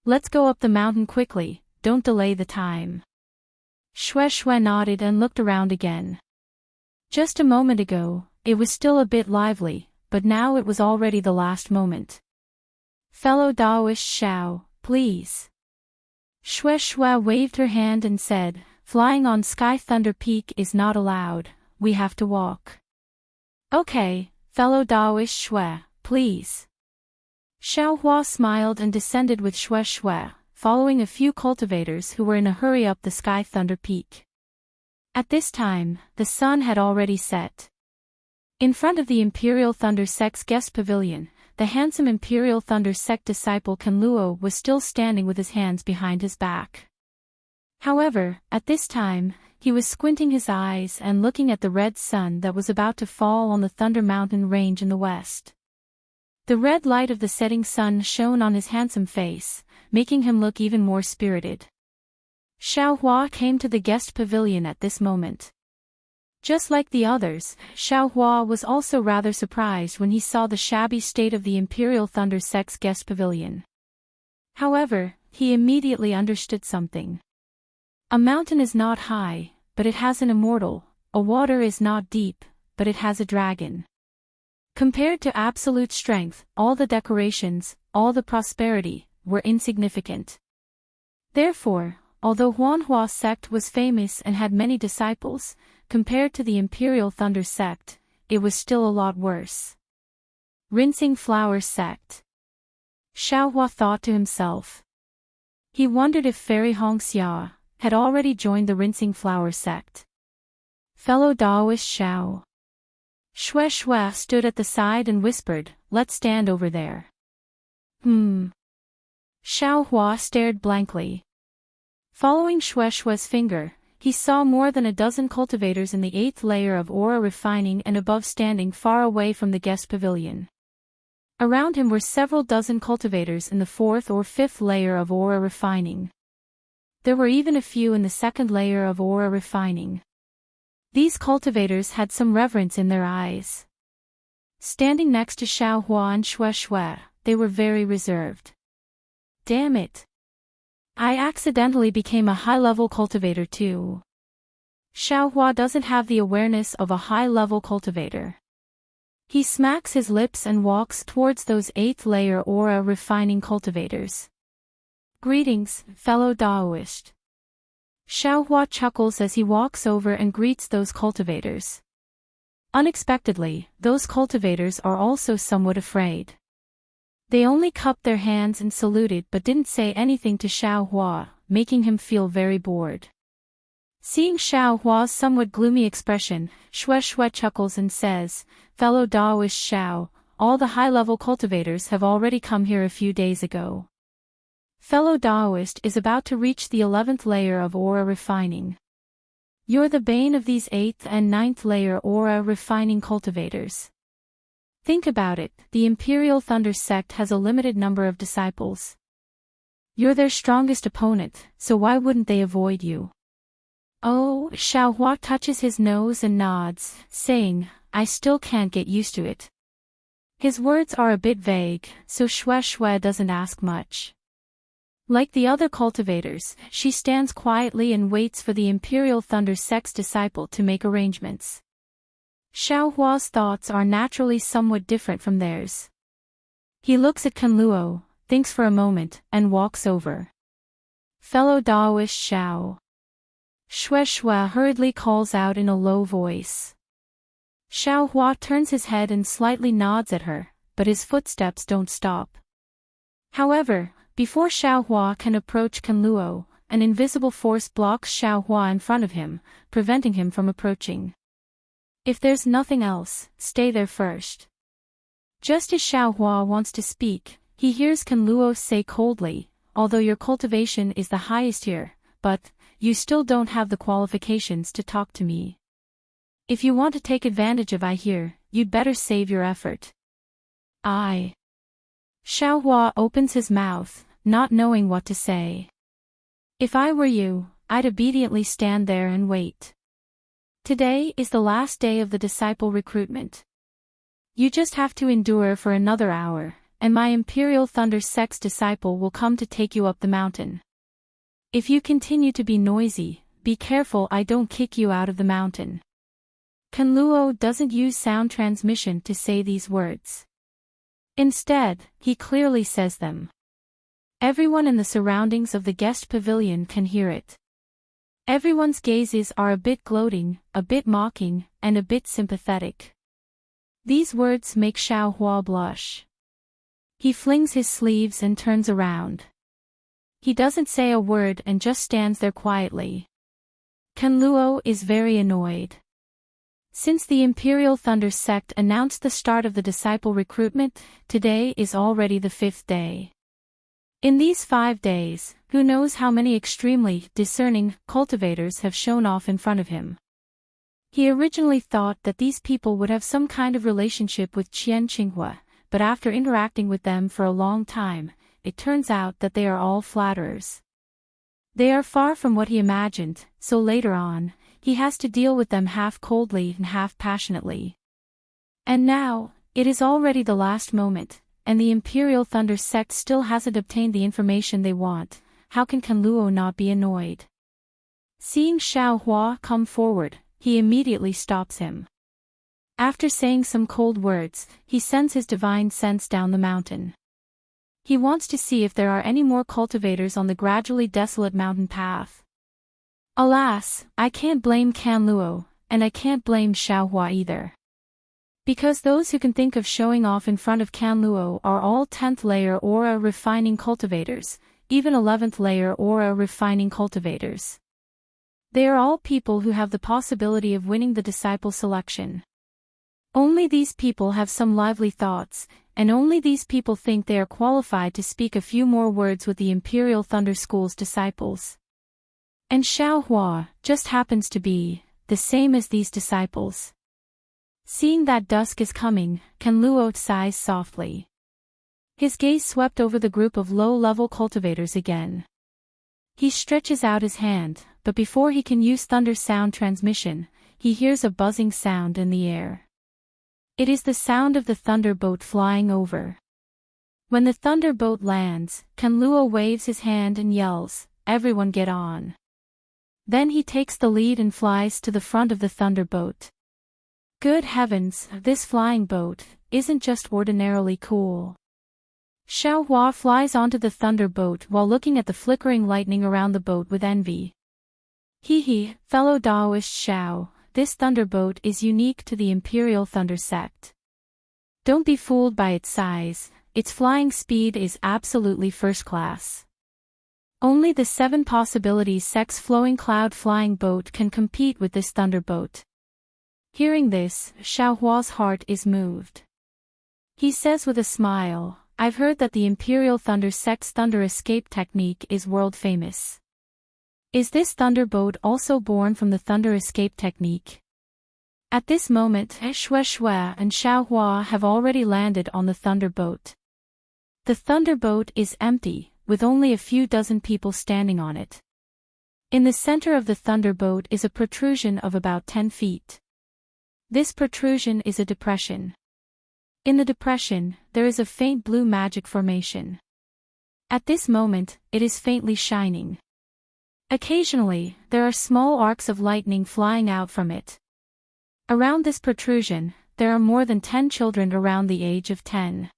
A: Let's go up the mountain quickly, don't delay the time. Shue Shuai nodded and looked around again. Just a moment ago, it was still a bit lively, but now it was already the last moment. Fellow Daoist Xiao, please. Shue Shuai waved her hand and said, flying on Sky Thunder Peak is not allowed, we have to walk. Okay, fellow Daoist Shuai, please. Xiaohua smiled and descended with Shue Shuai, following a few cultivators who were in a hurry up the Sky Thunder Peak. At this time, the sun had already set. In front of the Imperial Thunder Sect's guest pavilion, the handsome Imperial Thunder Sect disciple Kanluo was still standing with his hands behind his back. However, at this time, he was squinting his eyes and looking at the red sun that was about to fall on the Thunder Mountain range in the west. The red light of the setting sun shone on his handsome face, making him look even more spirited. Xiaohua came to the guest pavilion at this moment. Just like the others, Xiaohua was also rather surprised when he saw the shabby state of the Imperial Thunder Sect's guest pavilion. However, he immediately understood something. A mountain is not high, but it has an immortal, a water is not deep, but it has a dragon. Compared to absolute strength, all the decorations, all the prosperity, were insignificant. Therefore, although Huanhua sect was famous and had many disciples, compared to the Imperial Thunder sect, it was still a lot worse. Rinsing Flower sect. Xiaohua thought to himself. He wondered if Fairy Hongxia had already joined the Rinsing Flower sect. Fellow Daoist Xiao. Xue Xue stood at the side and whispered, "Let's stand over there." Xiaohua stared blankly. Following Xue Xue's finger, he saw more than a dozen cultivators in the 8th layer of aura refining and above standing far away from the guest pavilion. Around him were several dozen cultivators in the 4th or 5th layer of aura refining. There were even a few in the 2nd layer of aura refining. These cultivators had some reverence in their eyes. Standing next to Xiaohua and Xue Xue, they were very reserved. Damn it! I accidentally became a high-level cultivator too. Xiaohua doesn't have the awareness of a high-level cultivator. He smacks his lips and walks towards those 8th layer aura refining cultivators. Greetings, fellow Daoist. Xiaohua chuckles as he walks over and greets those cultivators. Unexpectedly, those cultivators are also somewhat afraid. They only cupped their hands and saluted but didn't say anything to Xiaohua, making him feel very bored. Seeing Xiaohua's somewhat gloomy expression, Xue Xue chuckles and says, "Fellow Daoist Xiao, all the high-level cultivators have already come here a few days ago. Fellow Daoist is about to reach the 11th layer of aura refining. You're the bane of these 8th and 9th layer aura refining cultivators. Think about it, the Imperial Thunder sect has a limited number of disciples. You're their strongest opponent, so why wouldn't they avoid you?" Oh, Xiaohua touches his nose and nods, saying, "I still can't get used to it." His words are a bit vague, so Xue Xue doesn't ask much. Like the other cultivators, she stands quietly and waits for the Imperial Thunder sect's disciple to make arrangements. Xiaohua's thoughts are naturally somewhat different from theirs. He looks at Kanluo, thinks for a moment, and walks over. "Fellow Daoist Xiao." Xue Xue hurriedly calls out in a low voice. Xiaohua turns his head and slightly nods at her, but his footsteps don't stop. However, before Xiaohua can approach Kanluo, an invisible force blocks Xiaohua in front of him, preventing him from approaching. "If there's nothing else, stay there first." Just as Xiaohua wants to speak, he hears Kanluo say coldly, "Although your cultivation is the highest here, but you still don't have the qualifications to talk to me. If you want to take advantage of I here, you'd better save your effort." Xiaohua opens his mouth, not knowing what to say. "If I were you, I'd obediently stand there and wait. Today is the last day of the disciple recruitment. You just have to endure for another hour, and my Imperial Thunder sect's disciple will come to take you up the mountain. If you continue to be noisy, be careful I don't kick you out of the mountain." Kanluo doesn't use sound transmission to say these words. Instead, he clearly says them. Everyone in the surroundings of the guest pavilion can hear it. Everyone's gazes are a bit gloating, a bit mocking, and a bit sympathetic. These words make Xiaohua blush. He flings his sleeves and turns around. He doesn't say a word and just stands there quietly. Kanluo is very annoyed. Since the Imperial Thunder sect announced the start of the disciple recruitment, today is already the 5th day. In these 5 days, who knows how many extremely discerning cultivators have shown off in front of him. He originally thought that these people would have some kind of relationship with Qian Qinghua, but after interacting with them for a long time, it turns out that they are all flatterers. They are far from what he imagined, so later on, he has to deal with them half coldly and half passionately. And now, it is already the last moment, and the Imperial Thunder sect still hasn't obtained the information they want. How can Kanluo not be annoyed? Seeing Xiao Hua come forward, he immediately stops him. After saying some cold words, he sends his divine sense down the mountain. He wants to see if there are any more cultivators on the gradually desolate mountain path. Alas, I can't blame Kanluo, and I can't blame Xiao Hua either. Because those who can think of showing off in front of Kanluo are all 10th layer aura refining cultivators, even 11th layer aura refining cultivators. They are all people who have the possibility of winning the disciple selection. Only these people have some lively thoughts, and only these people think they are qualified to speak a few more words with the Imperial Thunder School's disciples. And Xiao Hua just happens to be the same as these disciples. Seeing that dusk is coming, Kanluo sighs softly. His gaze swept over the group of low-level cultivators again. He stretches out his hand, but before he can use thunder sound transmission, he hears a buzzing sound in the air. It is the sound of the thunderboat flying over. When the thunderboat lands, Kanluo waves his hand and yells, "Everyone get on." Then he takes the lead and flies to the front of the thunderboat. Good heavens, this flying boat isn't just ordinarily cool. Xiao Hua flies onto the thunderboat while looking at the flickering lightning around the boat with envy. Hee, fellow Daoist Xiao, this thunderboat is unique to the Imperial Thunder sect. Don't be fooled by its size, its flying speed is absolutely first class. Only the 7 possibilities sect's flowing cloud flying boat can compete with this thunderboat. Hearing this, Xiao Hua's heart is moved. He says with a smile, "I've heard that the Imperial Thunder sect's thunder escape technique is world famous. Is this thunderboat also born from the thunder escape technique?" At this moment, Shui and Xiao Hua have already landed on the thunderboat. The thunderboat is empty, with only a few dozen people standing on it. In the center of the thunderboat is a protrusion of about 10 feet. This protrusion is a depression. In the depression, there is a faint blue magic formation. At this moment, it is faintly shining. Occasionally, there are small arcs of lightning flying out from it. Around this protrusion, there are more than 10 children around the age of 10.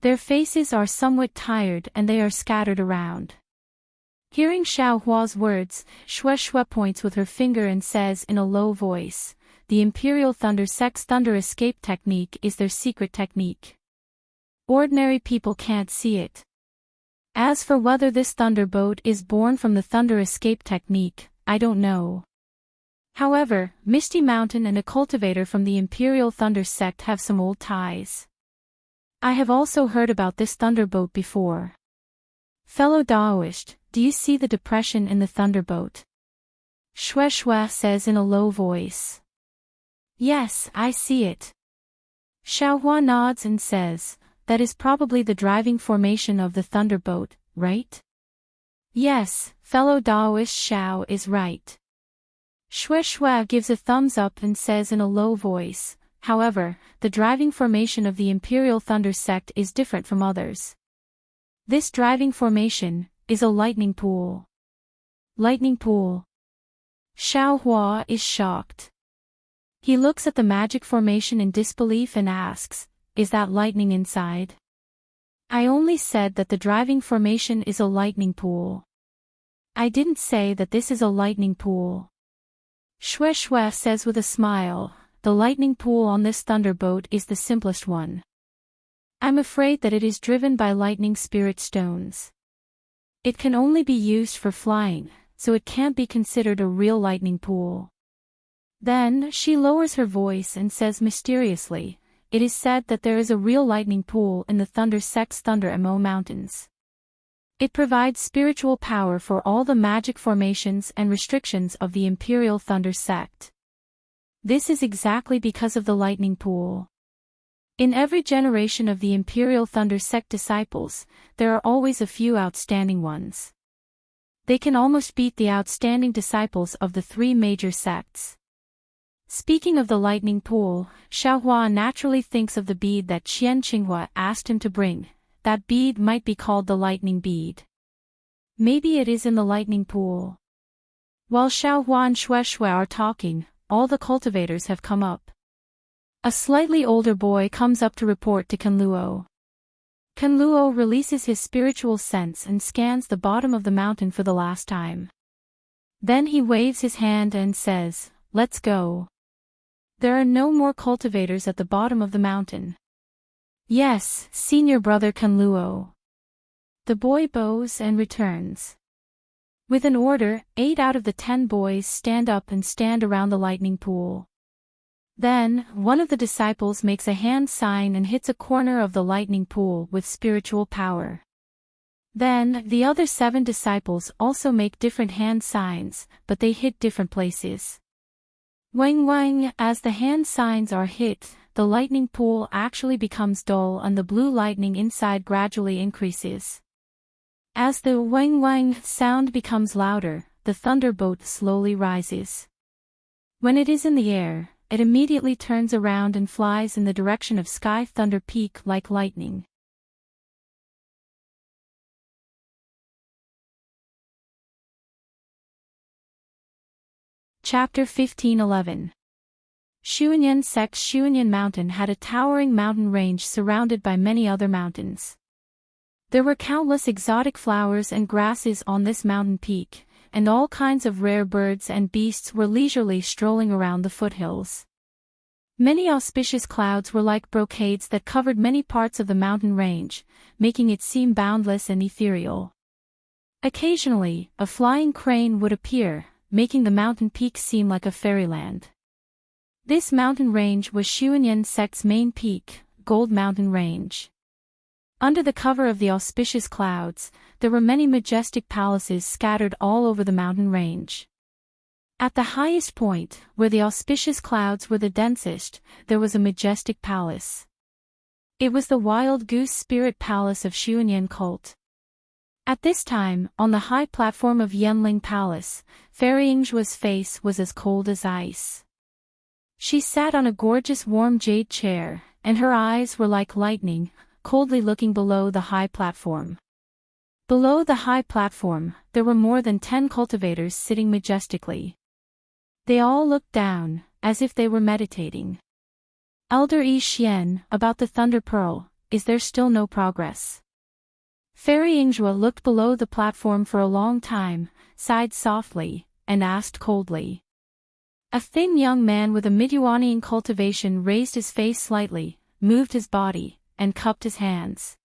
A: Their faces are somewhat tired and they are scattered around. Hearing Xiao Hua's words, Shui points with her finger and says in a low voice, "The Imperial Thunder sect's thunder escape technique is their secret technique. Ordinary people can't see it. As for whether this thunderboat is born from the thunder escape technique, I don't know. However, Misty Mountain and a cultivator from the Imperial Thunder sect have some old ties. I have also heard about this thunderboat before. Fellow Daoist, do you see the depression in the thunderboat?" Shui says in a low voice. "Yes, I see it." Xiao Hua nods and says, "That is probably the driving formation of the thunderboat, right?" "Yes, fellow Daoist Xiao is right." Shui gives a thumbs up and says in a low voice, "However, the driving formation of the Imperial Thunder sect is different from others. This driving formation is a lightning pool." Lightning pool. Xiao Hua is shocked. He looks at the magic formation in disbelief and asks, "Is that lightning inside?" "I only said that the driving formation is a lightning pool. I didn't say that this is a lightning pool." Shui says with a smile, "The lightning pool on this thunderboat is the simplest one. I'm afraid that it is driven by lightning spirit stones. It can only be used for flying, so it can't be considered a real lightning pool." Then, she lowers her voice and says mysteriously, "It is said that there is a real lightning pool in the Thunder Sect's Thunder Mo Mountains. It provides spiritual power for all the magic formations and restrictions of the Imperial Thunder Sect. This is exactly because of the lightning pool. In every generation of the Imperial Thunder Sect disciples, there are always a few outstanding ones. They can almost beat the outstanding disciples of the three major sects." Speaking of the lightning pool, Xiaohua naturally thinks of the bead that Qian Qinghua asked him to bring. That bead might be called the lightning bead. Maybe it is in the lightning pool. While Xiaohua and Shueishui are talking, all the cultivators have come up. A slightly older boy comes up to report to Kanluo. Kanluo releases his spiritual sense and scans the bottom of the mountain for the last time. Then he waves his hand and says, "Let's go." There are no more cultivators at the bottom of the mountain. "Yes, senior brother Kanluo." The boy bows and returns. With an order, 8 out of the 10 boys stand up and stand around the lightning pool. Then, one of the disciples makes a hand sign and hits a corner of the lightning pool with spiritual power. Then, the other 7 disciples also make different hand signs, but they hit different places. Wang wang, as the hand signs are hit, the lightning pool actually becomes dull and the blue lightning inside gradually increases. As the wang wang sound becomes louder, the thunderbolt slowly rises. When it is in the air, it immediately turns around and flies in the direction of Sky Thunder Peak like lightning. Chapter 15:11. Xuanyan Sect's Xuanyan Mountain had a towering mountain range surrounded by many other mountains. There were countless exotic flowers and grasses on this mountain peak, and all kinds of rare birds and beasts were leisurely strolling around the foothills. Many auspicious clouds were like brocades that covered many parts of the mountain range, making it seem boundless and ethereal. Occasionally, a flying crane would appear, making the mountain peak seem like a fairyland. This mountain range was Xuanyan Sect's main peak, Gold Mountain Range. Under the cover of the auspicious clouds, there were many majestic palaces scattered all over the mountain range. At the highest point, where the auspicious clouds were the densest, there was a majestic palace. It was the Wild Goose Spirit Palace of Xuanyan Cult. At this time, on the high platform of Yanling Palace, Fairy Yingzhua's face was as cold as ice. She sat on a gorgeous warm jade chair, and her eyes were like lightning, coldly looking below the high platform. Below the high platform, there were more than 10 cultivators sitting majestically. They all looked down, as if they were meditating. "Elder Yi Xian, about the Thunder Pearl, is there still no progress?" Fairy Yingzhua looked below the platform for a long time, sighed softly, and asked coldly. A thin young man with a Midyuanian cultivation raised his face slightly, moved his body, and cupped his hands.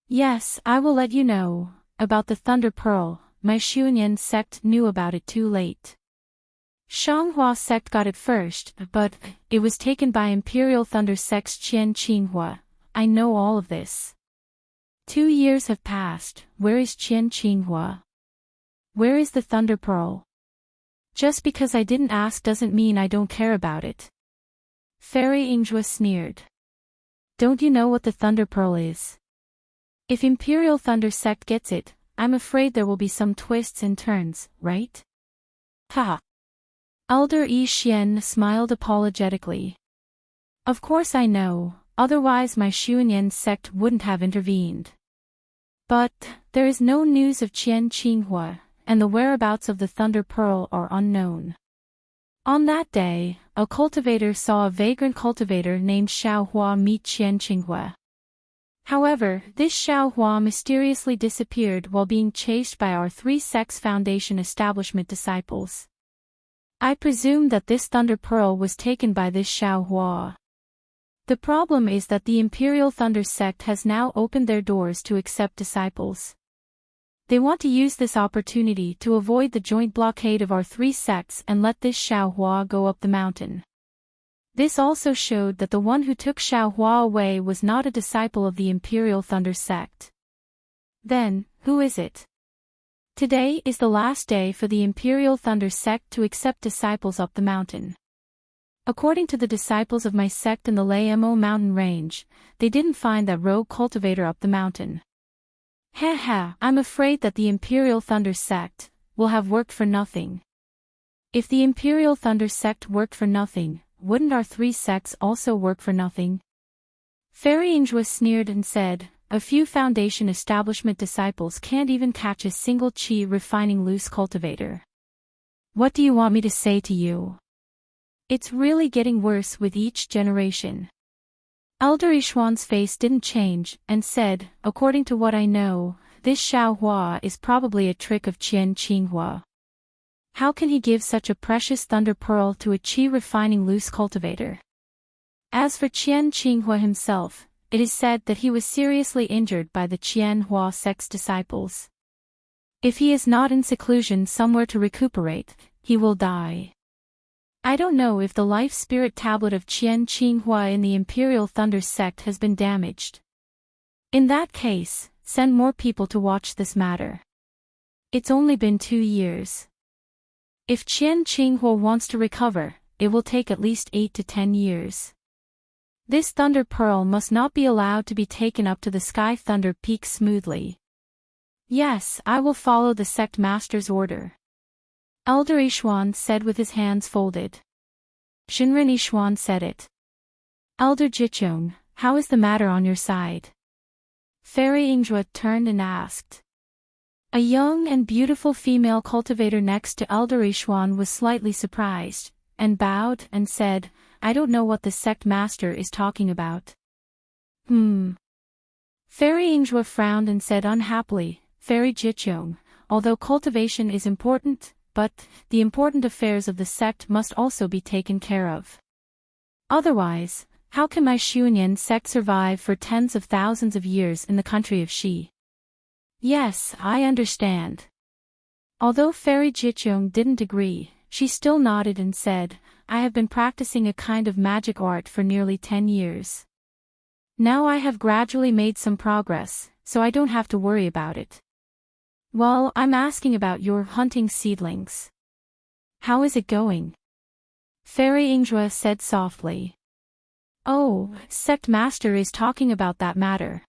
A: "Yes, I will let you know. About the Thunder Pearl, my Xuanyan sect knew about it too late. Shanghua sect got it first, but it was taken by Imperial Thunder Sect's Qian Qinghua. I know all of this. 2 years have passed. Where is Qian Qinghua? Where is the Thunder Pearl? Just because I didn't ask doesn't mean I don't care about it." Fairy Yingzhua sneered. "Don't you know what the Thunder Pearl is? If Imperial Thunder Sect gets it, I'm afraid there will be some twists and turns, right?" Ha! Elder Yi Xian smiled apologetically. "Of course I know, otherwise my Xuanyan sect wouldn't have intervened. But, there is no news of Qian Qinghua, and the whereabouts of the Thunder Pearl are unknown." On that day, a cultivator saw a vagrant cultivator named Xiaohua meet Qian Qinghua. However, this Xiaohua mysteriously disappeared while being chased by our 3 Sects Foundation establishment disciples. I presume that this Thunder Pearl was taken by this Xiaohua. The problem is that the Imperial Thunder Sect has now opened their doors to accept disciples. They want to use this opportunity to avoid the joint blockade of our three sects and let this Xiaohua go up the mountain. This also showed that the one who took Xiaohua away was not a disciple of the Imperial Thunder sect. Then, who is it? Today is the last day for the Imperial Thunder sect to accept disciples up the mountain. According to the disciples of my sect in the Lamo mountain range, they didn't find that rogue cultivator up the mountain. I'm afraid that the Imperial Thunder sect will have worked for nothing. If the Imperial Thunder sect worked for nothing, wouldn't our three sects also work for nothing? Fairy Ingwa sneered and said, a few Foundation establishment disciples can't even catch a single chi refining loose cultivator. What do you want me to say to you? It's really getting worse with each generation. Elder Ishuan's face didn't change, and said, according to what I know, this Xiaohua is probably a trick of Qian Qinghua. How can he give such a precious thunder pearl to a chi refining loose cultivator? As for Qian Qinghua himself, it is said that he was seriously injured by the Qianhua sect's disciples. If he is not in seclusion somewhere to recuperate, he will die. I don't know if the life spirit tablet of Qian Qinghua in the Imperial Thunder sect has been damaged. In that case, send more people to watch this matter. It's only been 2 years. If Qian Qinghua wants to recover, it will take at least 8 to 10 years. This thunder pearl must not be allowed to be taken up to the sky thunder peak smoothly. Yes, I will follow the sect master's order. Elder Ishuan said with his hands folded. Shinran Ishuan said it. Elder Jichong, how is the matter on your side? Fairy Ingwa turned and asked. A young and beautiful female cultivator next to Elder Ishuan was slightly surprised, and bowed and said, I don't know what the sect master is talking about. Fairy Ingwa frowned and said unhappily, Fairy Jichong, although cultivation is important, but the important affairs of the sect must also be taken care of. Otherwise, how can my Xuanyan sect survive for tens of thousands of years in the country of Xi? Yes, I understand. Although Fairy Jichong didn't agree, she still nodded and said, I have been practicing a kind of magic art for nearly 10 years. Now I have gradually made some progress, so I don't have to worry about it. Well, I'm asking about your hunting seedlings. How is it going? Fairy Ingwa said softly. Oh, sect master is talking about that matter.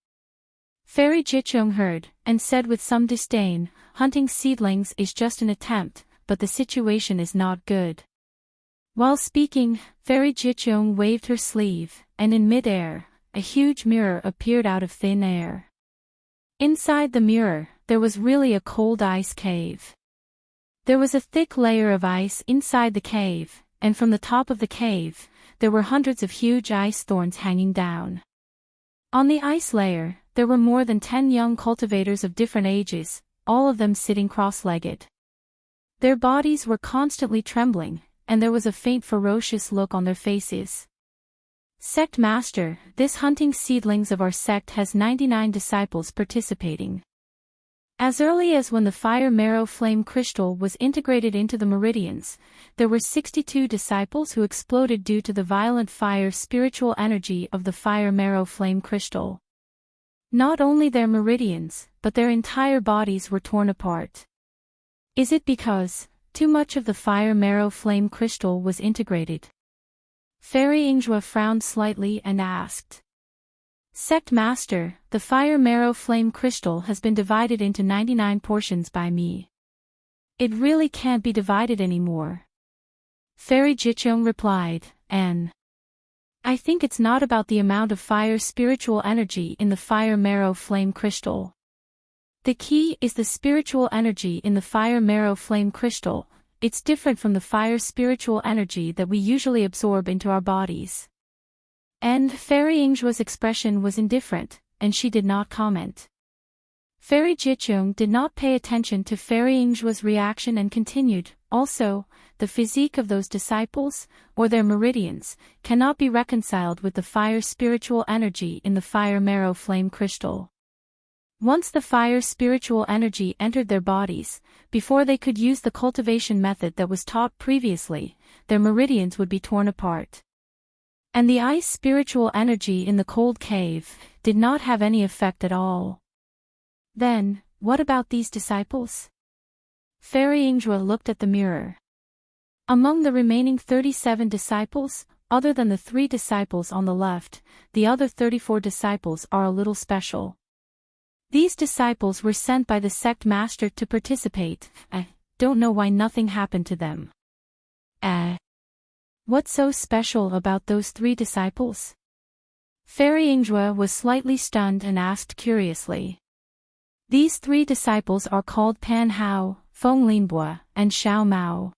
A: Fairy Jichong heard, and said with some disdain, hunting seedlings is just an attempt, but the situation is not good. While speaking, Fairy Jichong waved her sleeve, and in mid-air, a huge mirror appeared out of thin air. Inside the mirror, there was really a cold ice cave. There was a thick layer of ice inside the cave, and from the top of the cave, there were hundreds of huge ice thorns hanging down. On the ice layer, there were more than 10 young cultivators of different ages, all of them sitting cross-legged. Their bodies were constantly trembling, and there was a faint ferocious look on their faces. Sect Master, this hunting seedlings of our sect has 99 disciples participating. As early as when the fire marrow flame crystal was integrated into the meridians, there were 62 disciples who exploded due to the violent fire spiritual energy of the fire marrow flame crystal. Not only their meridians, but their entire bodies were torn apart. Is it because too much of the fire marrow flame crystal was integrated? Fairy Ingwa frowned slightly and asked. Sect Master, the fire marrow flame crystal has been divided into 99 portions by me. It really can't be divided anymore. Fairy Jichong replied, I think it's not about the amount of fire spiritual energy in the fire marrow flame crystal. The key is the spiritual energy in the fire marrow flame crystal. It's different from the fire spiritual energy that we usually absorb into our bodies. And Fairy Ingwa's expression was indifferent, and she did not comment. Fairy Jichong did not pay attention to Fairy Ingwa's reaction and continued, also, the physique of those disciples, or their meridians, cannot be reconciled with the fire spiritual energy in the fire marrow flame crystal. Once the fire spiritual energy entered their bodies, before they could use the cultivation method that was taught previously, their meridians would be torn apart. And the ice spiritual energy in the cold cave did not have any effect at all. Then, what about these disciples? Fairy Ingwa looked at the mirror. Among the remaining 37 disciples, other than the 3 disciples on the left, the other 34 disciples are a little special. These disciples were sent by the sect master to participate. I don't know why nothing happened to them. What's so special about those 3 disciples? Fairy Ingwa was slightly stunned and asked curiously. These 3 disciples are called Pan Hao, Feng Linbua, and Xiao Mao.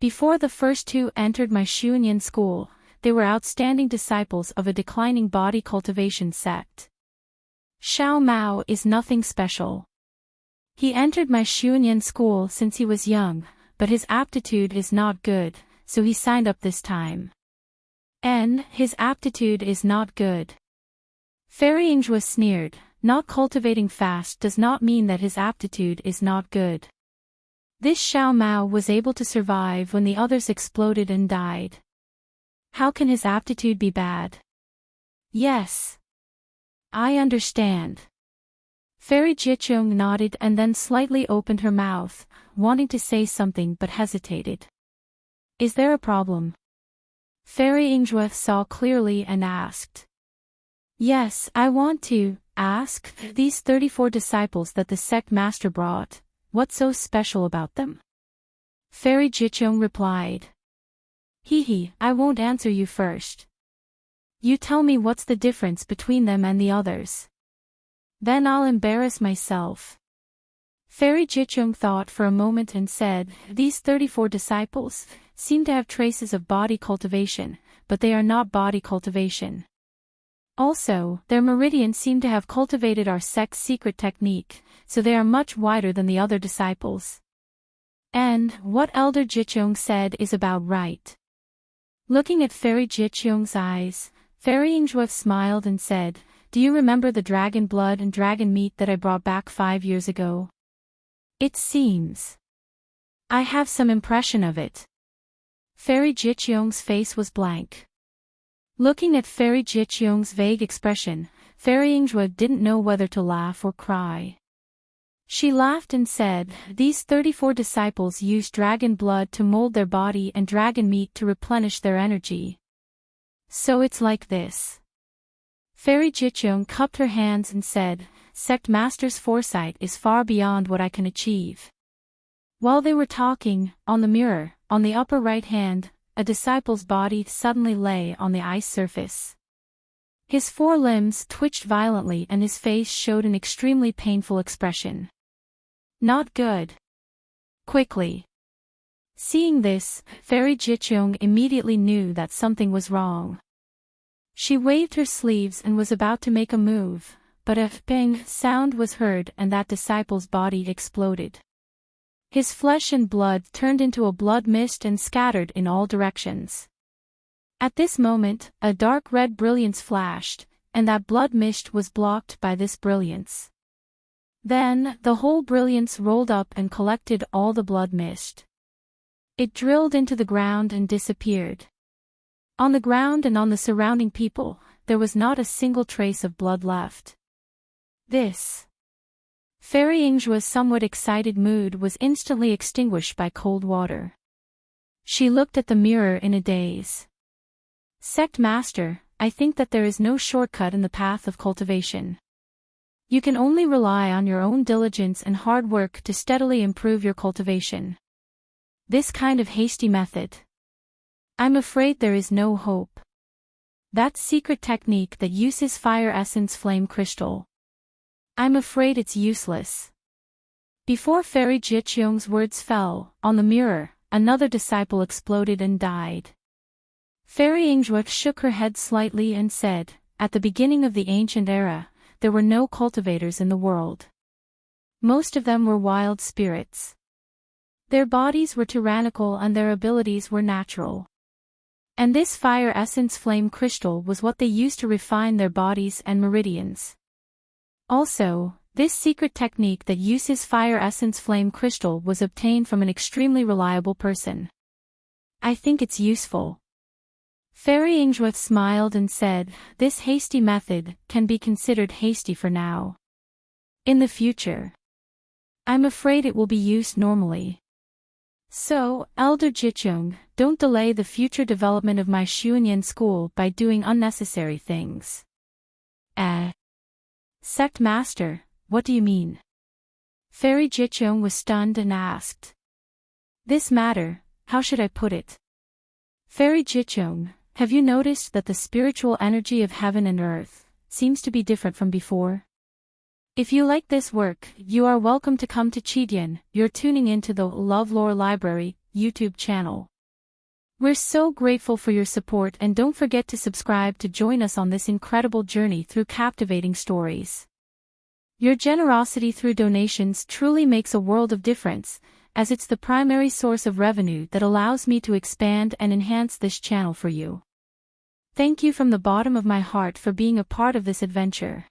A: Before the first 2 entered my Xuanyan school, they were outstanding disciples of a declining body cultivation sect. Xiao Mao is nothing special. He entered my Xuanyan school since he was young, but his aptitude is not good, so he signed up this time. And his aptitude is not good. Fairy Ingwa sneered, not cultivating fast does not mean that his aptitude is not good. This Xiao Mao was able to survive when the others exploded and died. How can his aptitude be bad? Yes. I understand. Fairy Jichung nodded and then slightly opened her mouth, wanting to say something but hesitated. Is there a problem? Fairy Ingwa saw clearly and asked. Yes, I want to ask these 34 disciples that the sect master brought, what's so special about them? Fairy Jichung replied. I won't answer you first. You tell me what's the difference between them and the others. Then I'll embarrass myself. Fairy Jichung thought for a moment and said, these 34 disciples seem to have traces of body cultivation, but they are not body cultivation. Also, their meridians seem to have cultivated our sect's secret technique, so they are much wider than the other disciples. And what Elder Jichung said is about right. Looking at Fairy Jichung's eyes, Fairy Ingwa smiled and said, do you remember the dragon blood and dragon meat that I brought back 5 years ago? It seems I have some impression of it. Fairy Jichung's face was blank. Looking at Fairy Jichung's vague expression, Fairy Ingwa didn't know whether to laugh or cry. She laughed and said, these 34 disciples used dragon blood to mold their body and dragon meat to replenish their energy. So it's like this. Fairy Jichung cupped her hands and said, Sect Master's foresight is far beyond what I can achieve. While they were talking, on the mirror, on the upper right hand, a disciple's body suddenly lay on the ice surface. His 4 limbs twitched violently and his face showed an extremely painful expression. Not good. Quickly. Seeing this, Fairy Jichung immediately knew that something was wrong. She waved her sleeves and was about to make a move, but a bang sound was heard and that disciple's body exploded. His flesh and blood turned into a blood mist and scattered in all directions. At this moment, a dark red brilliance flashed, and that blood mist was blocked by this brilliance. Then, the whole brilliance rolled up and collected all the blood mist. It drilled into the ground and disappeared. On the ground and on the surrounding people, there was not a single trace of blood left. This Fairy Ingwa's somewhat excited mood was instantly extinguished by cold water. She looked at the mirror in a daze. Sect Master, I think that there is no shortcut in the path of cultivation. You can only rely on your own diligence and hard work to steadily improve your cultivation. This kind of hasty method, I'm afraid there is no hope. That secret technique that uses fire essence flame crystal, I'm afraid it's useless. Before Fairy Jichung's words fell, on the mirror, another disciple exploded and died. Fairy Ingwa shook her head slightly and said, at the beginning of the ancient era, there were no cultivators in the world. Most of them were wild spirits. Their bodies were tyrannical and their abilities were natural. And this fire essence flame crystal was what they used to refine their bodies and meridians. Also, This secret technique that uses fire essence flame crystal was obtained from an extremely reliable person. I think it's useful. Fairy Ainsworth smiled and said, this hasty method can be considered hasty for now. In the future, I'm afraid it will be used normally. So, Elder Jichung, don't delay the future development of my Xuanyan school by doing unnecessary things. Sect Master, what do you mean? Fairy Jichung was stunned and asked. This matter, how should I put it? Fairy Jichung, have you noticed that the spiritual energy of heaven and earth seems to be different from before? If you like this work, you are welcome to come to Chidian. You're tuning into the LoveLore Library YouTube channel. We're so grateful for your support, and don't forget to subscribe to join us on this incredible journey through captivating stories. Your generosity through donations truly makes a world of difference, as it's the primary source of revenue that allows me to expand and enhance this channel for you. Thank you from the bottom of my heart for being a part of this adventure.